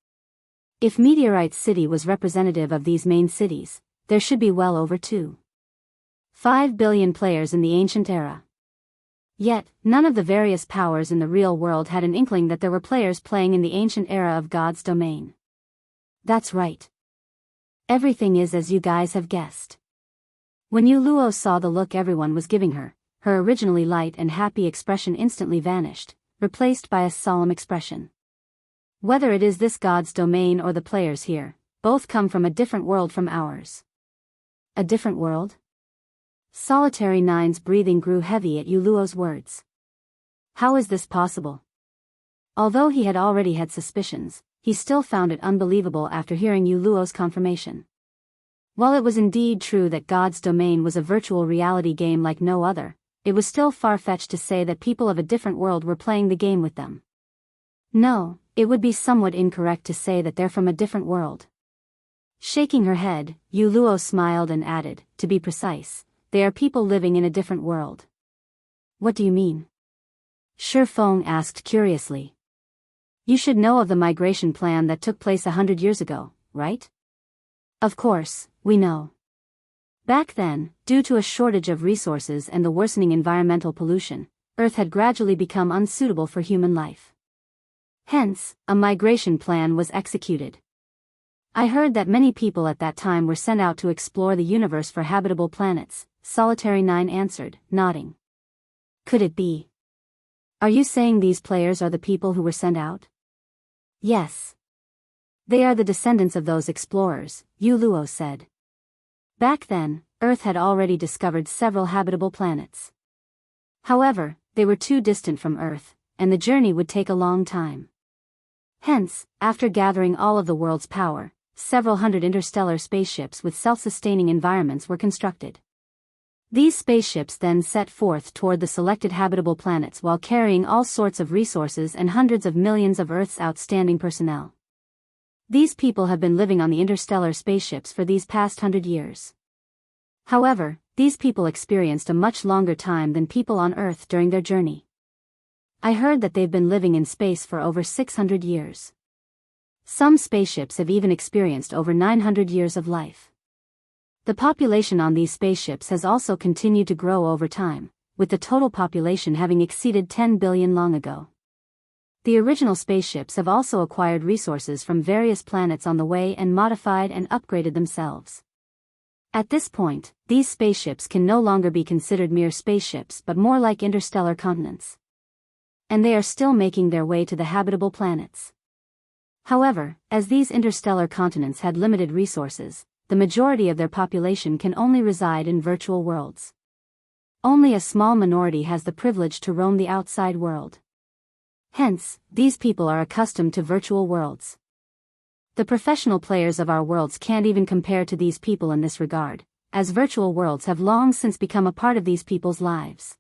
If Meteorite City was representative of these main cities, there should be well over 2.5 billion players in the ancient era. Yet, none of the various powers in the real world had an inkling that there were players playing in the ancient era of God's domain. That's right. Everything is as you guys have guessed. When Luo saw the look everyone was giving her, her originally light and happy expression instantly vanished, replaced by a solemn expression. Whether it is this God's domain or the players here, both come from a different world from ours. A different world? Solitary Nine's breathing grew heavy at Luo's words. How is this possible? Although he had already had suspicions, he still found it unbelievable after hearing Luo's confirmation. While it was indeed true that God's domain was a virtual reality game like no other, it was still far-fetched to say that people of a different world were playing the game with them. No, it would be somewhat incorrect to say that they're from a different world. Shaking her head, Yuluo smiled and added, to be precise, they are people living in a different world. What do you mean? Feng asked curiously. You should know of the migration plan that took place 100 years ago, right? Of course, we know. Back then, due to a shortage of resources and the worsening environmental pollution, Earth had gradually become unsuitable for human life. Hence, a migration plan was executed. I heard that many people at that time were sent out to explore the universe for habitable planets, Solitary 9 answered, nodding. Could it be? Are you saying these players are the people who were sent out? Yes. They are the descendants of those explorers, Yuluo said. Back then, Earth had already discovered several habitable planets. However, they were too distant from Earth, and the journey would take a long time. Hence, after gathering all of the world's power, several hundred interstellar spaceships with self-sustaining environments were constructed. These spaceships then set forth toward the selected habitable planets while carrying all sorts of resources and hundreds of millions of Earth's outstanding personnel. These people have been living on the interstellar spaceships for these past 100 years. However, these people experienced a much longer time than people on Earth during their journey. I heard that they've been living in space for over 600 years. Some spaceships have even experienced over 900 years of life. The population on these spaceships has also continued to grow over time, with the total population having exceeded 10 billion long ago. The original spaceships have also acquired resources from various planets on the way and modified and upgraded themselves. At this point, these spaceships can no longer be considered mere spaceships but more like interstellar continents. And they are still making their way to the habitable planets. However, as these interstellar continents had limited resources, the majority of their population can only reside in virtual worlds. Only a small minority has the privilege to roam the outside world. Hence, these people are accustomed to virtual worlds. The professional players of our worlds can't even compare to these people in this regard, as virtual worlds have long since become a part of these people's lives.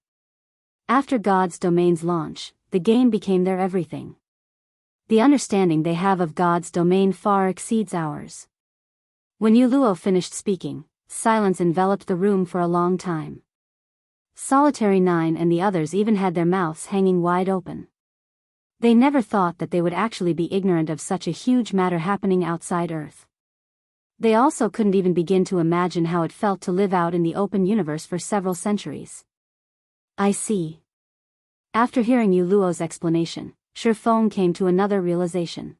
After God's Domain's launch, the game became their everything. The understanding they have of God's Domain far exceeds ours. When Yuluo finished speaking, silence enveloped the room for a long time. Solitary 9 and the others even had their mouths hanging wide open. They never thought that they would actually be ignorant of such a huge matter happening outside Earth. They also couldn't even begin to imagine how it felt to live out in the open universe for several centuries. I see. After hearing Yuluo's explanation, Feng came to another realization.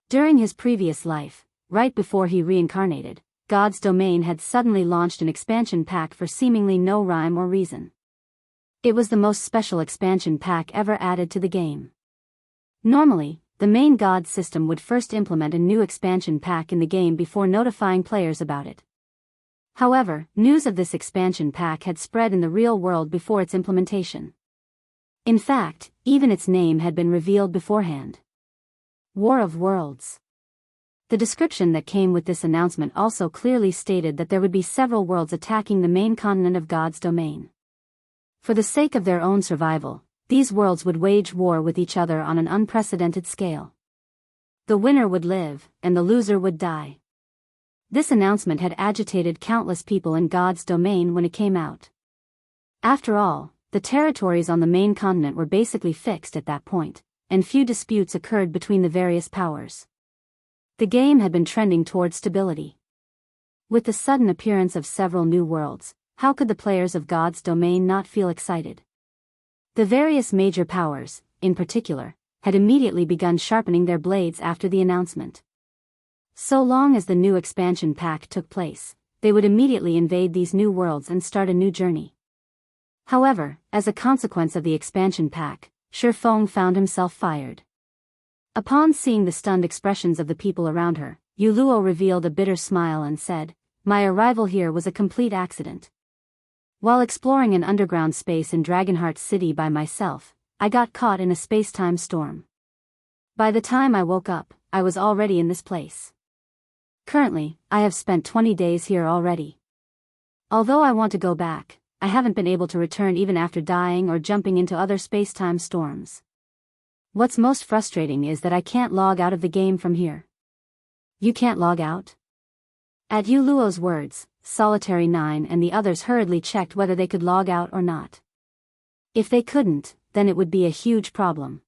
During his previous life, right before he reincarnated, God's Domain had suddenly launched an expansion pack for seemingly no rhyme or reason. It was the most special expansion pack ever added to the game. Normally, the main God system would first implement a new expansion pack in the game before notifying players about it. However, news of this expansion pack had spread in the real world before its implementation. In fact, even its name had been revealed beforehand. War of Worlds. The description that came with this announcement also clearly stated that there would be several worlds attacking the main continent of God's Domain. For the sake of their own survival, these worlds would wage war with each other on an unprecedented scale. The winner would live, and the loser would die. This announcement had agitated countless people in God's Domain when it came out. After all, the territories on the main continent were basically fixed at that point, and few disputes occurred between the various powers. The game had been trending toward stability. With the sudden appearance of several new worlds, how could the players of God's Domain not feel excited? The various major powers, in particular, had immediately begun sharpening their blades after the announcement. So long as the new expansion pack took place, they would immediately invade these new worlds and start a new journey. However, as a consequence of the expansion pack, Feng found himself fired. Upon seeing the stunned expressions of the people around her, Yuluo revealed a bitter smile and said, "My arrival here was a complete accident. While exploring an underground space in Dragonheart City by myself, I got caught in a space-time storm. By the time I woke up, I was already in this place. Currently, I have spent 20 days here already. Although I want to go back, I haven't been able to return even after dying or jumping into other space-time storms. What's most frustrating is that I can't log out of the game from here." "You can't log out?" At Yu Luo's words, Solitary 9 and the others hurriedly checked whether they could log out or not. If they couldn't, then it would be a huge problem.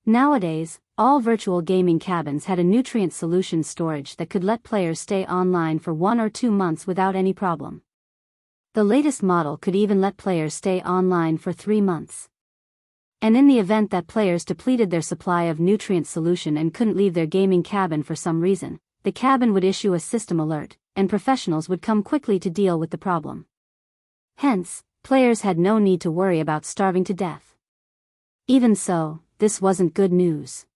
Nowadays, all virtual gaming cabins had a nutrient solution storage that could let players stay online for 1 or 2 months without any problem. The latest model could even let players stay online for 3 months. And in the event that players depleted their supply of nutrient solution and couldn't leave their gaming cabin for some reason, the cabin would issue a system alert, and professionals would come quickly to deal with the problem. Hence, players had no need to worry about starving to death. Even so, this wasn't good news.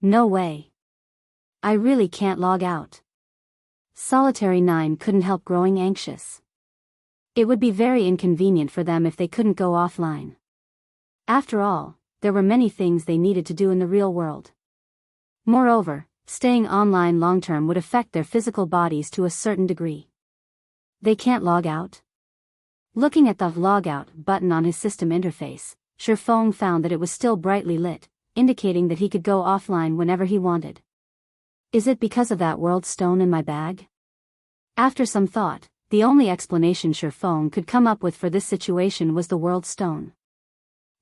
No way. I really can't log out. Solitary 9 couldn't help growing anxious. It would be very inconvenient for them if they couldn't go offline. After all, there were many things they needed to do in the real world. Moreover, staying online long-term would affect their physical bodies to a certain degree. They can't log out? Looking at the logout button on his system interface, Feng found that it was still brightly lit, indicating that he could go offline whenever he wanted. Is it because of that world stone in my bag? After some thought, the only explanation Feng could come up with for this situation was the world stone.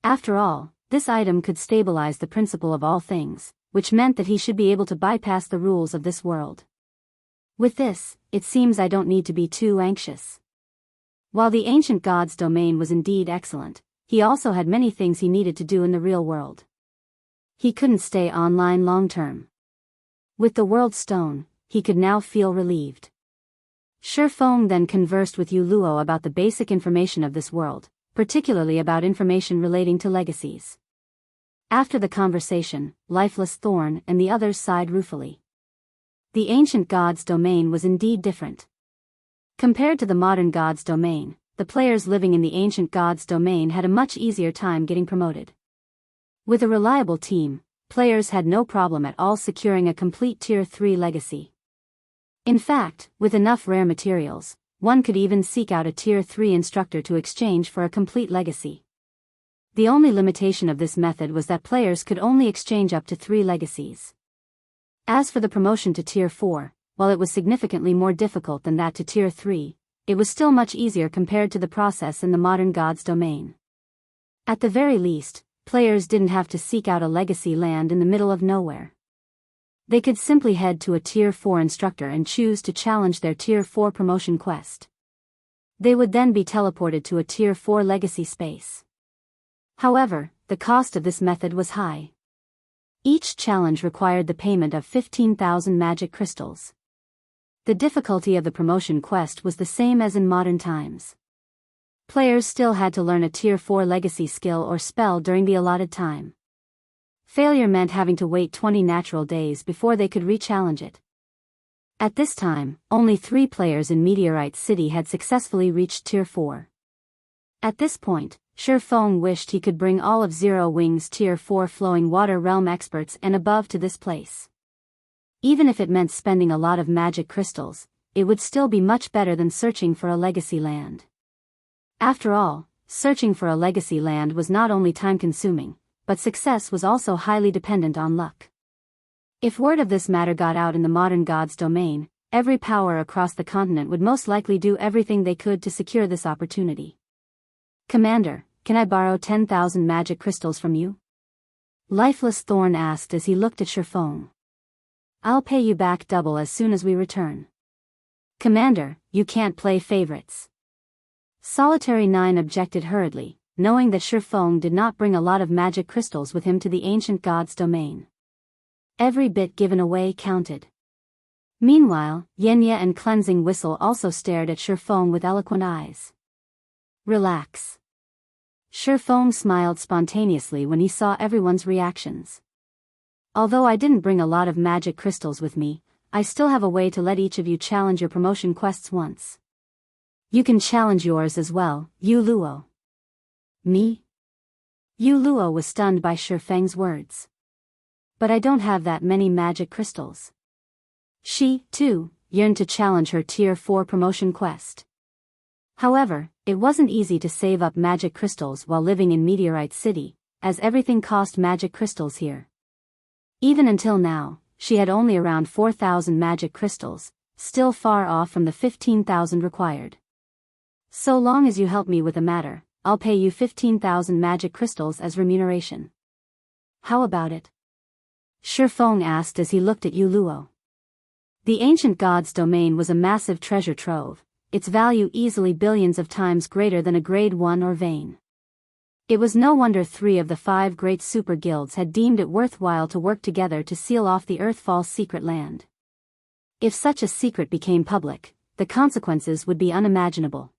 After all, this item could stabilize the principle of all things, which meant that he should be able to bypass the rules of this world. With this, it seems I don't need to be too anxious. While the ancient god's domain was indeed excellent, he also had many things he needed to do in the real world. He couldn't stay online long-term. With the world stone, he could now feel relieved. Feng then conversed with Yu Luo about the basic information of this world, particularly about information relating to legacies. After the conversation, Lifeless Thorn and the others sighed ruefully. The ancient god's domain was indeed different. Compared to the modern god's domain, the players living in the ancient god's domain had a much easier time getting promoted. With a reliable team, players had no problem at all securing a complete Tier 3 legacy. In fact, with enough rare materials, one could even seek out a Tier 3 instructor to exchange for a complete legacy. The only limitation of this method was that players could only exchange up to 3 legacies. As for the promotion to Tier 4, while it was significantly more difficult than that to Tier 3, it was still much easier compared to the process in the modern god's domain. At the very least, players didn't have to seek out a legacy land in the middle of nowhere. They could simply head to a Tier 4 instructor and choose to challenge their Tier 4 promotion quest. They would then be teleported to a Tier 4 legacy space. However, the cost of this method was high. Each challenge required the payment of 15,000 magic crystals. The difficulty of the promotion quest was the same as in modern times. Players still had to learn a Tier 4 legacy skill or spell during the allotted time. Failure meant having to wait 20 natural days before they could re-challenge it. At this time, only 3 players in Meteorite City had successfully reached Tier 4. At this point, Feng wished he could bring all of Zero Wing's Tier 4 Flowing Water Realm experts and above to this place. Even if it meant spending a lot of magic crystals, it would still be much better than searching for a legacy land. After all, searching for a legacy land was not only time-consuming, but success was also highly dependent on luck. If word of this matter got out in the modern god's domain, every power across the continent would most likely do everything they could to secure this opportunity. Commander, can I borrow 10,000 magic crystals from you? Lifeless Thorn asked as he looked at Feng. I'll pay you back double as soon as we return. Commander, you can't play favorites. Solitary 9 objected hurriedly, knowing that Feng did not bring a lot of magic crystals with him to the ancient god's domain. Every bit given away counted. Meanwhile, Yenya and Cleansing Whistle also stared at Feng with eloquent eyes. Relax. Feng smiled spontaneously when he saw everyone's reactions. Although I didn't bring a lot of magic crystals with me, I still have a way to let each of you challenge your promotion quests once. You can challenge yours as well, Yu Luo. Me? Yu Luo was stunned by Feng's words. But I don't have that many magic crystals. She, too, yearned to challenge her Tier 4 promotion quest. However, it wasn't easy to save up magic crystals while living in Meteorite City, as everything cost magic crystals here. Even until now, she had only around 4,000 magic crystals, still far off from the 15,000 required. So long as you help me with the matter, I'll pay you 15,000 magic crystals as remuneration. How about it? Feng asked as he looked at Yu Luo. The ancient god's domain was a massive treasure trove, its value easily billions of times greater than a grade 1 or vein. It was no wonder 3 of the 5 great super guilds had deemed it worthwhile to work together to seal off the Earthfall's secret land. If such a secret became public, the consequences would be unimaginable.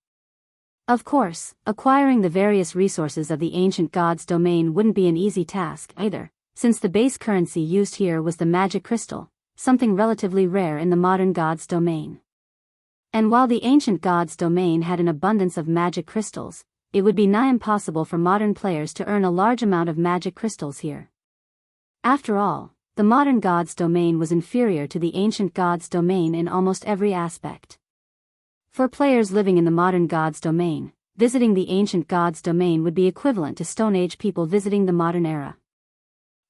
Of course, acquiring the various resources of the ancient god's domain wouldn't be an easy task either, since the base currency used here was the magic crystal, something relatively rare in the modern god's domain. And while the ancient god's domain had an abundance of magic crystals, it would be nigh impossible for modern players to earn a large amount of magic crystals here. After all, the modern god's domain was inferior to the ancient god's domain in almost every aspect. For players living in the modern god's domain, visiting the ancient god's domain would be equivalent to Stone Age people visiting the modern era.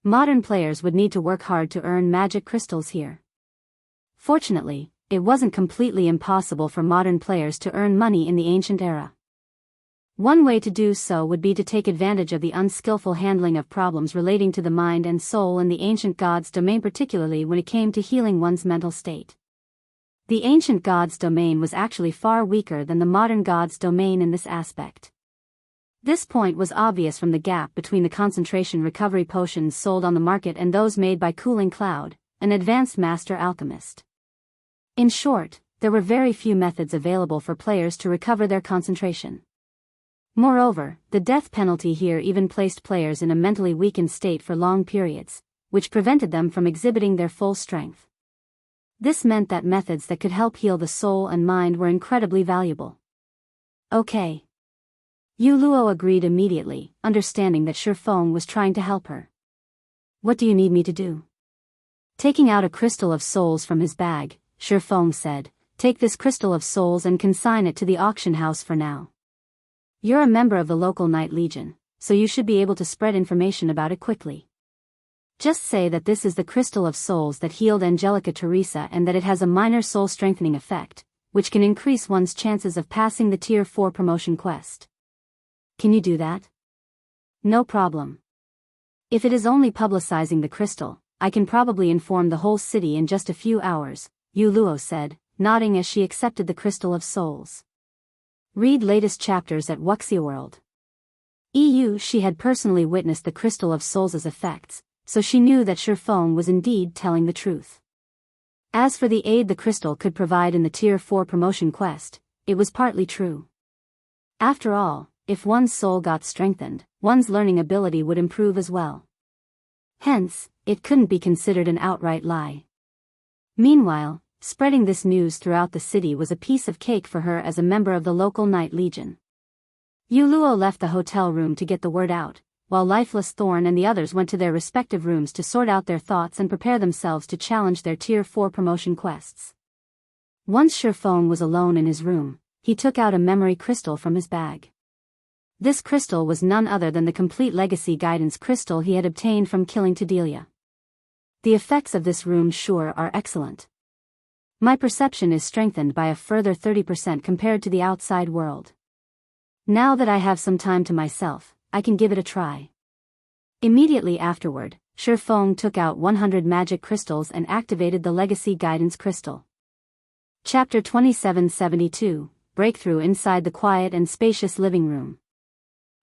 Modern players would need to work hard to earn magic crystals here. Fortunately, it wasn't completely impossible for modern players to earn money in the ancient era. One way to do so would be to take advantage of the unskillful handling of problems relating to the mind and soul in the ancient god's domain, particularly when it came to healing one's mental state. The ancient god's domain was actually far weaker than the modern god's domain in this aspect. This point was obvious from the gap between the concentration recovery potions sold on the market and those made by Cooling Cloud, an advanced master alchemist. In short, there were very few methods available for players to recover their concentration. Moreover, the death penalty here even placed players in a mentally weakened state for long periods, which prevented them from exhibiting their full strength. This meant that methods that could help heal the soul and mind were incredibly valuable. Okay. Yu Luo agreed immediately, understanding that Feng was trying to help her. What do you need me to do? Taking out a crystal of souls from his bag, Feng said, take this crystal of souls and consign it to the auction house for now. You're a member of the local Night Legion, so you should be able to spread information about it quickly. Just say that this is the crystal of souls that healed Angelica Teresa and that it has a minor soul strengthening effect, which can increase one's chances of passing the Tier 4 promotion quest. Can you do that? No problem. If it is only publicizing the crystal, I can probably inform the whole city in just a few hours, Yu Luo said, nodding as she accepted the crystal of souls. Read latest chapters at Wuxia World. She had personally witnessed the crystal of souls' effects, so she knew that Feng was indeed telling the truth. As for the aid the crystal could provide in the Tier 4 promotion quest, it was partly true. After all, if one's soul got strengthened, one's learning ability would improve as well. Hence, it couldn't be considered an outright lie. Meanwhile, spreading this news throughout the city was a piece of cake for her as a member of the local Night Legion. Yu Luo left the hotel room to get the word out, while Lifeless Thorn and the others went to their respective rooms to sort out their thoughts and prepare themselves to challenge their Tier 4 promotion quests. Once Feng was alone in his room, he took out a memory crystal from his bag. This crystal was none other than the complete legacy guidance crystal he had obtained from killing Tedelia. The effects of this room sure are excellent. My perception is strengthened by a further 30% compared to the outside world. Now that I have some time to myself, I can give it a try. Immediately afterward, Feng took out 100 magic crystals and activated the Legacy Guidance Crystal. Chapter 2772, Breakthrough inside the quiet and spacious living room.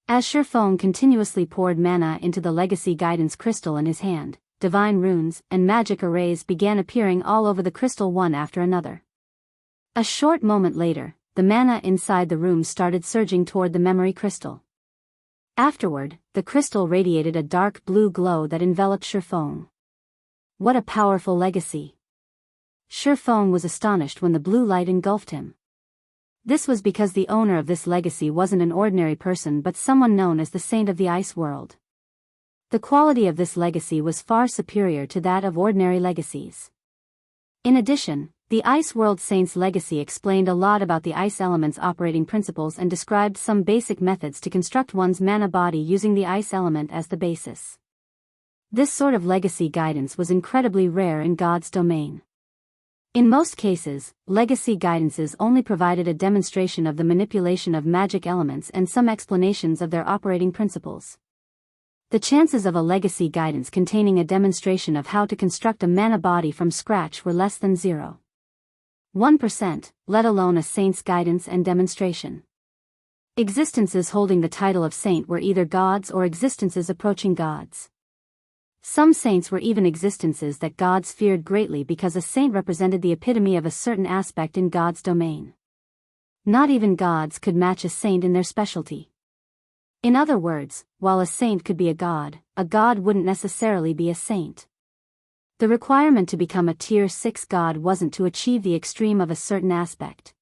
As Feng continuously poured mana into the Legacy Guidance Crystal in his hand, divine runes and magic arrays began appearing all over the crystal one after another. A short moment later, the mana inside the room started surging toward the memory crystal. Afterward, the crystal radiated a dark blue glow that enveloped Feng. What a powerful legacy! Feng was astonished when the blue light engulfed him. This was because the owner of this legacy wasn't an ordinary person but someone known as the Saint of the Ice World. The quality of this legacy was far superior to that of ordinary legacies. In addition, the Ice World Saint's legacy explained a lot about the ice element's operating principles and described some basic methods to construct one's mana body using the ice element as the basis. This sort of legacy guidance was incredibly rare in God's domain. In most cases, legacy guidances only provided a demonstration of the manipulation of magic elements and some explanations of their operating principles. The chances of a legacy guidance containing a demonstration of how to construct a mana body from scratch were less than 0.1%, let alone a saint's guidance and demonstration. Existences holding the title of saint were either gods or existences approaching gods. Some saints were even existences that gods feared greatly because a saint represented the epitome of a certain aspect in God's domain. Not even gods could match a saint in their specialty. In other words, while a saint could be a god wouldn't necessarily be a saint. The requirement to become a Tier 6 god wasn't to achieve the extreme of a certain aspect.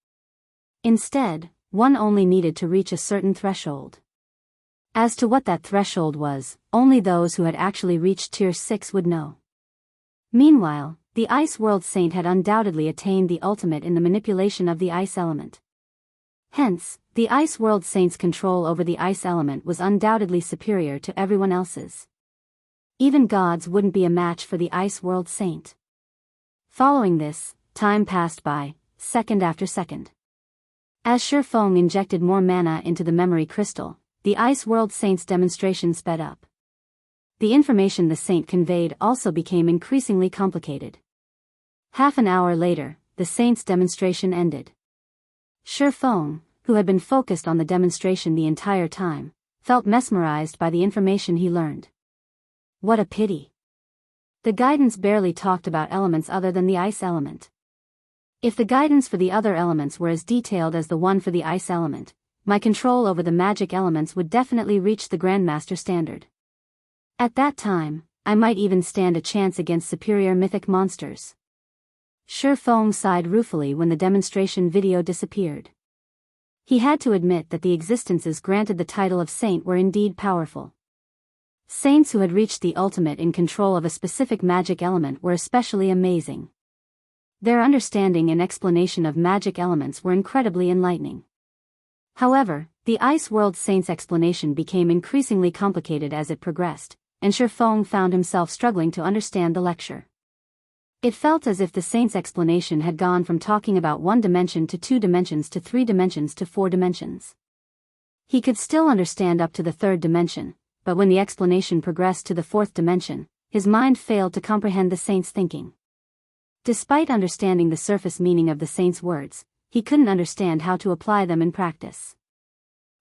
Instead, one only needed to reach a certain threshold. As to what that threshold was, only those who had actually reached Tier 6 would know. Meanwhile, the Ice World Saint had undoubtedly attained the ultimate in the manipulation of the ice element. Hence, the Ice World Saint's control over the ice element was undoubtedly superior to everyone else's. Even gods wouldn't be a match for the Ice World Saint. Following this, time passed by, second after second. As Feng injected more mana into the memory crystal, the Ice World Saint's demonstration sped up. The information the saint conveyed also became increasingly complicated. Half an hour later, the saint's demonstration ended. Feng, who had been focused on the demonstration the entire time, felt mesmerized by the information he learned. What a pity. The guidance barely talked about elements other than the ice element. If the guidance for the other elements were as detailed as the one for the ice element, my control over the magic elements would definitely reach the Grandmaster standard. At that time, I might even stand a chance against superior mythic monsters. Feng sighed ruefully when the demonstration video disappeared. He had to admit that the existences granted the title of saint were indeed powerful. Saints who had reached the ultimate in control of a specific magic element were especially amazing. Their understanding and explanation of magic elements were incredibly enlightening. However, the Ice World Saint's explanation became increasingly complicated as it progressed, and Feng found himself struggling to understand the lecture. It felt as if the saint's explanation had gone from talking about 1 dimension to 2 dimensions to 3 dimensions to 4 dimensions. He could still understand up to the 3rd dimension, but when the explanation progressed to the 4th dimension, his mind failed to comprehend the saint's thinking. Despite understanding the surface meaning of the saint's words, he couldn't understand how to apply them in practice.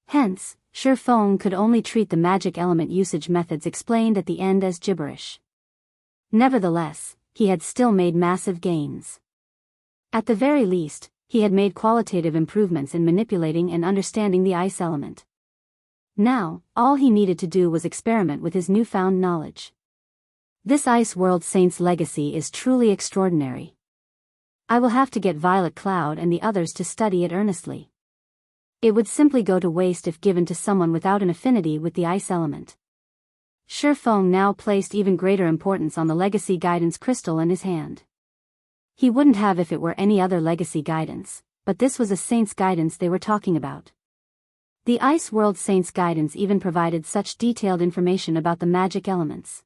Hence, Feng could only treat the magic element usage methods explained at the end as gibberish. Nevertheless, he had still made massive gains. At the very least, he had made qualitative improvements in manipulating and understanding the ice element. Now, all he needed to do was experiment with his newfound knowledge. This Ice World Saint's legacy is truly extraordinary. I will have to get Violet Cloud and the others to study it earnestly. It would simply go to waste if given to someone without an affinity with the ice element. Feng now placed even greater importance on the legacy guidance crystal in his hand. He wouldn't have if it were any other legacy guidance, but this was a saint's guidance they were talking about. The Ice World Saint's guidance even provided such detailed information about the magic elements.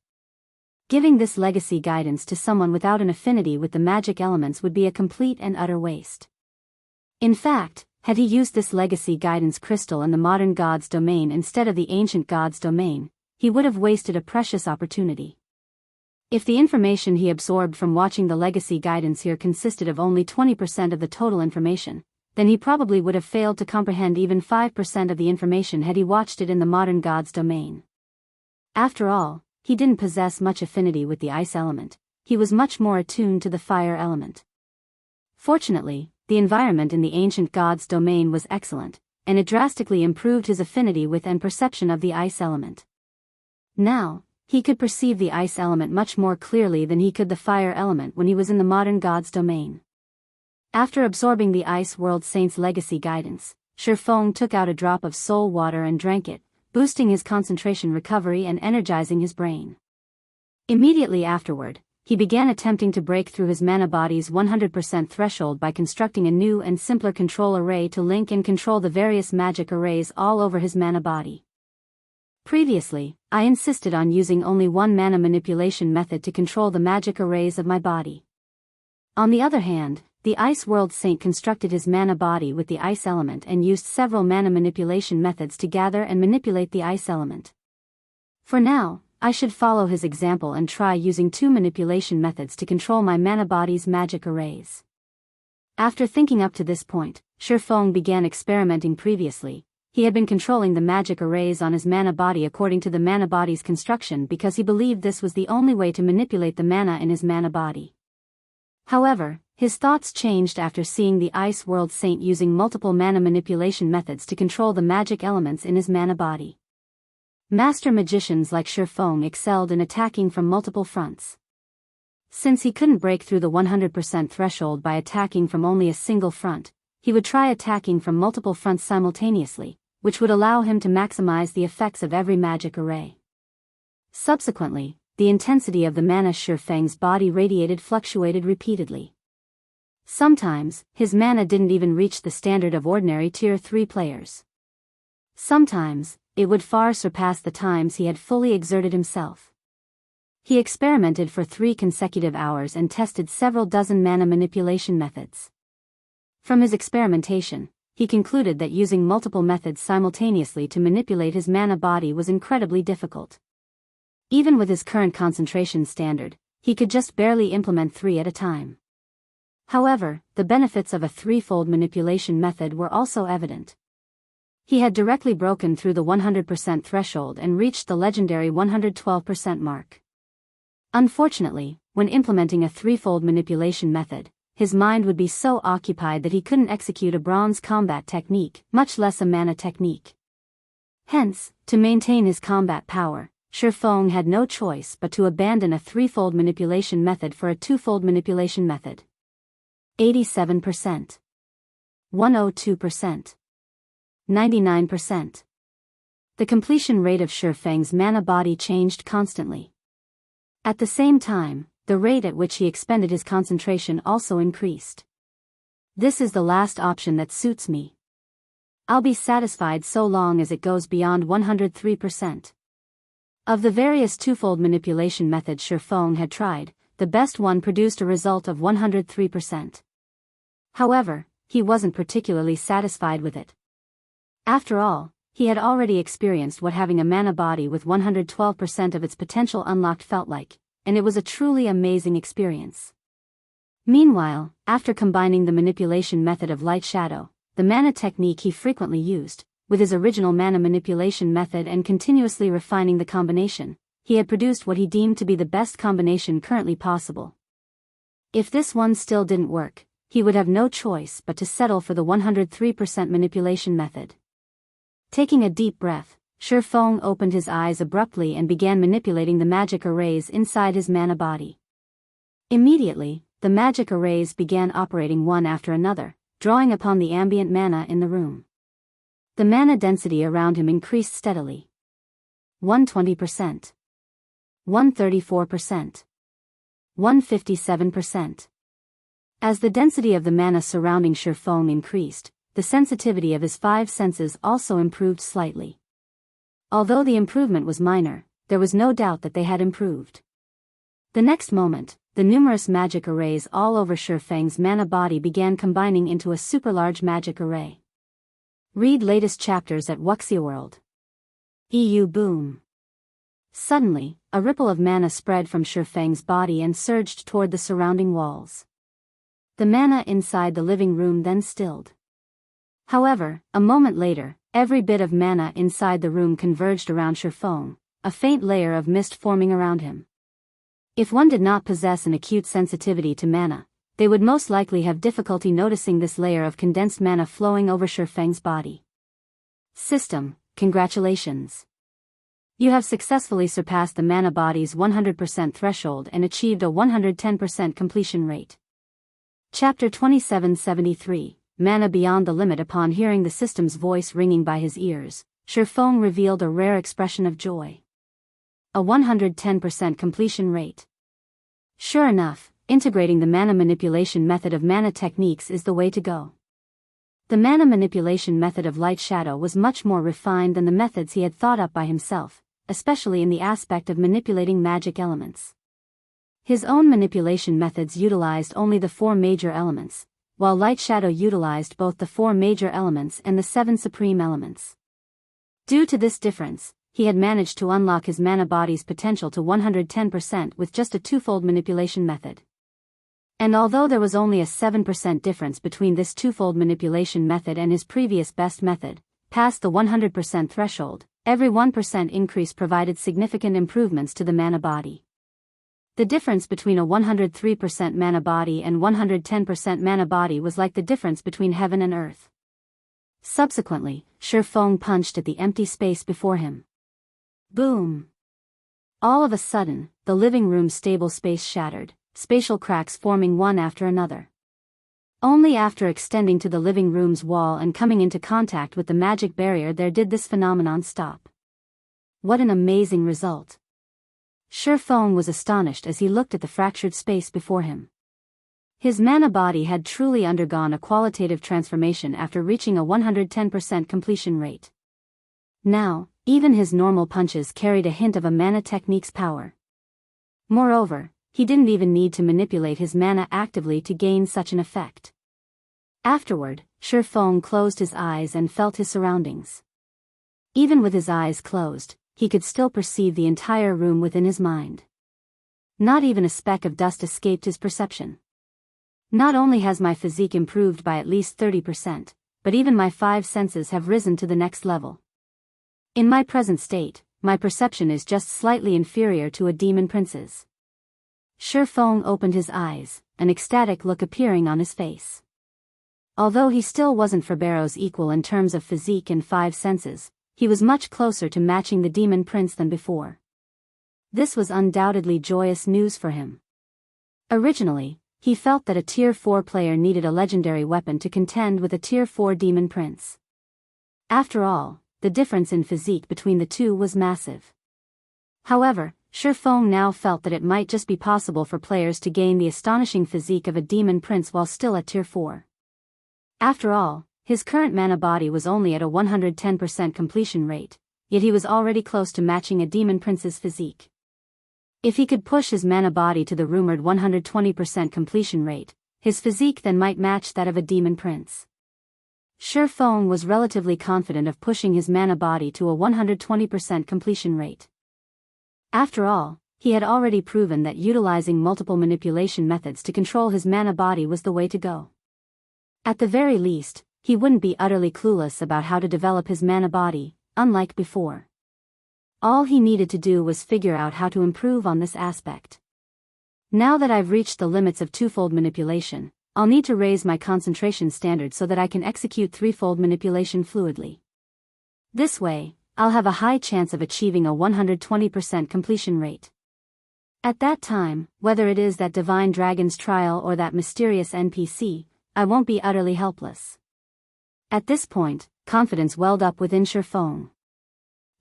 Giving this legacy guidance to someone without an affinity with the magic elements would be a complete and utter waste. In fact, had he used this legacy guidance crystal in the modern god's domain instead of the ancient god's domain, he would have wasted a precious opportunity. If the information he absorbed from watching the legacy guidance here consisted of only 20% of the total information, then he probably would have failed to comprehend even 5% of the information had he watched it in the modern god's domain. After all, he didn't possess much affinity with the ice element, he was much more attuned to the fire element. Fortunately, the environment in the ancient god's domain was excellent, and it drastically improved his affinity with and perception of the ice element. Now, he could perceive the ice element much more clearly than he could the fire element when he was in the modern god's domain. After absorbing the Ice World Saint's legacy guidance, Feng took out a drop of soul water and drank it, boosting his concentration recovery and energizing his brain. Immediately afterward, he began attempting to break through his mana body's 100% threshold by constructing a new and simpler control array to link and control the various magic arrays all over his mana body. Previously, I insisted on using only one mana manipulation method to control the magic arrays of my body. On the other hand, the Ice World Saint constructed his mana body with the ice element and used several mana manipulation methods to gather and manipulate the ice element. For now, I should follow his example and try using 2 manipulation methods to control my mana body's magic arrays. After thinking up to this point, Feng began experimenting previously. He had been controlling the magic arrays on his mana body according to the mana body's construction because he believed this was the only way to manipulate the mana in his mana body. However, his thoughts changed after seeing the Ice World Saint using multiple mana manipulation methods to control the magic elements in his mana body. Master magicians like Feng excelled in attacking from multiple fronts. Since he couldn't break through the 100% threshold by attacking from only a single front, he would try attacking from multiple fronts simultaneously, which would allow him to maximize the effects of every magic array. Subsequently, the intensity of the mana Feng's body radiated fluctuated repeatedly. Sometimes, his mana didn't even reach the standard of ordinary Tier 3 players. Sometimes, it would far surpass the times he had fully exerted himself. He experimented for 3 consecutive hours and tested several dozen mana manipulation methods. From his experimentation, he concluded that using multiple methods simultaneously to manipulate his mana body was incredibly difficult. Even with his current concentration standard, he could just barely implement 3 at a time. However, the benefits of a 3-fold manipulation method were also evident. He had directly broken through the 100% threshold and reached the legendary 112% mark. Unfortunately, when implementing a 3-fold manipulation method, his mind would be so occupied that he couldn't execute a bronze combat technique, much less a mana technique. Hence, to maintain his combat power, Feng had no choice but to abandon a 3-fold manipulation method for a 2-fold manipulation method. 87%. 102%. 99%. The completion rate of Feng's mana body changed constantly. At the same time, the rate at which he expended his concentration also increased. This is the last option that suits me. I'll be satisfied so long as it goes beyond 103%. Of the various 2-fold manipulation methods Feng had tried, the best one produced a result of 103%. However, he wasn't particularly satisfied with it. After all, he had already experienced what having a mana body with 112% of its potential unlocked felt like, and it was a truly amazing experience. Meanwhile, after combining the manipulation method of light shadow, the mana technique he frequently used, with his original mana manipulation method and continuously refining the combination, he had produced what he deemed to be the best combination currently possible. If this one still didn't work, he would have no choice but to settle for the 103% manipulation method. Taking a deep breath, Feng opened his eyes abruptly and began manipulating the magic arrays inside his mana body. Immediately, the magic arrays began operating one after another, drawing upon the ambient mana in the room. The mana density around him increased steadily. 120%. 134%. 157%. As the density of the mana surrounding Feng increased, the sensitivity of his 5 senses also improved slightly. Although the improvement was minor, there was no doubt that they had improved. The next moment, the numerous magic arrays all over Feng's mana body began combining into a super large magic array. Read latest chapters at Wuxia EU Boom. Suddenly, a ripple of mana spread from Feng's body and surged toward the surrounding walls. The mana inside the living room then stilled. However, a moment later, every bit of mana inside the room converged around Feng, a faint layer of mist forming around him. If one did not possess an acute sensitivity to mana, they would most likely have difficulty noticing this layer of condensed mana flowing over Feng's body. System, congratulations. You have successfully surpassed the mana body's 100% threshold and achieved a 110% completion rate. Chapter 2773, Mana Beyond the Limit. Upon hearing the system's voice ringing by his ears, Feng revealed a rare expression of joy. A 110% completion rate. Sure enough, integrating the mana manipulation method of mana techniques is the way to go. The mana manipulation method of light shadow was much more refined than the methods he had thought up by himself, especially in the aspect of manipulating magic elements. His own manipulation methods utilized only the 4 major elements, while Light Shadow utilized both the 4 major elements and the 7 supreme elements. Due to this difference, he had managed to unlock his mana body's potential to 110% with just a twofold manipulation method. And although there was only a 7% difference between this twofold manipulation method and his previous best method, past the 100% threshold, every 1% increase provided significant improvements to the mana body. The difference between a 103% mana body and 110% mana body was like the difference between heaven and earth. Subsequently, Feng punched at the empty space before him. Boom! All of a sudden, the living room's stable space shattered, spatial cracks forming one after another. Only after extending to the living room's wall and coming into contact with the magic barrier there did this phenomenon stop. What an amazing result! Feng was astonished as he looked at the fractured space before him. His mana body had truly undergone a qualitative transformation after reaching a 110% completion rate. Now, even his normal punches carried a hint of a mana technique's power. Moreover, he didn't even need to manipulate his mana actively to gain such an effect. Afterward, Feng closed his eyes and felt his surroundings. Even with his eyes closed, he could still perceive the entire room within his mind. Not even a speck of dust escaped his perception. Not only has my physique improved by at least 30%, but even my 5 senses have risen to the next level. In my present state, my perception is just slightly inferior to a demon prince's. Feng opened his eyes, an ecstatic look appearing on his face. Although he still wasn't Ferbero's equal in terms of physique and 5 senses, he was much closer to matching the demon prince than before. This was undoubtedly joyous news for him. Originally, he felt that a Tier 4 player needed a legendary weapon to contend with a Tier 4 demon prince. After all, the difference in physique between the two was massive. However, Feng now felt that it might just be possible for players to gain the astonishing physique of a demon prince while still at Tier 4. After all, his current mana body was only at a 110% completion rate, yet he was already close to matching a demon prince's physique. If he could push his mana body to the rumored 120% completion rate, his physique then might match that of a demon prince. Feng was relatively confident of pushing his mana body to a 120% completion rate. After all, he had already proven that utilizing multiple manipulation methods to control his mana body was the way to go. At the very least, he wouldn't be utterly clueless about how to develop his mana body, unlike before. All he needed to do was figure out how to improve on this aspect. Now that I've reached the limits of twofold manipulation, I'll need to raise my concentration standard so that I can execute threefold manipulation fluidly. This way, I'll have a high chance of achieving a 120% completion rate. At that time, whether it is that Divine Dragon's trial or that mysterious NPC, I won't be utterly helpless. At this point, confidence welled up within Feng.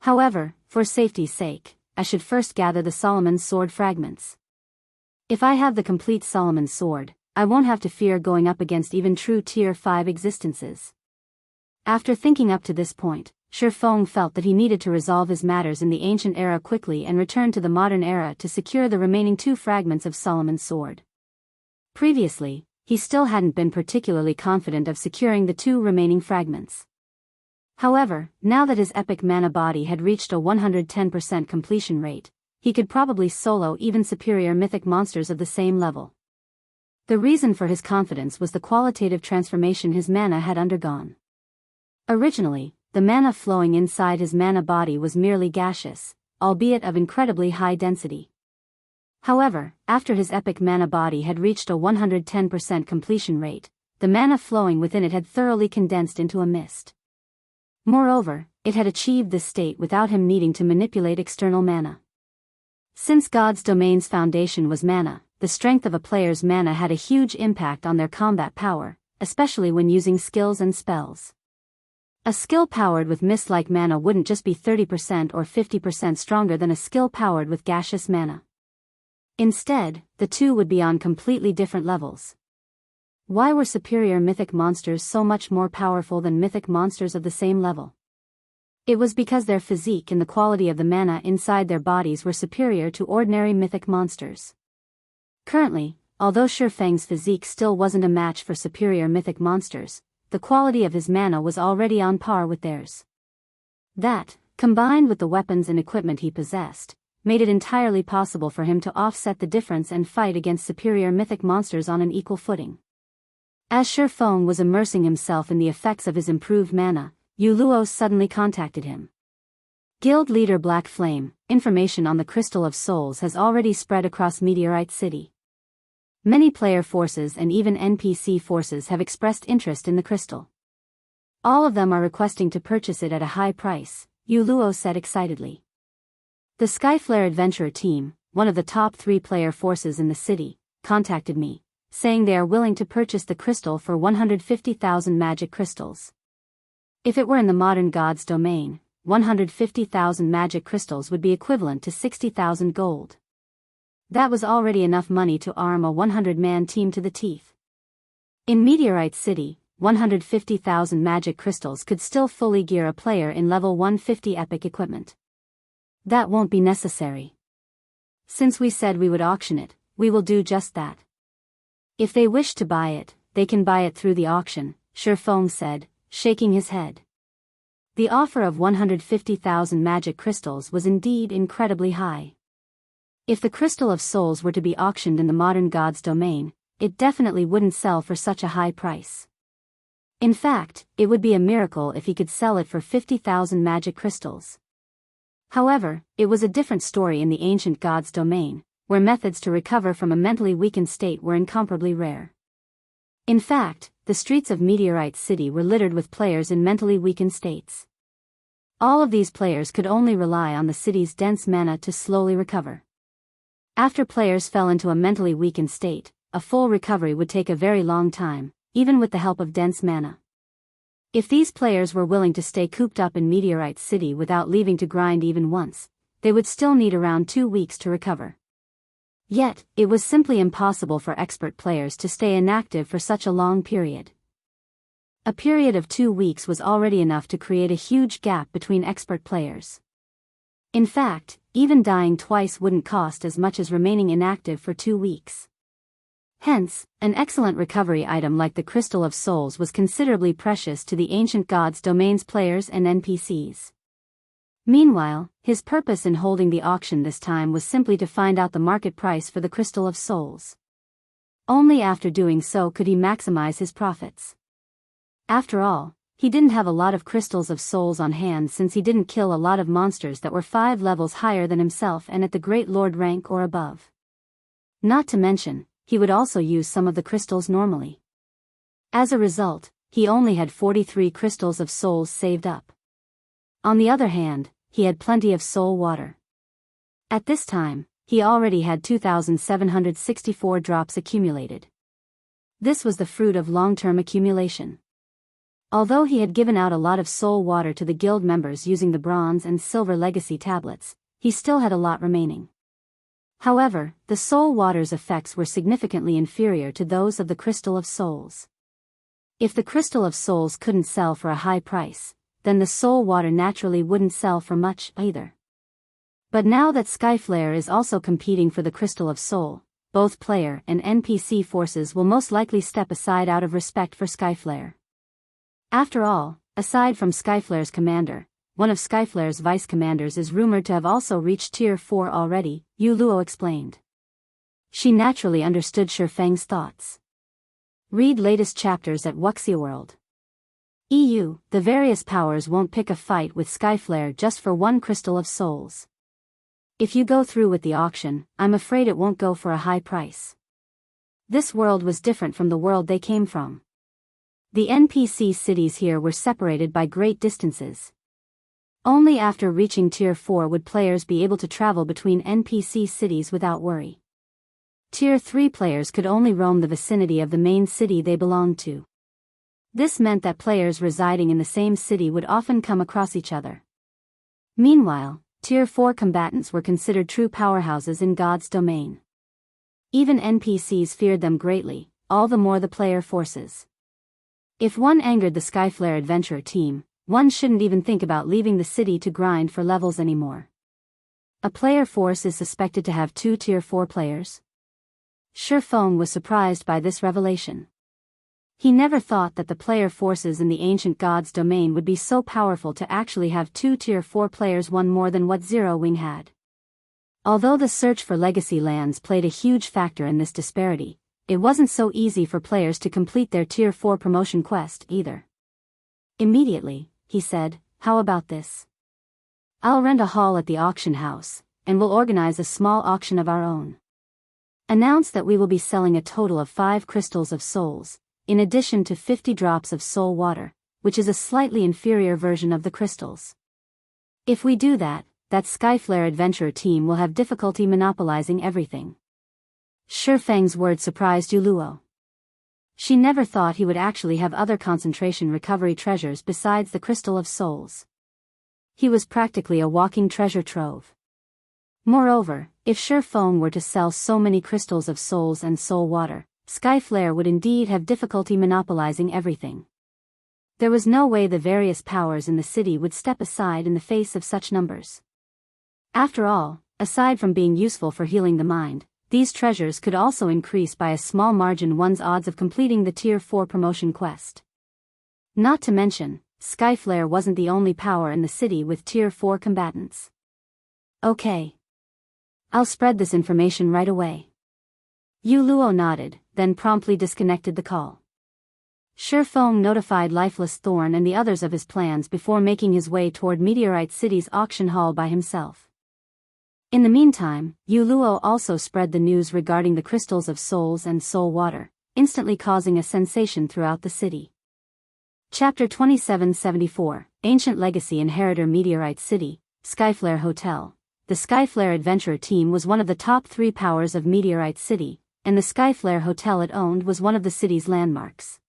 However, for safety's sake, I should first gather the Solomon's Sword fragments. If I have the complete Solomon's Sword, I won't have to fear going up against even true Tier 5 existences. After thinking up to this point, Feng felt that he needed to resolve his matters in the ancient era quickly and return to the modern era to secure the remaining 2 fragments of Solomon's Sword. Previously, he still hadn't been particularly confident of securing the 2 remaining fragments. However, now that his epic mana body had reached a 110% completion rate, he could probably solo even superior mythic monsters of the same level. The reason for his confidence was the qualitative transformation his mana had undergone. Originally, the mana flowing inside his mana body was merely gaseous, albeit of incredibly high density. However, after his epic mana body had reached a 110% completion rate, the mana flowing within it had thoroughly condensed into a mist. Moreover, it had achieved this state without him needing to manipulate external mana. Since God's domain's foundation was mana, the strength of a player's mana had a huge impact on their combat power, especially when using skills and spells. A skill powered with mist-like mana wouldn't just be 30% or 50% stronger than a skill powered with gaseous mana. Instead, the two would be on completely different levels. Why were superior mythic monsters so much more powerful than mythic monsters of the same level? It was because their physique and the quality of the mana inside their bodies were superior to ordinary mythic monsters. Currently, although Feng's physique still wasn't a match for superior mythic monsters, the quality of his mana was already on par with theirs. That, combined with the weapons and equipment he possessed, made it entirely possible for him to offset the difference and fight against superior mythic monsters on an equal footing. As Feng was immersing himself in the effects of his improved mana, Illusory suddenly contacted him. Guild leader Black Flame, information on the Crystal of Souls has already spread across Meteorite City. Many player forces and even NPC forces have expressed interest in the crystal. All of them are requesting to purchase it at a high price, Illusory said excitedly. The Skyflare adventurer team, one of the top 3 player forces in the city, contacted me, saying they are willing to purchase the crystal for 150,000 magic crystals. If it were in the modern god's domain, 150,000 magic crystals would be equivalent to 60,000 gold. That was already enough money to arm a 100-man team to the teeth. In Meteorite City, 150,000 magic crystals could still fully gear a player in level 150 epic equipment. That won't be necessary. Since we said we would auction it, we will do just that. If they wish to buy it, they can buy it through the auction, Feng said, shaking his head. The offer of 150,000 magic crystals was indeed incredibly high. If the Crystal of Souls were to be auctioned in the modern god's domain, it definitely wouldn't sell for such a high price. In fact, it would be a miracle if he could sell it for 50,000 magic crystals. However, it was a different story in the ancient god's domain, where methods to recover from a mentally weakened state were incomparably rare. In fact, the streets of Meteorite City were littered with players in mentally weakened states. All of these players could only rely on the city's dense mana to slowly recover. After players fell into a mentally weakened state, a full recovery would take a very long time, even with the help of dense mana. If these players were willing to stay cooped up in Meteorite City without leaving to grind even once, they would still need around 2 weeks to recover. Yet, it was simply impossible for expert players to stay inactive for such a long period. A period of 2 weeks was already enough to create a huge gap between expert players. In fact, even dying twice wouldn't cost as much as remaining inactive for 2 weeks. Hence, an excellent recovery item like the Crystal of Souls was considerably precious to the ancient god's domain's players and NPCs. Meanwhile, his purpose in holding the auction this time was simply to find out the market price for the Crystal of Souls. Only after doing so could he maximize his profits. After all, he didn't have a lot of Crystals of Souls on hand since he didn't kill a lot of monsters that were 5 levels higher than himself and at the Great Lord rank or above. Not to mention, he would also use some of the crystals normally. As a result, he only had 43 Crystals of Souls saved up. On the other hand, he had plenty of soul water. At this time, he already had 2,764 drops accumulated. This was the fruit of long-term accumulation. Although he had given out a lot of soul water to the guild members using the bronze and silver legacy tablets, he still had a lot remaining. However, the soul water's effects were significantly inferior to those of the Crystal of Souls. If the Crystal of Souls couldn't sell for a high price, then the soul water naturally wouldn't sell for much either. But now that Skyflare is also competing for the Crystal of Soul, both player and NPC forces will most likely step aside out of respect for Skyflare. After all, aside from Skyflare's commander, one of Skyflare's vice-commanders is rumored to have also reached Tier 4 already, Illusory explained. She naturally understood Feng's thoughts. Read latest chapters at Wuxia EU. The various powers won't pick a fight with Skyflare just for one Crystal of Souls. If you go through with the auction, I'm afraid it won't go for a high price. This world was different from the world they came from. The NPC cities here were separated by great distances. Only after reaching Tier 4 would players be able to travel between NPC cities without worry. Tier 3 players could only roam the vicinity of the main city they belonged to. This meant that players residing in the same city would often come across each other. Meanwhile, Tier 4 combatants were considered true powerhouses in God's domain. Even NPCs feared them greatly, all the more the player forces. If one angered the Skyflare adventurer team, one shouldn't even think about leaving the city to grind for levels anymore. A player force is suspected to have 2 Tier 4 players. Feng was surprised by this revelation. He never thought that the player forces in the ancient god's domain would be so powerful to actually have two Tier 4 players, one more than what Zero Wing had. Although the search for legacy lands played a huge factor in this disparity, it wasn't so easy for players to complete their Tier 4 promotion quest either. Immediately, he said, "How about this? I'll rent a hall at the auction house, and we'll organize a small auction of our own. Announce that we will be selling a total of 5 crystals of souls, in addition to 50 drops of soul water, which is a slightly inferior version of the crystals. If we do that Skyflare adventurer team will have difficulty monopolizing everything." Feng's words surprised Yuluo. She never thought he would actually have other concentration recovery treasures besides the Crystal of Souls. He was practically a walking treasure trove. Moreover, if Feng were to sell so many crystals of souls and soul water, Skyflare would indeed have difficulty monopolizing everything. There was no way the various powers in the city would step aside in the face of such numbers. After all, aside from being useful for healing the mind, these treasures could also increase by a small margin one's odds of completing the Tier 4 promotion quest. Not to mention, Skyflare wasn't the only power in the city with Tier 4 combatants. "Okay. I'll spread this information right away." Yuluo nodded, then promptly disconnected the call. Feng notified Lifeless Thorn and the others of his plans before making his way toward Meteorite City's auction hall by himself. In the meantime, Yuluo also spread the news regarding the crystals of souls and soul water, instantly causing a sensation throughout the city. Chapter 2774, Ancient Legacy Inheritor Meteorite City, Skyflare Hotel. The Skyflare adventurer team was one of the top 3 powers of Meteorite City, and the Skyflare hotel it owned was one of the city's landmarks.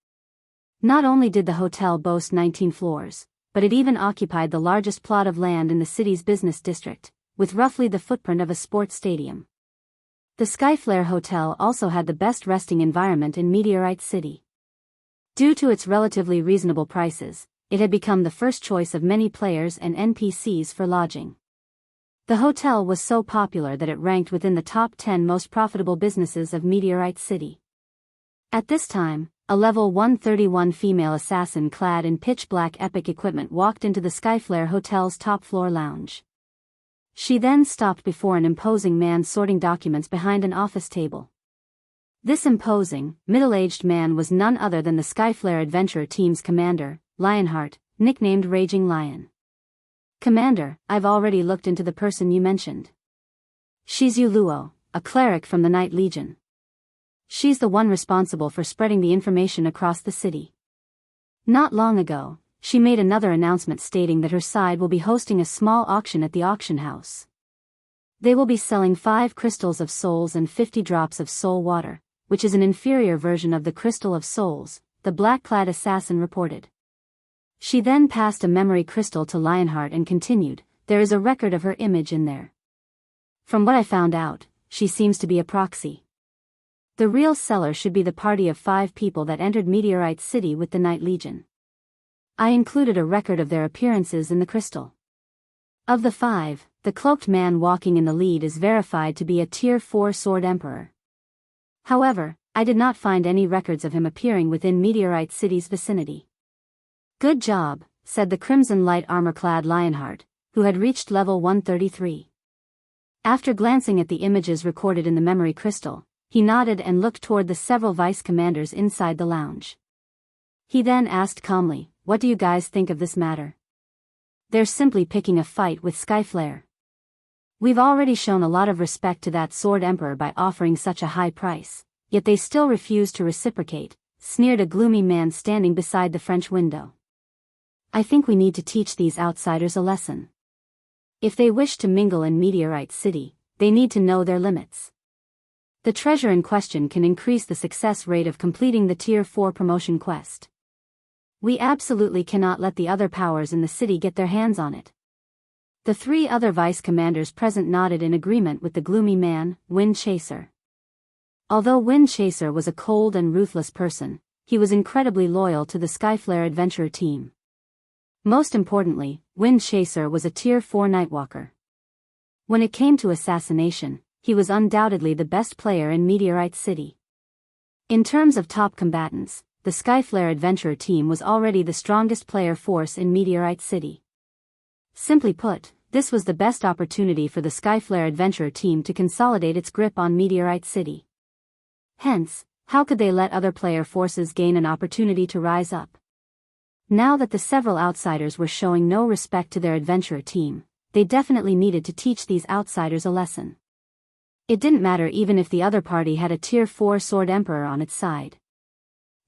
Not only did the hotel boast 19 floors, but it even occupied the largest plot of land in the city's business district, with roughly the footprint of a sports stadium. The Skyflare Hotel also had the best resting environment in Meteorite City. Due to its relatively reasonable prices, it had become the first choice of many players and NPCs for lodging. The hotel was so popular that it ranked within the top 10 most profitable businesses of Meteorite City. At this time, a level 131 female assassin clad in pitch-black epic equipment walked into the Skyflare Hotel's top-floor lounge. She then stopped before an imposing man sorting documents behind an office table. This imposing, middle-aged man was none other than the Skyflare adventurer team's commander, Lionheart, nicknamed Raging Lion. "Commander, I've already looked into the person you mentioned. She's Yuluo, a cleric from the Night Legion. She's the one responsible for spreading the information across the city. Not long ago, she made another announcement stating that her side will be hosting a small auction at the auction house. They will be selling 5 crystals of souls and 50 drops of soul water, which is an inferior version of the Crystal of Souls," the black-clad assassin reported. She then passed a memory crystal to Lionheart and continued, "There is a record of her image in there. From what I found out, she seems to be a proxy. The real seller should be the party of 5 people that entered Meteorite City with the Night Legion. I included a record of their appearances in the crystal. Of the 5, the cloaked man walking in the lead is verified to be a Tier 4 Sword Emperor. However, I did not find any records of him appearing within Meteorite City's vicinity." "Good job," said the crimson light armor-clad Lionheart, who had reached level 133. After glancing at the images recorded in the memory crystal, he nodded and looked toward the several vice commanders inside the lounge. He then asked calmly, "What do you guys think of this matter?" "They're simply picking a fight with Skyflare. We've already shown a lot of respect to that Sword Emperor by offering such a high price, yet they still refuse to reciprocate," sneered a gloomy man standing beside the French window. "I think we need to teach these outsiders a lesson. If they wish to mingle in Meteorite City, they need to know their limits. The treasure in question can increase the success rate of completing the Tier 4 promotion quest. We absolutely cannot let the other powers in the city get their hands on it." The 3 other vice commanders present nodded in agreement with the gloomy man, Wind Chaser. Although Wind Chaser was a cold and ruthless person, he was incredibly loyal to the Skyflare adventurer team. Most importantly, Wind Chaser was a Tier 4 Nightwalker. When it came to assassination, he was undoubtedly the best player in Meteorite City. In terms of top combatants, the Skyflare adventurer team was already the strongest player force in Meteorite City. Simply put, this was the best opportunity for the Skyflare adventurer team to consolidate its grip on Meteorite City. Hence, how could they let other player forces gain an opportunity to rise up? Now that the several outsiders were showing no respect to their adventurer team, they definitely needed to teach these outsiders a lesson. It didn't matter even if the other party had a Tier 4 Sword Emperor on its side.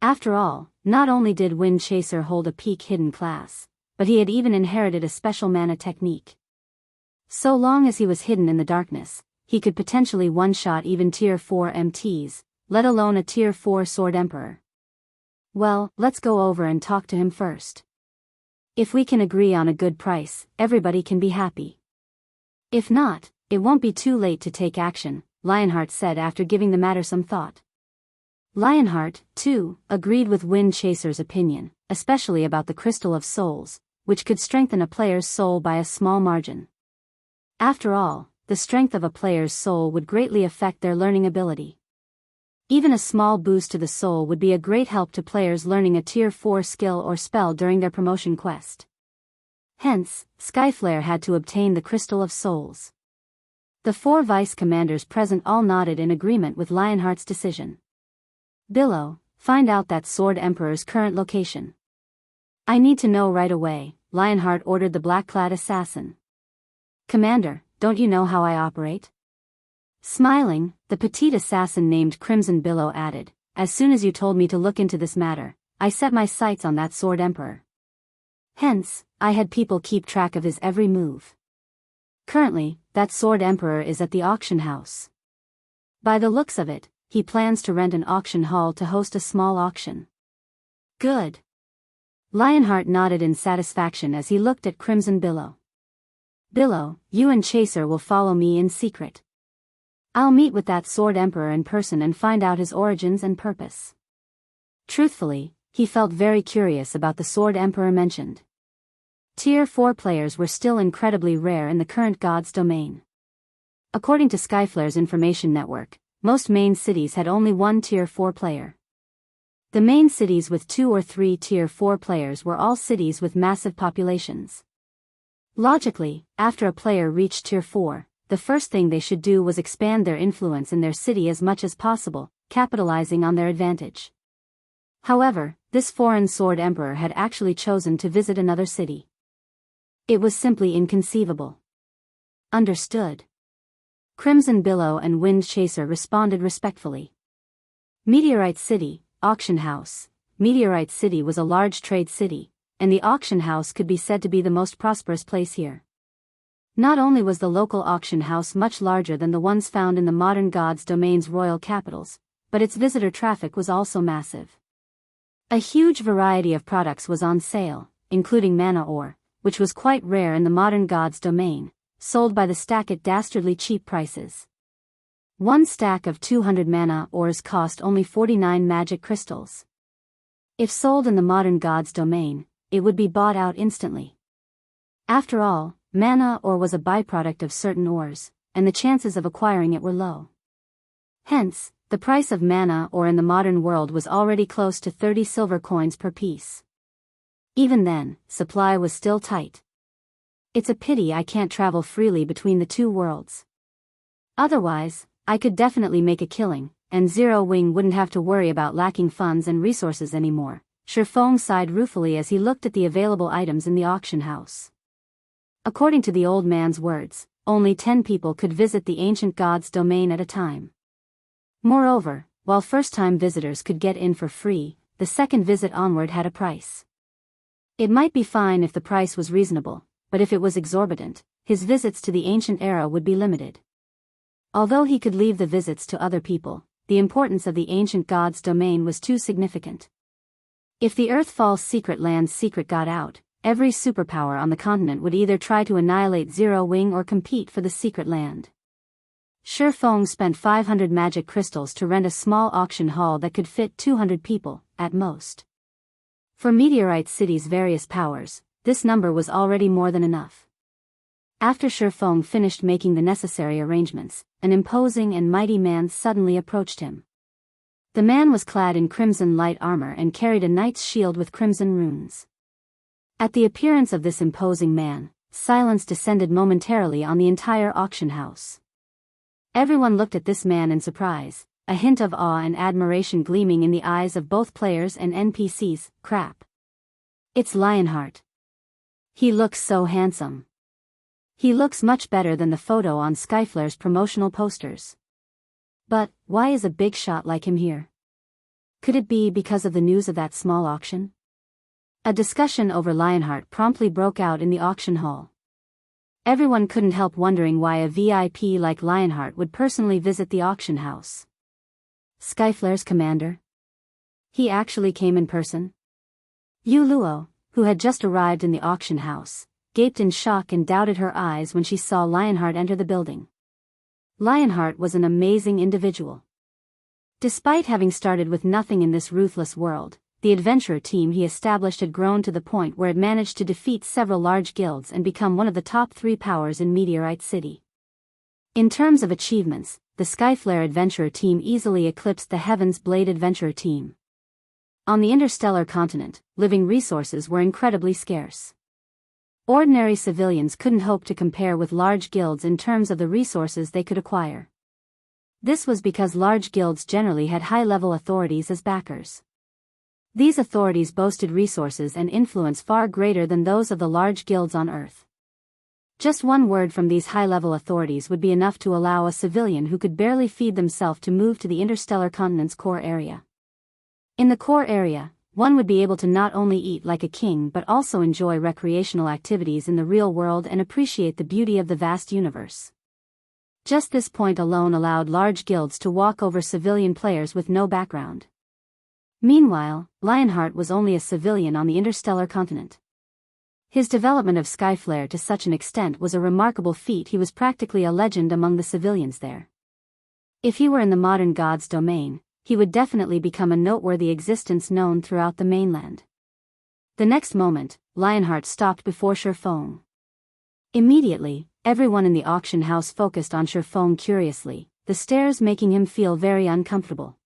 After all, not only did Wind Chaser hold a peak hidden class, but he had even inherited a special mana technique. So long as he was hidden in the darkness, he could potentially one-shot even Tier 4 MTs, let alone a Tier 4 Sword Emperor. Well, let's go over and talk to him first. If we can agree on a good price, everybody can be happy. If not, it won't be too late to take action, Lionheart said after giving the matter some thought. Lionheart, too, agreed with Wind Chaser's opinion, especially about the Crystal of Souls, which could strengthen a player's soul by a small margin. After all, the strength of a player's soul would greatly affect their learning ability. Even a small boost to the soul would be a great help to players learning a Tier 4 skill or spell during their promotion quest. Hence, Skyflare had to obtain the Crystal of Souls. The 4 vice commanders present all nodded in agreement with Lionheart's decision. Billow, find out that Sword Emperor's current location. I need to know right away, Lionheart ordered the black-clad assassin. Commander, don't you know how I operate? Smiling, the petite assassin named Crimson Billow added, as soon as you told me to look into this matter, I set my sights on that Sword Emperor. Hence, I had people keep track of his every move. Currently, that Sword Emperor is at the auction house. By the looks of it, he plans to rent an auction hall to host a small auction. Good. Lionheart nodded in satisfaction as he looked at Crimson Billow. Billow, you and Chaser will follow me in secret. I'll meet with that Sword Emperor in person and find out his origins and purpose. Truthfully, he felt very curious about the Sword Emperor mentioned. Tier 4 players were still incredibly rare in the current God's domain. According to Skyflare's information network, most main cities had only one Tier 4 player. The main cities with 2 or 3 Tier 4 players were all cities with massive populations. Logically, after a player reached Tier 4, the first thing they should do was expand their influence in their city as much as possible, capitalizing on their advantage. However, this foreign Sword Emperor had actually chosen to visit another city. It was simply inconceivable. Understood. Crimson Billow and Wind Chaser responded respectfully. Meteorite City, Auction House. Meteorite City was a large trade city, and the auction house could be said to be the most prosperous place here. Not only was the local auction house much larger than the ones found in the modern God's domain's royal capitals, but its visitor traffic was also massive. A huge variety of products was on sale, including mana ore, which was quite rare in the modern God's domain, sold by the stack at dastardly cheap prices. One stack of 200 mana ores cost only 49 magic crystals. If sold in the modern God's domain, it would be bought out instantly. After all, mana ore was a byproduct of certain ores, and the chances of acquiring it were low. Hence, the price of mana ore in the modern world was already close to 30 silver coins per piece. Even then, supply was still tight. It's a pity I can't travel freely between the two worlds. Otherwise, I could definitely make a killing, and Zero Wing wouldn't have to worry about lacking funds and resources anymore. Feng sighed ruefully as he looked at the available items in the auction house. According to the old man's words, only 10 people could visit the ancient god's domain at a time. Moreover, while first-time visitors could get in for free, the second visit onward had a price. It might be fine if the price was reasonable, but if it was exorbitant, his visits to the ancient era would be limited. Although he could leave the visits to other people, the importance of the ancient god's domain was too significant. If the Earthfall's secret land's secret got out, every superpower on the continent would either try to annihilate Zero Wing or compete for the secret land. Feng spent 500 magic crystals to rent a small auction hall that could fit 200 people, at most. For Meteorite City's various powers, this number was already more than enough. After Feng finished making the necessary arrangements, an imposing and mighty man suddenly approached him. The man was clad in crimson light armor and carried a knight's shield with crimson runes. At the appearance of this imposing man, silence descended momentarily on the entire auction house. Everyone looked at this man in surprise, a hint of awe and admiration gleaming in the eyes of both players and NPCs. Crap. It's Lionheart. He looks so handsome. He looks much better than the photo on Skyflare's promotional posters. But, why is a big shot like him here? Could it be because of the news of that small auction? A discussion over Lionheart promptly broke out in the auction hall. Everyone couldn't help wondering why a VIP like Lionheart would personally visit the auction house. Skyflare's commander? He actually came in person? Yu Luo, who had just arrived in the auction house, gaped in shock and doubted her eyes when she saw Lionheart enter the building. Lionheart was an amazing individual. Despite having started with nothing in this ruthless world, the adventurer team he established had grown to the point where it managed to defeat several large guilds and become one of the top 3 powers in Meteorite City. In terms of achievements, the Skyflare adventurer team easily eclipsed the Heaven's Blade adventurer team. On the interstellar continent, living resources were incredibly scarce. Ordinary civilians couldn't hope to compare with large guilds in terms of the resources they could acquire. This was because large guilds generally had high-level authorities as backers. These authorities boasted resources and influence far greater than those of the large guilds on Earth. Just one word from these high-level authorities would be enough to allow a civilian who could barely feed themselves to move to the interstellar continent's core area. In the core area, one would be able to not only eat like a king but also enjoy recreational activities in the real world and appreciate the beauty of the vast universe. Just this point alone allowed large guilds to walk over civilian players with no background. Meanwhile, Lionheart was only a civilian on the interstellar continent. His development of Skyflare to such an extent was a remarkable feat. He was practically a legend among the civilians there. If he were in the modern god's domain, he would definitely become a noteworthy existence known throughout the mainland. The next moment, Lionheart stopped before Feng. Immediately, everyone in the auction house focused on Feng curiously, the stares making him feel very uncomfortable.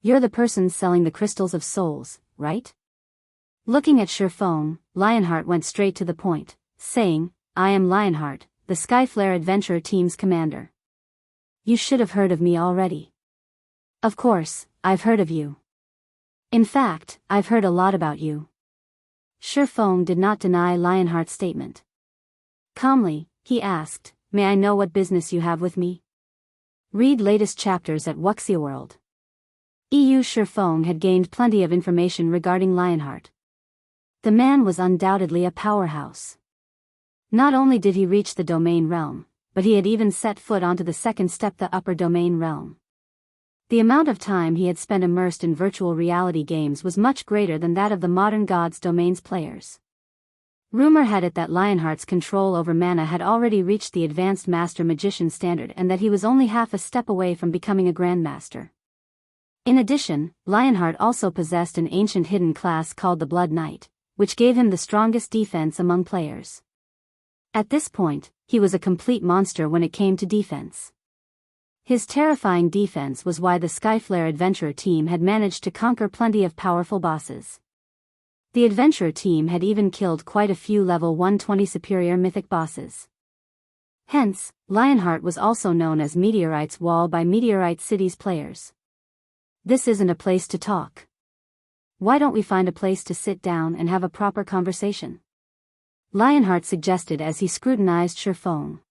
You're the person selling the crystals of souls, right? Looking at Feng, Lionheart went straight to the point, saying, I am Lionheart, the Skyflare adventurer team's commander. You should have heard of me already. Of course, I've heard of you. In fact, I've heard a lot about you. Feng did not deny Lionheart's statement. Calmly, he asked, may I know what business you have with me? Read latest chapters at Wuxia World. Feng had gained plenty of information regarding Lionheart. The man was undoubtedly a powerhouse. Not only did he reach the domain realm, but he had even set foot onto the second step, the upper domain realm. The amount of time he had spent immersed in virtual reality games was much greater than that of the modern God's Domain's players. Rumor had it that Lionheart's control over mana had already reached the advanced Master Magician standard and that he was only half a step away from becoming a Grandmaster. In addition, Lionheart also possessed an ancient hidden class called the Blood Knight, which gave him the strongest defense among players. At this point, he was a complete monster when it came to defense. His terrifying defense was why the Skyflare adventurer team had managed to conquer plenty of powerful bosses. The adventurer team had even killed quite a few level 120 superior mythic bosses. Hence, Lionheart was also known as Meteorite's Wall by Meteorite City's players. This isn't a place to talk. Why don't we find a place to sit down and have a proper conversation? Lionheart suggested as he scrutinized Feng.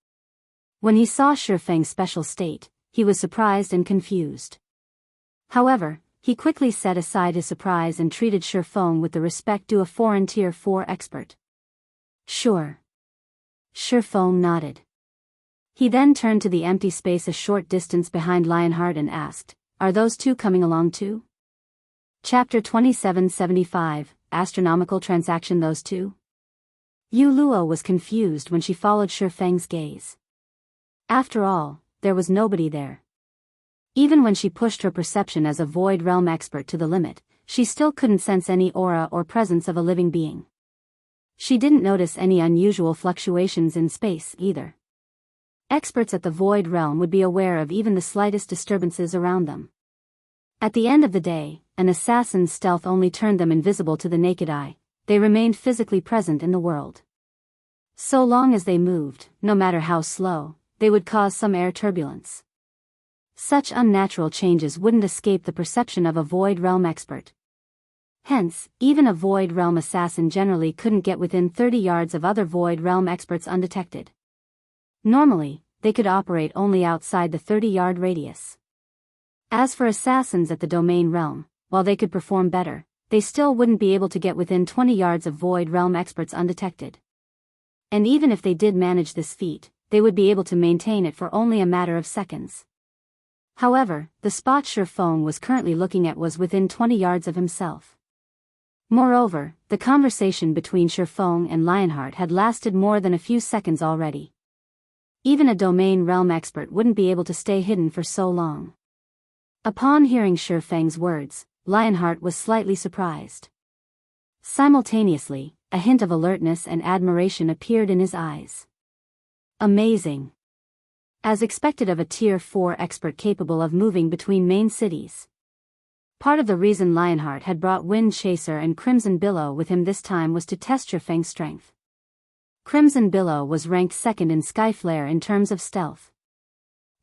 When he saw Feng's special state, he was surprised and confused. However, he quickly set aside his surprise and treated Feng with the respect due a foreign Tier 4 expert. Sure. Feng nodded. He then turned to the empty space a short distance behind Lionheart and asked, are those two coming along too? Chapter 2775, Astronomical Transaction. Those two? Yu Luo was confused when she followed Feng's gaze. After all, there was nobody there. Even when she pushed her perception as a Void Realm expert to the limit, she still couldn't sense any aura or presence of a living being. She didn't notice any unusual fluctuations in space either. Experts at the Void Realm would be aware of even the slightest disturbances around them. At the end of the day, an assassin's stealth only turned them invisible to the naked eye. They remained physically present in the world. So long as they moved, no matter how slow, they would cause some air turbulence. Such unnatural changes wouldn't escape the perception of a Void Realm expert. Hence, even a Void Realm assassin generally couldn't get within 30 yards of other Void Realm experts undetected. Normally, they could operate only outside the 30-yard radius. As for assassins at the Domain Realm, while they could perform better, they still wouldn't be able to get within 20 yards of Void Realm experts undetected. And even if they did manage this feat, they would be able to maintain it for only a matter of seconds. However, the spot Feng was currently looking at was within 20 yards of himself. Moreover, the conversation between Feng and Lionheart had lasted more than a few seconds already. Even a Domain Realm expert wouldn't be able to stay hidden for so long. Upon hearing Feng's words, Lionheart was slightly surprised. Simultaneously, a hint of alertness and admiration appeared in his eyes. Amazing. As expected of a Tier 4 expert capable of moving between main cities. Part of the reason Lionheart had brought Wind Chaser and Crimson Billow with him this time was to test Feng's strength. Crimson Billow was ranked second in Skyflare in terms of stealth.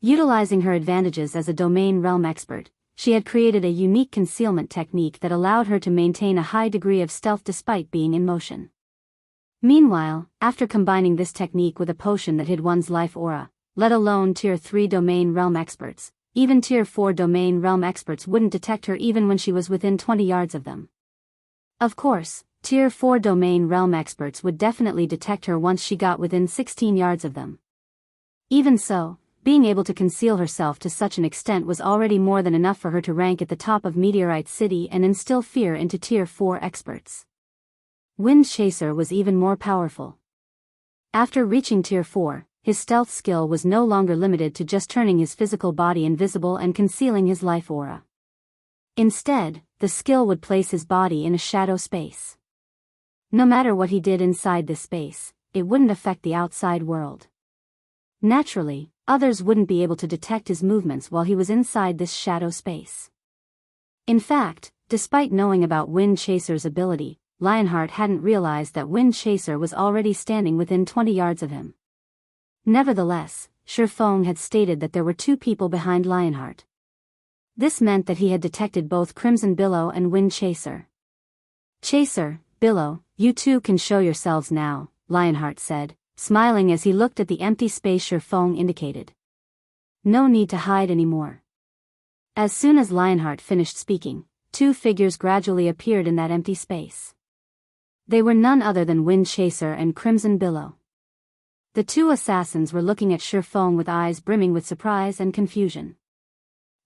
Utilizing her advantages as a Domain Realm expert, she had created a unique concealment technique that allowed her to maintain a high degree of stealth despite being in motion. Meanwhile, after combining this technique with a potion that hid one's life aura, let alone Tier 3 Domain Realm experts, even Tier 4 Domain Realm experts wouldn't detect her even when she was within 20 yards of them. Of course, Tier 4 Domain Realm experts would definitely detect her once she got within 16 yards of them. Even so, being able to conceal herself to such an extent was already more than enough for her to rank at the top of Meteorite City and instill fear into Tier 4 experts. Wind Chaser was even more powerful. After reaching Tier 4, his stealth skill was no longer limited to just turning his physical body invisible and concealing his life aura. Instead, the skill would place his body in a shadow space. No matter what he did inside this space, it wouldn't affect the outside world. Naturally, others wouldn't be able to detect his movements while he was inside this shadow space. In fact, despite knowing about Wind Chaser's ability, Lionheart hadn't realized that Wind Chaser was already standing within 20 yards of him. Nevertheless, Feng had stated that there were two people behind Lionheart. This meant that he had detected both Crimson Billow and Wind Chaser. Chaser, Billow, you two can show yourselves now, Lionheart said, smiling as he looked at the empty space Feng indicated. No need to hide anymore. As soon as Lionheart finished speaking, two figures gradually appeared in that empty space. They were none other than Wind Chaser and Crimson Billow. The two assassins were looking at Feng with eyes brimming with surprise and confusion.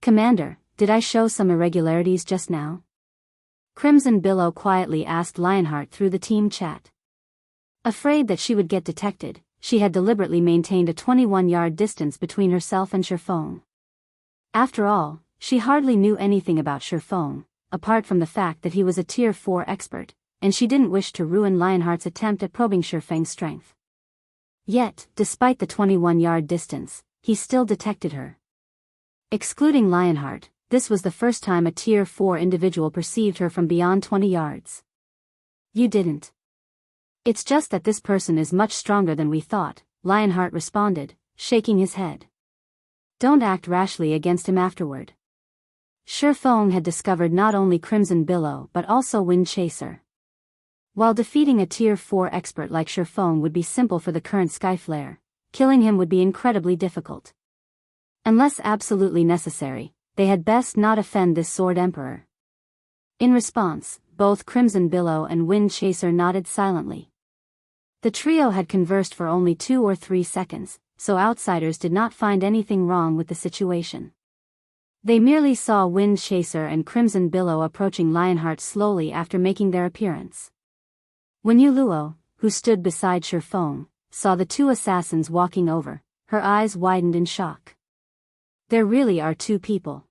Commander, did I show some irregularities just now? Crimson Billow quietly asked Lionheart through the team chat. Afraid that she would get detected, she had deliberately maintained a 21-yard distance between herself and Feng. After all, she hardly knew anything about Feng, apart from the fact that he was a Tier 4 expert, and she didn't wish to ruin Lionheart's attempt at probing Feng's strength. Yet, despite the 21-yard distance, he still detected her. Excluding Lionheart, this was the first time a Tier 4 individual perceived her from beyond 20 yards. You didn't. It's just that this person is much stronger than we thought, Lionheart responded, shaking his head. Don't act rashly against him afterward. Feng had discovered not only Crimson Billow but also Wind Chaser. While defeating a Tier 4 expert like Feng would be simple for the current Skyflare, killing him would be incredibly difficult. Unless absolutely necessary, they had best not offend this Sword Emperor. In response, both Crimson Billow and Wind Chaser nodded silently. The trio had conversed for only 2 or 3 seconds, so outsiders did not find anything wrong with the situation. They merely saw Wind Chaser and Crimson Billow approaching Lionheart slowly after making their appearance. When Luo, who stood beside Feng, saw the two assassins walking over, her eyes widened in shock. There really are two people.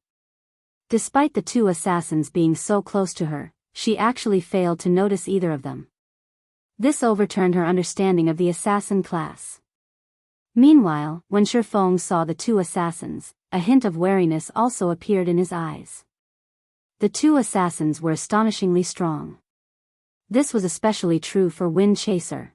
Despite the two assassins being so close to her, she actually failed to notice either of them. This overturned her understanding of the assassin class. Meanwhile, when Feng saw the two assassins, a hint of wariness also appeared in his eyes. The two assassins were astonishingly strong. This was especially true for Wind Chaser.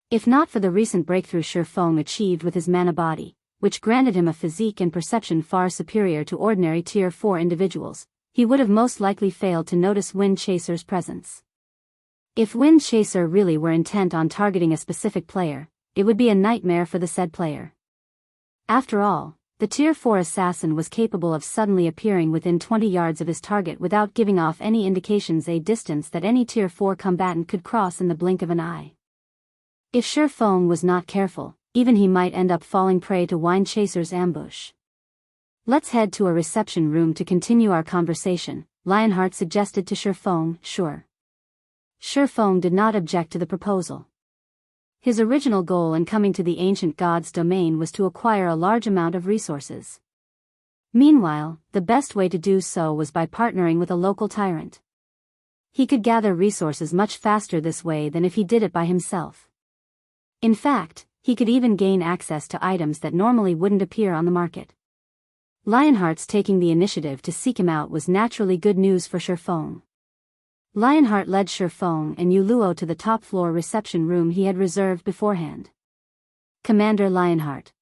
If not for the recent breakthrough Feng achieved with his mana body, which granted him a physique and perception far superior to ordinary Tier 4 individuals, he would have most likely failed to notice Wind Chaser's presence. If Wind Chaser really were intent on targeting a specific player, it would be a nightmare for the said player. After all, the Tier 4 assassin was capable of suddenly appearing within 20 yards of his target without giving off any indications, a distance that any Tier 4 combatant could cross in the blink of an eye. If Feng was not careful, even he might end up falling prey to Wind Chaser's ambush. "Let's head to a reception room to continue our conversation," Lionheart suggested to Feng. Sure. Feng did not object to the proposal. His original goal in coming to the ancient god's domain was to acquire a large amount of resources. Meanwhile, the best way to do so was by partnering with a local tyrant. He could gather resources much faster this way than if he did it by himself. In fact, he could even gain access to items that normally wouldn't appear on the market. Lionheart's taking the initiative to seek him out was naturally good news for Feng. Lionheart led Feng and Yuluo to the top-floor reception room he had reserved beforehand. "Commander Lionheart."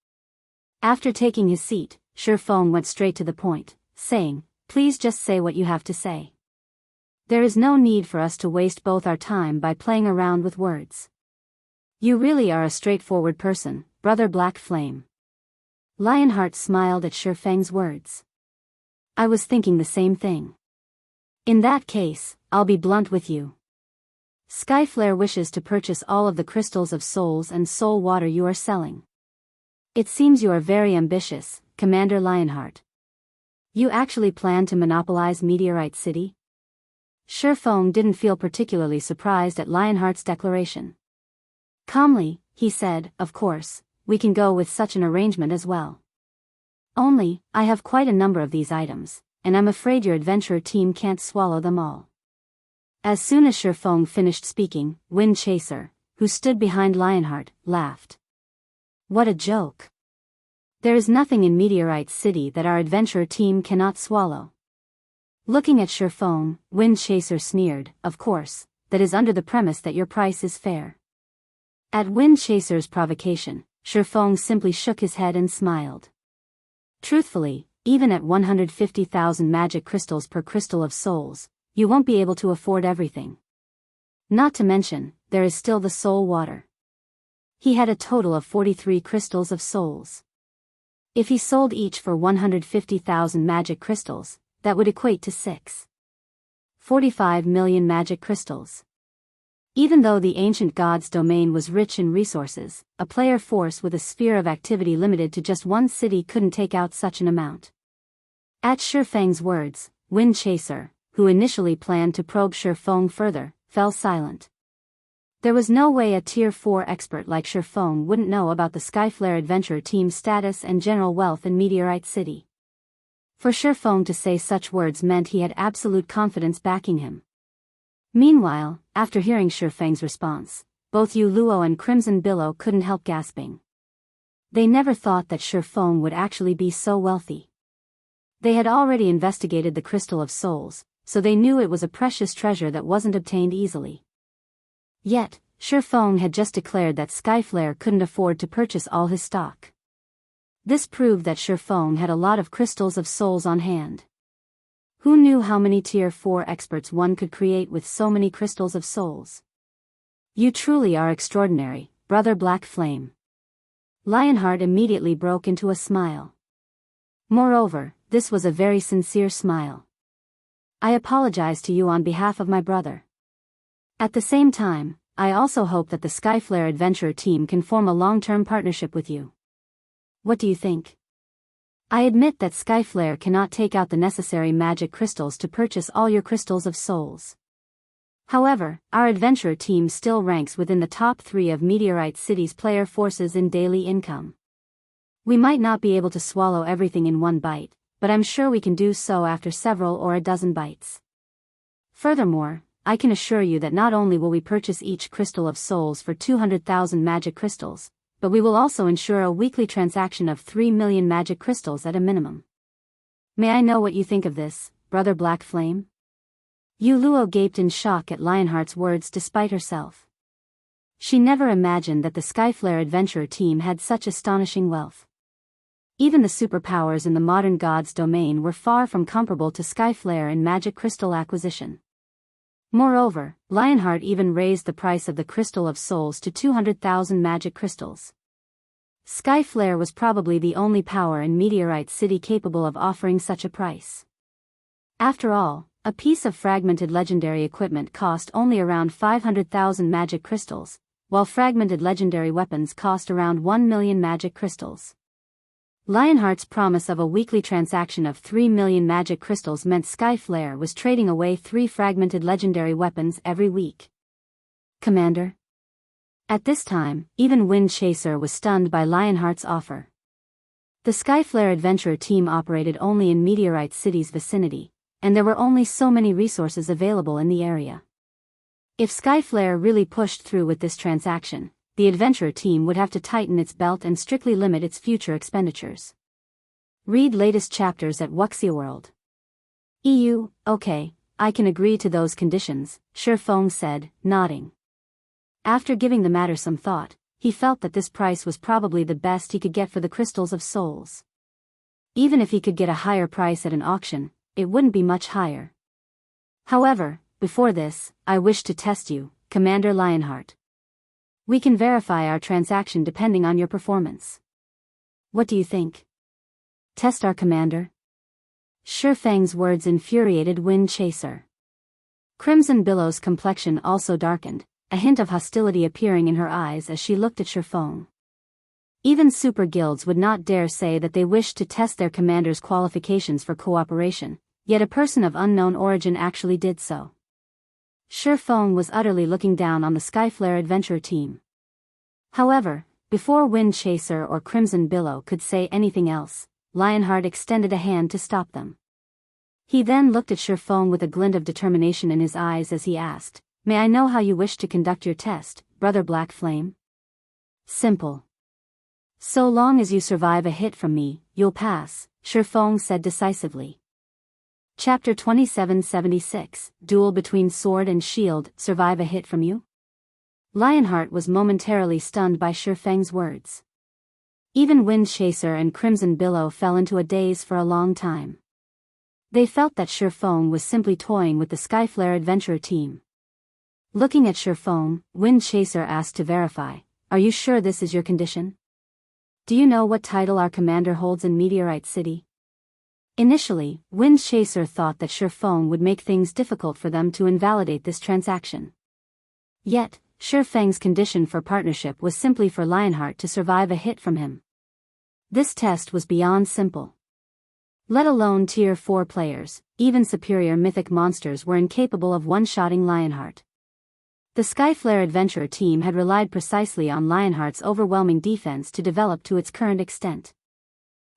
After taking his seat, Feng went straight to the point, saying, "Please just say what you have to say. There is no need for us to waste both our time by playing around with words. You really are a straightforward person, Brother Black Flame." Lionheart smiled at Feng's words. "I was thinking the same thing. In that case, I'll be blunt with you. Skyflare wishes to purchase all of the crystals of souls and soul water you are selling. It seems you are very ambitious, Commander Lionheart. You actually plan to monopolize Meteorite City?" Feng didn't feel particularly surprised at Lionheart's declaration. Calmly, he said, "Of course, we can go with such an arrangement as well. Only, I have quite a number of these items, and I'm afraid your adventurer team can't swallow them all." As soon as Feng finished speaking, Wind Chaser, who stood behind Lionheart, laughed. "What a joke. There is nothing in Meteorite City that our adventurer team cannot swallow." Looking at Feng, Wind Chaser sneered, "Of course, that is under the premise that your price is fair." At Wind Chaser's provocation, Feng simply shook his head and smiled. "Truthfully, even at 150,000 magic crystals per crystal of souls, you won't be able to afford everything. Not to mention, there is still the soul water." He had a total of 43 crystals of souls. If he sold each for 150,000 magic crystals, that would equate to 6.45 million magic crystals. Even though the ancient god's domain was rich in resources, a player force with a sphere of activity limited to just one city couldn't take out such an amount. At Feng's words, Wind Chaser, who initially planned to probe Feng further, fell silent. There was no way a Tier 4 expert like Feng wouldn't know about the Skyflare adventure team's status and general wealth in Meteorite City. For Feng to say such words meant he had absolute confidence backing him. Meanwhile, after hearing Feng's response, both Yuluo and Crimson Billow couldn't help gasping. They never thought that Feng would actually be so wealthy. They had already investigated the Crystal of Souls, so they knew it was a precious treasure that wasn't obtained easily. Yet, Feng had just declared that Skyflare couldn't afford to purchase all his stock. This proved that Feng had a lot of crystals of souls on hand. Who knew how many Tier 4 experts one could create with so many crystals of souls? "You truly are extraordinary, Brother Black Flame." Lionheart immediately broke into a smile. Moreover, this was a very sincere smile. "I apologize to you on behalf of my brother. At the same time, I also hope that the Skyflare adventure team can form a long-term partnership with you. What do you think? I admit that Skyflare cannot take out the necessary magic crystals to purchase all your crystals of souls. However, our adventure team still ranks within the top 3 of Meteorite City's player forces in daily income. We might not be able to swallow everything in one bite, but I'm sure we can do so after several or a dozen bites. Furthermore, I can assure you that not only will we purchase each crystal of souls for 200,000 magic crystals, but we will also ensure a weekly transaction of 3 million magic crystals at a minimum. May I know what you think of this, Brother Black Flame? Luo gaped in shock at Lionheart's words despite herself. She never imagined that the Skyflare adventurer team had such astonishing wealth. Even the superpowers in the modern god's domain were far from comparable to Skyflare in magic crystal acquisition. Moreover, Lionheart even raised the price of the Crystal of Souls to 200,000 magic crystals. Skyflare was probably the only power in Meteorite City capable of offering such a price. After all, a piece of fragmented legendary equipment cost only around 500,000 magic crystals, while fragmented legendary weapons cost around 1 million magic crystals. Lionheart's promise of a weekly transaction of 3 million magic crystals meant Skyflare was trading away 3 fragmented legendary weapons every week. Commander? At this time, even Wind Chaser was stunned by Lionheart's offer. The Skyflare adventurer team operated only in Meteorite City's vicinity, and there were only so many resources available in the area. If Skyflare really pushed through with this transaction, the adventurer team would have to tighten its belt and strictly limit its future expenditures. Read latest chapters at Wuxia EU. Okay, I can agree to those conditions, Feng said, nodding. After giving the matter some thought, he felt that this price was probably the best he could get for the crystals of souls. Even if he could get a higher price at an auction, it wouldn't be much higher. However, before this, I wish to test you, Commander Lionheart. We can verify our transaction depending on your performance. What do you think? Test our commander? Feng's words infuriated Wind Chaser. Crimson Billow's complexion also darkened, a hint of hostility appearing in her eyes as she looked at Feng. Even super guilds would not dare say that they wished to test their commander's qualifications for cooperation, yet a person of unknown origin actually did so. Feng was utterly looking down on the Skyflare adventure team. However, before Wind Chaser or Crimson Billow could say anything else, Lionheart extended a hand to stop them. He then looked at Feng with a glint of determination in his eyes as he asked, "May I know how you wish to conduct your test, Brother Black Flame?" "Simple. So long as you survive a hit from me, you'll pass," Feng said decisively. Chapter 2776, Duel Between Sword and Shield, Survive a Hit from You? Lionheart was momentarily stunned by Feng's words. Even Wind Chaser and Crimson Billow fell into a daze for a long time. They felt that Feng was simply toying with the Skyflare adventurer team. Looking at Feng, Wind Chaser asked to verify, "Are you sure this is your condition? Do you know what title our commander holds in Meteorite City?" Initially, Wind Chaser thought that Feng would make things difficult for them to invalidate this transaction. Yet, Feng's condition for partnership was simply for Lionheart to survive a hit from him. This test was beyond simple. Let alone Tier 4 players, even superior mythic monsters were incapable of one-shotting Lionheart. The Skyflare adventurer team had relied precisely on Lionheart's overwhelming defense to develop to its current extent.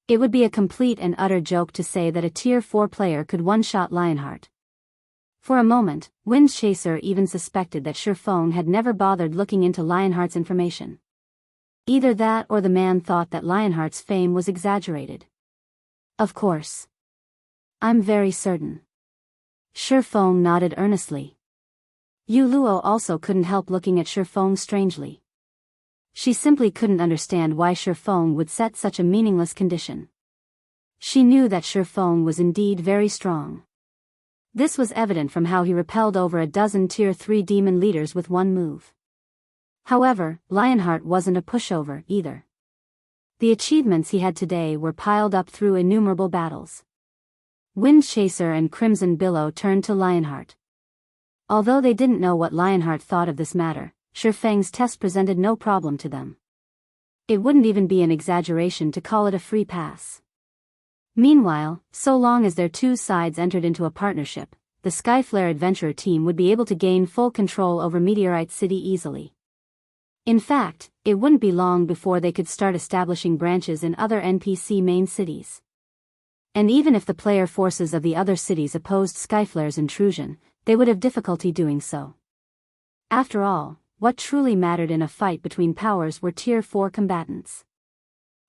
It would be a complete and utter joke to say that a Tier 4 player could one-shot Lionheart. For a moment, Wind Chaser even suspected that Feng had never bothered looking into Lionheart's information. Either that or the man thought that Lionheart's fame was exaggerated. Of course. I'm very certain. Feng nodded earnestly. Luo also couldn't help looking at Feng strangely. She simply couldn't understand why Feng would set such a meaningless condition. She knew that Feng was indeed very strong. This was evident from how he repelled over a dozen Tier 3 demon leaders with one move. However, Lionheart wasn't a pushover, either. The achievements he had today were piled up through innumerable battles. Wind Chaser and Crimson Billow turned to Lionheart. Although they didn't know what Lionheart thought of this matter, Feng's test presented no problem to them. It wouldn't even be an exaggeration to call it a free pass. Meanwhile, so long as their two sides entered into a partnership, the Skyflare adventurer team would be able to gain full control over Meteorite City easily. In fact, it wouldn't be long before they could start establishing branches in other NPC main cities. And even if the player forces of the other cities opposed Skyflare's intrusion, they would have difficulty doing so. After all, what truly mattered in a fight between powers were Tier 4 combatants.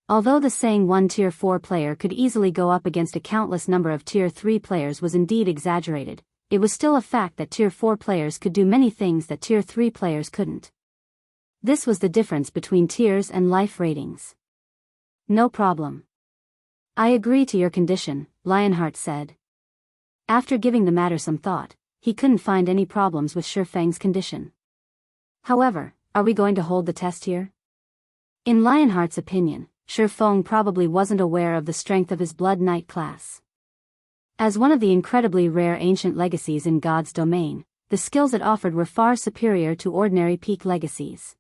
Although the saying one Tier 4 player could easily go up against a countless number of Tier 3 players was indeed exaggerated, it was still a fact that Tier 4 players could do many things that Tier 3 players couldn't. This was the difference between tiers and life ratings. No problem. I agree to your condition, Lionheart said. After giving the matter some thought, he couldn't find any problems with Feng's condition. However, are we going to hold the test here? In Lionheart's opinion, Feng probably wasn't aware of the strength of his Blood Knight class. As one of the incredibly rare ancient legacies in God's domain, the skills it offered were far superior to ordinary peak legacies.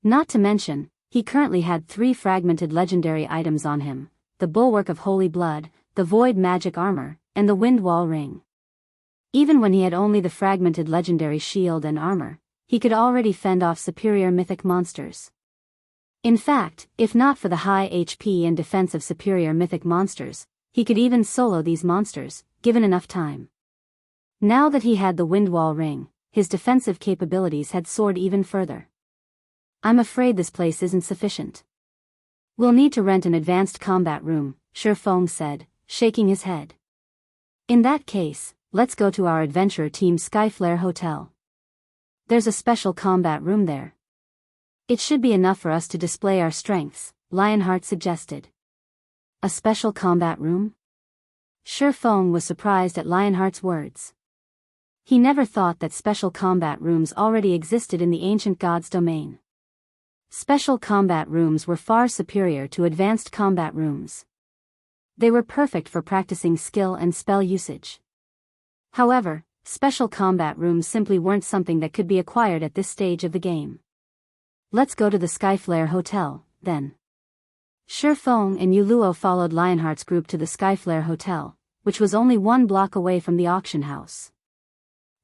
Not to mention, he currently had 3 fragmented legendary items on him: the Bulwark of Holy Blood, the Void Magic Armor, and the Windwall Ring. Even when he had only the fragmented legendary shield and armor, he could already fend off superior mythic monsters. In fact, if not for the high HP and defense of superior mythic monsters, he could even solo these monsters, given enough time. Now that he had the Windwall Ring, his defensive capabilities had soared even further. I'm afraid this place isn't sufficient. We'll need to rent an advanced combat room, Feng said, shaking his head. In that case, let's go to our adventurer team's Skyflare hotel. There's a special combat room there. It should be enough for us to display our strengths, Lionheart suggested. A special combat room? Feng was surprised at Lionheart's words. He never thought that special combat rooms already existed in the ancient god's domain. Special combat rooms were far superior to advanced combat rooms. They were perfect for practicing skill and spell usage. However, special combat rooms simply weren't something that could be acquired at this stage of the game. Let's go to the Skyflare Hotel, then. Feng and Yuluo followed Lionheart's group to the Skyflare Hotel, which was only 1 block away from the auction house.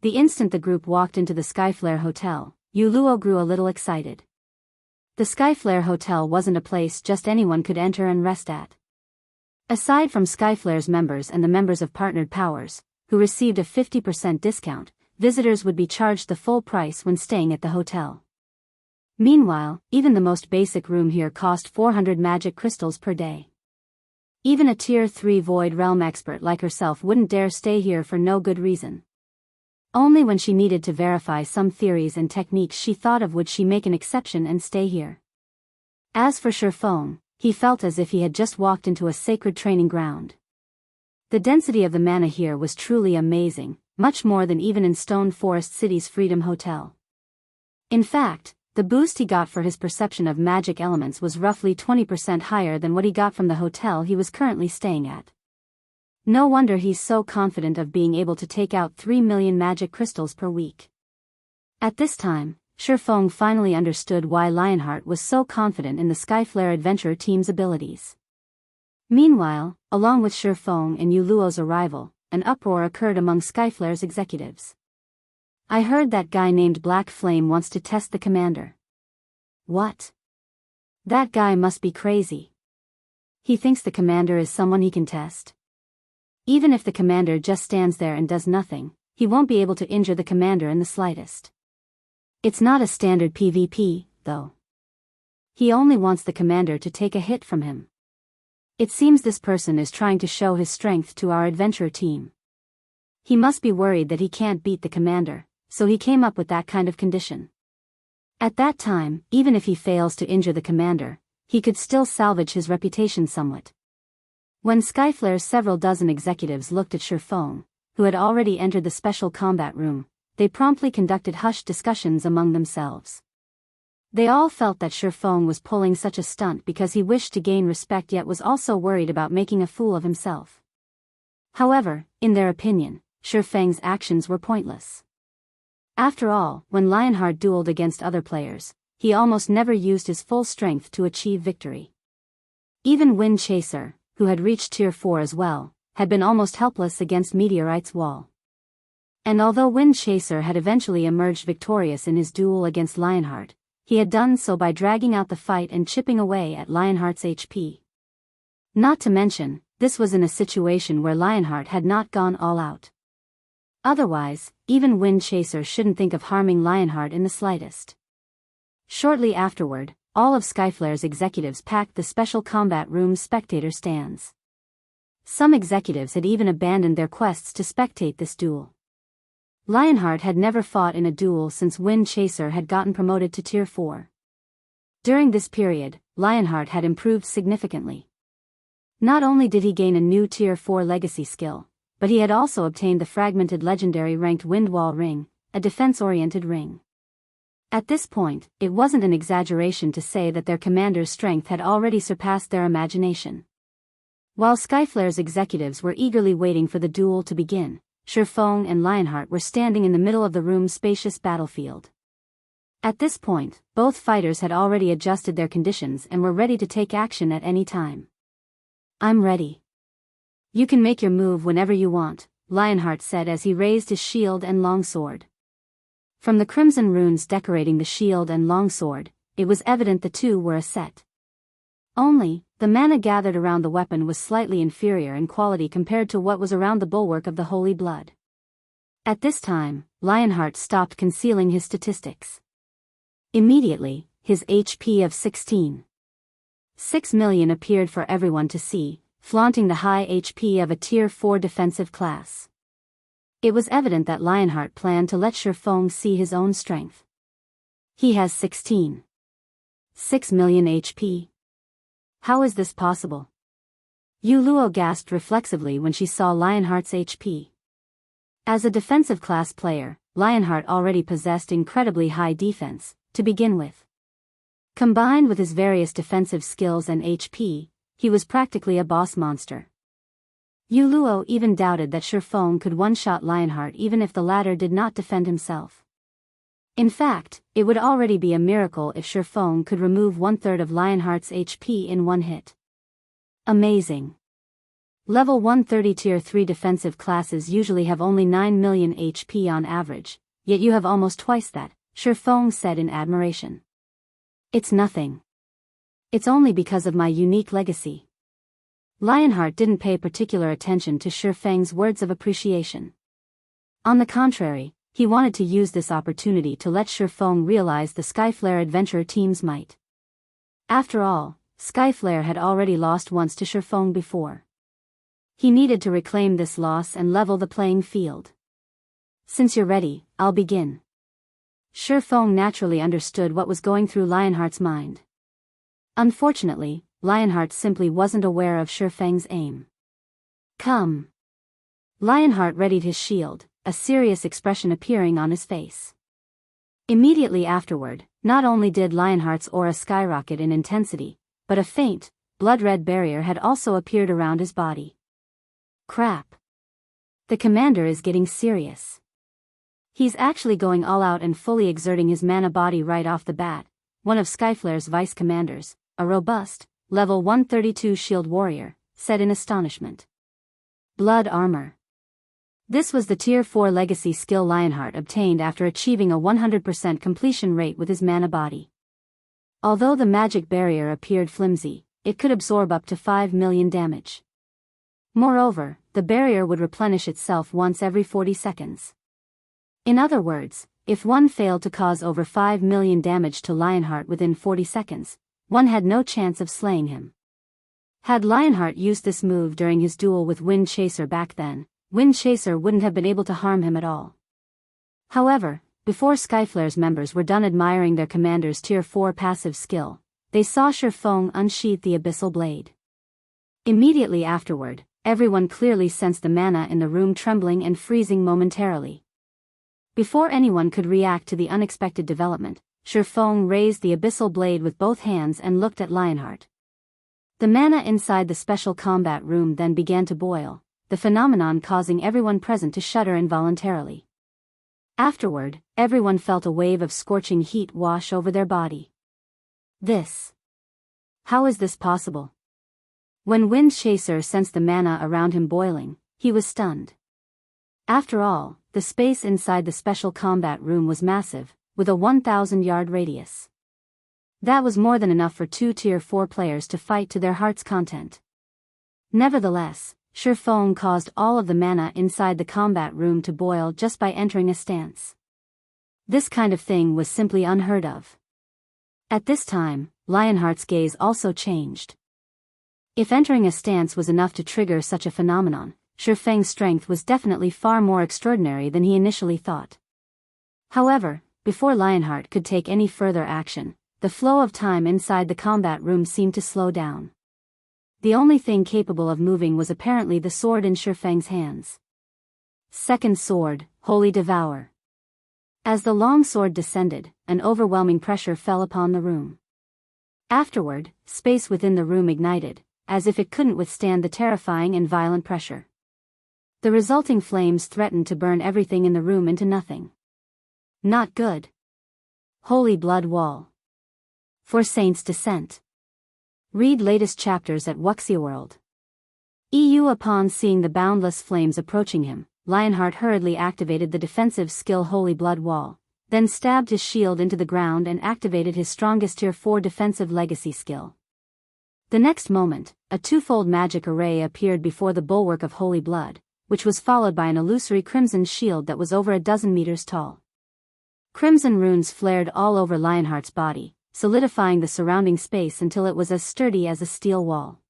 The instant the group walked into the Skyflare Hotel, Yuluo grew a little excited. The Skyflare Hotel wasn't a place just anyone could enter and rest at. Aside from Skyflare's members and the members of Partnered Powers, who received a 50% discount, visitors would be charged the full price when staying at the hotel. Meanwhile, even the most basic room here cost 400 magic crystals per day. Even a Tier 3 Void Realm expert like herself wouldn't dare stay here for no good reason. Only when she needed to verify some theories and techniques she thought of would she make an exception and stay here. As for Feng, he felt as if he had just walked into a sacred training ground. The density of the mana here was truly amazing, much more than even in Stone Forest City's Freedom Hotel. In fact, the boost he got for his perception of magic elements was roughly 20% higher than what he got from the hotel he was currently staying at. No wonder he's so confident of being able to take out 3 million magic crystals per week. At this time, Feng finally understood why Lionheart was so confident in the Skyflare adventure team's abilities. Meanwhile, along with Feng and Yuluo's arrival, an uproar occurred among Skyflare's executives. I heard that guy named Black Flame wants to test the commander. What? That guy must be crazy. He thinks the commander is someone he can test. Even if the commander just stands there and does nothing, he won't be able to injure the commander in the slightest. It's not a standard PvP, though. He only wants the commander to take a hit from him. It seems this person is trying to show his strength to our adventure team. He must be worried that he can't beat the commander, so he came up with that kind of condition. At that time, even if he fails to injure the commander, he could still salvage his reputation somewhat. When Skyflare's several dozen executives looked at Feng, who had already entered the special combat room, they promptly conducted hushed discussions among themselves. They all felt that Feng was pulling such a stunt because he wished to gain respect yet was also worried about making a fool of himself. However, in their opinion, Feng's actions were pointless. After all, when Lionheart dueled against other players, he almost never used his full strength to achieve victory. Even Wind Chaser, who had reached Tier 4 as well, had been almost helpless against Meteorite's wall. And although Wind Chaser had eventually emerged victorious in his duel against Lionheart, he had done so by dragging out the fight and chipping away at Lionheart's HP. Not to mention, this was in a situation where Lionheart had not gone all out. Otherwise, even Wind Chaser shouldn't think of harming Lionheart in the slightest. Shortly afterward, all of Skyflare's executives packed the special combat room's spectator stands. Some executives had even abandoned their quests to spectate this duel. Lionheart had never fought in a duel since Wind Chaser had gotten promoted to Tier 4. During this period, Lionheart had improved significantly. Not only did he gain a new Tier 4 legacy skill, but he had also obtained the fragmented legendary ranked Windwall ring, a defense-oriented ring. At this point, it wasn't an exaggeration to say that their commander's strength had already surpassed their imagination. While Skyflare's executives were eagerly waiting for the duel to begin, Feng and Lionheart were standing in the middle of the room's spacious battlefield. At this point, both fighters had already adjusted their conditions and were ready to take action at any time. "I'm ready. You can make your move whenever you want," Lionheart said as he raised his shield and longsword. From the crimson runes decorating the shield and longsword, it was evident the two were a set. Only, the mana gathered around the weapon was slightly inferior in quality compared to what was around the bulwark of the Holy Blood. At this time, Lionheart stopped concealing his statistics. Immediately, his HP of 16.6 million appeared for everyone to see, flaunting the high HP of a Tier 4 defensive class. It was evident that Lionheart planned to let Feng see his own strength. "He has 16.6 million HP. How is this possible?" Yu Luo gasped reflexively when she saw Lionheart's HP. As a defensive class player, Lionheart already possessed incredibly high defense, to begin with. Combined with his various defensive skills and HP, he was practically a boss monster. Yu Luo even doubted that Feng could one-shot Lionheart even if the latter did not defend himself. In fact, it would already be a miracle if Feng could remove 1/3 of Lionheart's HP in one hit. Amazing. Level 130 Tier 3 defensive classes usually have only 9 million HP on average, yet you have almost twice that, Feng said in admiration. "It's nothing. It's only because of my unique legacy." Lionheart didn't pay particular attention to Feng's words of appreciation. On the contrary, he wanted to use this opportunity to let Feng realize the Skyflare adventurer team's might. After all, Skyflare had already lost once to Feng before. He needed to reclaim this loss and level the playing field. "Since you're ready, I'll begin." Feng naturally understood what was going through Lionheart's mind. Unfortunately, Lionheart simply wasn't aware of Feng's aim. "Come." Lionheart readied his shield, a serious expression appearing on his face. Immediately afterward, not only did Lionheart's aura skyrocket in intensity, but a faint, blood-red barrier had also appeared around his body. Crap. The commander is getting serious. He's actually going all out and fully exerting his mana body right off the bat, one of Skyflare's vice commanders, a robust, level 132 shield warrior, said in astonishment. Blood armor. This was the Tier 4 legacy skill Lionheart obtained after achieving a 100% completion rate with his mana body. Although the magic barrier appeared flimsy, it could absorb up to 5 million damage. Moreover, the barrier would replenish itself once every 40 seconds. In other words, if one failed to cause over 5 million damage to Lionheart within 40 seconds, one had no chance of slaying him. Had Lionheart used this move during his duel with Wind Chaser back then, Wind Chaser wouldn't have been able to harm him at all. However, before Skyflare's members were done admiring their commander's Tier 4 passive skill, they saw Feng unsheath the abyssal blade. Immediately afterward, everyone clearly sensed the mana in the room trembling and freezing momentarily. Before anyone could react to the unexpected development, Feng raised the abyssal blade with both hands and looked at Lionheart. The mana inside the special combat room then began to boil, the phenomenon causing everyone present to shudder involuntarily. Afterward, everyone felt a wave of scorching heat wash over their body. How is this possible? When Wind Chaser sensed the mana around him boiling, he was stunned. After all, the space inside the special combat room was massive, with a 1,000-yard radius. That was more than enough for two Tier 4 players to fight to their heart's content. Nevertheless, Feng caused all of the mana inside the combat room to boil just by entering a stance. This kind of thing was simply unheard of. At this time, Lionheart's gaze also changed. If entering a stance was enough to trigger such a phenomenon, Feng's strength was definitely far more extraordinary than he initially thought. However, before Lionheart could take any further action, the flow of time inside the combat room seemed to slow down. The only thing capable of moving was apparently the sword in Feng's hands. Second sword, Holy Devour. As the long sword descended, an overwhelming pressure fell upon the room. Afterward, space within the room ignited, as if it couldn't withstand the terrifying and violent pressure. The resulting flames threatened to burn everything in the room into nothing. Not good. Holy Blood Wall. For Saint's Descent. Read latest chapters at Wuxia EU. Upon seeing the boundless flames approaching him, Lionheart hurriedly activated the defensive skill Holy Blood Wall, then stabbed his shield into the ground and activated his strongest Tier 4 defensive legacy skill. The next moment, a twofold magic array appeared before the bulwark of Holy Blood, which was followed by an illusory crimson shield that was over a dozen meters tall. Crimson runes flared all over Lionheart's body, solidifying the surrounding space until it was as sturdy as a steel wall.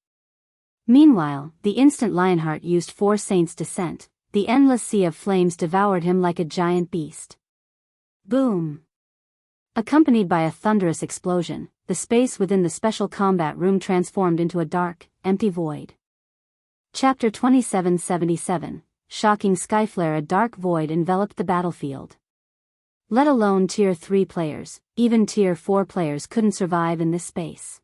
Meanwhile, the instant Lionheart used For Saint's Descent, the endless sea of flames devoured him like a giant beast. Boom! Accompanied by a thunderous explosion, the space within the special combat room transformed into a dark, empty void. Chapter 2777, Shocking Skyflare. A dark void enveloped the battlefield. Let alone Tier 3 players, even Tier 4 players couldn't survive in this space.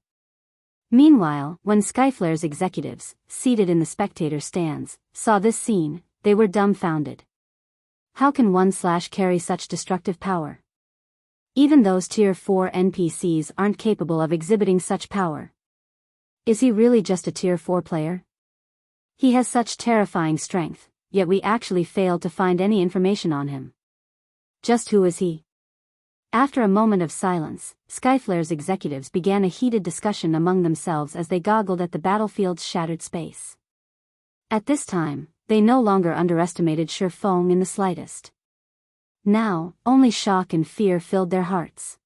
Meanwhile, when Skyflare's executives, seated in the spectator stands, saw this scene, they were dumbfounded. How can one carry such destructive power? Even those Tier 4 NPCs aren't capable of exhibiting such power. Is he really just a Tier 4 player? He has such terrifying strength, yet we actually failed to find any information on him. Just who is he? After a moment of silence, Skyflare's executives began a heated discussion among themselves as they goggled at the battlefield's shattered space. At this time, they no longer underestimated Feng in the slightest. Now, only shock and fear filled their hearts.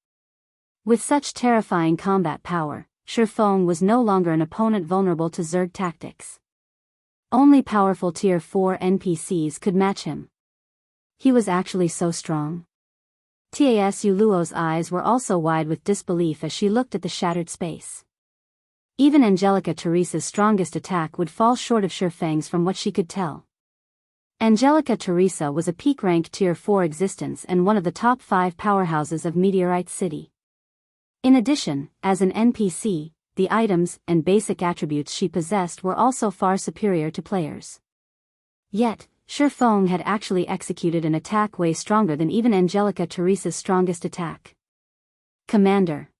With such terrifying combat power, Feng was no longer an opponent vulnerable to Zerg tactics. Only powerful Tier 4 NPCs could match him. He was actually so strong. Tas Yuluo's eyes were also wide with disbelief as she looked at the shattered space. Even Angelica Teresa's strongest attack would fall short of Feng's from what she could tell. Angelica Teresa was a peak-ranked Tier 4 existence and one of the top 5 powerhouses of Meteorite City. In addition, as an NPC, the items and basic attributes she possessed were also far superior to players. Yet, Feng had actually executed an attack way stronger than even Angelica Teresa's strongest attack. Commander.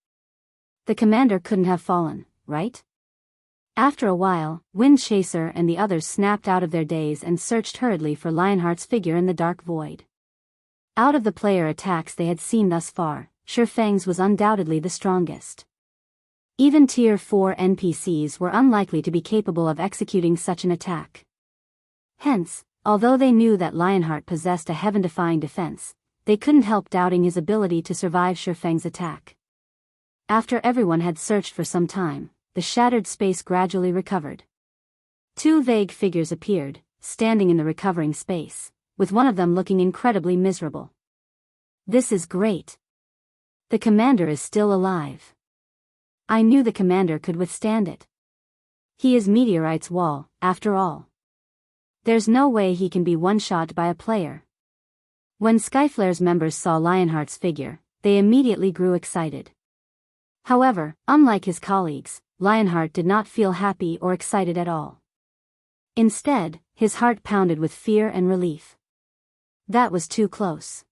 The commander couldn't have fallen, right? After a while, Wind Chaser and the others snapped out of their daze and searched hurriedly for Lionheart's figure in the dark void. Out of the player attacks they had seen thus far, Feng's was undoubtedly the strongest. Even Tier 4 NPCs were unlikely to be capable of executing such an attack. Hence, although they knew that Lionheart possessed a heaven-defying defense, they couldn't help doubting his ability to survive Feng's attack. After everyone had searched for some time, the shattered space gradually recovered. Two vague figures appeared, standing in the recovering space, with one of them looking incredibly miserable. This is great. The commander is still alive. I knew the commander could withstand it. He is Meteorite's wall, after all. There's no way he can be one-shot by a player. When Skyflare's members saw Lionheart's figure, they immediately grew excited. However, unlike his colleagues, Lionheart did not feel happy or excited at all. Instead, his heart pounded with fear and relief. That was too close.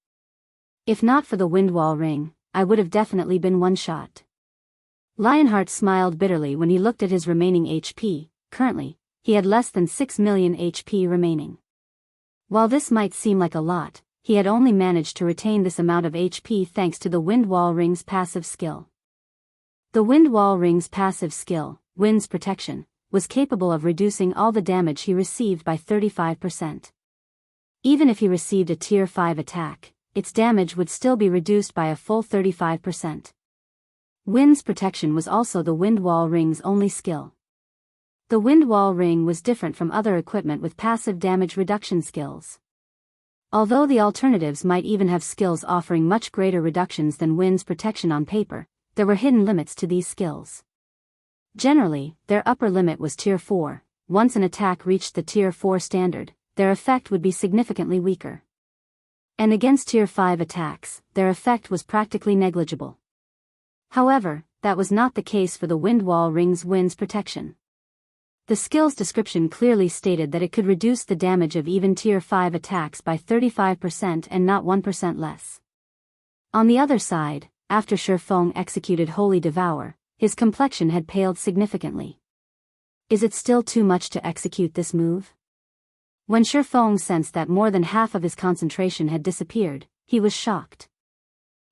If not for the Windwall ring, I would have definitely been one-shot. Lionheart smiled bitterly when he looked at his remaining HP. Currently, he had less than 6 million HP remaining. While this might seem like a lot, he had only managed to retain this amount of HP thanks to the Windwall ring's passive skill. The Windwall ring's passive skill, Wind's Protection, was capable of reducing all the damage he received by 35%. Even if he received a Tier 5 attack, its damage would still be reduced by a full 35%. Wind's protection was also the Wind Wall Ring's only skill. The Wind Wall Ring was different from other equipment with passive damage reduction skills. Although the alternatives might even have skills offering much greater reductions than Wind's protection on paper, there were hidden limits to these skills. Generally, their upper limit was Tier 4. Once an attack reached the Tier 4 standard, their effect would be significantly weaker. And against Tier 5 attacks, their effect was practically negligible. However, that was not the case for the Wind Wall Ring's Wind's protection. The skill's description clearly stated that it could reduce the damage of even Tier 5 attacks by 35% and not 1% less. On the other side, after Feng executed Holy Devour, his complexion had paled significantly. Is it still too much to execute this move? When Feng sensed that more than half of his concentration had disappeared, he was shocked.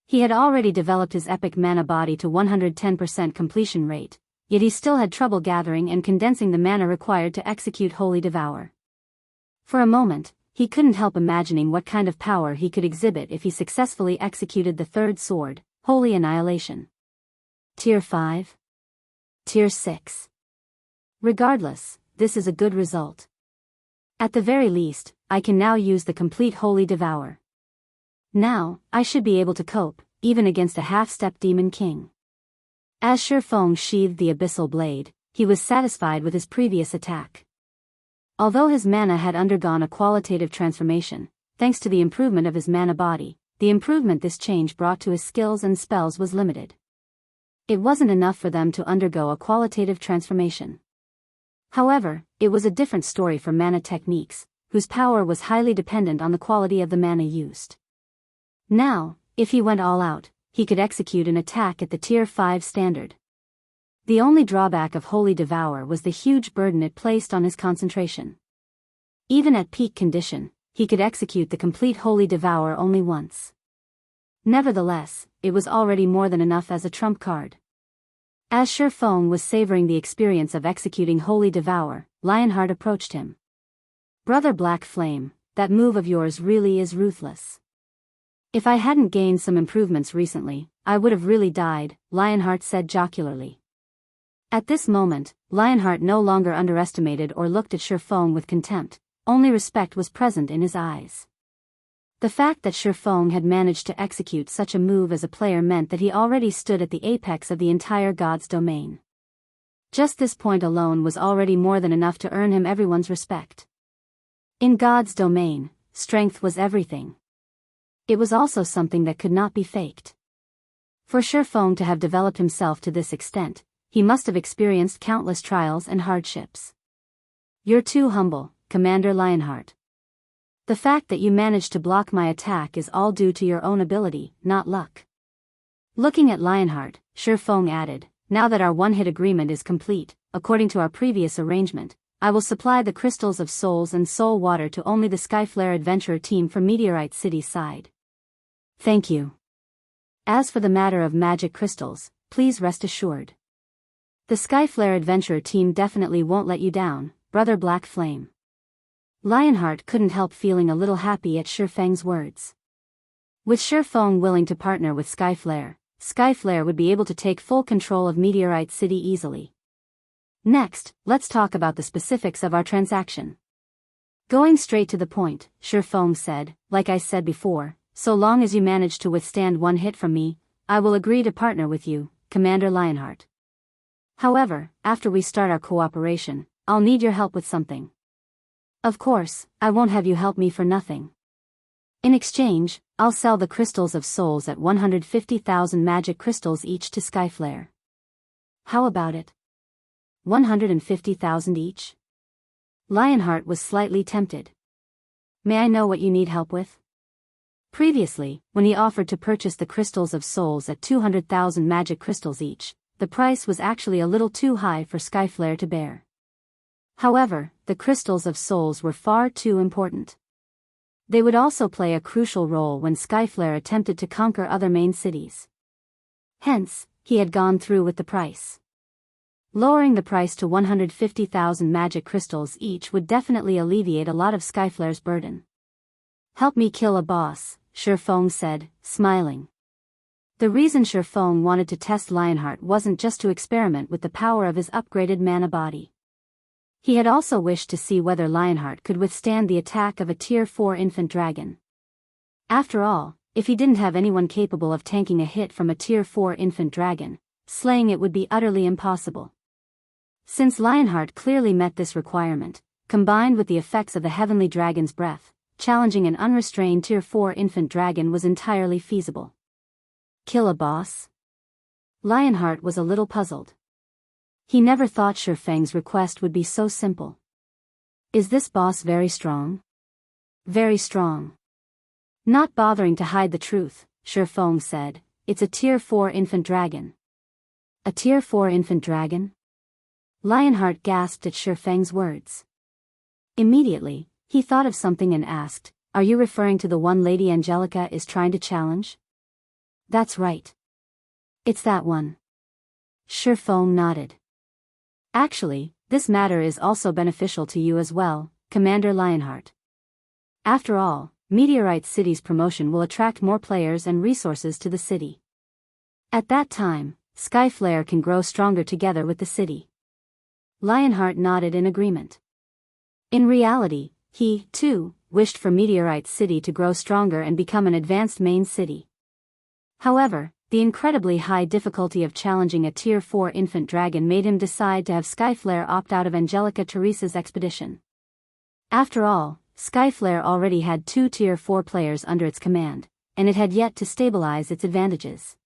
He had already developed his epic mana body to 110% completion rate, yet he still had trouble gathering and condensing the mana required to execute Holy Devour. For a moment, he couldn't help imagining what kind of power he could exhibit if he successfully executed the third sword, Holy Annihilation. Tier 5? Tier 6? Regardless, this is a good result. At the very least, I can now use the complete Holy Devour. Now, I should be able to cope, even against a half-step Demon King. As Feng sheathed the Abyssal Blade, he was satisfied with his previous attack. Although his mana had undergone a qualitative transformation, thanks to the improvement of his mana body, the improvement this change brought to his skills and spells was limited. It wasn't enough for them to undergo a qualitative transformation. However, it was a different story for mana techniques, whose power was highly dependent on the quality of the mana used. Now, if he went all out, he could execute an attack at the Tier 5 standard. The only drawback of Holy Devour was the huge burden it placed on his concentration. Even at peak condition, he could execute the complete Holy Devour only once. Nevertheless, it was already more than enough as a trump card. As Feng was savoring the experience of executing Holy Devour, Lionheart approached him. "Brother Black Flame, that move of yours really is ruthless. If I hadn't gained some improvements recently, I would have really died," Lionheart said jocularly. At this moment, Lionheart no longer underestimated or looked at Feng with contempt, only respect was present in his eyes. The fact that Feng had managed to execute such a move as a player meant that he already stood at the apex of the entire God's domain. Just this point alone was already more than enough to earn him everyone's respect. In God's domain, strength was everything. It was also something that could not be faked. For Feng to have developed himself to this extent, he must have experienced countless trials and hardships. "You're too humble, Commander Lionheart. The fact that you managed to block my attack is all due to your own ability, not luck." Looking at Lionheart, Feng added, "Now that our one-hit agreement is complete, according to our previous arrangement, I will supply the crystals of souls and soul water to only the Skyflare adventurer team from Meteorite City's side." "Thank you. As for the matter of magic crystals, please rest assured. The Skyflare adventurer team definitely won't let you down, Brother Black Flame." Lionheart couldn't help feeling a little happy at Feng's words. With Feng willing to partner with Skyflare, Skyflare would be able to take full control of Meteorite City easily. "Next, let's talk about the specifics of our transaction." Going straight to the point, Feng said, "Like I said before, so long as you manage to withstand one hit from me, I will agree to partner with you, Commander Lionheart. However, after we start our cooperation, I'll need your help with something. Of course, I won't have you help me for nothing. In exchange, I'll sell the crystals of souls at 150,000 magic crystals each to Skyflare. How about it? 150,000 each?" Lionheart was slightly tempted. "May I know what you need help with?" Previously, when he offered to purchase the crystals of souls at 200,000 magic crystals each, the price was actually a little too high for Skyflare to bear. However, the crystals of souls were far too important. They would also play a crucial role when Skyflare attempted to conquer other main cities. Hence, he had gone through with the price. Lowering the price to 150,000 magic crystals each would definitely alleviate a lot of Skyflare's burden. Help me kill a boss, Feng said, smiling. The reason Feng wanted to test Lionheart wasn't just to experiment with the power of his upgraded mana body. He had also wished to see whether Lionheart could withstand the attack of a Tier 4 infant dragon. After all, if he didn't have anyone capable of tanking a hit from a Tier 4 infant dragon, slaying it would be utterly impossible. Since Lionheart clearly met this requirement, combined with the effects of the Heavenly Dragon's breath, challenging an unrestrained Tier 4 infant dragon was entirely feasible. Kill a boss? Lionheart was a little puzzled. He never thought Feng's request would be so simple. Is this boss very strong? Very strong. Not bothering to hide the truth, Feng said, it's a Tier 4 infant dragon. A Tier 4 infant dragon? Lionheart gasped at Feng's words. Immediately, he thought of something and asked, are you referring to the one Lady Angelica is trying to challenge? That's right. It's that one. Feng nodded. Actually, this matter is also beneficial to you as well, Commander Lionheart. After all, Meteorite City's promotion will attract more players and resources to the city. At that time, Skyflare can grow stronger together with the city. Lionheart nodded in agreement. In reality, he, too, wished for Meteorite City to grow stronger and become an advanced main city. However, the incredibly high difficulty of challenging a Tier 4 infant dragon made him decide to have Skyflare opt out of Angelica Teresa's expedition. After all, Skyflare already had 2 Tier 4 players under its command, and it had yet to stabilize its advantages.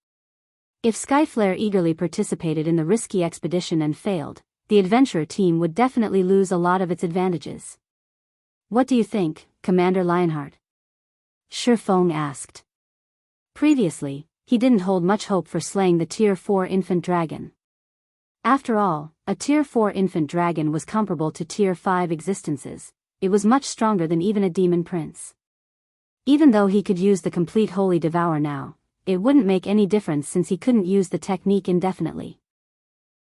If Skyflare eagerly participated in the risky expedition and failed, the adventurer team would definitely lose a lot of its advantages. What do you think, Commander Lionheart? Feng asked. Previously, he didn't hold much hope for slaying the Tier 4 infant dragon. After all, a Tier 4 infant dragon was comparable to Tier 5 existences. It was much stronger than even a demon prince. Even though he could use the complete Holy Devour now, it wouldn't make any difference since he couldn't use the technique indefinitely.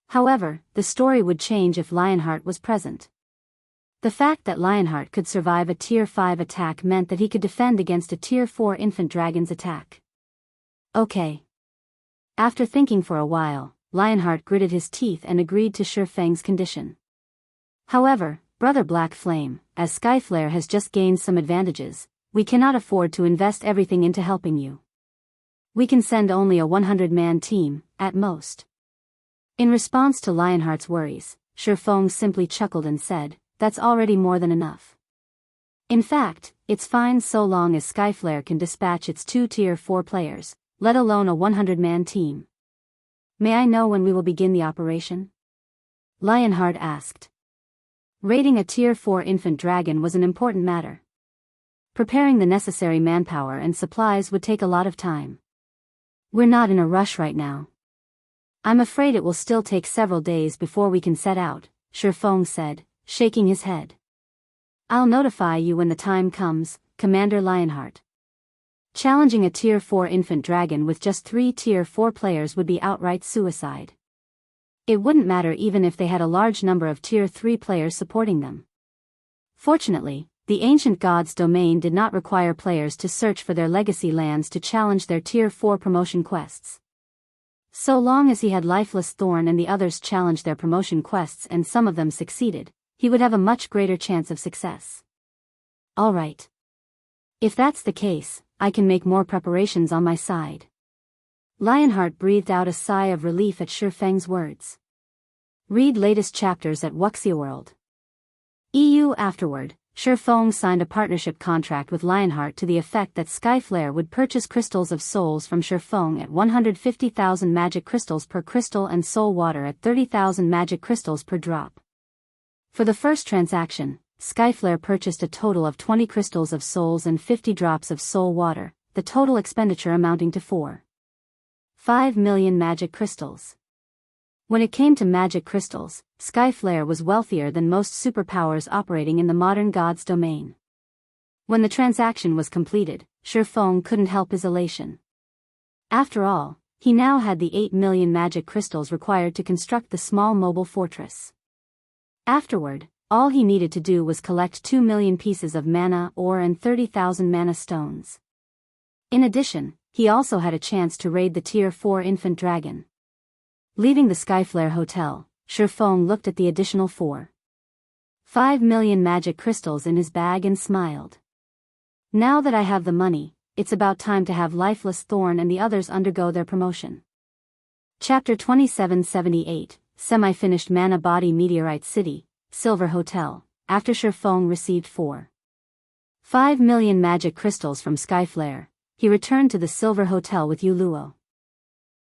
However, the story would change if Lionheart was present. The fact that Lionheart could survive a Tier 5 attack meant that he could defend against a Tier 4 infant dragon's attack. Okay. After thinking for a while, Lionheart gritted his teeth and agreed to Feng's condition. However, Brother Black Flame, as Skyflare has just gained some advantages, we cannot afford to invest everything into helping you. We can send only a 100-man team, at most. In response to Lionheart's worries, Feng simply chuckled and said, that's already more than enough. In fact, it's fine so long as Skyflare can dispatch its 2 Tier 4 players, let alone a 100-man team. May I know when we will begin the operation? Lionheart asked. Raiding a Tier 4 infant dragon was an important matter. Preparing the necessary manpower and supplies would take a lot of time. We're not in a rush right now. I'm afraid it will still take several days before we can set out, Feng said, shaking his head. I'll notify you when the time comes, Commander Lionheart. Challenging a Tier 4 infant dragon with just 3 Tier 4 players would be outright suicide. It wouldn't matter even if they had a large number of Tier 3 players supporting them. Fortunately, the ancient god's domain did not require players to search for their legacy lands to challenge their Tier 4 promotion quests. So long as he had Lifeless Thorn and the others challenged their promotion quests and some of them succeeded, he would have a much greater chance of success. Alright. If that's the case, I can make more preparations on my side. Lionheart breathed out a sigh of relief at Feng's words. Read latest chapters at Wuxia EU. Afterward, Feng signed a partnership contract with Lionheart to the effect that Skyflare would purchase crystals of souls from Feng at 150,000 magic crystals per crystal and soul water at 30,000 magic crystals per drop. For the first transaction, Skyflare purchased a total of 20 crystals of souls and 50 drops of soul water, the total expenditure amounting to 4.5 million magic crystals. When it came to magic crystals, Skyflare was wealthier than most superpowers operating in the modern god's domain. When the transaction was completed, Feng couldn't help his elation. After all, he now had the 8 million magic crystals required to construct the small mobile fortress. Afterward, all he needed to do was collect 2 million pieces of mana ore and 30,000 mana stones. In addition, he also had a chance to raid the Tier 4 infant dragon. Leaving the Skyflare hotel, Feng looked at the additional 4.5 million magic crystals in his bag and smiled. Now that I have the money, it's about time to have Lifeless Thorn and the others undergo their promotion. Chapter 2778, Semi-Finished Mana Body Meteorite City, Silver Hotel. After Feng received 4.5 million magic crystals from Skyflare, he returned to the Silver Hotel with Yuluo.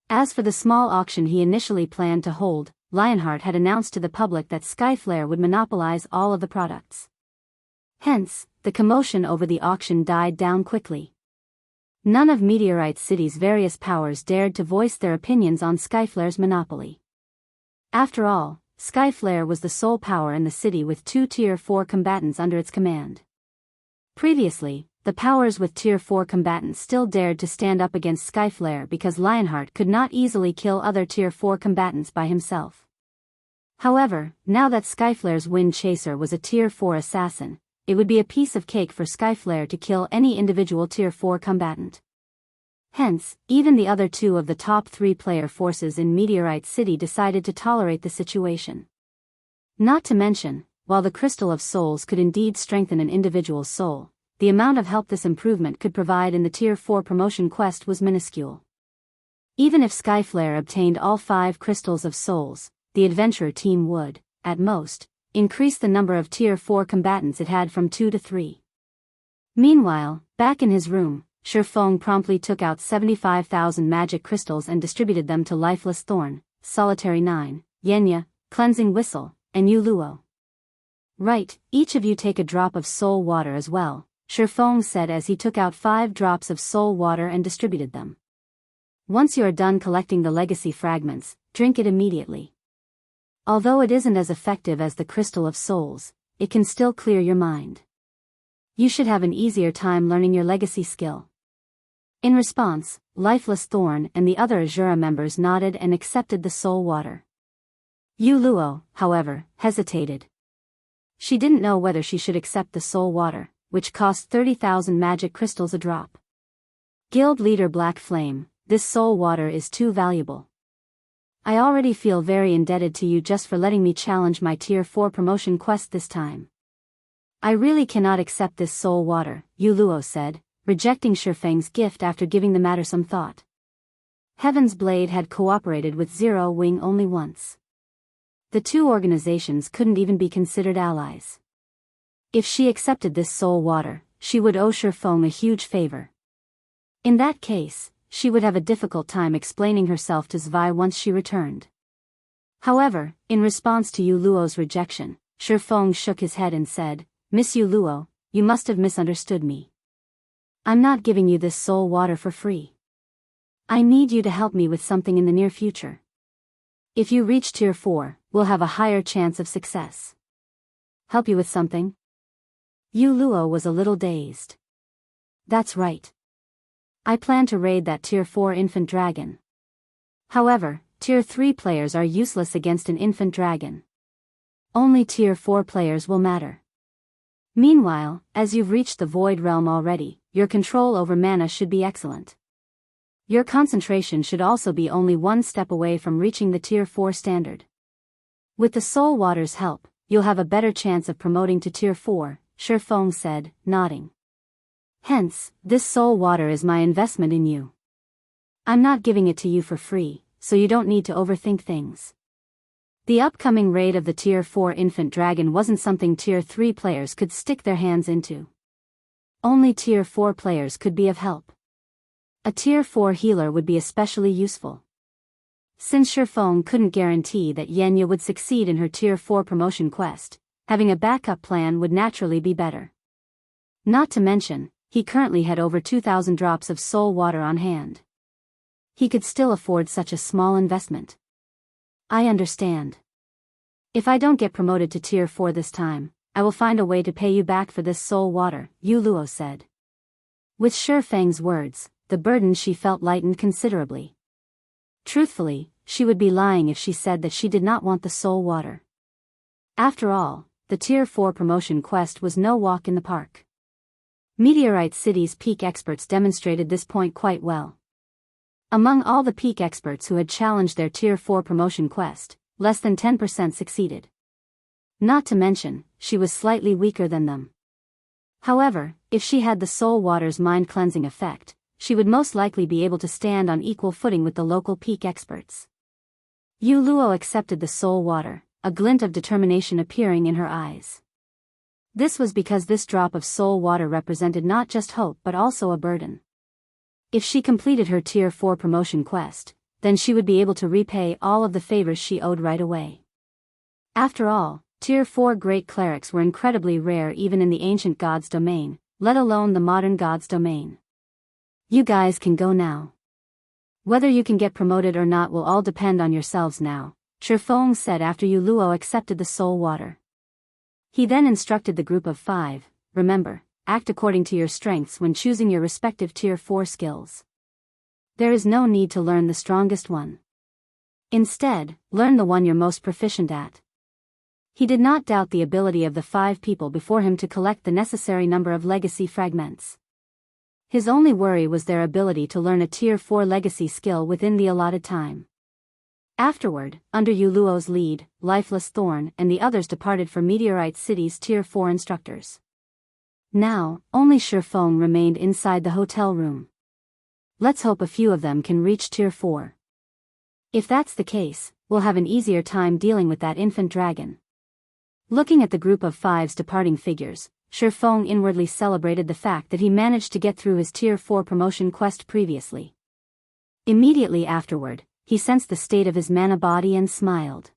As for the small auction he initially planned to hold, Lionheart had announced to the public that Skyflare would monopolize all of the products. Hence, the commotion over the auction died down quickly. None of Meteorite City's various powers dared to voice their opinions on Skyflare's monopoly. After all, Skyflare was the sole power in the city with 2 Tier 4 combatants under its command. Previously, the powers with Tier 4 combatants still dared to stand up against Skyflare because Lionheart could not easily kill other Tier 4 combatants by himself. However, now that Skyflare's Wind Chaser was a Tier 4 assassin, it would be a piece of cake for Skyflare to kill any individual Tier 4 combatant. Hence, even the other 2 of the top 3 player forces in Meteorite City decided to tolerate the situation. Not to mention, while the Crystal of Souls could indeed strengthen an individual's soul, the amount of help this improvement could provide in the Tier 4 promotion quest was minuscule. Even if Skyflare obtained all 5 Crystals of Souls, the adventurer team would, at most, increase the number of Tier 4 combatants it had from 2 to 3. Meanwhile, back in his room, Feng promptly took out 75,000 magic crystals and distributed them to Lifeless Thorn, Solitary 9, Yenya, Cleansing Whistle, and Yuluo. Right, each of you take a drop of soul water as well, Feng said as he took out 5 drops of soul water and distributed them. Once you are done collecting the legacy fragments, drink it immediately. Although it isn't as effective as the Crystal of Souls, it can still clear your mind. You should have an easier time learning your legacy skill. In response, Lifeless Thorn and the other Azura members nodded and accepted the soul water. Yuluo, however, hesitated. She didn't know whether she should accept the soul water, which cost 30,000 magic crystals a drop. Guild leader Black Flame, this soul water is too valuable. I already feel very indebted to you just for letting me challenge my Tier 4 promotion quest this time. I really cannot accept this soul water, Yuluo said, rejecting Feng's gift after giving the matter some thought. Heaven's Blade had cooperated with Zero Wing only once. The 2 organizations couldn't even be considered allies. If she accepted this soul water, she would owe Feng a huge favor. In that case, she would have a difficult time explaining herself to Zwei once she returned. However, in response to Yuluo's rejection, Feng shook his head and said, Miss Yuluo, you must have misunderstood me. I'm not giving you this soul water for free. I need you to help me with something in the near future. If you reach Tier 4, we'll have a higher chance of success. Help you with something? Yuluo was a little dazed. That's right. I plan to raid that Tier 4 infant dragon. However, Tier 3 players are useless against an infant dragon. Only Tier 4 players will matter. Meanwhile, as you've reached the Void Realm already, your control over mana should be excellent. Your concentration should also be only 1 step away from reaching the Tier 4 standard. With the Soul Water's help, you'll have a better chance of promoting to Tier 4, Feng said, nodding. Hence, this soul water is my investment in you. I'm not giving it to you for free, so you don't need to overthink things. The upcoming raid of the Tier 4 infant dragon wasn't something Tier 3 players could stick their hands into. Only Tier 4 players could be of help. A Tier 4 healer would be especially useful. Since Feng couldn't guarantee that Yenya would succeed in her Tier 4 promotion quest, having a backup plan would naturally be better. Not to mention, he currently had over 2,000 drops of soul water on hand. He could still afford such a small investment. I understand. If I don't get promoted to Tier 4 this time, I will find a way to pay you back for this soul water, Yuluo said. With Feng's words, the burden she felt lightened considerably. Truthfully, she would be lying if she said that she did not want the soul water. After all, the Tier 4 promotion quest was no walk in the park. Meteorite City's peak experts demonstrated this point quite well. Among all the peak experts who had challenged their Tier 4 promotion quest, less than 10% succeeded. Not to mention, she was slightly weaker than them. However, if she had the soul water's mind-cleansing effect, she would most likely be able to stand on equal footing with the local peak experts. Yu Luo accepted the soul water, a glint of determination appearing in her eyes. This was because this drop of soul water represented not just hope but also a burden. If she completed her Tier 4 promotion quest, then she would be able to repay all of the favors she owed right away. After all, Tier 4 great clerics were incredibly rare even in the ancient gods' domain, let alone the modern gods' domain. You guys can go now. Whether you can get promoted or not will all depend on yourselves now, Feng said after Yu Luo accepted the soul water. He then instructed the group of 5, remember, act according to your strengths when choosing your respective Tier 4 skills. There is no need to learn the strongest one. Instead, learn the one you're most proficient at. He did not doubt the ability of the 5 people before him to collect the necessary number of legacy fragments. His only worry was their ability to learn a Tier 4 legacy skill within the allotted time. Afterward, under Yu Luo's lead, Lifeless Thorn and the others departed for Meteorite City's Tier 4 instructors. Now, only Feng remained inside the hotel room. Let's hope a few of them can reach Tier 4. If that's the case, we'll have an easier time dealing with that infant dragon. Looking at the group of 5's departing figures, Feng inwardly celebrated the fact that he managed to get through his Tier 4 promotion quest previously. Immediately afterward, he sensed the state of his mana body and smiled.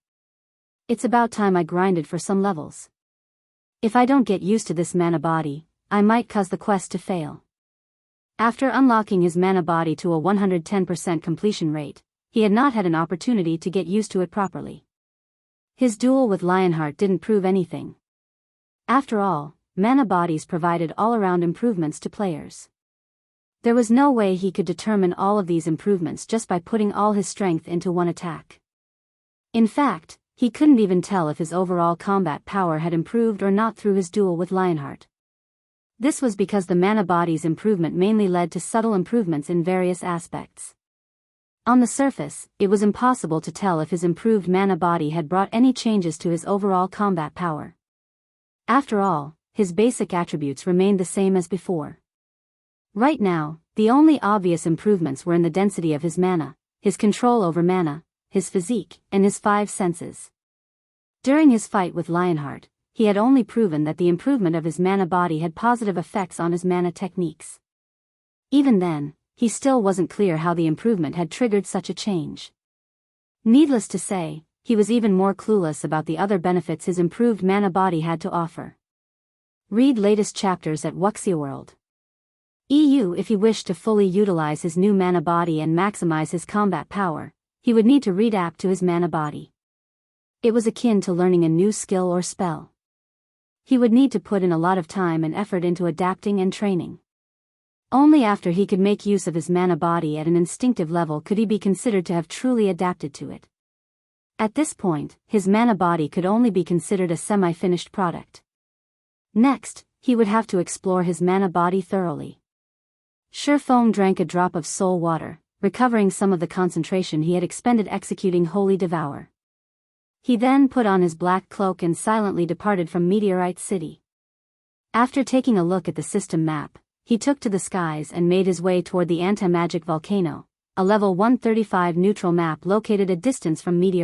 It's about time I grinded for some levels. If I don't get used to this mana body, I might cause the quest to fail. After unlocking his mana body to a 110% completion rate, he had not had an opportunity to get used to it properly. His duel with Lionheart didn't prove anything. After all, mana bodies provided all-around improvements to players. There was no way he could determine all of these improvements just by putting all his strength into one attack. In fact, he couldn't even tell if his overall combat power had improved or not through his duel with Lionheart. This was because the mana body's improvement mainly led to subtle improvements in various aspects. On the surface, it was impossible to tell if his improved mana body had brought any changes to his overall combat power. After all, his basic attributes remained the same as before. Right now, the only obvious improvements were in the density of his mana, his control over mana, his physique, and his 5 senses. During his fight with Lionheart, he had only proven that the improvement of his mana body had positive effects on his mana techniques. Even then, he still wasn't clear how the improvement had triggered such a change. Needless to say, he was even more clueless about the other benefits his improved mana body had to offer. Read latest chapters at Wuxia EU. If he wished to fully utilize his new mana body and maximize his combat power, he would need to readapt to his mana body. It was akin to learning a new skill or spell. He would need to put in a lot of time and effort into adapting and training. Only after he could make use of his mana body at an instinctive level could he be considered to have truly adapted to it. At this point, his mana body could only be considered a semi-finished product. Next, he would have to explore his mana body thoroughly. Feng drank a drop of soul water, recovering some of the concentration he had expended executing Holy Devour. He then put on his black cloak and silently departed from Meteorite City. After taking a look at the system map, he took to the skies and made his way toward the anti-magic volcano, a level 135 neutral map located a distance from Meteor.